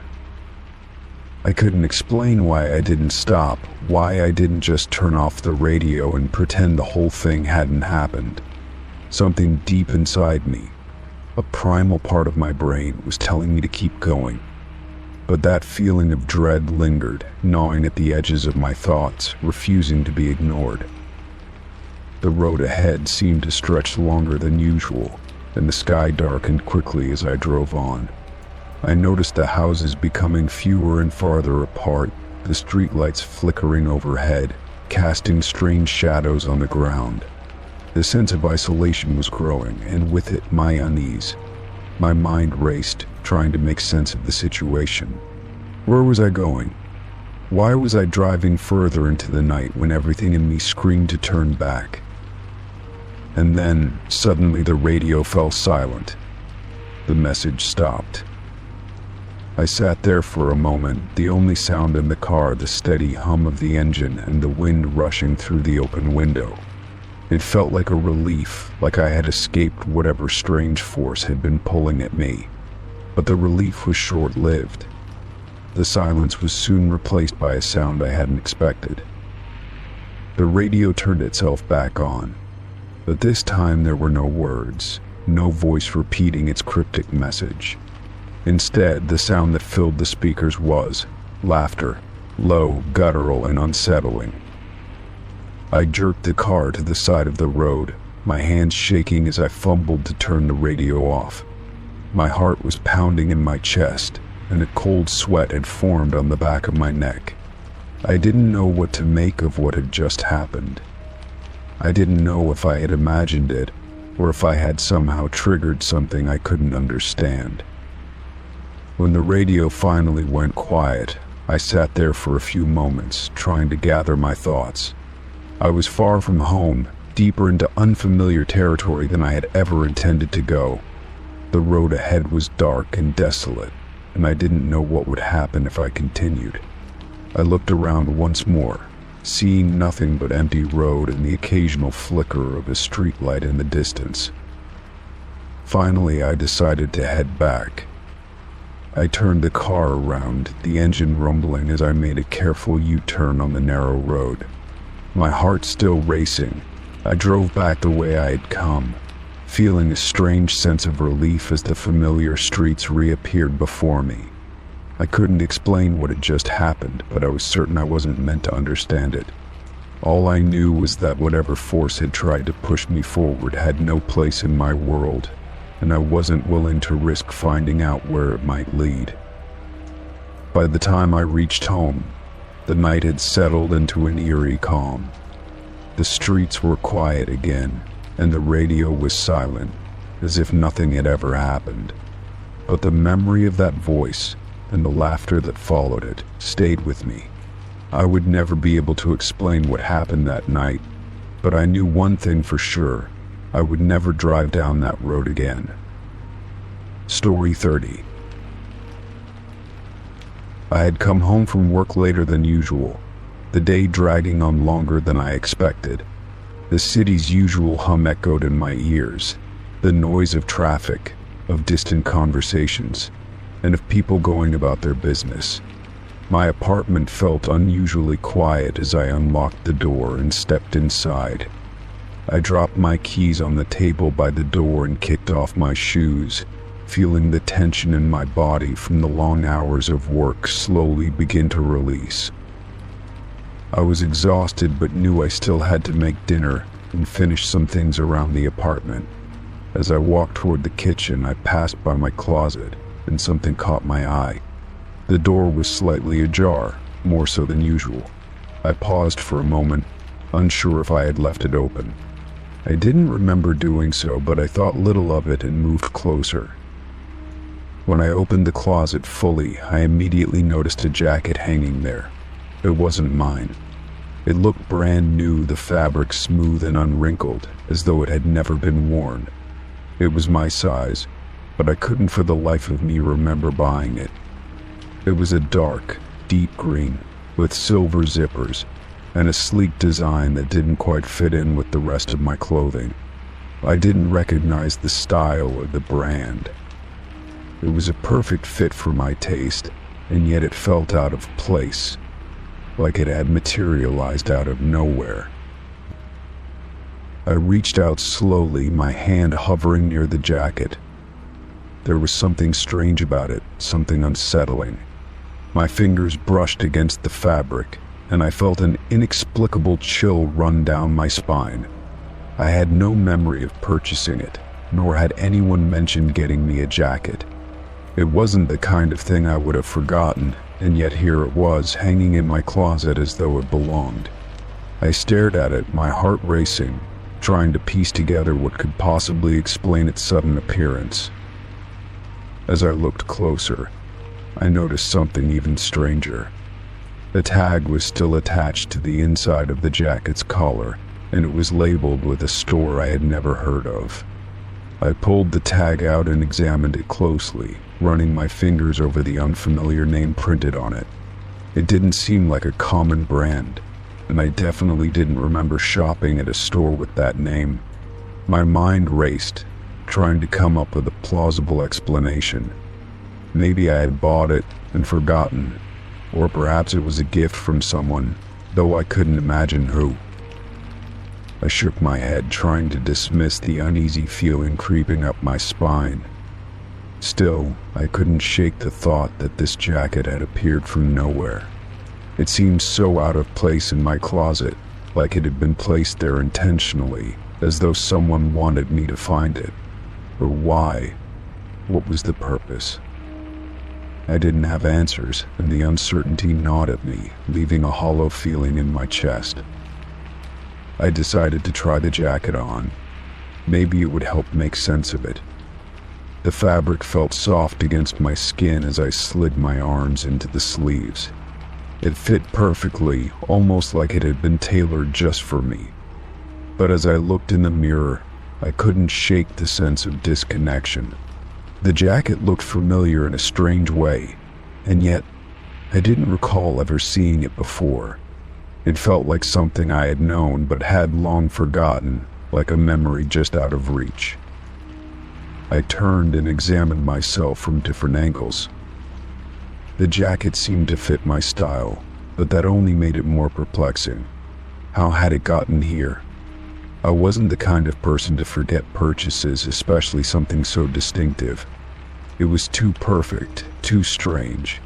I couldn't explain why I didn't stop, why I didn't just turn off the radio and pretend the whole thing hadn't happened. Something deep inside me, a primal part of my brain, was telling me to keep going. But that feeling of dread lingered, gnawing at the edges of my thoughts, refusing to be ignored. The road ahead seemed to stretch longer than usual, and the sky darkened quickly as I drove on. I noticed the houses becoming fewer and farther apart, the streetlights flickering overhead, casting strange shadows on the ground. The sense of isolation was growing, and with it, my unease. My mind raced, trying to make sense of the situation. Where was I going? Why was I driving further into the night when everything in me screamed to turn back? And then, suddenly the radio fell silent. The message stopped. I sat there for a moment, the only sound in the car the steady hum of the engine and the wind rushing through the open window. It felt like a relief, like I had escaped whatever strange force had been pulling at me. But the relief was short-lived. The silence was soon replaced by a sound I hadn't expected. The radio turned itself back on, but this time there were no words, no voice repeating its cryptic message. Instead, the sound that filled the speakers was laughter, low, guttural, and unsettling. I jerked the car to the side of the road, my hands shaking as I fumbled to turn the radio off. My heart was pounding in my chest, and a cold sweat had formed on the back of my neck. I didn't know what to make of what had just happened. I didn't know if I had imagined it, or if I had somehow triggered something I couldn't understand. When the radio finally went quiet, I sat there for a few moments, trying to gather my thoughts. I was far from home, deeper into unfamiliar territory than I had ever intended to go. The road ahead was dark and desolate, and I didn't know what would happen if I continued. I looked around once more, seeing nothing but empty road and the occasional flicker of a streetlight in the distance. Finally, I decided to head back. I turned the car around, the engine rumbling as I made a careful U-turn on the narrow road. My heart still racing, I drove back the way I had come, feeling a strange sense of relief as the familiar streets reappeared before me. I couldn't explain what had just happened, but I was certain I wasn't meant to understand it. All I knew was that whatever force had tried to push me forward had no place in my world, and I wasn't willing to risk finding out where it might lead. By the time I reached home, the night had settled into an eerie calm. The streets were quiet again, and the radio was silent, as if nothing had ever happened. But the memory of that voice, and the laughter that followed it, stayed with me. I would never be able to explain what happened that night, but I knew one thing for sure: I would never drive down that road again. Story 30. I had come home from work later than usual, the day dragging on longer than I expected. The city's usual hum echoed in my ears, the noise of traffic, of distant conversations, and of people going about their business. My apartment felt unusually quiet as I unlocked the door and stepped inside. I dropped my keys on the table by the door and kicked off my shoes, feeling the tension in my body from the long hours of work slowly begin to release. I was exhausted but knew I still had to make dinner and finish some things around the apartment. As I walked toward the kitchen, I passed by my closet, and something caught my eye. The door was slightly ajar, more so than usual. I paused for a moment, unsure if I had left it open. I didn't remember doing so, but I thought little of it and moved closer. When I opened the closet fully, I immediately noticed a jacket hanging there. It wasn't mine. It looked brand new, the fabric smooth and unwrinkled, as though it had never been worn. It was my size, but I couldn't for the life of me remember buying it. It was a dark, deep green, with silver zippers, and a sleek design that didn't quite fit in with the rest of my clothing. I didn't recognize the style or the brand. It was a perfect fit for my taste, and yet it felt out of place, like it had materialized out of nowhere. I reached out slowly, my hand hovering near the jacket. There was something strange about it, something unsettling. My fingers brushed against the fabric, and I felt an inexplicable chill run down my spine. I had no memory of purchasing it, nor had anyone mentioned getting me a jacket. It wasn't the kind of thing I would have forgotten, and yet here it was, hanging in my closet as though it belonged. I stared at it, my heart racing, trying to piece together what could possibly explain its sudden appearance. As I looked closer, I noticed something even stranger. The tag was still attached to the inside of the jacket's collar, and it was labeled with a store I had never heard of. I pulled the tag out and examined it closely, running my fingers over the unfamiliar name printed on it. It didn't seem like a common brand, and I definitely didn't remember shopping at a store with that name. My mind raced, trying to come up with a plausible explanation. Maybe I had bought it and forgotten, or perhaps it was a gift from someone, though I couldn't imagine who. I shook my head, trying to dismiss the uneasy feeling creeping up my spine. Still, I couldn't shake the thought that this jacket had appeared from nowhere. It seemed so out of place in my closet, like it had been placed there intentionally, as though someone wanted me to find it. Or why? What was the purpose? I didn't have answers, and the uncertainty gnawed at me, leaving a hollow feeling in my chest. I decided to try the jacket on. Maybe it would help make sense of it. The fabric felt soft against my skin as I slid my arms into the sleeves. It fit perfectly, almost like it had been tailored just for me. But as I looked in the mirror, I couldn't shake the sense of disconnection. The jacket looked familiar in a strange way, and yet I didn't recall ever seeing it before. It felt like something I had known but had long forgotten, like a memory just out of reach. I turned and examined myself from different angles. The jacket seemed to fit my style, but that only made it more perplexing. How had it gotten here? I wasn't the kind of person to forget purchases, especially something so distinctive. It was too perfect, too strange.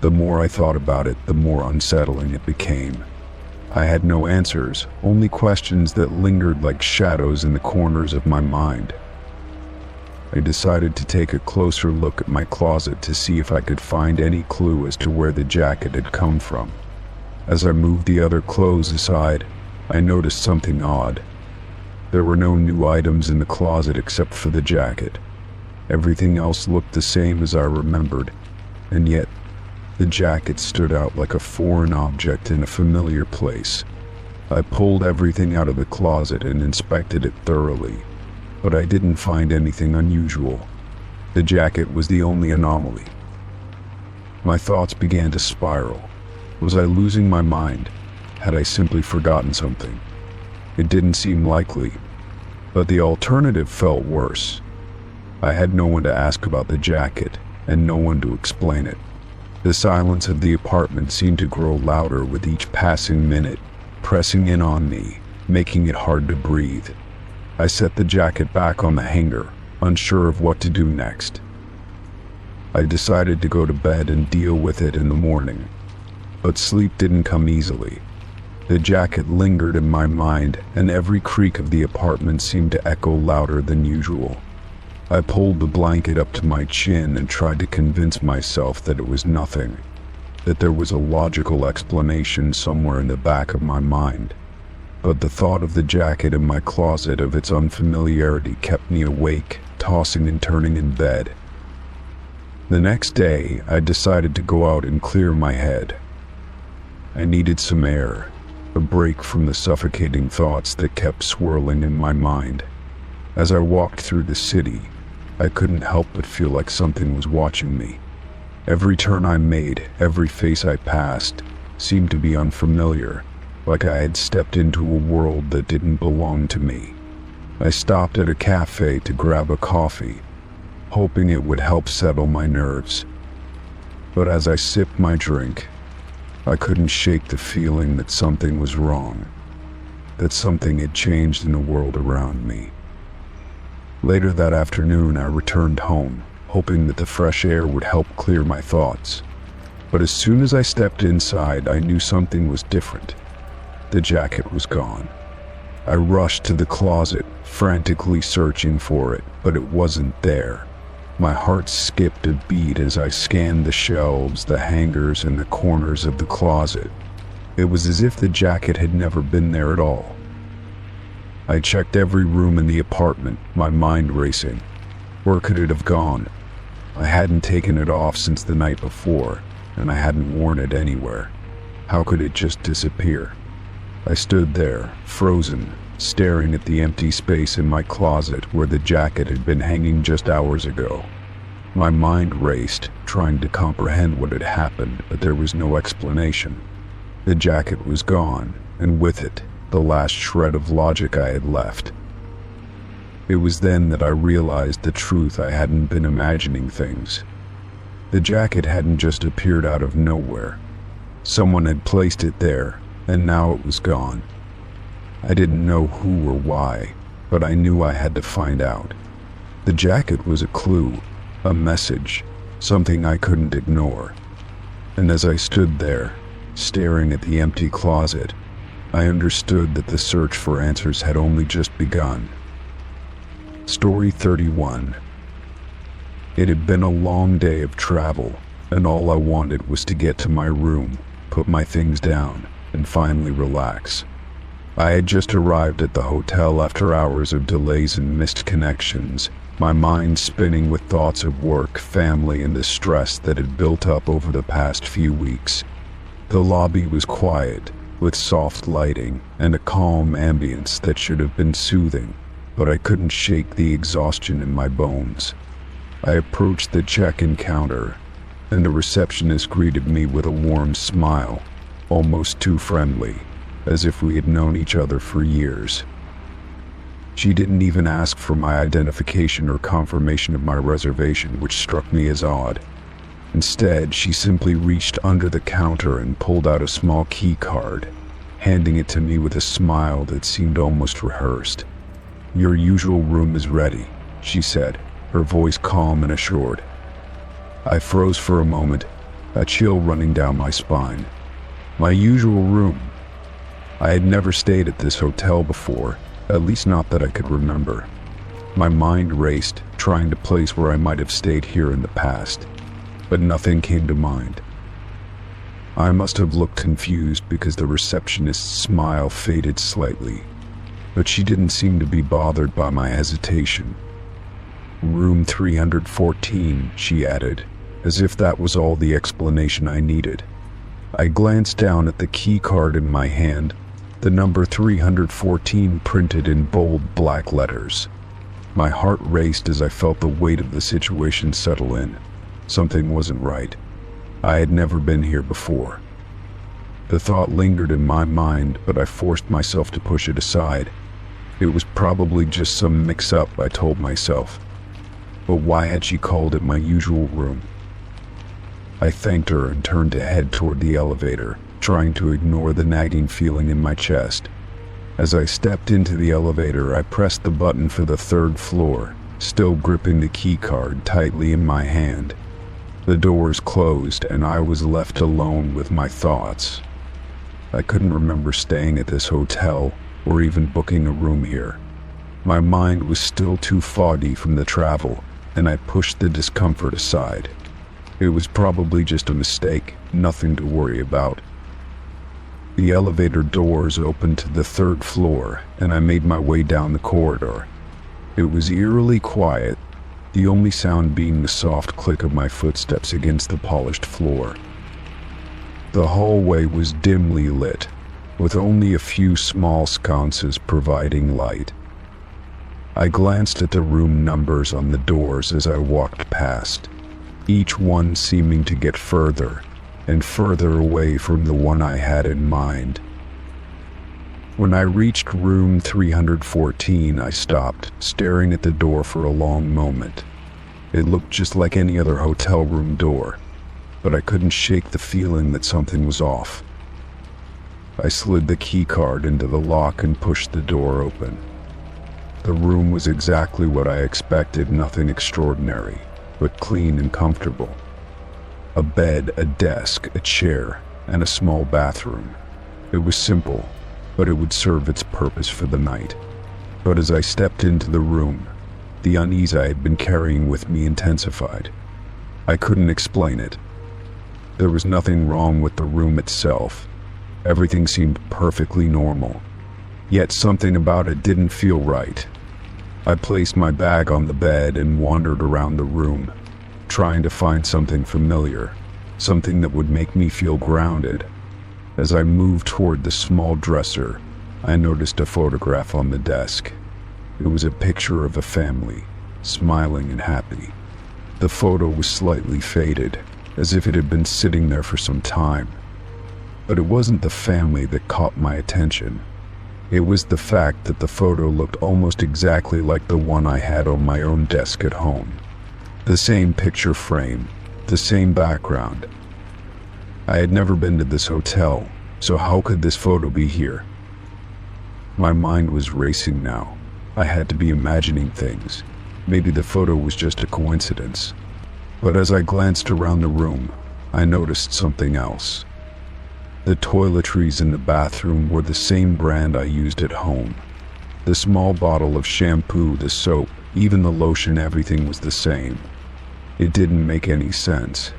The more I thought about it, the more unsettling it became. I had no answers, only questions that lingered like shadows in the corners of my mind. I decided to take a closer look at my closet to see if I could find any clue as to where the jacket had come from. As I moved the other clothes aside, I noticed something odd. There were no new items in the closet except for the jacket. Everything else looked the same as I remembered, and yet the jacket stood out like a foreign object in a familiar place. I pulled everything out of the closet and inspected it thoroughly, but I didn't find anything unusual. The jacket was the only anomaly. My thoughts began to spiral. Was I losing my mind? Had I simply forgotten something? It didn't seem likely, but the alternative felt worse. I had no one to ask about the jacket, and no one to explain it. The silence of the apartment seemed to grow louder with each passing minute, pressing in on me, making it hard to breathe. I set the jacket back on the hanger, unsure of what to do next. I decided to go to bed and deal with it in the morning, but sleep didn't come easily. The jacket lingered in my mind, and every creak of the apartment seemed to echo louder than usual. I pulled the blanket up to my chin and tried to convince myself that it was nothing, that there was a logical explanation somewhere in the back of my mind. But the thought of the jacket in my closet, of its unfamiliarity, kept me awake, tossing and turning in bed. The next day, I decided to go out and clear my head. I needed some air, a break from the suffocating thoughts that kept swirling in my mind. As I walked through the city, I couldn't help but feel like something was watching me. Every turn I made, every face I passed, seemed to be unfamiliar, like I had stepped into a world that didn't belong to me. I stopped at a cafe to grab a coffee, hoping it would help settle my nerves. But as I sipped my drink, I couldn't shake the feeling that something was wrong, that something had changed in the world around me. Later that afternoon, I returned home, hoping that the fresh air would help clear my thoughts. But as soon as I stepped inside, I knew something was different. The jacket was gone. I rushed to the closet, frantically searching for it, but it wasn't there. My heart skipped a beat as I scanned the shelves, the hangers, and the corners of the closet. It was as if the jacket had never been there at all. I checked every room in the apartment, my mind racing. Where could it have gone? I hadn't taken it off since the night before, and I hadn't worn it anywhere. How could it just disappear? I stood there, frozen, staring at the empty space in my closet where the jacket had been hanging just hours ago. My mind raced, trying to comprehend what had happened, but there was no explanation. The jacket was gone, and with it, the last shred of logic I had left. It was then that I realized the truth. I hadn't been imagining things. The jacket hadn't just appeared out of nowhere. Someone had placed it there, and now it was gone. I didn't know who or why, but I knew I had to find out. The jacket was a clue, a message, something I couldn't ignore. And as I stood there, staring at the empty closet, I understood that the search for answers had only just begun. Story 31. It had been a long day of travel, and all I wanted was to get to my room, put my things down, and finally relax. I had just arrived at the hotel after hours of delays and missed connections, my mind spinning with thoughts of work, family, and the stress that had built up over the past few weeks. The lobby was quiet, with soft lighting and a calm ambience that should have been soothing, but I couldn't shake the exhaustion in my bones. I approached the check-in counter, and the receptionist greeted me with a warm smile, almost too friendly, as if we had known each other for years. She didn't even ask for my identification or confirmation of my reservation, which struck me as odd. Instead, she simply reached under the counter and pulled out a small key card, handing it to me with a smile that seemed almost rehearsed. "Your usual room is ready," she said, her voice calm and assured. I froze for a moment, a chill running down my spine. My usual room. I had never stayed at this hotel before, at least not that I could remember. My mind raced, trying to place where I might have stayed here in the past, but nothing came to mind. I must have looked confused because the receptionist's smile faded slightly, but she didn't seem to be bothered by my hesitation. "Room 314, she added, as if that was all the explanation I needed. I glanced down at the key card in my hand, the number 314 printed in bold black letters. My heart raced as I felt the weight of the situation settle in. Something wasn't right. I had never been here before. The thought lingered in my mind, but I forced myself to push it aside. It was probably just some mix-up, I told myself. But why had she called it my usual room? I thanked her and turned to head toward the elevator, trying to ignore the nagging feeling in my chest. As I stepped into the elevator, I pressed the button for the 3rd floor, still gripping the key card tightly in my hand. The doors closed, and I was left alone with my thoughts. I couldn't remember staying at this hotel, or even booking a room here. My mind was still too foggy from the travel, and I pushed the discomfort aside. It was probably just a mistake, nothing to worry about. The elevator doors opened to the 3rd floor, and I made my way down the corridor. It was eerily quiet, the only sound being the soft click of my footsteps against the polished floor. The hallway was dimly lit, with only a few small sconces providing light. I glanced at the room numbers on the doors as I walked past, each one seeming to get further and further away from the one I had in mind. When I reached room 314, I stopped, staring at the door for a long moment. It looked just like any other hotel room door, but I couldn't shake the feeling that something was off. I slid the key card into the lock and pushed the door open. The room was exactly what I expected, nothing extraordinary, but clean and comfortable. A bed, a desk, a chair, and a small bathroom. It was simple, but it would serve its purpose for the night. But as I stepped into the room, the unease I had been carrying with me intensified. I couldn't explain it. There was nothing wrong with the room itself. Everything seemed perfectly normal. Yet something about it didn't feel right. I placed my bag on the bed and wandered around the room, trying to find something familiar, something that would make me feel grounded. As I moved toward the small dresser, I noticed a photograph on the desk. It was a picture of a family, smiling and happy. The photo was slightly faded, as if it had been sitting there for some time. But it wasn't the family that caught my attention. It was the fact that the photo looked almost exactly like the one I had on my own desk at home. The same picture frame, the same background. I had never been to this hotel, so how could this photo be here? My mind was racing now. I had to be imagining things. Maybe the photo was just a coincidence. But as I glanced around the room, I noticed something else. The toiletries in the bathroom were the same brand I used at home. The small bottle of shampoo, the soap, even the lotion, everything was the same. It didn't make any sense.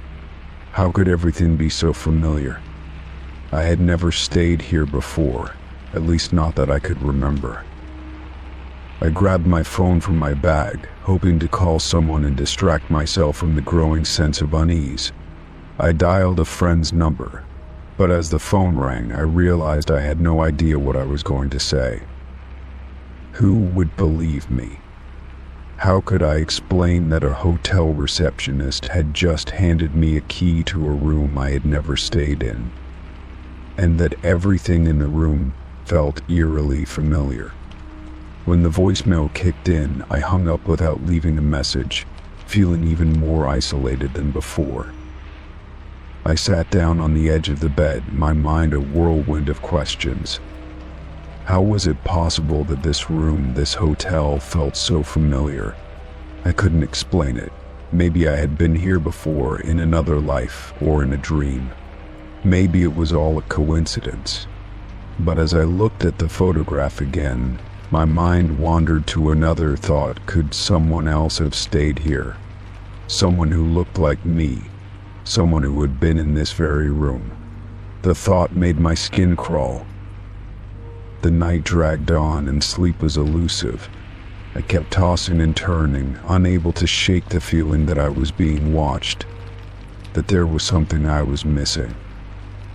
How could everything be so familiar? I had never stayed here before, at least not that I could remember. I grabbed my phone from my bag, hoping to call someone and distract myself from the growing sense of unease. I dialed a friend's number, but as the phone rang, I realized I had no idea what I was going to say. Who would believe me? How could I explain that a hotel receptionist had just handed me a key to a room I had never stayed in, and that everything in the room felt eerily familiar? When the voicemail kicked in, I hung up without leaving a message, feeling even more isolated than before. I sat down on the edge of the bed, my mind a whirlwind of questions. How was it possible that this room, this hotel, felt so familiar? I couldn't explain it. Maybe I had been here before, in another life, or in a dream. Maybe it was all a coincidence. But as I looked at the photograph again, my mind wandered to another thought. Could someone else have stayed here? Someone who looked like me. Someone who had been in this very room. The thought made my skin crawl. The night dragged on and sleep was elusive. I kept tossing and turning, unable to shake the feeling that I was being watched, that there was something I was missing.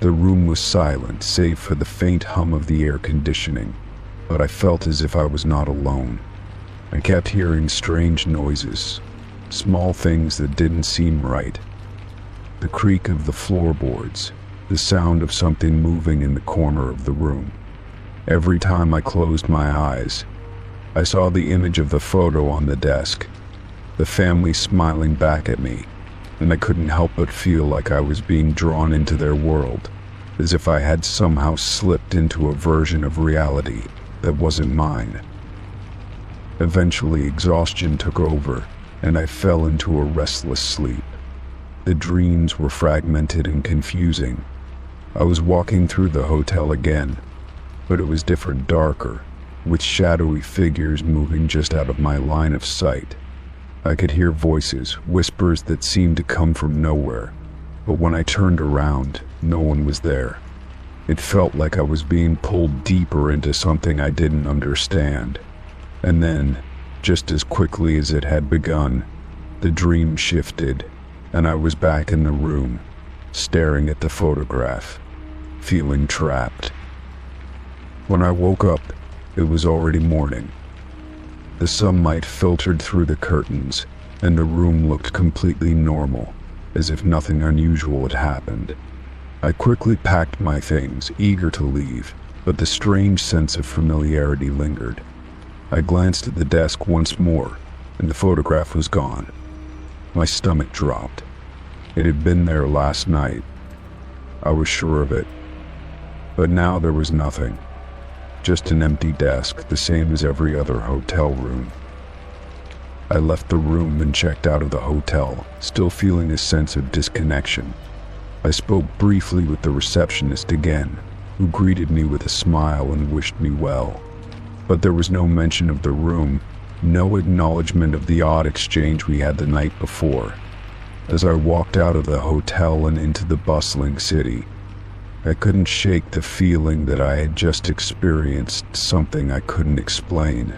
The room was silent, save for the faint hum of the air conditioning, but I felt as if I was not alone. I kept hearing strange noises, small things that didn't seem right. The creak of the floorboards, the sound of something moving in the corner of the room. Every time I closed my eyes, I saw the image of the photo on the desk, the family smiling back at me, and I couldn't help but feel like I was being drawn into their world, as if I had somehow slipped into a version of reality that wasn't mine. Eventually, exhaustion took over, and I fell into a restless sleep. The dreams were fragmented and confusing. I was walking through the hotel again, but it was different, darker, with shadowy figures moving just out of my line of sight. I could hear voices, whispers that seemed to come from nowhere, but when I turned around, no one was there. It felt like I was being pulled deeper into something I didn't understand. And then, just as quickly as it had begun, the dream shifted, and I was back in the room, staring at the photograph, feeling trapped. When I woke up, it was already morning. The sunlight filtered through the curtains, and the room looked completely normal, as if nothing unusual had happened. I quickly packed my things, eager to leave, but the strange sense of familiarity lingered. I glanced at the desk once more, and the photograph was gone. My stomach dropped. It had been there last night. I was sure of it. But now there was nothing. Just an empty desk, the same as every other hotel room. I left the room and checked out of the hotel, still feeling a sense of disconnection. I spoke briefly with the receptionist again, who greeted me with a smile and wished me well. But there was no mention of the room, no acknowledgement of the odd exchange we had the night before. As I walked out of the hotel and into the bustling city, I couldn't shake the feeling that I had just experienced something I couldn't explain,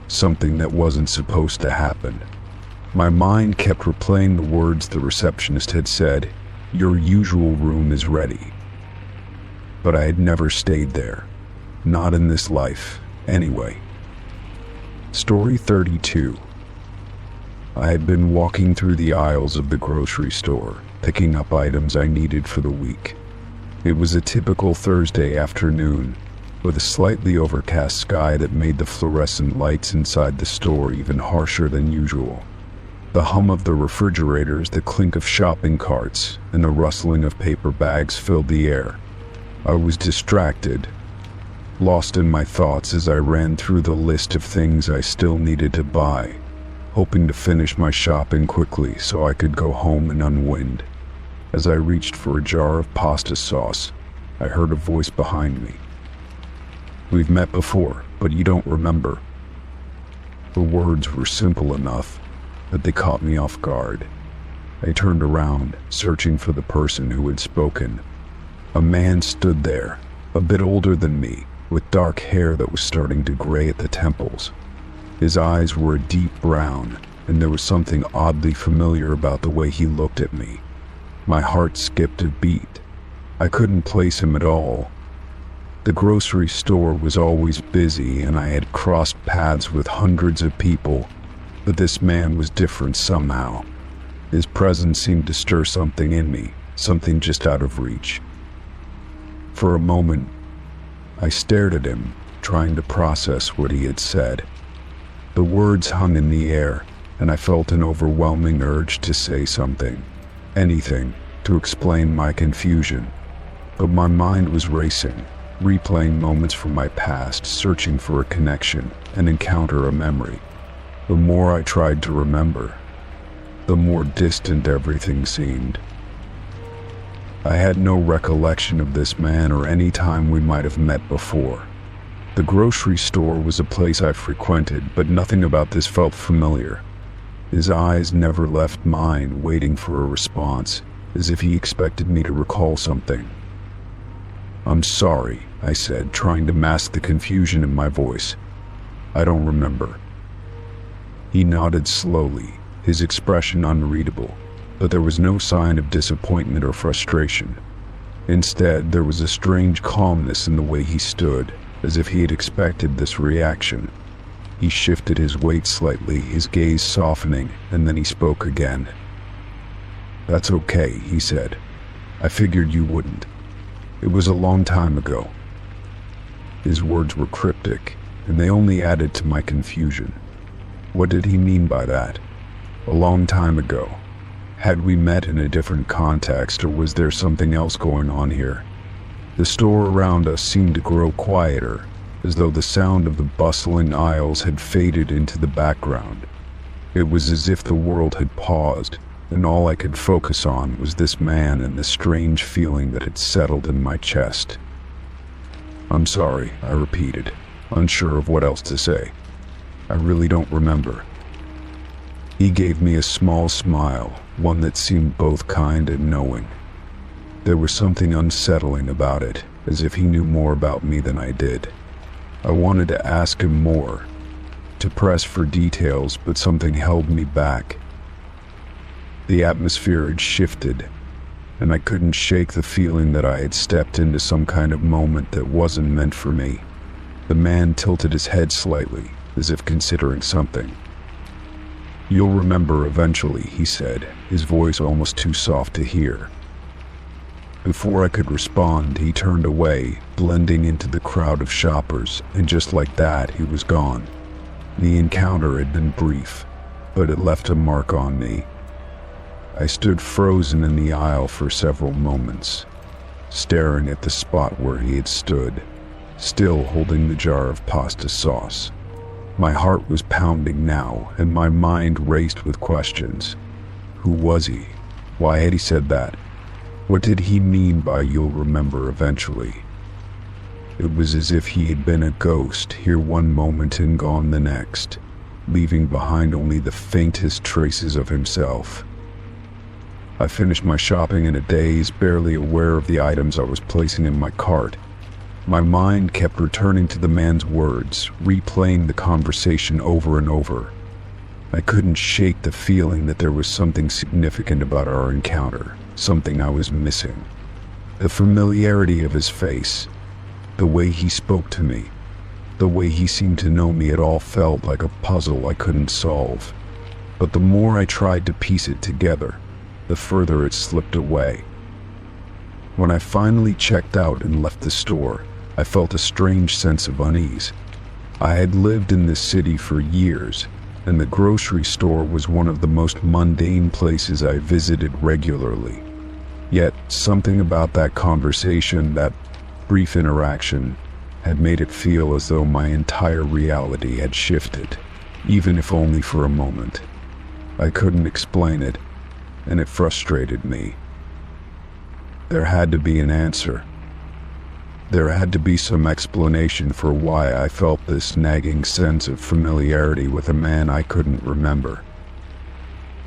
something that wasn't supposed to happen. My mind kept replaying the words the receptionist had said, "Your usual room is ready." But I had never stayed there. Not in this life, anyway. Story 32. I had been walking through the aisles of the grocery store, picking up items I needed for the week. It was a typical Thursday afternoon, with a slightly overcast sky that made the fluorescent lights inside the store even harsher than usual. The hum of the refrigerators, the clink of shopping carts, and the rustling of paper bags filled the air. I was distracted, lost in my thoughts as I ran through the list of things I still needed to buy, hoping to finish my shopping quickly so I could go home and unwind. As I reached for a jar of pasta sauce, I heard a voice behind me. "We've met before, but you don't remember." The words were simple enough, but they caught me off guard. I turned around, searching for the person who had spoken. A man stood there, a bit older than me, with dark hair that was starting to gray at the temples. His eyes were a deep brown, and there was something oddly familiar about the way he looked at me. My heart skipped a beat. I couldn't place him at all. The grocery store was always busy, and I had crossed paths with hundreds of people, but this man was different somehow. His presence seemed to stir something in me, something just out of reach. For a moment, I stared at him, trying to process what he had said. The words hung in the air, and I felt an overwhelming urge to say something, anything, to explain my confusion. But my mind was racing, replaying moments from my past, searching for a connection, an encounter, a memory. The more I tried to remember, the more distant everything seemed. I had no recollection of this man or any time we might have met before. The grocery store was a place I frequented, but nothing about this felt familiar. His eyes never left mine, waiting for a response, as if he expected me to recall something. "I'm sorry," I said, trying to mask the confusion in my voice. "I don't remember." He nodded slowly, his expression unreadable, but there was no sign of disappointment or frustration. Instead, there was a strange calmness in the way he stood, as if he had expected this reaction. He shifted his weight slightly, his gaze softening, and then he spoke again. "That's okay," he said. "I figured you wouldn't. It was a long time ago." His words were cryptic, and they only added to my confusion. What did he mean by that? A long time ago? Had we met in a different context, or was there something else going on here? The store around us seemed to grow quieter, as though the sound of the bustling aisles had faded into the background. It was as if the world had paused, and all I could focus on was this man and the strange feeling that had settled in my chest. "I'm sorry," I repeated, unsure of what else to say. "I really don't remember." He gave me a small smile, one that seemed both kind and knowing. There was something unsettling about it, as if he knew more about me than I did. I wanted to ask him more, to press for details, but something held me back. The atmosphere had shifted, and I couldn't shake the feeling that I had stepped into some kind of moment that wasn't meant for me. The man tilted his head slightly, as if considering something. "You'll remember eventually," he said, his voice almost too soft to hear. Before I could respond, he turned away, blending into the crowd of shoppers, and just like that, he was gone. The encounter had been brief, but it left a mark on me. I stood frozen in the aisle for several moments, staring at the spot where he had stood, still holding the jar of pasta sauce. My heart was pounding now, and my mind raced with questions. Who was he? Why had he said that? What did he mean by "you'll remember eventually"? It was as if he had been a ghost, here one moment and gone the next, leaving behind only the faintest traces of himself. I finished my shopping in a daze, barely aware of the items I was placing in my cart. My mind kept returning to the man's words, replaying the conversation over and over. I couldn't shake the feeling that there was something significant about our encounter, something I was missing. The familiarity of his face, the way he spoke to me, the way he seemed to know me, it all felt like a puzzle I couldn't solve. But the more I tried to piece it together, the further it slipped away. When I finally checked out and left the store, I felt a strange sense of unease. I had lived in this city for years, and the grocery store was one of the most mundane places I visited regularly. Yet something about that conversation, that brief interaction, had made it feel as though my entire reality had shifted, even if only for a moment. I couldn't explain it, and it frustrated me. There had to be an answer. There had to be some explanation for why I felt this nagging sense of familiarity with a man I couldn't remember.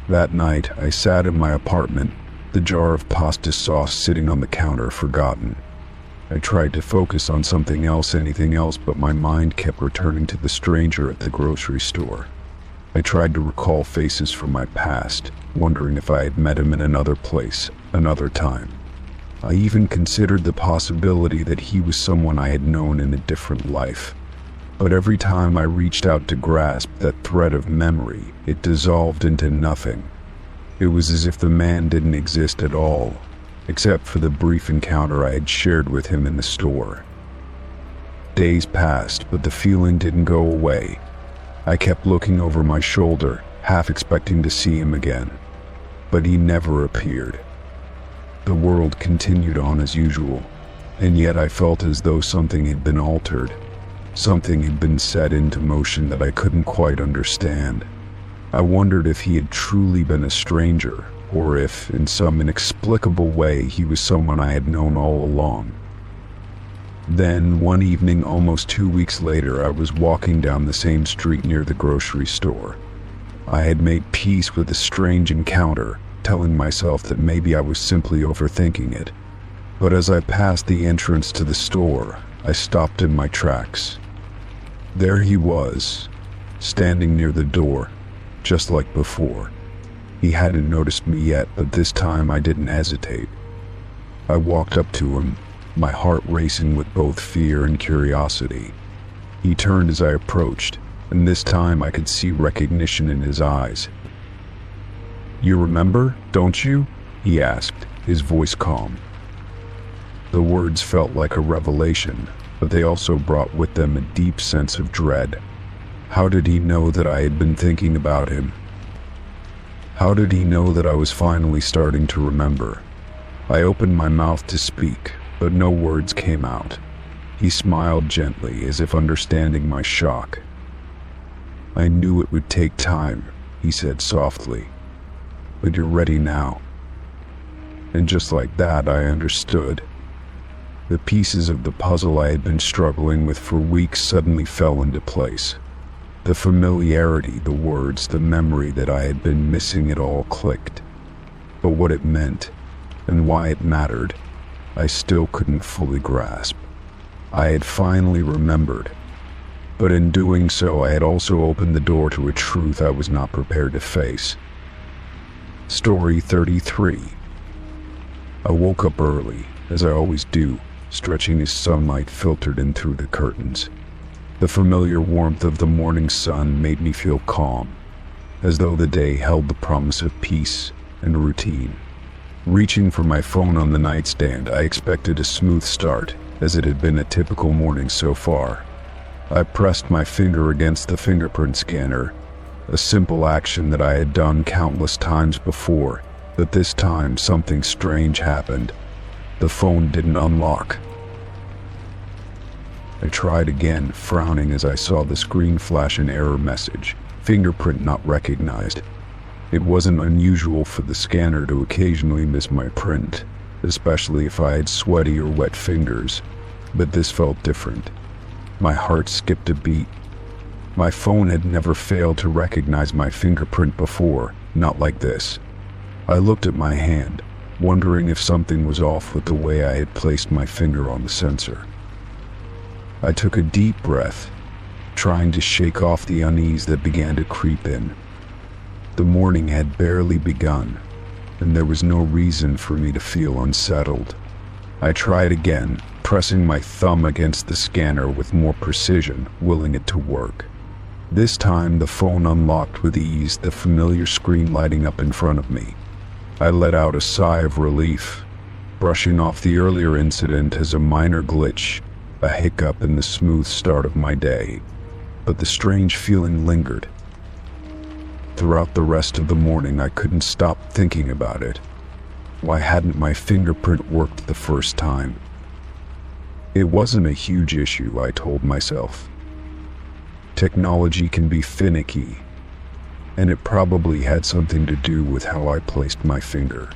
That night, I sat in my apartment, the jar of pasta sauce sitting on the counter forgotten. I tried to focus on something else, anything else, but my mind kept returning to the stranger at the grocery store. I tried to recall faces from my past, wondering if I had met him in another place, another time. I even considered the possibility that he was someone I had known in a different life. But every time I reached out to grasp that thread of memory, it dissolved into nothing. It was as if the man didn't exist at all, except for the brief encounter I had shared with him in the store. Days passed, but the feeling didn't go away. I kept looking over my shoulder, half expecting to see him again, but he never appeared. The world continued on as usual, and yet I felt as though something had been altered. Something had been set into motion that I couldn't quite understand. I wondered if he had truly been a stranger, or if, in some inexplicable way, he was someone I had known all along. Then, one evening almost 2 weeks later, I was walking down the same street near the grocery store. I had made peace with the strange encounter, telling myself that maybe I was simply overthinking it. But as I passed the entrance to the store, I stopped in my tracks. There he was, standing near the door, just like before. He hadn't noticed me yet, but this time I didn't hesitate. I walked up to him, my heart racing with both fear and curiosity. He turned as I approached, and this time I could see recognition in his eyes. "You remember, don't you?" he asked, his voice calm. The words felt like a revelation, but they also brought with them a deep sense of dread. How did he know that I had been thinking about him? How did he know that I was finally starting to remember? I opened my mouth to speak, but no words came out. He smiled gently, as if understanding my shock. "I knew it would take time," he said softly, "but you're ready now." And just like that, I understood. The pieces of the puzzle I had been struggling with for weeks suddenly fell into place. The familiarity, the words, the memory that I had been missing, it all clicked. But what it meant, and why it mattered, I still couldn't fully grasp. I had finally remembered, but in doing so I had also opened the door to a truth I was not prepared to face. Story 33. I woke up early, as I always do, stretching as sunlight filtered in through the curtains. The familiar warmth of the morning sun made me feel calm, as though the day held the promise of peace and routine. Reaching for my phone on the nightstand, I expected a smooth start, as it had been a typical morning so far. I pressed my finger against the fingerprint scanner, a simple action that I had done countless times before, but this time something strange happened. The phone didn't unlock. I tried again, frowning as I saw the screen flash an error message, fingerprint not recognized. It wasn't unusual for the scanner to occasionally miss my print, especially if I had sweaty or wet fingers. But this felt different. My heart skipped a beat. My phone had never failed to recognize my fingerprint before, not like this. I looked at my hand, wondering if something was off with the way I had placed my finger on the sensor. I took a deep breath, trying to shake off the unease that began to creep in. The morning had barely begun, and there was no reason for me to feel unsettled. I tried again, pressing my thumb against the scanner with more precision, willing it to work. This time the phone unlocked with ease, the familiar screen lighting up in front of me. I let out a sigh of relief, brushing off the earlier incident as a minor glitch, a hiccup in the smooth start of my day. But the strange feeling lingered. Throughout the rest of the morning, I couldn't stop thinking about it. Why hadn't my fingerprint worked the first time? It wasn't a huge issue, I told myself. Technology can be finicky, and it probably had something to do with how I placed my finger.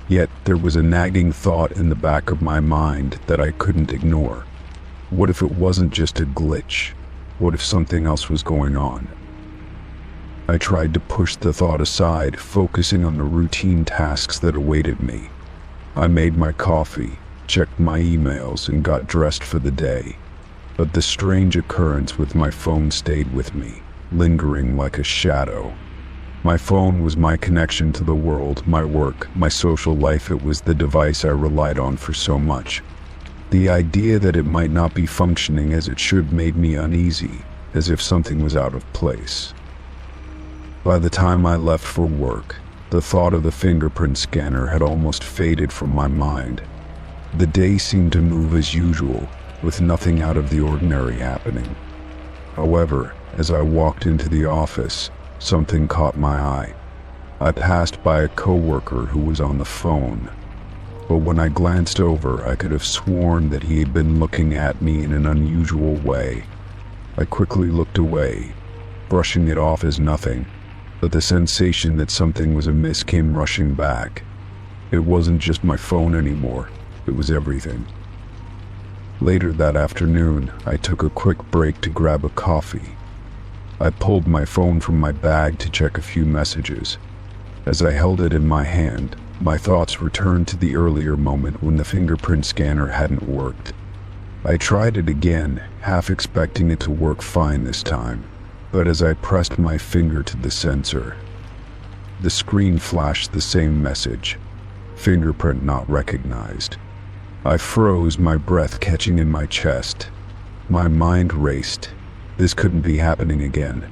Yet there was a nagging thought in the back of my mind that I couldn't ignore. What if it wasn't just a glitch? What if something else was going on? I tried to push the thought aside, focusing on the routine tasks that awaited me. I made my coffee, checked my emails, and got dressed for the day. But the strange occurrence with my phone stayed with me, lingering like a shadow. My phone was my connection to the world, my work, my social life. It was the device I relied on for so much. The idea that it might not be functioning as it should made me uneasy, as if something was out of place. By the time I left for work, the thought of the fingerprint scanner had almost faded from my mind. The day seemed to move as usual, with nothing out of the ordinary happening. However, as I walked into the office, something caught my eye. I passed by a coworker who was on the phone, but when I glanced over, I could have sworn that he had been looking at me in an unusual way. I quickly looked away, brushing it off as nothing, but the sensation that something was amiss came rushing back. It wasn't just my phone anymore, it was everything. Later that afternoon, I took a quick break to grab a coffee. I pulled my phone from my bag to check a few messages. As I held it in my hand, my thoughts returned to the earlier moment when the fingerprint scanner hadn't worked. I tried it again, half expecting it to work fine this time, but as I pressed my finger to the sensor, the screen flashed the same message: fingerprint not recognized. I froze, my breath catching in my chest. My mind raced. This couldn't be happening again.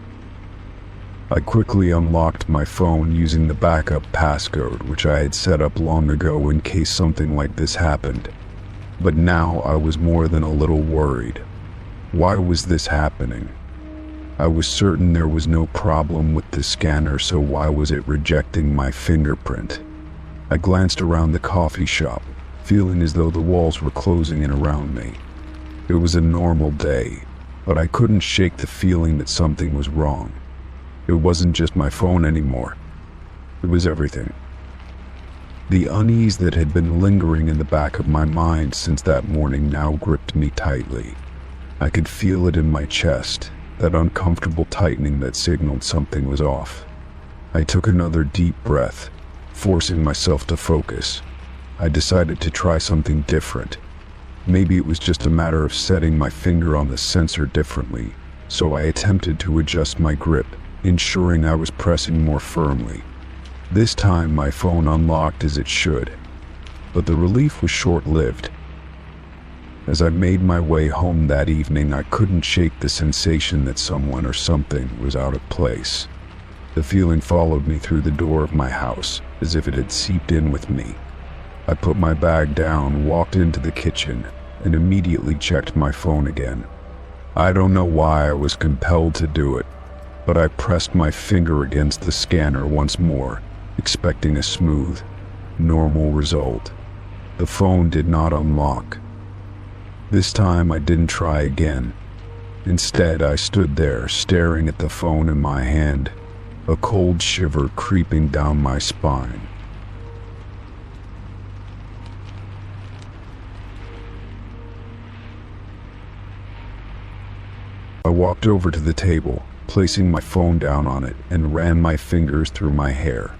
I quickly unlocked my phone using the backup passcode, which I had set up long ago in case something like this happened. But now I was more than a little worried. Why was this happening? I was certain there was no problem with the scanner, so why was it rejecting my fingerprint? I glanced around the coffee shop, feeling as though the walls were closing in around me. It was a normal day, but I couldn't shake the feeling that something was wrong. It wasn't just my phone anymore. It was everything. The unease that had been lingering in the back of my mind since that morning now gripped me tightly. I could feel it in my chest, that uncomfortable tightening that signaled something was off. I took another deep breath, forcing myself to focus. I decided to try something different. Maybe it was just a matter of setting my finger on the sensor differently, so I attempted to adjust my grip, ensuring I was pressing more firmly. This time my phone unlocked as it should, but the relief was short-lived. As I made my way home that evening, I couldn't shake the sensation that someone or something was out of place. The feeling followed me through the door of my house, as if it had seeped in with me. I put my bag down, walked into the kitchen, and immediately checked my phone again. I don't know why I was compelled to do it, but I pressed my finger against the scanner once more, expecting a smooth, normal result. The phone did not unlock. This time I didn't try again. Instead, I stood there, staring at the phone in my hand, a cold shiver creeping down my spine. I walked over to the table, placing my phone down on it, and ran my fingers through my hair.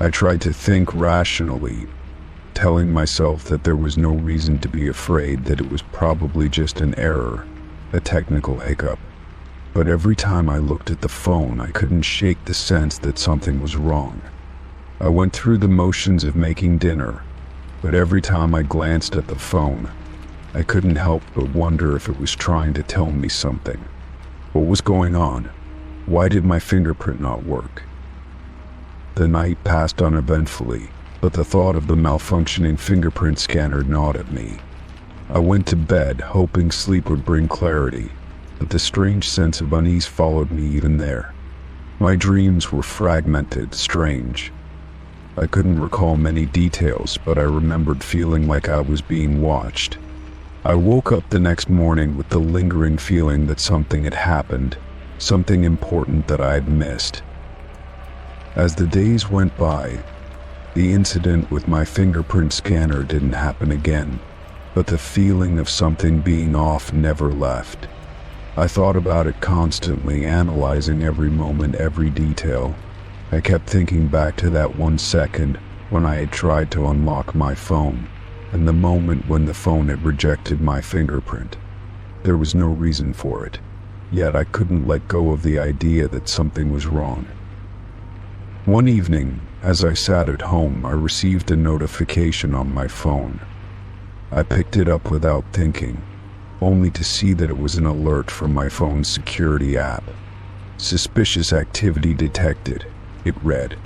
I tried to think rationally, telling myself that there was no reason to be afraid, that it was probably just an error, a technical hiccup. But every time I looked at the phone, I couldn't shake the sense that something was wrong. I went through the motions of making dinner, but every time I glanced at the phone, I couldn't help but wonder if it was trying to tell me something. What was going on? Why did my fingerprint not work? The night passed uneventfully, but the thought of the malfunctioning fingerprint scanner gnawed at me. I went to bed, hoping sleep would bring clarity, but the strange sense of unease followed me even there. My dreams were fragmented, strange. I couldn't recall many details, but I remembered feeling like I was being watched. I woke up the next morning with the lingering feeling that something had happened, something important that I had missed. As the days went by, the incident with my fingerprint scanner didn't happen again, but the feeling of something being off never left. I thought about it constantly, analyzing every moment, every detail. I kept thinking back to that 1 second when I had tried to unlock my phone, and the moment when the phone had rejected my fingerprint. There was no reason for it, yet I couldn't let go of the idea that something was wrong. One evening, as I sat at home, I received a notification on my phone. I picked it up without thinking, only to see that it was an alert from my phone's security app. Suspicious activity detected, it read.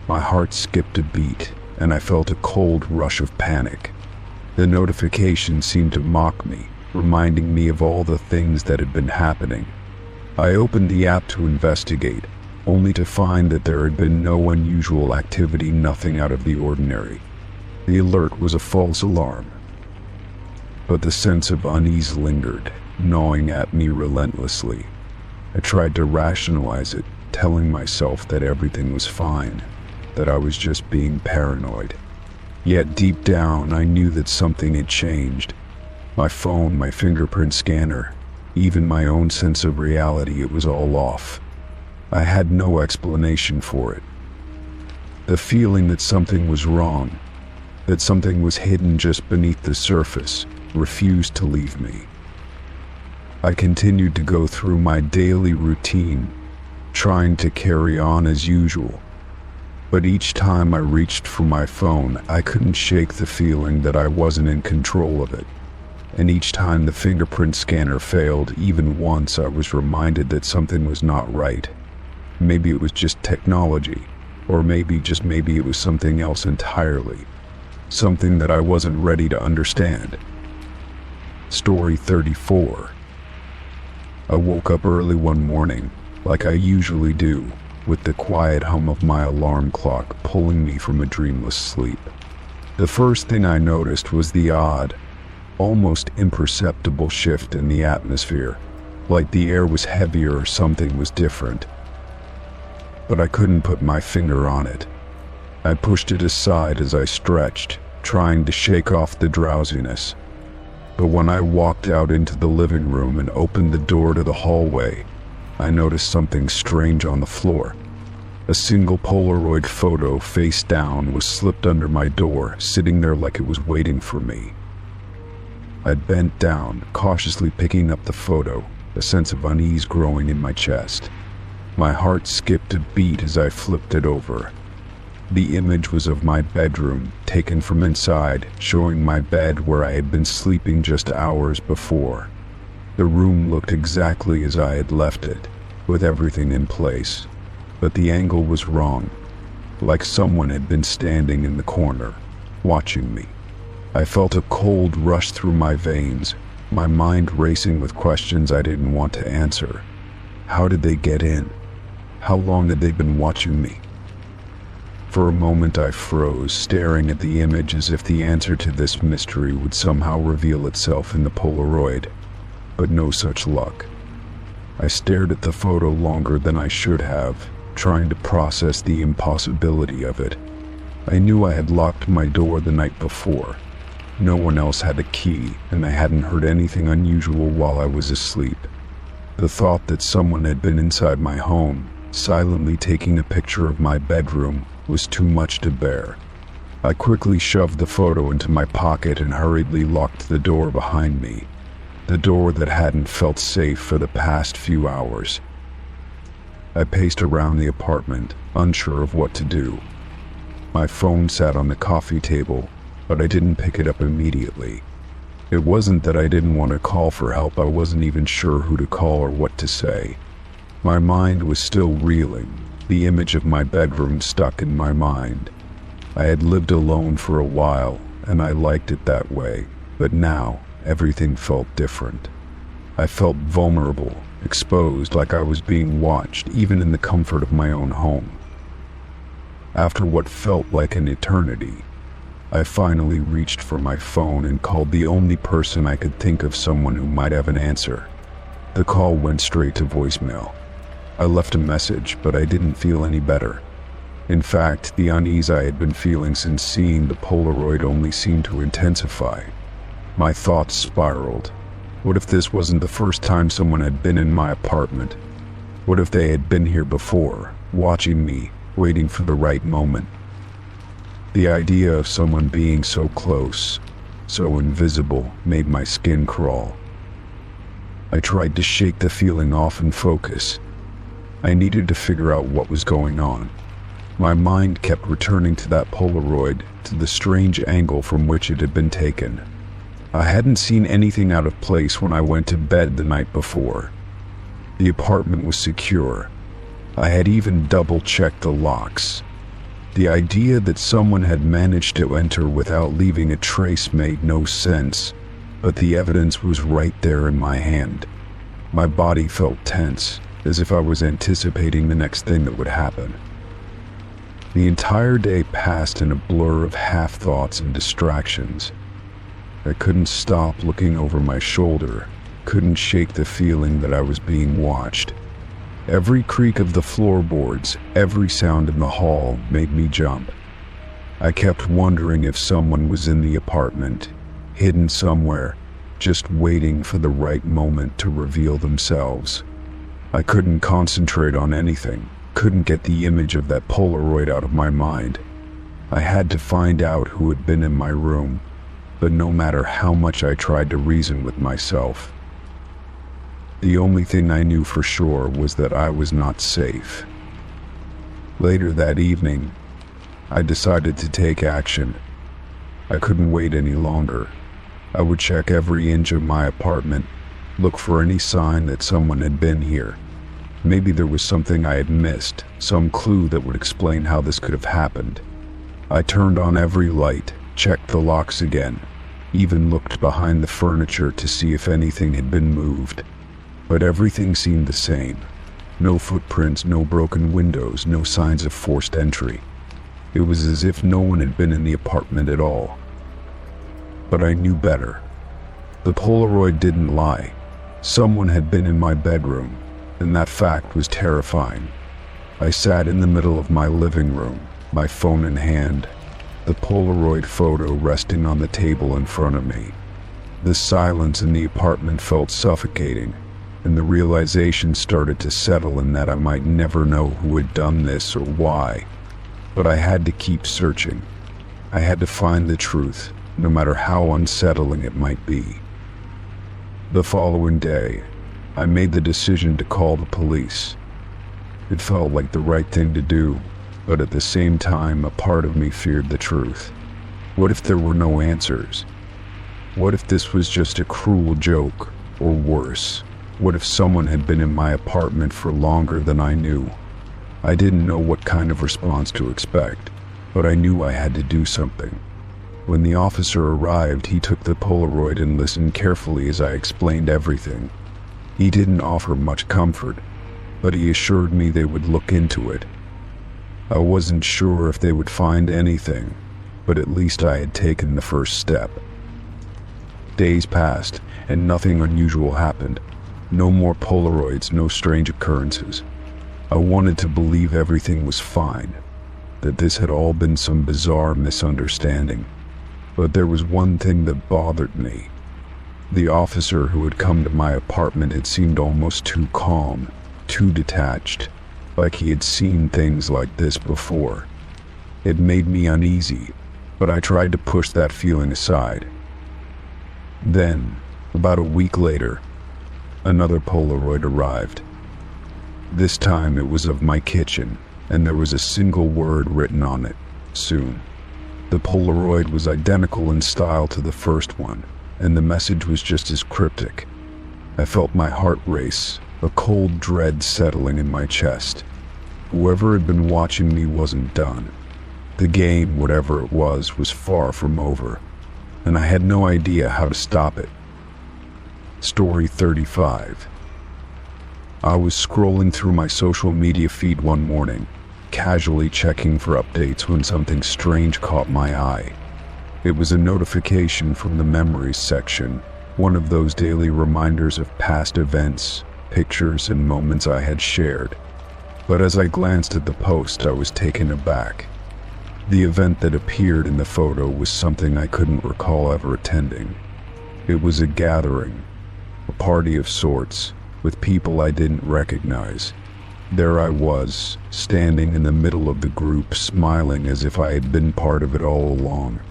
My heart skipped a beat, and I felt a cold rush of panic. The notification seemed to mock me, reminding me of all the things that had been happening. I opened the app to investigate, only to find that there had been no unusual activity, nothing out of the ordinary. The alert was a false alarm. But the sense of unease lingered, gnawing at me relentlessly. I tried to rationalize it, telling myself that everything was fine, that I was just being paranoid. Yet deep down, I knew that something had changed. My phone, my fingerprint scanner, even my own sense of reality, it was all off. I had no explanation for it. The feeling that something was wrong, that something was hidden just beneath the surface, refused to leave me. I continued to go through my daily routine, trying to carry on as usual. But each time I reached for my phone, I couldn't shake the feeling that I wasn't in control of it. And each time the fingerprint scanner failed, even once, I was reminded that something was not right. Maybe it was just technology, or maybe it was something else entirely. Something that I wasn't ready to understand. Story 34. I woke up early one morning, like I usually do, with the quiet hum of my alarm clock pulling me from a dreamless sleep. The first thing I noticed was the odd, almost imperceptible shift in the atmosphere, like the air was heavier or something was different. But I couldn't put my finger on it. I pushed it aside as I stretched, trying to shake off the drowsiness. But when I walked out into the living room and opened the door to the hallway, I noticed something strange on the floor. A single Polaroid photo face down was slipped under my door, sitting there like it was waiting for me. I bent down, cautiously picking up the photo, a sense of unease growing in my chest. My heart skipped a beat as I flipped it over. The image was of my bedroom, taken from inside, showing my bed where I had been sleeping just hours before. The room looked exactly as I had left it, with everything in place, but the angle was wrong, like someone had been standing in the corner, watching me. I felt a cold rush through my veins, my mind racing with questions I didn't want to answer. How did they get in? How long had they been watching me? For a moment I froze, staring at the image as if the answer to this mystery would somehow reveal itself in the Polaroid, but no such luck. I stared at the photo longer than I should have, trying to process the impossibility of it. I knew I had locked my door the night before. No one else had a key, and I hadn't heard anything unusual while I was asleep. The thought that someone had been inside my home, silently taking a picture of my bedroom, was too much to bear. I quickly shoved the photo into my pocket and hurriedly locked the door behind me, the door that hadn't felt safe for the past few hours. I paced around the apartment, unsure of what to do. My phone sat on the coffee table, but I didn't pick it up immediately. It wasn't that I didn't want to call for help, I wasn't even sure who to call or what to say. My mind was still reeling, the image of my bedroom stuck in my mind. I had lived alone for a while, and I liked it that way, but now everything felt different. I felt vulnerable, exposed, like I was being watched, even in the comfort of my own home. After what felt like an eternity, I finally reached for my phone and called the only person I could think of, someone who might have an answer. The call went straight to voicemail. I left a message, but I didn't feel any better. In fact, the unease I had been feeling since seeing the Polaroid only seemed to intensify. My thoughts spiraled. What if this wasn't the first time someone had been in my apartment? What if they had been here before, watching me, waiting for the right moment? The idea of someone being so close, so invisible, made my skin crawl. I tried to shake the feeling off and focus. I needed to figure out what was going on. My mind kept returning to that Polaroid, to the strange angle from which it had been taken. I hadn't seen anything out of place when I went to bed the night before. The apartment was secure. I had even double-checked the locks. The idea that someone had managed to enter without leaving a trace made no sense, but the evidence was right there in my hand. My body felt tense, as if I was anticipating the next thing that would happen. The entire day passed in a blur of half-thoughts and distractions. I couldn't stop looking over my shoulder, couldn't shake the feeling that I was being watched. Every creak of the floorboards, every sound in the hall made me jump. I kept wondering if someone was in the apartment, hidden somewhere, just waiting for the right moment to reveal themselves. I couldn't concentrate on anything, couldn't get the image of that Polaroid out of my mind. I had to find out who had been in my room, but no matter how much I tried to reason with myself, the only thing I knew for sure was that I was not safe. Later that evening, I decided to take action. I couldn't wait any longer. I would check every inch of my apartment, look for any sign that someone had been here. Maybe there was something I had missed, some clue that would explain how this could have happened. I turned on every light, checked the locks again, even looked behind the furniture to see if anything had been moved. But everything seemed the same. No footprints, no broken windows, no signs of forced entry. It was as if no one had been in the apartment at all. But I knew better. The Polaroid didn't lie. Someone had been in my bedroom, and that fact was terrifying. I sat in the middle of my living room, my phone in hand, the Polaroid photo resting on the table in front of me. The silence in the apartment felt suffocating, and the realization started to settle in that I might never know who had done this or why. But I had to keep searching. I had to find the truth, no matter how unsettling it might be. The following day, I made the decision to call the police. It felt like the right thing to do, but at the same time, a part of me feared the truth. What if there were no answers? What if this was just a cruel joke, or worse? What if someone had been in my apartment for longer than I knew? I didn't know what kind of response to expect, but I knew I had to do something. When the officer arrived, he took the Polaroid and listened carefully as I explained everything. He didn't offer much comfort, but he assured me they would look into it. I wasn't sure if they would find anything, but at least I had taken the first step. Days passed, and nothing unusual happened. No more Polaroids, no strange occurrences. I wanted to believe everything was fine, that this had all been some bizarre misunderstanding. But there was one thing that bothered me. The officer who had come to my apartment had seemed almost too calm, too detached, like he had seen things like this before. It made me uneasy, but I tried to push that feeling aside. Then, about a week later, another Polaroid arrived. This time it was of my kitchen, and there was a single word written on it: soon. The Polaroid was identical in style to the first one, and the message was just as cryptic. I felt my heart race, a cold dread settling in my chest. Whoever had been watching me wasn't done. The game, whatever it was far from over, and I had no idea how to stop it. Story 35. I was scrolling through my social media feed one morning, casually checking for updates when something strange caught my eye. It was a notification from the memories section, one of those daily reminders of past events, pictures, and moments I had shared. But as I glanced at the post, I was taken aback. The event that appeared in the photo was something I couldn't recall ever attending. It was a gathering, a party of sorts, with people I didn't recognize. There I was, standing in the middle of the group, smiling as if I had been part of it all along.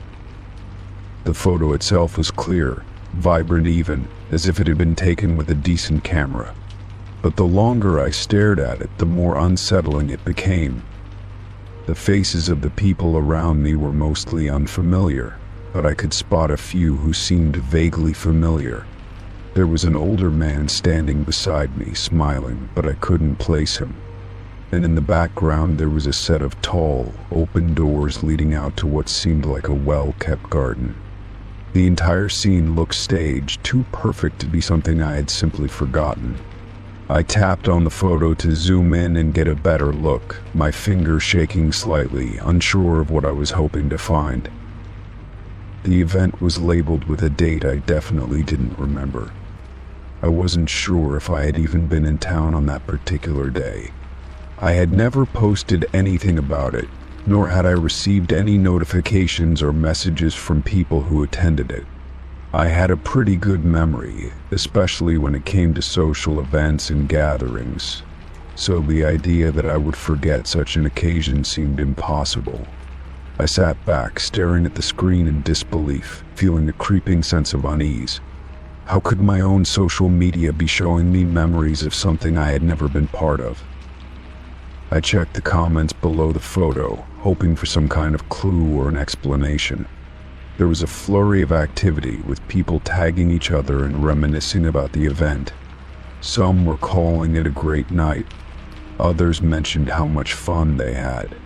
The photo itself was clear, vibrant even, as if it had been taken with a decent camera. But the longer I stared at it, the more unsettling it became. The faces of the people around me were mostly unfamiliar, but I could spot a few who seemed vaguely familiar. There was an older man standing beside me, smiling, but I couldn't place him. And in the background there was a set of tall, open doors leading out to what seemed like a well-kept garden. The entire scene looked staged, too perfect to be something I had simply forgotten. I tapped on the photo to zoom in and get a better look, my fingers shaking slightly, unsure of what I was hoping to find. The event was labeled with a date I definitely didn't remember. I wasn't sure if I had even been in town on that particular day. I had never posted anything about it, nor had I received any notifications or messages from people who attended it. I had a pretty good memory, especially when it came to social events and gatherings, so the idea that I would forget such an occasion seemed impossible. I sat back, staring at the screen in disbelief, feeling a creeping sense of unease. How could my own social media be showing me memories of something I had never been part of? I checked the comments below the photo, hoping for some kind of clue or an explanation. There was a flurry of activity, with people tagging each other and reminiscing about the event. Some were calling it a great night. Others mentioned how much fun they had.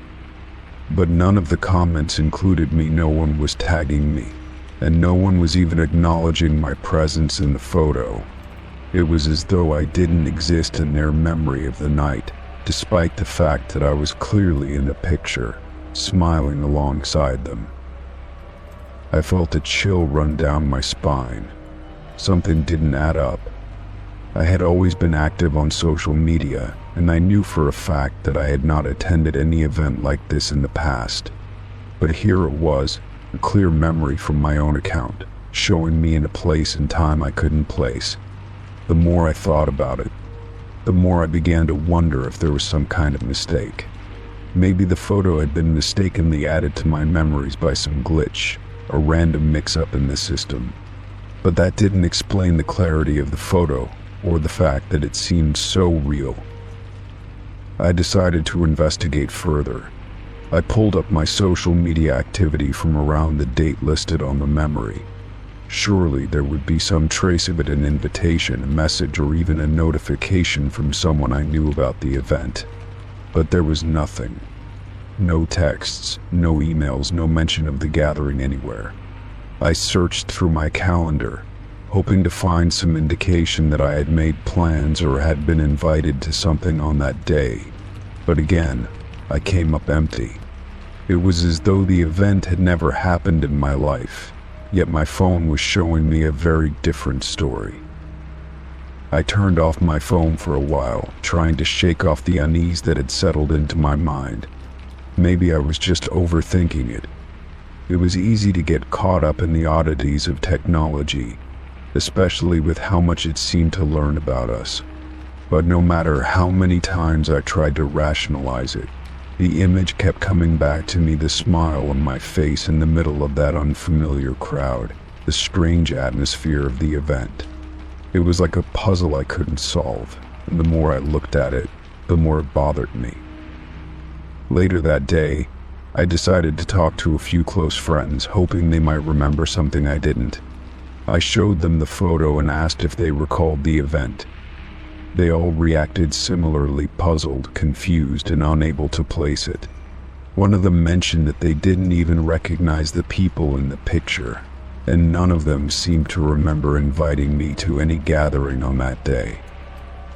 But none of the comments included me. No one was tagging me, and no one was even acknowledging my presence in the photo. It was as though I didn't exist in their memory of the night, despite the fact that I was clearly in the picture, smiling alongside them. I felt a chill run down my spine. Something didn't add up. I had always been active on social media, and I knew for a fact that I had not attended any event like this in the past. But here it was, a clear memory from my own account, showing me in a place and time I couldn't place. The more I thought about it, the more I began to wonder if there was some kind of mistake. Maybe the photo had been mistakenly added to my memories by some glitch, a random mix-up in the system. But that didn't explain the clarity of the photo, or the fact that it seemed so real. I decided to investigate further. I pulled up my social media activity from around the date listed on the memory. Surely there would be some trace of it, an invitation, a message, or even a notification from someone I knew about the event. But there was nothing. No texts, no emails, no mention of the gathering anywhere. I searched through my calendar, hoping to find some indication that I had made plans or had been invited to something on that day. But again, I came up empty. It was as though the event had never happened in my life, yet my phone was showing me a very different story. I turned off my phone for a while, trying to shake off the unease that had settled into my mind. Maybe I was just overthinking it. It was easy to get caught up in the oddities of technology, especially with how much it seemed to learn about us. But no matter how many times I tried to rationalize it, the image kept coming back to me, the smile on my face in the middle of that unfamiliar crowd, the strange atmosphere of the event. It was like a puzzle I couldn't solve, and the more I looked at it, the more it bothered me. Later that day, I decided to talk to a few close friends, hoping they might remember something I didn't. I showed them the photo and asked if they recalled the event. They all reacted similarly, puzzled, confused, and unable to place it. One of them mentioned that they didn't even recognize the people in the picture, and none of them seemed to remember inviting me to any gathering on that day.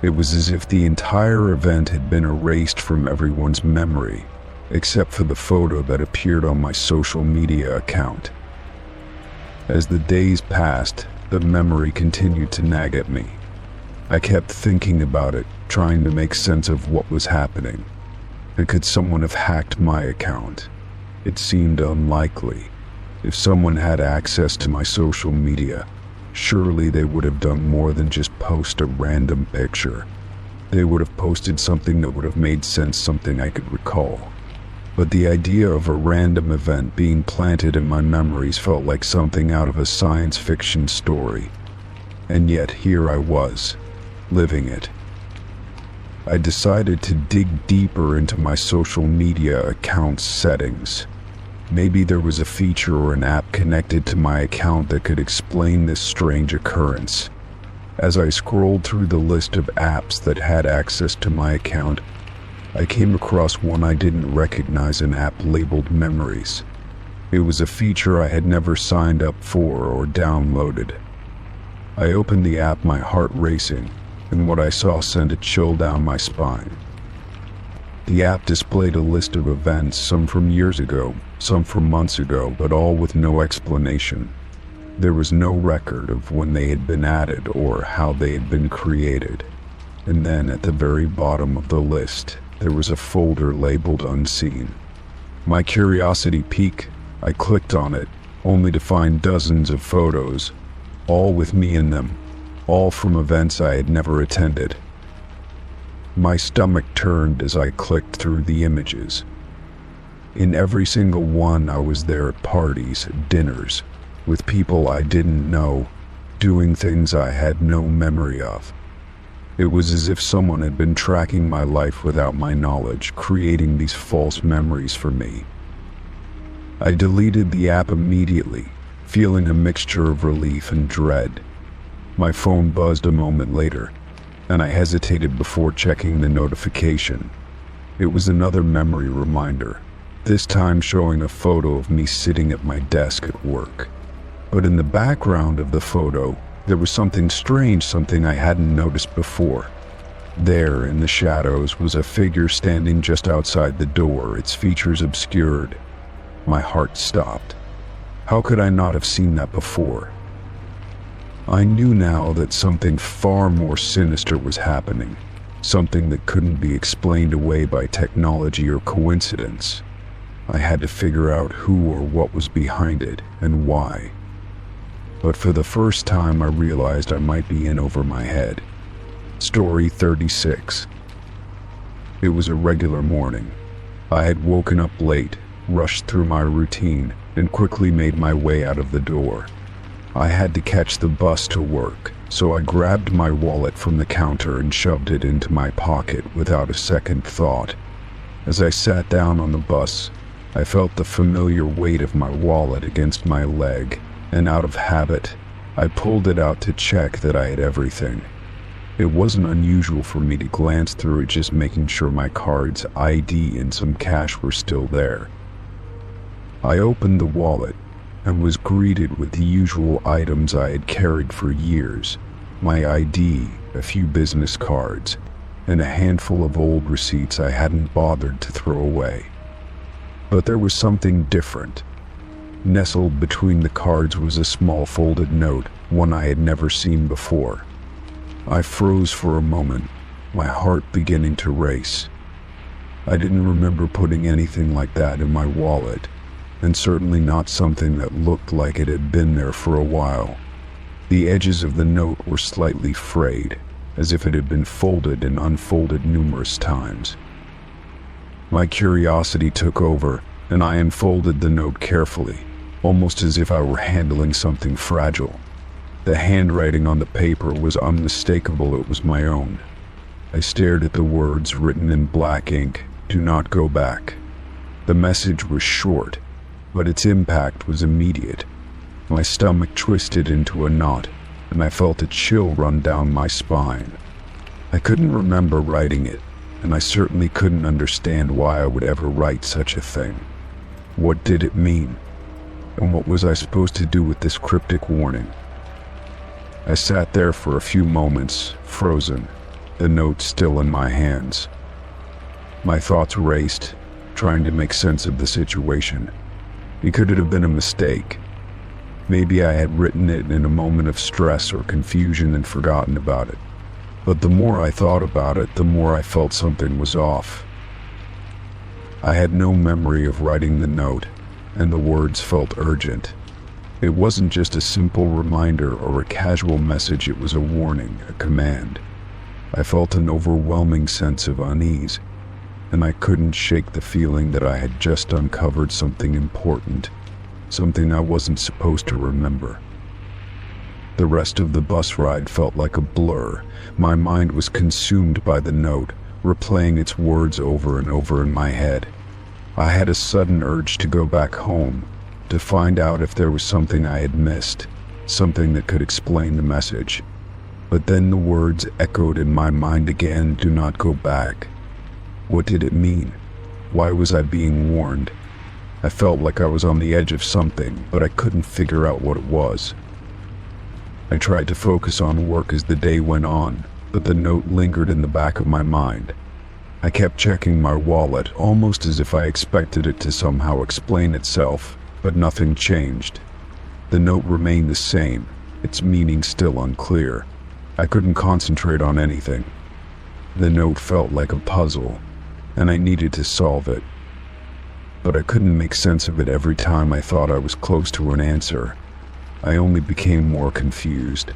It was as if the entire event had been erased from everyone's memory, except for the photo that appeared on my social media account. As the days passed, the memory continued to nag at me. I kept thinking about it, trying to make sense of what was happening. And could someone have hacked my account? It seemed unlikely. If someone had access to my social media, surely they would have done more than just post a random picture. They would have posted something that would have made sense, something I could recall. But the idea of a random event being planted in my memories felt like something out of a science fiction story. And yet here I was, living it. I decided to dig deeper into my social media account's settings. Maybe there was a feature or an app connected to my account that could explain this strange occurrence. As I scrolled through the list of apps that had access to my account, I came across one I didn't recognize, an app labeled Memories. It was a feature I had never signed up for or downloaded. I opened the app, my heart racing, and what I saw sent a chill down my spine. The app displayed a list of events, some from years ago, some from months ago, but all with no explanation. There was no record of when they had been added or how they had been created. And then at the very bottom of the list, there was a folder labeled Unseen. My curiosity piqued. I clicked on it, only to find dozens of photos, all with me in them, all from events I had never attended. My stomach turned as I clicked through the images. In every single one, I was there at parties, dinners, with people I didn't know, doing things I had no memory of. It was as if someone had been tracking my life without my knowledge, creating these false memories for me. I deleted the app immediately, feeling a mixture of relief and dread. My phone buzzed a moment later, and I hesitated before checking the notification. It was another memory reminder, this time showing a photo of me sitting at my desk at work. But in the background of the photo, there was something strange, something I hadn't noticed before. There, in the shadows, was a figure standing just outside the door, its features obscured. My heart stopped. How could I not have seen that before? I knew now that something far more sinister was happening, something that couldn't be explained away by technology or coincidence. I had to figure out who or what was behind it and why. But for the first time, I realized I might be in over my head. Story 36. It was a regular morning. I had woken up late, rushed through my routine, and quickly made my way out of the door. I had to catch the bus to work, so I grabbed my wallet from the counter and shoved it into my pocket without a second thought. As I sat down on the bus, I felt the familiar weight of my wallet against my leg, and out of habit, I pulled it out to check that I had everything. It wasn't unusual for me to glance through it, just making sure my cards, ID, and some cash were still there. I opened the wallet and was greeted with the usual items I had carried for years: my ID, a few business cards, and a handful of old receipts I hadn't bothered to throw away. But there was something different. Nestled between the cards was a small folded note, one I had never seen before. I froze for a moment, my heart beginning to race. I didn't remember putting anything like that in my wallet, and certainly not something that looked like it had been there for a while. The edges of the note were slightly frayed, as if it had been folded and unfolded numerous times. My curiosity took over, and I unfolded the note carefully, almost as if I were handling something fragile. The handwriting on the paper was unmistakable. It was my own. I stared at the words written in black ink, "Do not go back." The message was short, but its impact was immediate. My stomach twisted into a knot, and I felt a chill run down my spine. I couldn't remember writing it, and I certainly couldn't understand why I would ever write such a thing. What did it mean? And what was I supposed to do with this cryptic warning? I sat there for a few moments, frozen, the note still in my hands. My thoughts raced, trying to make sense of the situation. Could it have been a mistake? Maybe I had written it in a moment of stress or confusion and forgotten about it. But the more I thought about it, the more I felt something was off. I had no memory of writing the note, and the words felt urgent. It wasn't just a simple reminder or a casual message, it was a warning, a command. I felt an overwhelming sense of unease, and I couldn't shake the feeling that I had just uncovered something important, something I wasn't supposed to remember. The rest of the bus ride felt like a blur. My mind was consumed by the note, replaying its words over and over in my head. I had a sudden urge to go back home, to find out if there was something I had missed, something that could explain the message. But then the words echoed in my mind again, "Do not go back." What did it mean? Why was I being warned? I felt like I was on the edge of something, but I couldn't figure out what it was. I tried to focus on work as the day went on, but the note lingered in the back of my mind. I kept checking my wallet, almost as if I expected it to somehow explain itself, but nothing changed. The note remained the same, its meaning still unclear. I couldn't concentrate on anything. The note felt like a puzzle, and I needed to solve it. But I couldn't make sense of it. Every time I thought I was close to an answer, I only became more confused.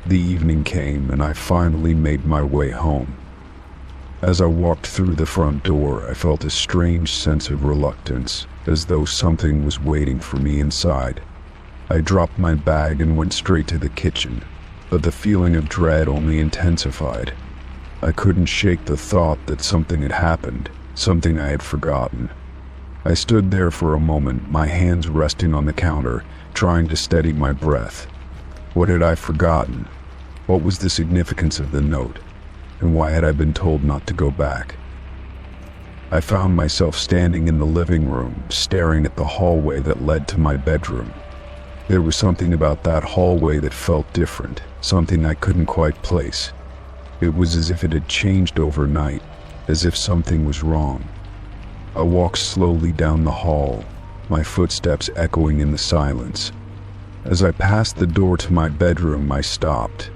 The evening came, and I finally made my way home. As I walked through the front door, I felt a strange sense of reluctance, as though something was waiting for me inside. I dropped my bag and went straight to the kitchen, but the feeling of dread only intensified. I couldn't shake the thought that something had happened, something I had forgotten. I stood there for a moment, my hands resting on the counter, trying to steady my breath. What had I forgotten? What was the significance of the note? And why had I been told not to go back? I found myself standing in the living room, staring at the hallway that led to my bedroom. There was something about that hallway that felt different, something I couldn't quite place. It was as if it had changed overnight, as if something was wrong. I walked slowly down the hall, my footsteps echoing in the silence. As I passed the door to my bedroom, I stopped.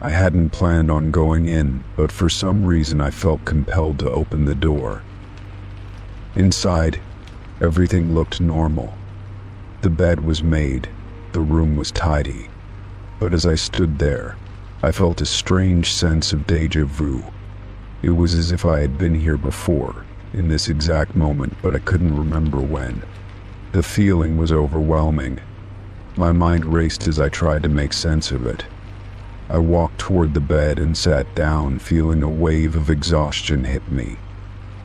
I hadn't planned on going in, but for some reason I felt compelled to open the door. Inside, everything looked normal. The bed was made, the room was tidy. But as I stood there, I felt a strange sense of déjà vu. It was as if I had been here before, in this exact moment, but I couldn't remember when. The feeling was overwhelming. My mind raced as I tried to make sense of it. I walked toward the bed and sat down, feeling a wave of exhaustion hit me.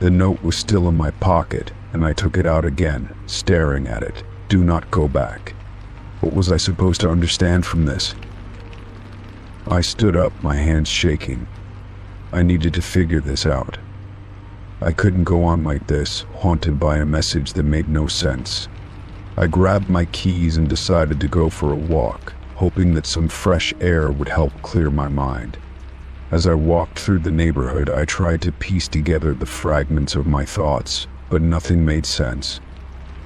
The note was still in my pocket, and I took it out again, staring at it. Do not go back. What was I supposed to understand from this? I stood up, my hands shaking. I needed to figure this out. I couldn't go on like this, haunted by a message that made no sense. I grabbed my keys and decided to go for a walk, hoping that some fresh air would help clear my mind. As I walked through the neighborhood, I tried to piece together the fragments of my thoughts, but nothing made sense.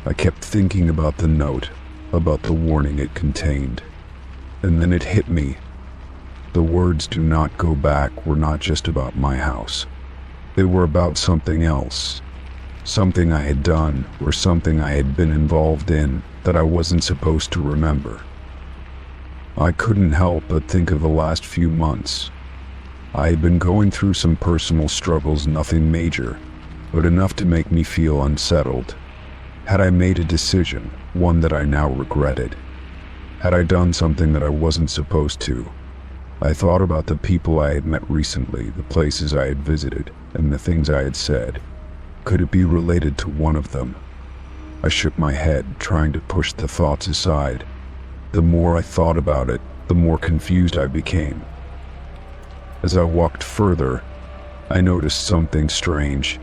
I kept thinking about the note, about the warning it contained. And then it hit me. The words "do not go back" were not just about my house. They were about something else. Something I had done, or something I had been involved in, that I wasn't supposed to remember. I couldn't help but think of the last few months. I had been going through some personal struggles, nothing major, but enough to make me feel unsettled. Had I made a decision, one that I now regretted? Had I done something that I wasn't supposed to? I thought about the people I had met recently, the places I had visited, and the things I had said. Could it be related to one of them? I shook my head, trying to push the thoughts aside. The more I thought about it, the more confused I became. As I walked further, I noticed something strange.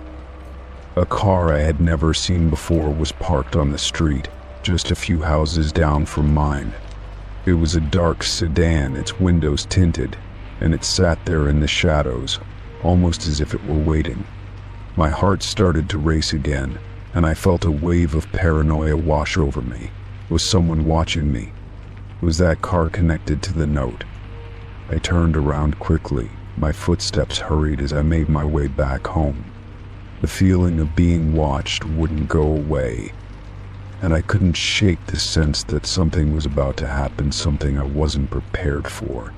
A car I had never seen before was parked on the street, just a few houses down from mine. It was a dark sedan, its windows tinted, and it sat there in the shadows, almost as if it were waiting. My heart started to race again, and I felt a wave of paranoia wash over me. Was someone watching me? Was that car connected to the note? I turned around quickly. My footsteps hurried as I made my way back home. The feeling of being watched wouldn't go away, and I couldn't shake the sense that something was about to happen, something I wasn't prepared for.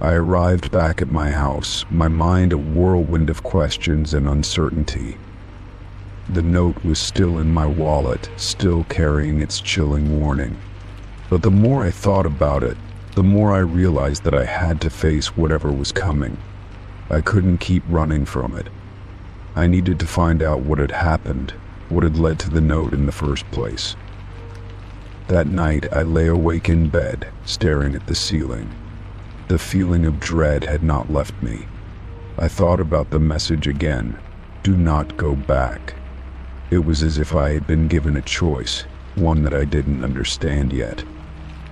I arrived back at my house, my mind a whirlwind of questions and uncertainty. The note was still in my wallet, still carrying its chilling warning. But the more I thought about it, the more I realized that I had to face whatever was coming. I couldn't keep running from it. I needed to find out what had happened, what had led to the note in the first place. That night, I lay awake in bed, staring at the ceiling. The feeling of dread had not left me. I thought about the message again. Do not go back. It was as if I had been given a choice, one that I didn't understand yet.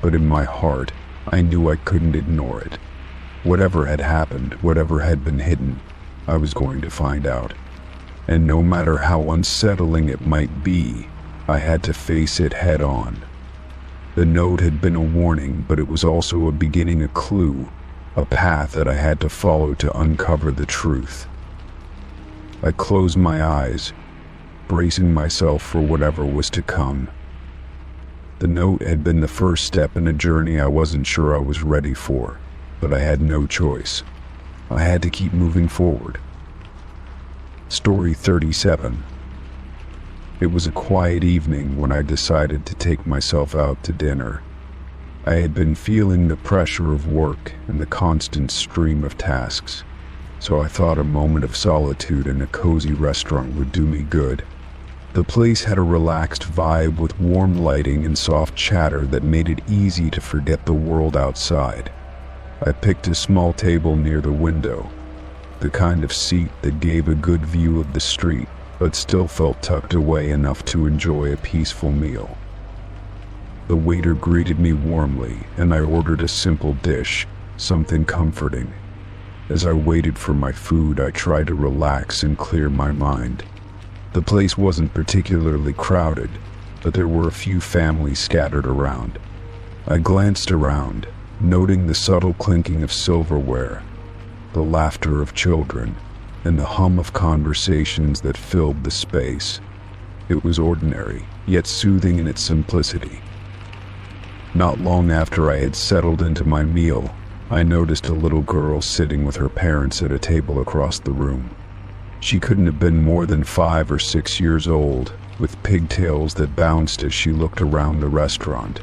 But in my heart, I knew I couldn't ignore it. Whatever had happened, whatever had been hidden, I was going to find out. And no matter how unsettling it might be, I had to face it head on. The note had been a warning, but it was also a beginning, a clue, a path that I had to follow to uncover the truth. I closed my eyes, bracing myself for whatever was to come. The note had been the first step in a journey I wasn't sure I was ready for, but I had no choice. I had to keep moving forward. Story 37. It was a quiet evening when I decided to take myself out to dinner. I had been feeling the pressure of work and the constant stream of tasks, so I thought a moment of solitude in a cozy restaurant would do me good. The place had a relaxed vibe with warm lighting and soft chatter that made it easy to forget the world outside. I picked a small table near the window, the kind of seat that gave a good view of the street, but still felt tucked away enough to enjoy a peaceful meal. The waiter greeted me warmly, and I ordered a simple dish, something comforting. As I waited for my food, I tried to relax and clear my mind. The place wasn't particularly crowded, but there were a few families scattered around. I glanced around, noting the subtle clinking of silverware, the laughter of children, and the hum of conversations that filled the space. It was ordinary, yet soothing in its simplicity. Not long after I had settled into my meal, I noticed a little girl sitting with her parents at a table across the room. She couldn't have been more than 5 or 6 years old, with pigtails that bounced as she looked around the restaurant.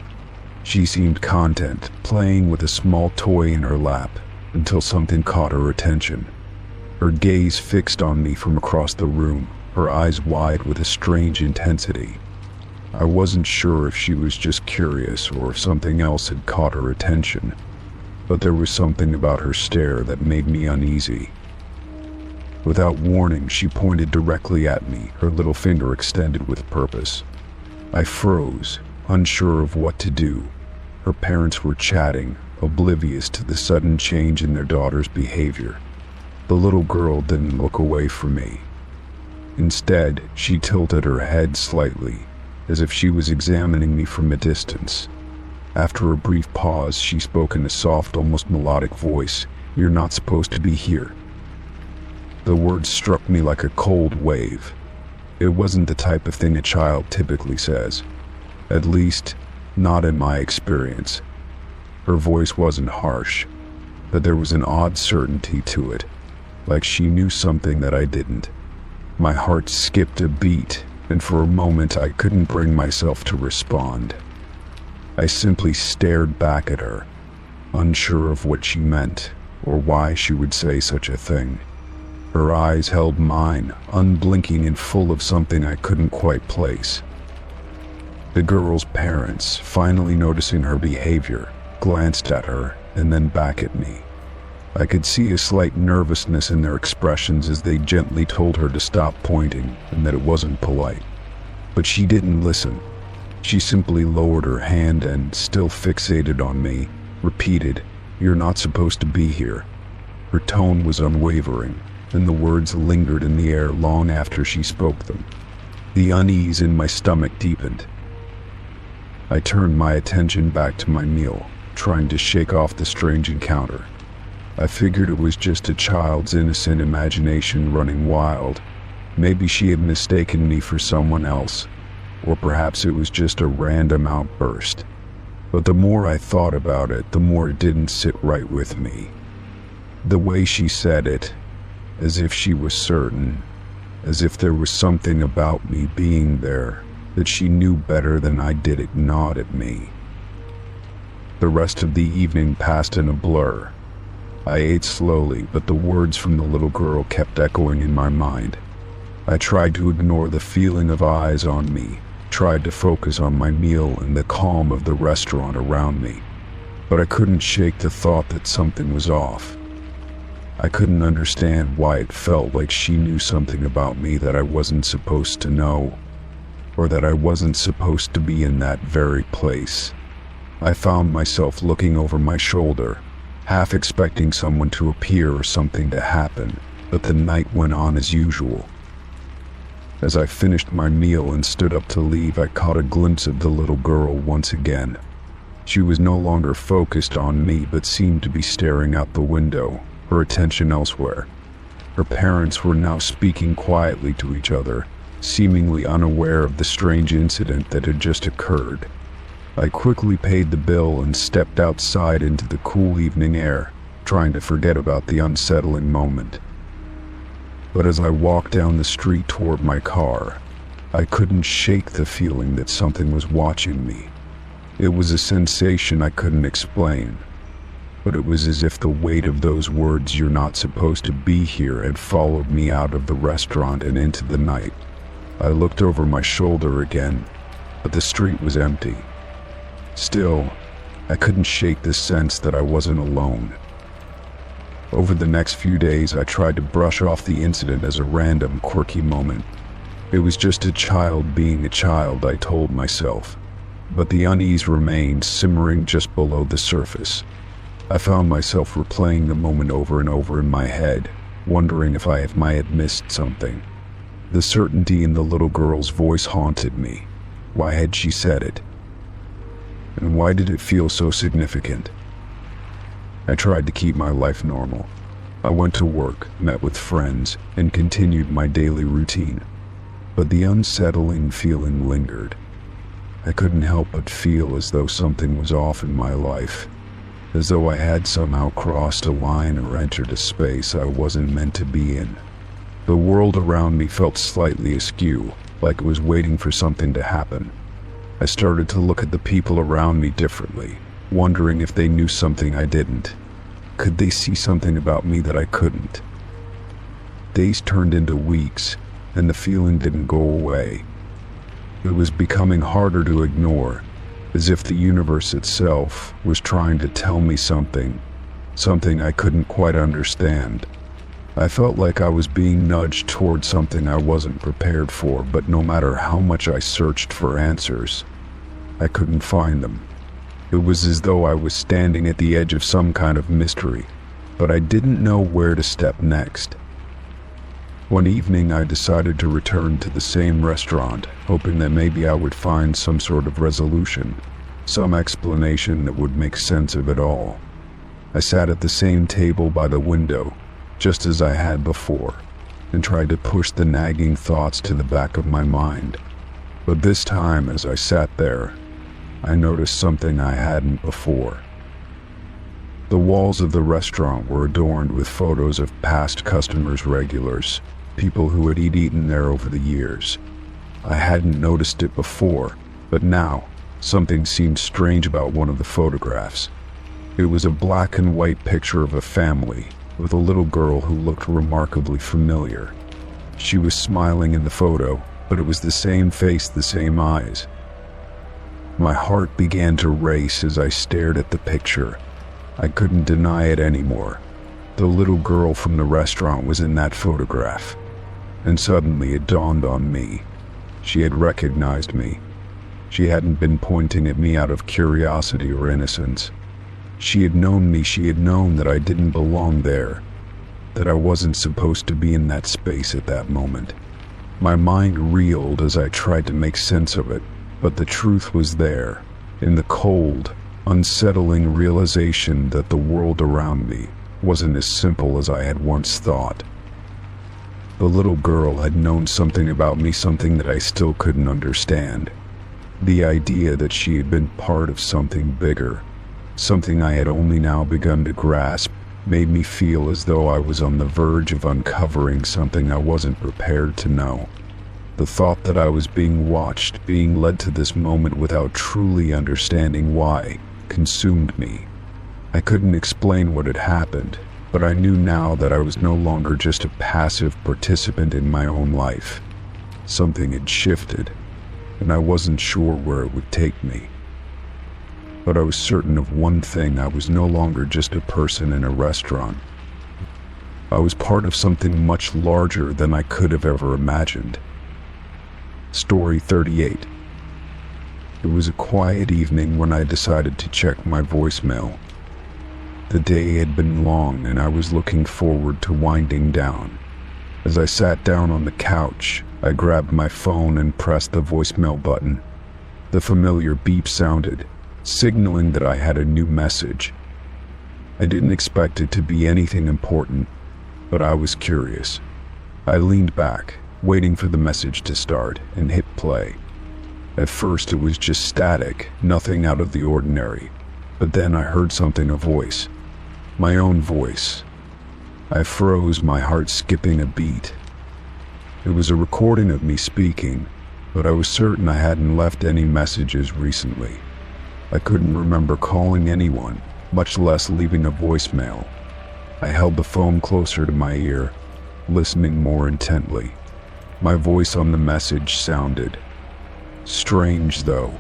She seemed content, playing with a small toy in her lap, until something caught her attention. Her gaze fixed on me from across the room, her eyes wide with a strange intensity. I wasn't sure if she was just curious or if something else had caught her attention, but there was something about her stare that made me uneasy. Without warning, she pointed directly at me, her little finger extended with purpose. I froze, unsure of what to do. Her parents were chatting, oblivious to the sudden change in their daughter's behavior. The little girl didn't look away from me. Instead, she tilted her head slightly, as if she was examining me from a distance. After a brief pause, she spoke in a soft, almost melodic voice. "You're not supposed to be here." The words struck me like a cold wave. It wasn't the type of thing a child typically says. At least, not in my experience. Her voice wasn't harsh, but there was an odd certainty to it, like she knew something that I didn't. My heart skipped a beat, and for a moment I couldn't bring myself to respond. I simply stared back at her, unsure of what she meant or why she would say such a thing. Her eyes held mine, unblinking and full of something I couldn't quite place. The girl's parents, finally noticing her behavior, glanced at her and then back at me. I could see a slight nervousness in their expressions as they gently told her to stop pointing and that it wasn't polite. But she didn't listen. She simply lowered her hand and, still fixated on me, repeated, "You're not supposed to be here." Her tone was unwavering, and the words lingered in the air long after she spoke them. The unease in my stomach deepened. I turned my attention back to my meal, trying to shake off the strange encounter. I figured it was just a child's innocent imagination running wild. Maybe she had mistaken me for someone else, or perhaps it was just a random outburst. But the more I thought about it, the more it didn't sit right with me. The way she said it, as if she was certain, as if there was something about me being there that she knew better than I did, it gnawed at me. The rest of the evening passed in a blur. I ate slowly, but the words from the little girl kept echoing in my mind. I tried to ignore the feeling of eyes on me, tried to focus on my meal and the calm of the restaurant around me, but I couldn't shake the thought that something was off. I couldn't understand why it felt like she knew something about me that I wasn't supposed to know, or that I wasn't supposed to be in that very place. I found myself looking over my shoulder, half expecting someone to appear or something to happen, but the night went on as usual. As I finished my meal and stood up to leave, I caught a glimpse of the little girl once again. She was no longer focused on me, but seemed to be staring out the window, her attention elsewhere. Her parents were now speaking quietly to each other, seemingly unaware of the strange incident that had just occurred. I quickly paid the bill and stepped outside into the cool evening air, trying to forget about the unsettling moment. But as I walked down the street toward my car, I couldn't shake the feeling that something was watching me. It was a sensation I couldn't explain, but it was as if the weight of those words, "You're not supposed to be here," had followed me out of the restaurant and into the night. I looked over my shoulder again, but the street was empty. Still, I couldn't shake the sense that I wasn't alone. Over the next few days, I tried to brush off the incident as a random, quirky moment. It was just a child being a child, I told myself. But the unease remained, simmering just below the surface. I found myself replaying the moment over and over in my head, wondering if I might have missed something. The certainty in the little girl's voice haunted me. Why had she said it? And why did it feel so significant? I tried to keep my life normal. I went to work, met with friends, and continued my daily routine. But the unsettling feeling lingered. I couldn't help but feel as though something was off in my life, as though I had somehow crossed a line or entered a space I wasn't meant to be in. The world around me felt slightly askew, like it was waiting for something to happen. I started to look at the people around me differently, wondering if they knew something I didn't. Could they see something about me that I couldn't? Days turned into weeks, and the feeling didn't go away. It was becoming harder to ignore, as if the universe itself was trying to tell me something I couldn't quite understand. I felt like I was being nudged toward something I wasn't prepared for, but no matter how much I searched for answers, I couldn't find them. It was as though I was standing at the edge of some kind of mystery, but I didn't know where to step next. One evening, I decided to return to the same restaurant, hoping that maybe I would find some sort of resolution, some explanation that would make sense of it all. I sat at the same table by the window, just as I had before, and tried to push the nagging thoughts to the back of my mind. But this time, as I sat there, I noticed something I hadn't before. The walls of the restaurant were adorned with photos of past customers, regulars, people who had eaten there over the years. I hadn't noticed it before, but now, something seemed strange about one of the photographs. It was a black and white picture of a family, with a little girl who looked remarkably familiar. She was smiling in the photo, but it was the same face, the same eyes. My heart began to race as I stared at the picture. I couldn't deny it anymore. The little girl from the restaurant was in that photograph. And suddenly it dawned on me. She had recognized me. She hadn't been pointing at me out of curiosity or innocence. She had known me. She had known that I didn't belong there, that I wasn't supposed to be in that space at that moment. My mind reeled as I tried to make sense of it, but the truth was there, in the cold, unsettling realization that the world around me wasn't as simple as I had once thought. The little girl had known something about me, something that I still couldn't understand. The idea that she had been part of something bigger, something I had only now begun to grasp, made me feel as though I was on the verge of uncovering something I wasn't prepared to know. The thought that I was being watched, being led to this moment without truly understanding why, consumed me. I couldn't explain what had happened, but I knew now that I was no longer just a passive participant in my own life. Something had shifted, and I wasn't sure where it would take me. But I was certain of one thing: I was no longer just a person in a restaurant. I was part of something much larger than I could have ever imagined. Story 38. It was a quiet evening when I decided to check my voicemail. The day had been long, and I was looking forward to winding down. As I sat down on the couch, I grabbed my phone and pressed the voicemail button. The familiar beep sounded, signaling that I had a new message. I didn't expect it to be anything important, but I was curious. I leaned back, waiting for the message to start, and hit play. At first it was just static, nothing out of the ordinary, but then I heard something, a voice. My own voice. I froze, my heart skipping a beat. It was a recording of me speaking, but I was certain I hadn't left any messages recently. I couldn't remember calling anyone, much less leaving a voicemail. I held the phone closer to my ear, listening more intently. My voice on the message sounded strange, though.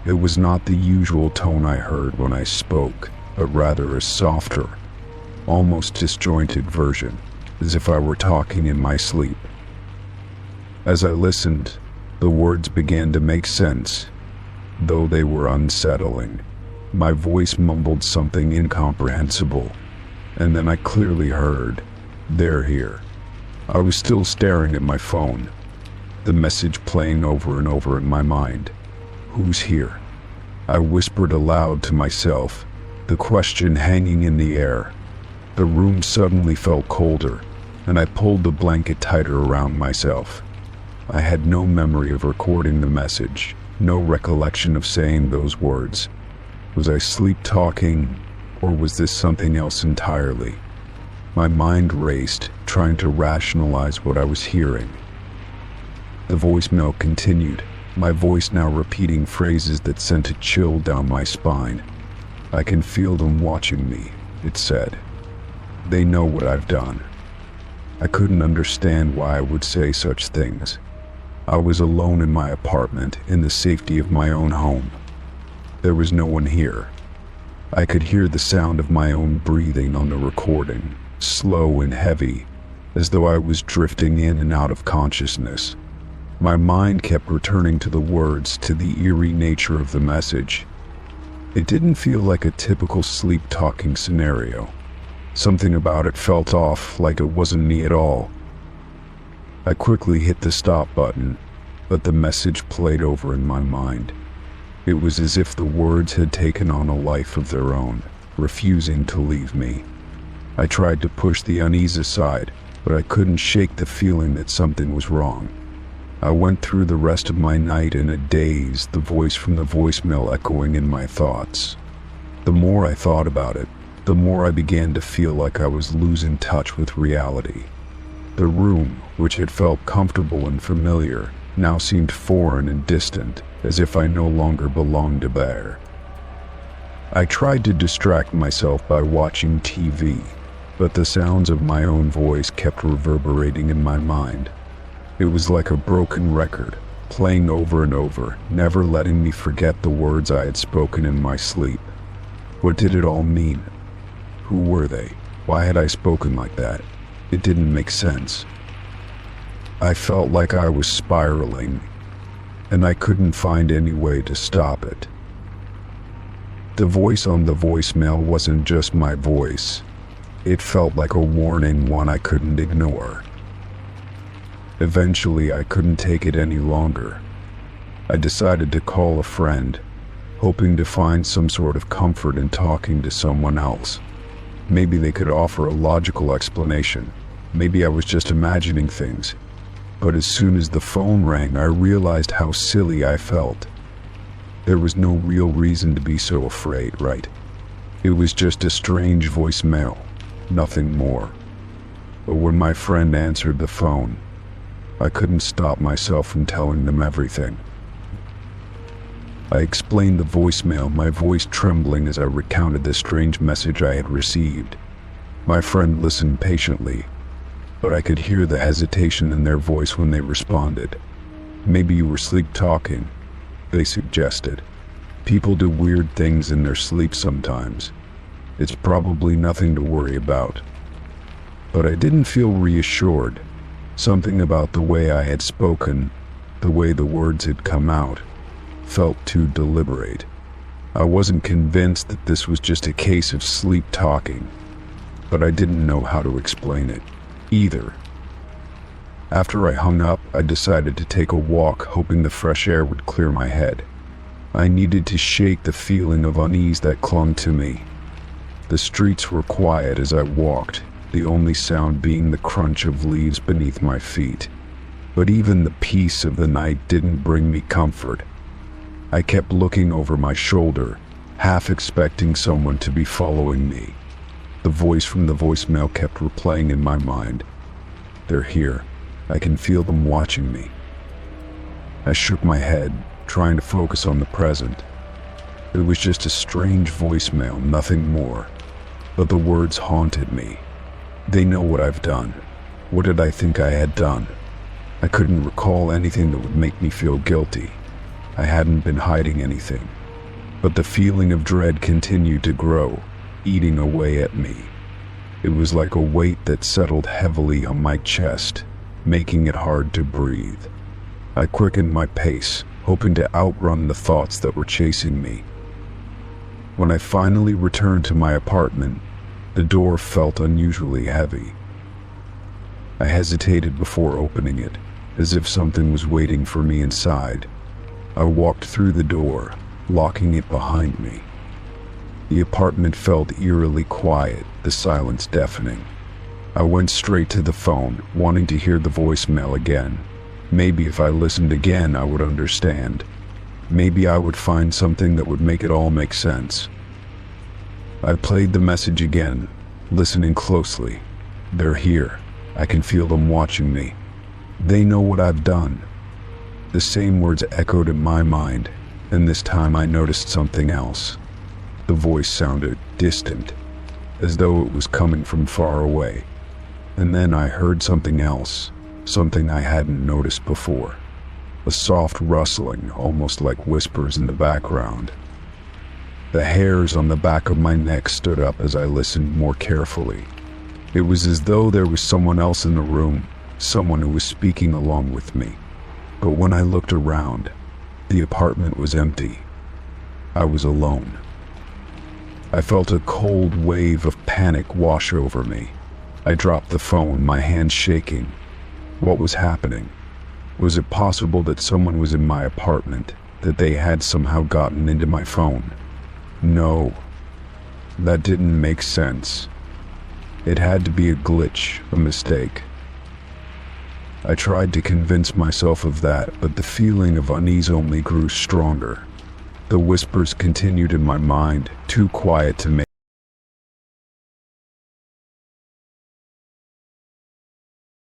It was not the usual tone I heard when I spoke, but rather a softer, almost disjointed version, as if I were talking in my sleep. As I listened, the words began to make sense, though they were unsettling. My voice mumbled something incomprehensible, and then I clearly heard, "They're here." I was still staring at my phone, the message playing over and over in my mind. Who's here? I whispered aloud to myself, the question hanging in the air. The room suddenly felt colder, and I pulled the blanket tighter around myself. I had no memory of recording the message, no recollection of saying those words. Was I sleep-talking, or was this something else entirely? My mind raced, trying to rationalize what I was hearing. The voicemail continued, my voice now repeating phrases that sent a chill down my spine. "I can feel them watching me," it said. "They know what I've done." I couldn't understand why I would say such things. I was alone in my apartment, in the safety of my own home. There was no one here. I could hear the sound of my own breathing on the recording, slow and heavy, as though I was drifting in and out of consciousness. My mind kept returning to the words, to the eerie nature of the message. It didn't feel like a typical sleep-talking scenario. Something about it felt off, like it wasn't me at all. I quickly hit the stop button, but the message played over in my mind. It was as if the words had taken on a life of their own, refusing to leave me. I tried to push the unease aside, but I couldn't shake the feeling that something was wrong. I went through the rest of my night in a daze, the voice from the voicemail echoing in my thoughts. The more I thought about it, the more I began to feel like I was losing touch with reality. The room, which had felt comfortable and familiar, now seemed foreign and distant, as if I no longer belonged there. I tried to distract myself by watching TV, but the sounds of my own voice kept reverberating in my mind. It was like a broken record, playing over and over, never letting me forget the words I had spoken in my sleep. What did it all mean? Who were they? Why had I spoken like that? It didn't make sense. I felt like I was spiraling, and I couldn't find any way to stop it. The voice on the voicemail wasn't just my voice. It felt like a warning, one I couldn't ignore. Eventually, I couldn't take it any longer. I decided to call a friend, hoping to find some sort of comfort in talking to someone else. Maybe they could offer a logical explanation. Maybe I was just imagining things. But as soon as the phone rang, I realized how silly I felt. There was no real reason to be so afraid, right? It was just a strange voicemail, nothing more. But when my friend answered the phone, I couldn't stop myself from telling them everything. I explained the voicemail, my voice trembling as I recounted the strange message I had received. My friend listened patiently, but I could hear the hesitation in their voice when they responded. "Maybe you were sleep talking," they suggested. "People do weird things in their sleep sometimes. It's probably nothing to worry about." But I didn't feel reassured. Something about the way I had spoken, the way the words had come out, felt too deliberate. I wasn't convinced that this was just a case of sleep talking, but I didn't know how to explain it either. After I hung up, I decided to take a walk, hoping the fresh air would clear my head. I needed to shake the feeling of unease that clung to me. The streets were quiet as I walked, the only sound being the crunch of leaves beneath my feet. But even the peace of the night didn't bring me comfort. I kept looking over my shoulder, half expecting someone to be following me. The voice from the voicemail kept replaying in my mind. "They're here. I can feel them watching me." I shook my head, trying to focus on the present. It was just a strange voicemail, nothing more. But the words haunted me. They know what I've done. What did I think I had done? I couldn't recall anything that would make me feel guilty. I hadn't been hiding anything. But the feeling of dread continued to grow, eating away at me. It was like a weight that settled heavily on my chest, making it hard to breathe. I quickened my pace, hoping to outrun the thoughts that were chasing me. When I finally returned to my apartment, the door felt unusually heavy. I hesitated before opening it, as if something was waiting for me inside. I walked through the door, locking it behind me. The apartment felt eerily quiet, the silence deafening. I went straight to the phone, wanting to hear the voicemail again. Maybe if I listened again, I would understand. Maybe I would find something that would make it all make sense. I played the message again, listening closely. "They're here. I can feel them watching me. They know what I've done." The same words echoed in my mind, and this time I noticed something else. The voice sounded distant, as though it was coming from far away. And then I heard something else, something I hadn't noticed before. A soft rustling, almost like whispers in the background. The hairs on the back of my neck stood up as I listened more carefully. It was as though there was someone else in the room, someone who was speaking along with me. But when I looked around, the apartment was empty. I was alone. I felt a cold wave of panic wash over me. I dropped the phone, my hands shaking. What was happening? Was it possible that someone was in my apartment, that they had somehow gotten into my phone? No, that didn't make sense. It had to be a glitch, a mistake. I tried to convince myself of that, but the feeling of unease only grew stronger. The whispers continued in my mind, too quiet to make